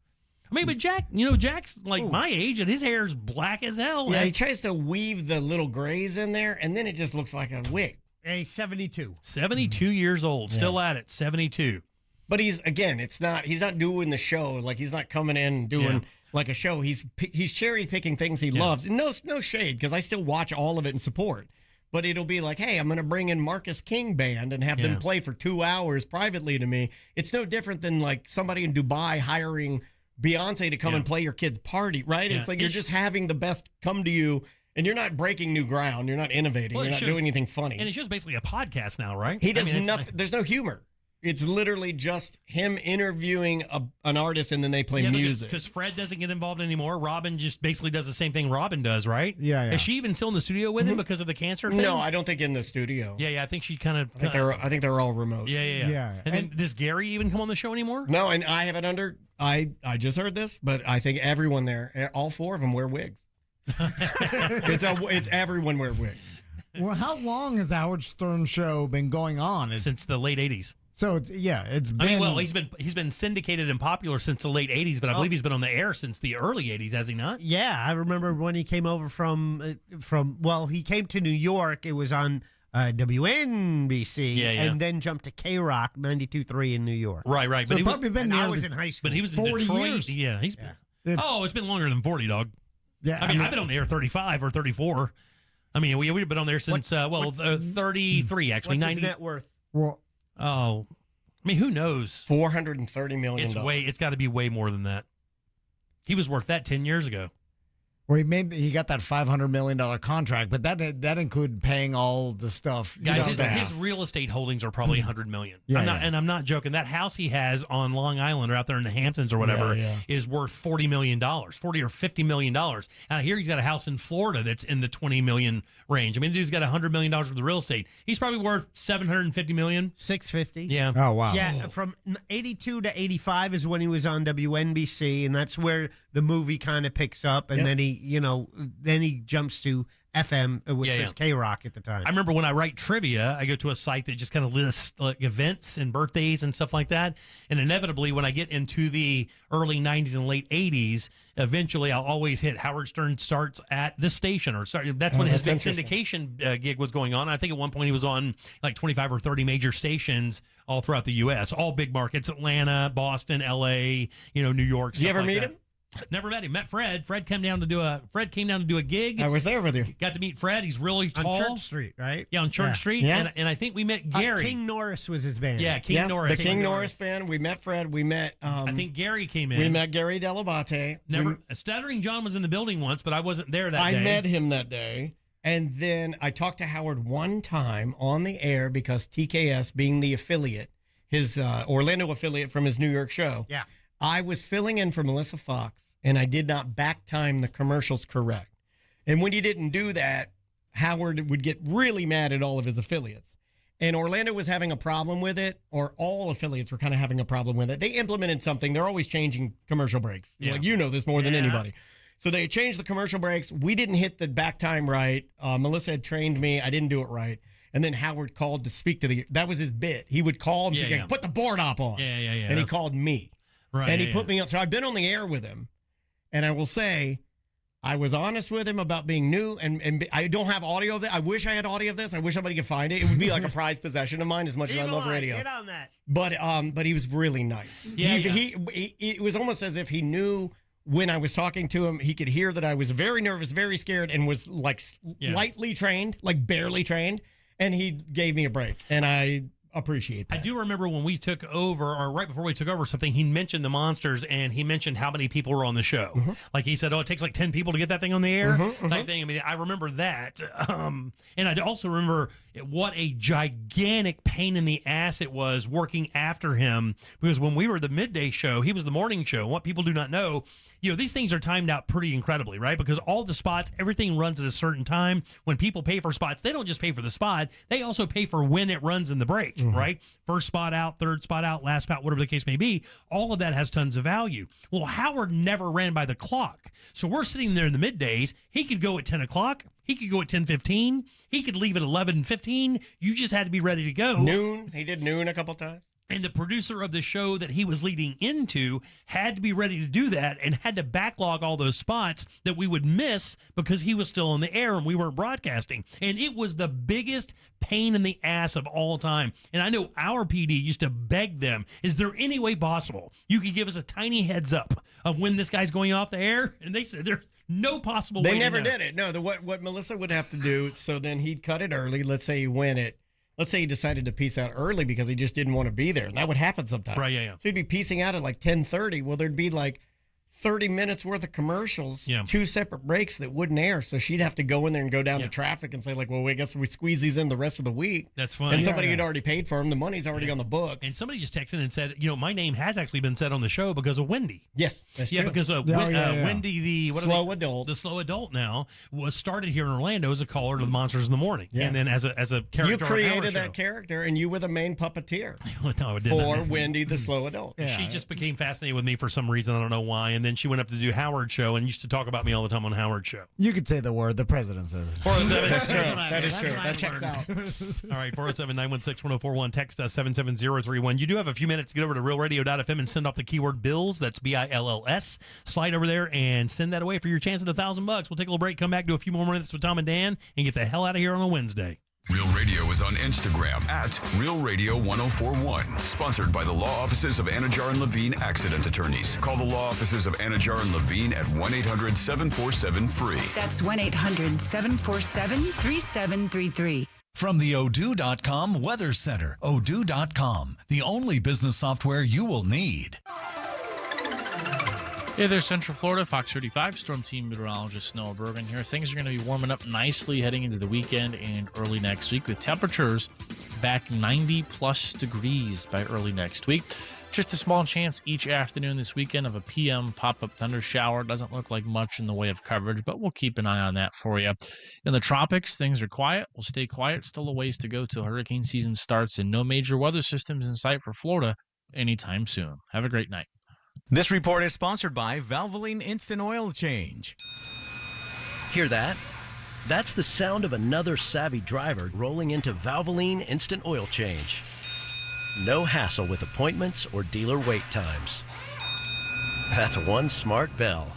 I mean, but Jack's like my age, and his hair is black as hell. Yeah, he tries to weave the little grays in there, and then it just looks like a wig. Hey, 72. 72 years old, still at it, 72. But he's not doing the show. Like, he's not coming in and doing like a show. He's cherry picking things he loves. And no shade, because I still watch all of it and support. But it'll be like, hey, I'm going to bring in Marcus King Band and have them play for 2 hours privately to me. It's no different than like somebody in Dubai hiring Beyonce to come and play your kid's party, right? Yeah. It's like you're just having the best come to you, and you're not breaking new ground. You're not innovating. You're not doing anything funny. And it shows basically a podcast now, right? He does nothing. There's no humor. It's literally just him interviewing an artist, and then they play music. Because Fred doesn't get involved anymore. Robin just basically does the same thing Robin does, right? Yeah. Is she even still in the studio with him because of the cancer thing? No, I don't think in the studio. Yeah. I think she kind of. I think they're all remote. Yeah. And then does Gary even come on the show anymore? No, and I have it under. I just heard this, but I think everyone there, all 4 of them, wear wigs. It's everyone wear wigs. Well, how long has the Howard Stern show been going on? Since the late 80s. So it's been. I mean, he's been syndicated and popular since the late 80s, but I believe he's been on the air since the early 80s, has he not? Yeah, I remember when he came over from he came to New York. It was on WNBC, and then jumped to K-Rock 92.3 in New York. Right. So But he probably been. I was in high school. But he was in 40 Detroit. years. Yeah, it's been longer than 40, dog. Yeah, I mean, I've been on the air 35 or 34. I mean, we've been on there since 33 actually. What's his net worth? Well, I mean, who knows? $430 million. It's got to be way more than that. He was worth that 10 years ago. Well, he got that $500 million contract, but that included paying all the stuff. Guys, his real estate holdings are probably $100 million. Yeah, I'm not joking. That house he has on Long Island or out there in the Hamptons or whatever is worth $40 million, $40 or $50 million. And I hear he's got a house in Florida that's in the $20 million range. I mean, the dude's got $100 million worth of real estate. He's probably worth $750 million. $650. Yeah. Oh, wow. Yeah, from 82 to 85 is when he was on WNBC, and that's where the movie kind of picks up, and then he then he jumps to FM, which was K-Rock at the time. I remember when I write trivia, I go to a site that just kind of lists like events and birthdays and stuff like that. And inevitably, when I get into the early 90s and late 80s, eventually I'll always hit Howard Stern starts at this station. That's when his big syndication gig was going on. I think at one point he was on like 25 or 30 major stations all throughout the U.S., all big markets, Atlanta, Boston, L.A., New York. Did you ever meet him? Never met him. Met Fred. Fred came down to do a gig. I was there with you. Got to meet Fred. He's really tall. On Church Street, right? Yeah, on Church Street. Yeah. And I think we met Gary. King Norris was his band. Yeah, King Norris. The King Norris band. We met Fred. We met... I think Gary came in. We met Gary Delabate. Stuttering John was in the building once, but I wasn't there that day. I met him that day. And then I talked to Howard one time on the air because TKS, being the affiliate, his Orlando affiliate from his New York show. Yeah. I was filling in for Melissa Fox, and I did not back time the commercials correct. And when he didn't do that, Howard would get really mad at all of his affiliates. And Orlando was having a problem with it, or all affiliates were kind of having a problem with it. They implemented something. They're always changing commercial breaks. Yeah. Like, you know this more than anybody. So they changed the commercial breaks. We didn't hit the back time right. Melissa had trained me. I didn't do it right. And then Howard called to speak to that was his bit. He would call and put the board op on. Yeah. And he called me. Right. And he put me on. So I've been on the air with him. And I will say, I was honest with him about being new. And I don't have audio of that. I wish I had audio of this. I wish somebody could find it. It would be like a prized possession of mine as much as I love radio. Get on that. But he was really nice. It was almost as if he knew when I was talking to him, he could hear that I was very nervous, very scared, and was like lightly trained, like barely trained. And he gave me a break. And I appreciate that. I do remember when we took over, or right before we took over something, he mentioned the Monsters, and he mentioned how many people were on the show. Mm-hmm. Like he said, it takes like 10 people to get that thing on the air, type thing. I mean, I remember that. And I also remember what a gigantic pain in the ass it was working after him, because when we were the midday show, he was the morning show. And what people do not know, these things are timed out pretty incredibly, right? Because all the spots, everything runs at a certain time. When people pay for spots, they don't just pay for the spot, they also pay for when it runs in the break, right? First spot out, third spot out, last spot, whatever the case may be. All of that has tons of value. Well, Howard never ran by the clock. So we're sitting there in the middays. He could go at 10 o'clock. He could go at 10:15. He could leave at 11:15. You just had to be ready to go. Noon. He did noon a couple times. And the producer of the show that he was leading into had to be ready to do that and had to backlog all those spots that we would miss because he was still on the air and we weren't broadcasting. And it was the biggest pain in the ass of all time. And I know our PD used to beg them, is there any way possible you could give us a tiny heads up of when this guy's going off the air? And they said there's no possible way. They never did it. No, what Melissa would have to do, so then he'd cut it early. Let's say he went it. Let's say he decided to peace out early because he just didn't want to be there. And that would happen sometimes. Right, yeah. So he'd be peacing out at like 10:30. Well, there'd be like 30 minutes worth of commercials, 2 separate breaks that wouldn't air. So she'd have to go in there and go down to traffic and say like, well, I guess we squeeze these in the rest of the week. That's fine. And somebody had already paid for them. The money's already on the books. And somebody just texted and said, my name has actually been said on the show because of Wendy. Yes, that's true. Because Wendy, the slow adult now, was started here in Orlando as a caller to the Monsters in the Morning. Yeah. And then as a character. You created that character and you were the main puppeteer for Wendy, the slow adult. Yeah. She just became fascinated with me for some reason. I don't know why. And then she went up to do Howard Show and used to talk about me all the time on Howard Show. You could say the word. The president says it. 407. That's true. That is true. That checks out. All right, 407-916-1041. Text us 77031. You do have a few minutes to get over to realradio.fm and send off the keyword BILLS. That's BILLS. Slide over there and send that away for your chance at $1,000. We'll take a little break, come back, do a few more minutes with Tom and Dan, and get the hell out of here on a Wednesday. Real Radio is on Instagram at Real Radio 1041. Sponsored by the law offices of Anajar and Levine Accident Attorneys. Call the law offices of Anajar and Levine at 1-800-747-FREE. That's 1-800-747-3733. From the Odoo.com Weather Center, Odoo.com, the only business software you will need. Hey there, Central Florida, Fox 35, Storm Team Meteorologist Noah Bergen here. Things are going to be warming up nicely heading into the weekend and early next week with temperatures back 90-plus degrees by early next week. Just a small chance each afternoon this weekend of a PM pop-up thunder shower. Doesn't look like much in the way of coverage, but we'll keep an eye on that for you. In the tropics, things are quiet. We'll stay quiet. Still a ways to go till hurricane season starts, and no major weather systems in sight for Florida anytime soon. Have a great night. This report is sponsored by Valvoline Instant Oil Change. Hear that? That's the sound of another savvy driver rolling into Valvoline Instant Oil Change. No hassle with appointments or dealer wait times. That's one smart bell.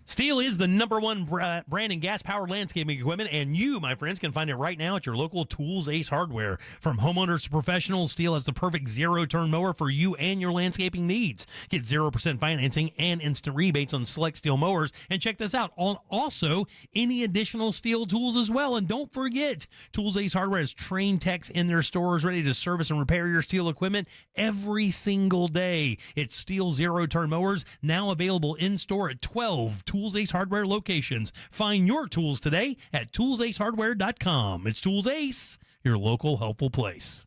Steel is the #1 brand in gas-powered landscaping equipment, and you, my friends, can find it right now at your local Tools Ace Hardware. From homeowners to professionals, Steel has the perfect zero-turn mower for you and your landscaping needs. Get 0% financing and instant rebates on select Steel mowers, and check this out, on also any additional Steel tools as well. And don't forget, Tools Ace Hardware has trained techs in their stores ready to service and repair your Steel equipment every single day. It's Steel zero-turn mowers, now available in-store at 12 Tools Ace Hardware locations. Find your tools today at toolsacehardware.com. It's Tools Ace, your local helpful place.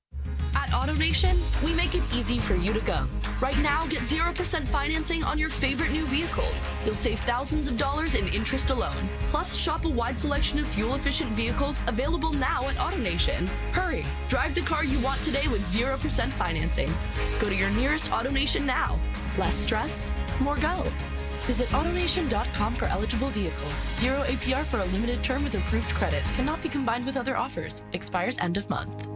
At AutoNation, we make it easy for you to go. Right now, get 0% financing on your favorite new vehicles. You'll save thousands of dollars in interest alone. Plus, shop a wide selection of fuel-efficient vehicles available now at AutoNation. Hurry, drive the car you want today with 0% financing. Go to your nearest AutoNation now. Less stress, more go. Visit AutoNation.com for eligible vehicles. 0 APR for a limited term with approved credit. Cannot be combined with other offers. Expires end of month.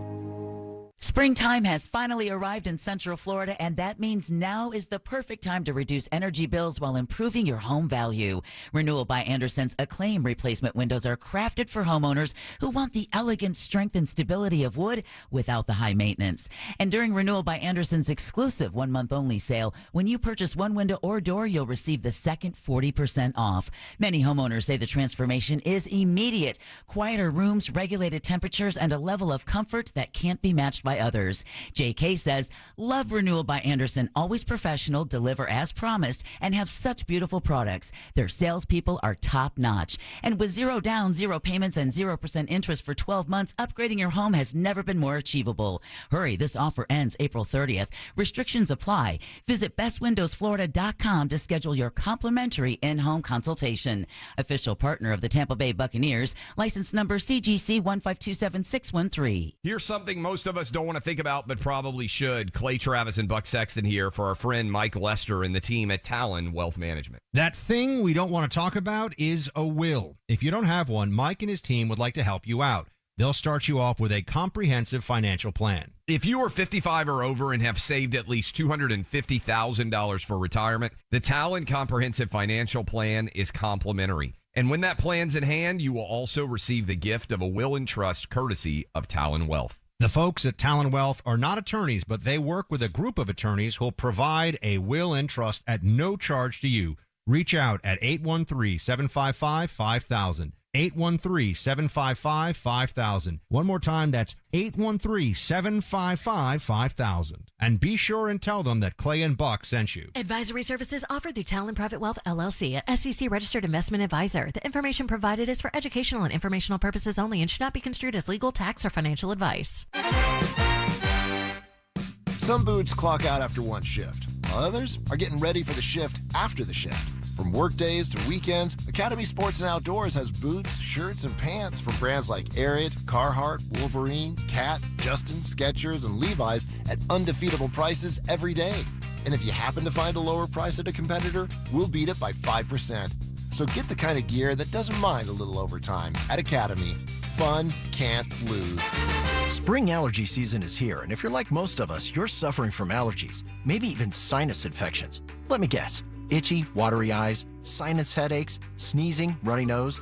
Springtime has finally arrived in Central Florida, and that means now is the perfect time to reduce energy bills while improving your home value. Renewal by Andersen's Acclaim replacement windows are crafted for homeowners who want the elegant strength and stability of wood without the high maintenance. And during Renewal by Andersen's exclusive 1-month only sale, when you purchase one window or door, you'll receive the second 40% off. Many homeowners say the transformation is immediate. Quieter rooms, regulated temperatures, and a level of comfort that can't be matched by others. JK says, love Renewal by Andersen, always professional, deliver as promised, and have such beautiful products. Their salespeople are top notch. And with 0 down, 0 payments, and 0% interest for 12 months, upgrading your home has never been more achievable. Hurry, this offer ends April 30th. Restrictions apply. Visit bestwindowsflorida.com to schedule your complimentary in-home consultation. Official partner of the Tampa Bay Buccaneers, license number CGC 1527613. Here's something most of us don't want to think about, but probably should. Clay Travis and Buck Sexton here for our friend Mike Lester and the team at Talon Wealth Management. That thing we don't want to talk about is a will. If you don't have one, Mike and his team would like to help you out. They'll start you off with a comprehensive financial plan. If you are 55 or over and have saved at least $250,000 for retirement, the Talon Comprehensive Financial Plan is complimentary. And when that plan's in hand, you will also receive the gift of a will and trust courtesy of Talon Wealth. The folks at Talon Wealth are not attorneys, but they work with a group of attorneys who'll provide a will and trust at no charge to you. Reach out at 813-755-5000. 813-755-5000. One more time, that's 813-755-5000. And be sure and tell them that Clay and Buck sent you. Advisory services offered through Talon Private Wealth, LLC, a SEC-registered investment advisor. The information provided is for educational and informational purposes only and should not be construed as legal, tax, or financial advice. Some boots clock out after one shift, while others are getting ready for the shift after the shift. From work days to weekends, Academy Sports and Outdoors has boots, shirts, and pants from brands like Arid, Carhartt, Wolverine, Cat, Justin, Skechers, and Levi's at undefeatable prices every day. And if you happen to find a lower price at a competitor, we'll beat it by 5%. So get the kind of gear that doesn't mind a little overtime at Academy. Fun can't lose. Spring allergy season is here, and if you're like most of us, you're suffering from allergies, maybe even sinus infections. Let me guess. Itchy, watery eyes, sinus headaches, sneezing, runny nose.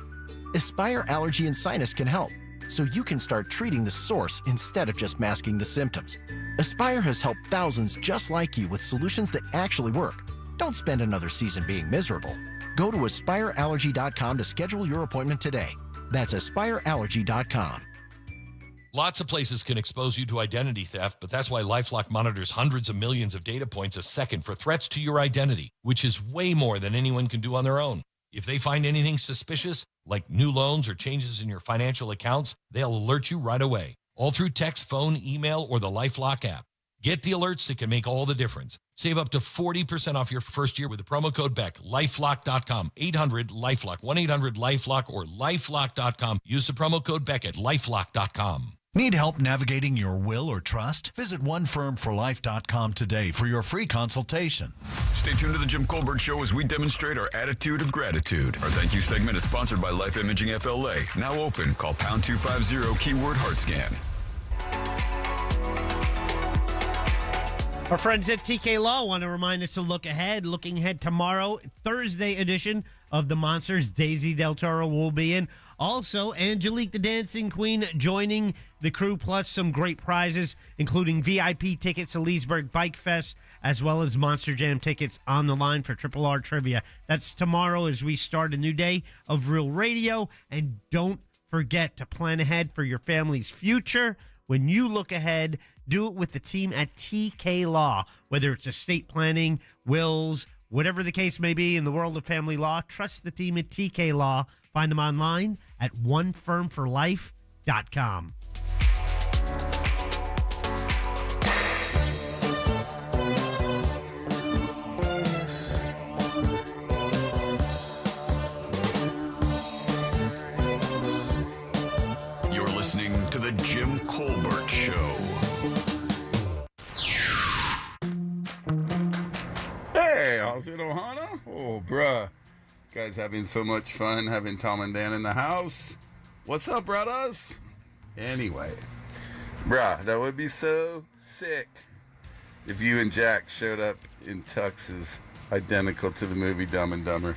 Aspire Allergy and Sinus can help, so you can start treating the source instead of just masking the symptoms. Aspire has helped thousands just like you with solutions that actually work. Don't spend another season being miserable. Go to aspireallergy.com to schedule your appointment today. That's aspireallergy.com. Lots of places can expose you to identity theft, but that's why LifeLock monitors hundreds of millions of data points a second for threats to your identity, which is way more than anyone can do on their own. If they find anything suspicious, like new loans or changes in your financial accounts, they'll alert you right away, all through text, phone, email, or the LifeLock app. Get the alerts that can make all the difference. Save up to 40% off your first year with the promo code BECK. LifeLock.com, 800-LifeLock, 1-800-LifeLock, or LifeLock.com. Use the promo code BECK at LifeLock.com. Need help navigating your will or trust? Visit onefirmforlife.com today for your free consultation. Stay tuned to the Jim Colbert Show as we demonstrate our attitude of gratitude. Our thank you segment is sponsored by Life Imaging FLA. Now open. Call pound 250 keyword HeartScan. Our friends at TK Law want to remind us to look ahead. Looking ahead tomorrow, Thursday edition of The Monsters. Daisy Del Toro will be in. Also, Angelique the Dancing Queen joining the crew, plus some great prizes, including VIP tickets to Leesburg Bike Fest, as well as Monster Jam tickets on the line for Triple R Trivia. That's tomorrow as we start a new day of Real Radio. And don't forget to plan ahead for your family's future. When you look ahead, do it with the team at TK Law. Whether it's estate planning, wills, whatever the case may be in the world of family law, trust the team at TK Law. Find them online at onefirmforlife.com. You're listening to The Jim Colbert Show. Hey, how's it, Ohana? Oh, bruh. Guys having so much fun having Tom and Dan in the house. What's up, brothers? Anyway, bruh, that would be so sick if you and Jack showed up in tuxes identical to the movie Dumb and Dumber.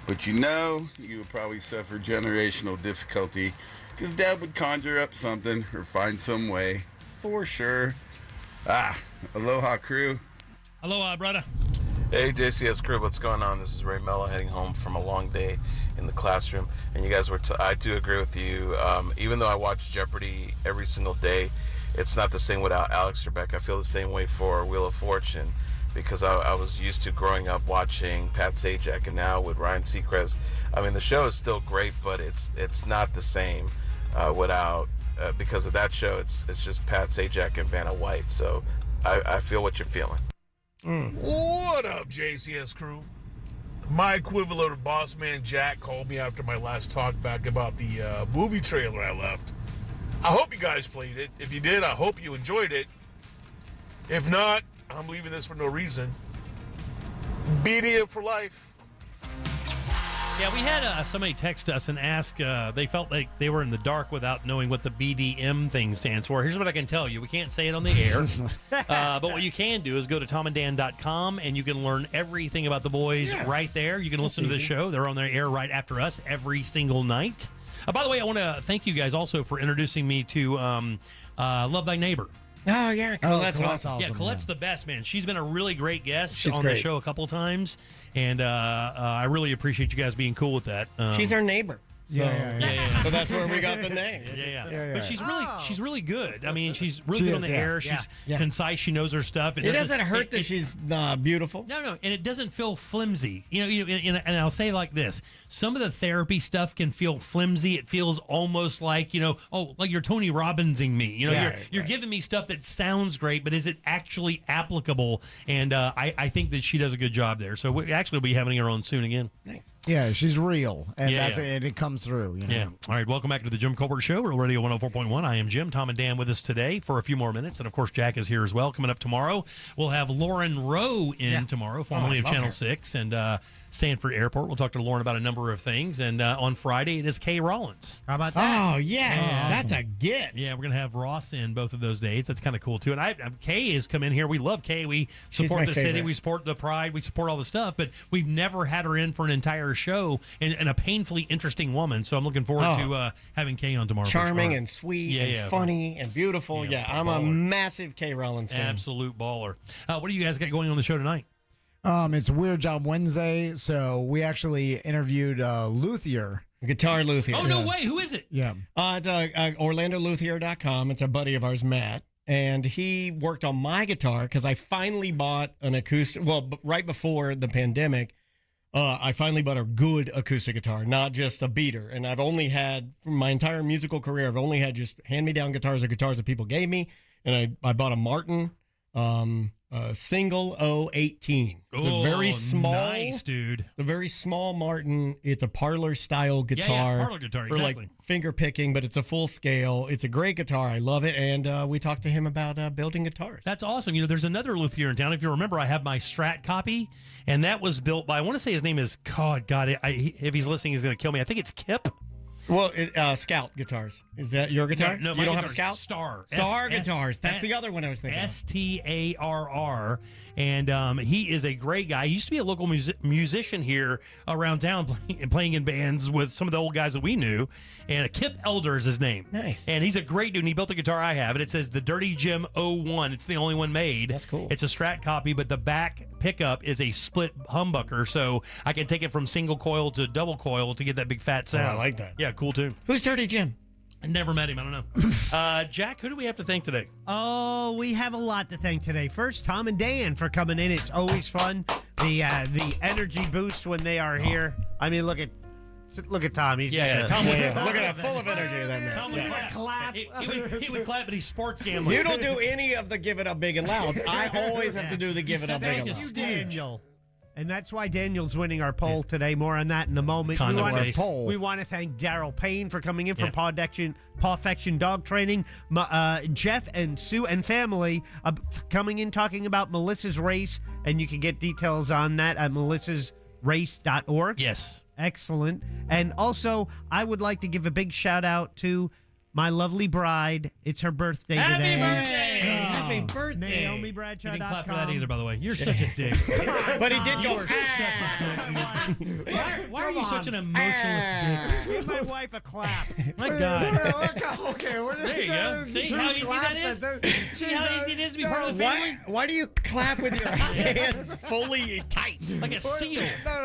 But you would probably suffer generational difficulty because Dad would conjure up something or find some way, for sure. Aloha, crew. Aloha, brother. Hey, JCS crew, what's going on? This is Ray Mello heading home from a long day in the classroom. And you guys I do agree with you. Even though I watch Jeopardy every single day, it's not the same without Alex Trebek. I feel the same way for Wheel of Fortune because I was used to growing up watching Pat Sajak, and now with Ryan Seacrest. I mean, the show is still great, but it's not the same without because of that show. It's just Pat Sajak and Vanna White. So I feel what you're feeling. What up, JCS crew? My equivalent of Boss Man Jack called me after my last talk back about the movie trailer I left. I hope you guys played it. If you did, I hope you enjoyed it. If not, I'm leaving this for no reason. BDM for life. Yeah, we had somebody text us and ask, they felt like they were in the dark without knowing what the BDM thing stands for. Here's what I can tell you. We can't say it on the air, but what you can do is go to tomandan.com and you can learn everything about the boys right there. You can listen to the show. They're on their air right after us every single night. By the way, I want to thank you guys also for introducing me to Love Thy Neighbor. Oh, yeah. Colette's awesome. Yeah, Colette's the best, man. She's been a really great guest She's on great. the show a couple times, and I really appreciate you guys being cool with that. She's our neighbor. So, Yeah. So that's where we got the name. Yeah. But she's really good. I mean, she's really She good is, on the yeah. air. She's concise. She knows her stuff. It doesn't hurt that she's beautiful. No, and it doesn't feel flimsy. And I'll say like this: some of the therapy stuff can feel flimsy. It feels almost like like you're Tony Robbinsing me. You're giving me stuff that sounds great, but is it actually applicable? And I think that she does a good job there. So we actually will be having her on soon again. Nice. Yeah, she's real, and and it comes through. Yeah. All right. Welcome back to the Jim Colbert Show, Real Radio 104.1. I am Jim. Tom and Dan with us today for a few more minutes. And, of course, Jack is here as well. Coming up tomorrow, we'll have Lauren Rowe in tomorrow, formerly of Channel 6 and Sanford Airport. We'll talk to Lauren about a number of things. And on Friday, it is Kay Rollins. How about that? Oh, yes. That's a get. Yeah, we're going to have Ross in both of those days. That's kind of cool, too. And Kay has come in here. We love Kay. We support the city. We support the pride. We support all the stuff. But we've never had her in for an entire show, and a painfully interesting woman. So I'm looking forward to having Kay on tomorrow. Charming and sweet and funny and beautiful. Yeah, I'm a massive Kay Rollins fan. Absolute baller. What do you guys got going on the show tonight? It's Weird Job Wednesday, so we actually interviewed Luthier. Guitar Luthier. Oh, no way. Who is it? Yeah. It's OrlandoLuthier.com. It's a buddy of ours, Matt. And he worked on my guitar because I finally bought an acoustic. Well, right before the pandemic, I finally bought a good acoustic guitar, not just a beater. And I've only had, for my entire musical career, I've only had just hand-me-down guitars or guitars that people gave me. And I bought a Martin single 018. It's a very small, nice, dude. It's a very small Martin. It's a parlor style guitar. Yeah, parlor guitar, for exactly. like finger picking, but it's a full scale. It's a great guitar. I love it, and we talked to him about building guitars. That's awesome. You know, there's another luthier in town. If you remember, I have my Strat copy, and that was built by, I want to say his name is, if he's listening, he's going to kill me. I think it's Kip. Well, Scout guitars. Is that your guitar? No, you don't have a guitar's Scout? Star Guitars. That's the other one I was thinking of. STARR. And he is a great guy. He used to be a local musician here around town playing in bands with some of the old guys that we knew. And Kip Elder is his name. Nice. And he's a great dude. And he built the guitar I have. And it says the Dirty Jim 01. It's the only one made. That's cool. It's a Strat copy, but the back pickup is a split humbucker. So I can take it from single coil to double coil to get that big fat sound. I like that. Yeah, cool tune. Who's Dirty Jim? I never met him. I don't know. Jack, who do we have to thank today? Oh, we have a lot to thank today. First, Tom and Dan for coming in. It's always fun. The energy boost when they are here. I mean, look at Tom. He's Tom. Look at that, full of energy. That man. Tom would clap. He would clap, but he's sports gambling. You don't do any of the give it up big and loud. I always have to do the give it up big and loud. Daniel. And that's why Daniel's winning our poll today. More on that in a moment. We want to thank Daryl Payne for coming in from Pawfection Dog Training. Jeff and Sue and family coming in talking about Melissa's race. And you can get details on that at melissasrace.org. Yes. Excellent. And also, I would like to give a big shout out to my lovely bride. It's her birthday today. Happy birthday! Happy birthday. NaomiBradshaw.com. You didn't clap for that either, by the way. You're such a dick. But he did go. You are such a dick. Why are you such an emotionless dick? Give my wife a clap. My God. Okay, there you go. See how easy that is? See how easy it is to be part of the family? Why do you clap with your hands fully tight? Like a seal.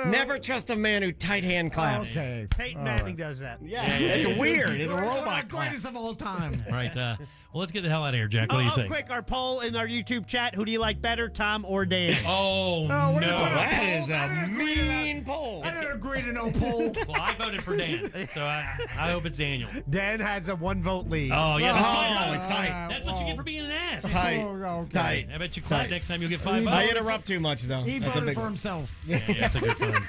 Never trust a man who tight hand claps. Peyton Manning does that. Yeah. It's weird. It's a robot clap. Greatest of all time. All right. Well, let's get the hell out of here, Jack. What do you say? Quick, our poll in our YouTube chat. Who do you like better, Tom or Dan? Oh, no. That is a mean poll. I didn't agree to no poll. Well, I voted for Dan, so I hope it's Daniel. Dan has a 1-vote lead. Oh, yeah, that's fine. It's tight. That's what you get for being an ass. Tight. Tight. I bet you clap next time, you'll get 5 votes. I interrupt too much, though. He That's a voted big for one. himself. Yeah, that's a good fun.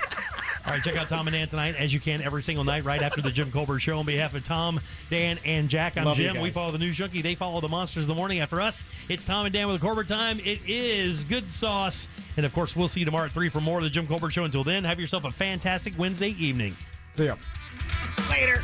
All right, check out Tom and Dan tonight, as you can every single night, right after the Jim Colbert Show. On behalf of Tom, Dan, and Jack, I'm Love you Jim. guys. We follow the News Junkie. They follow the Monsters of the Morning. After us, it's Tom and Dan with the Colbert Time. It is good sauce. And, of course, we'll see you tomorrow at 3 for more of the Jim Colbert Show. Until then, have yourself a fantastic Wednesday evening. See ya. Later.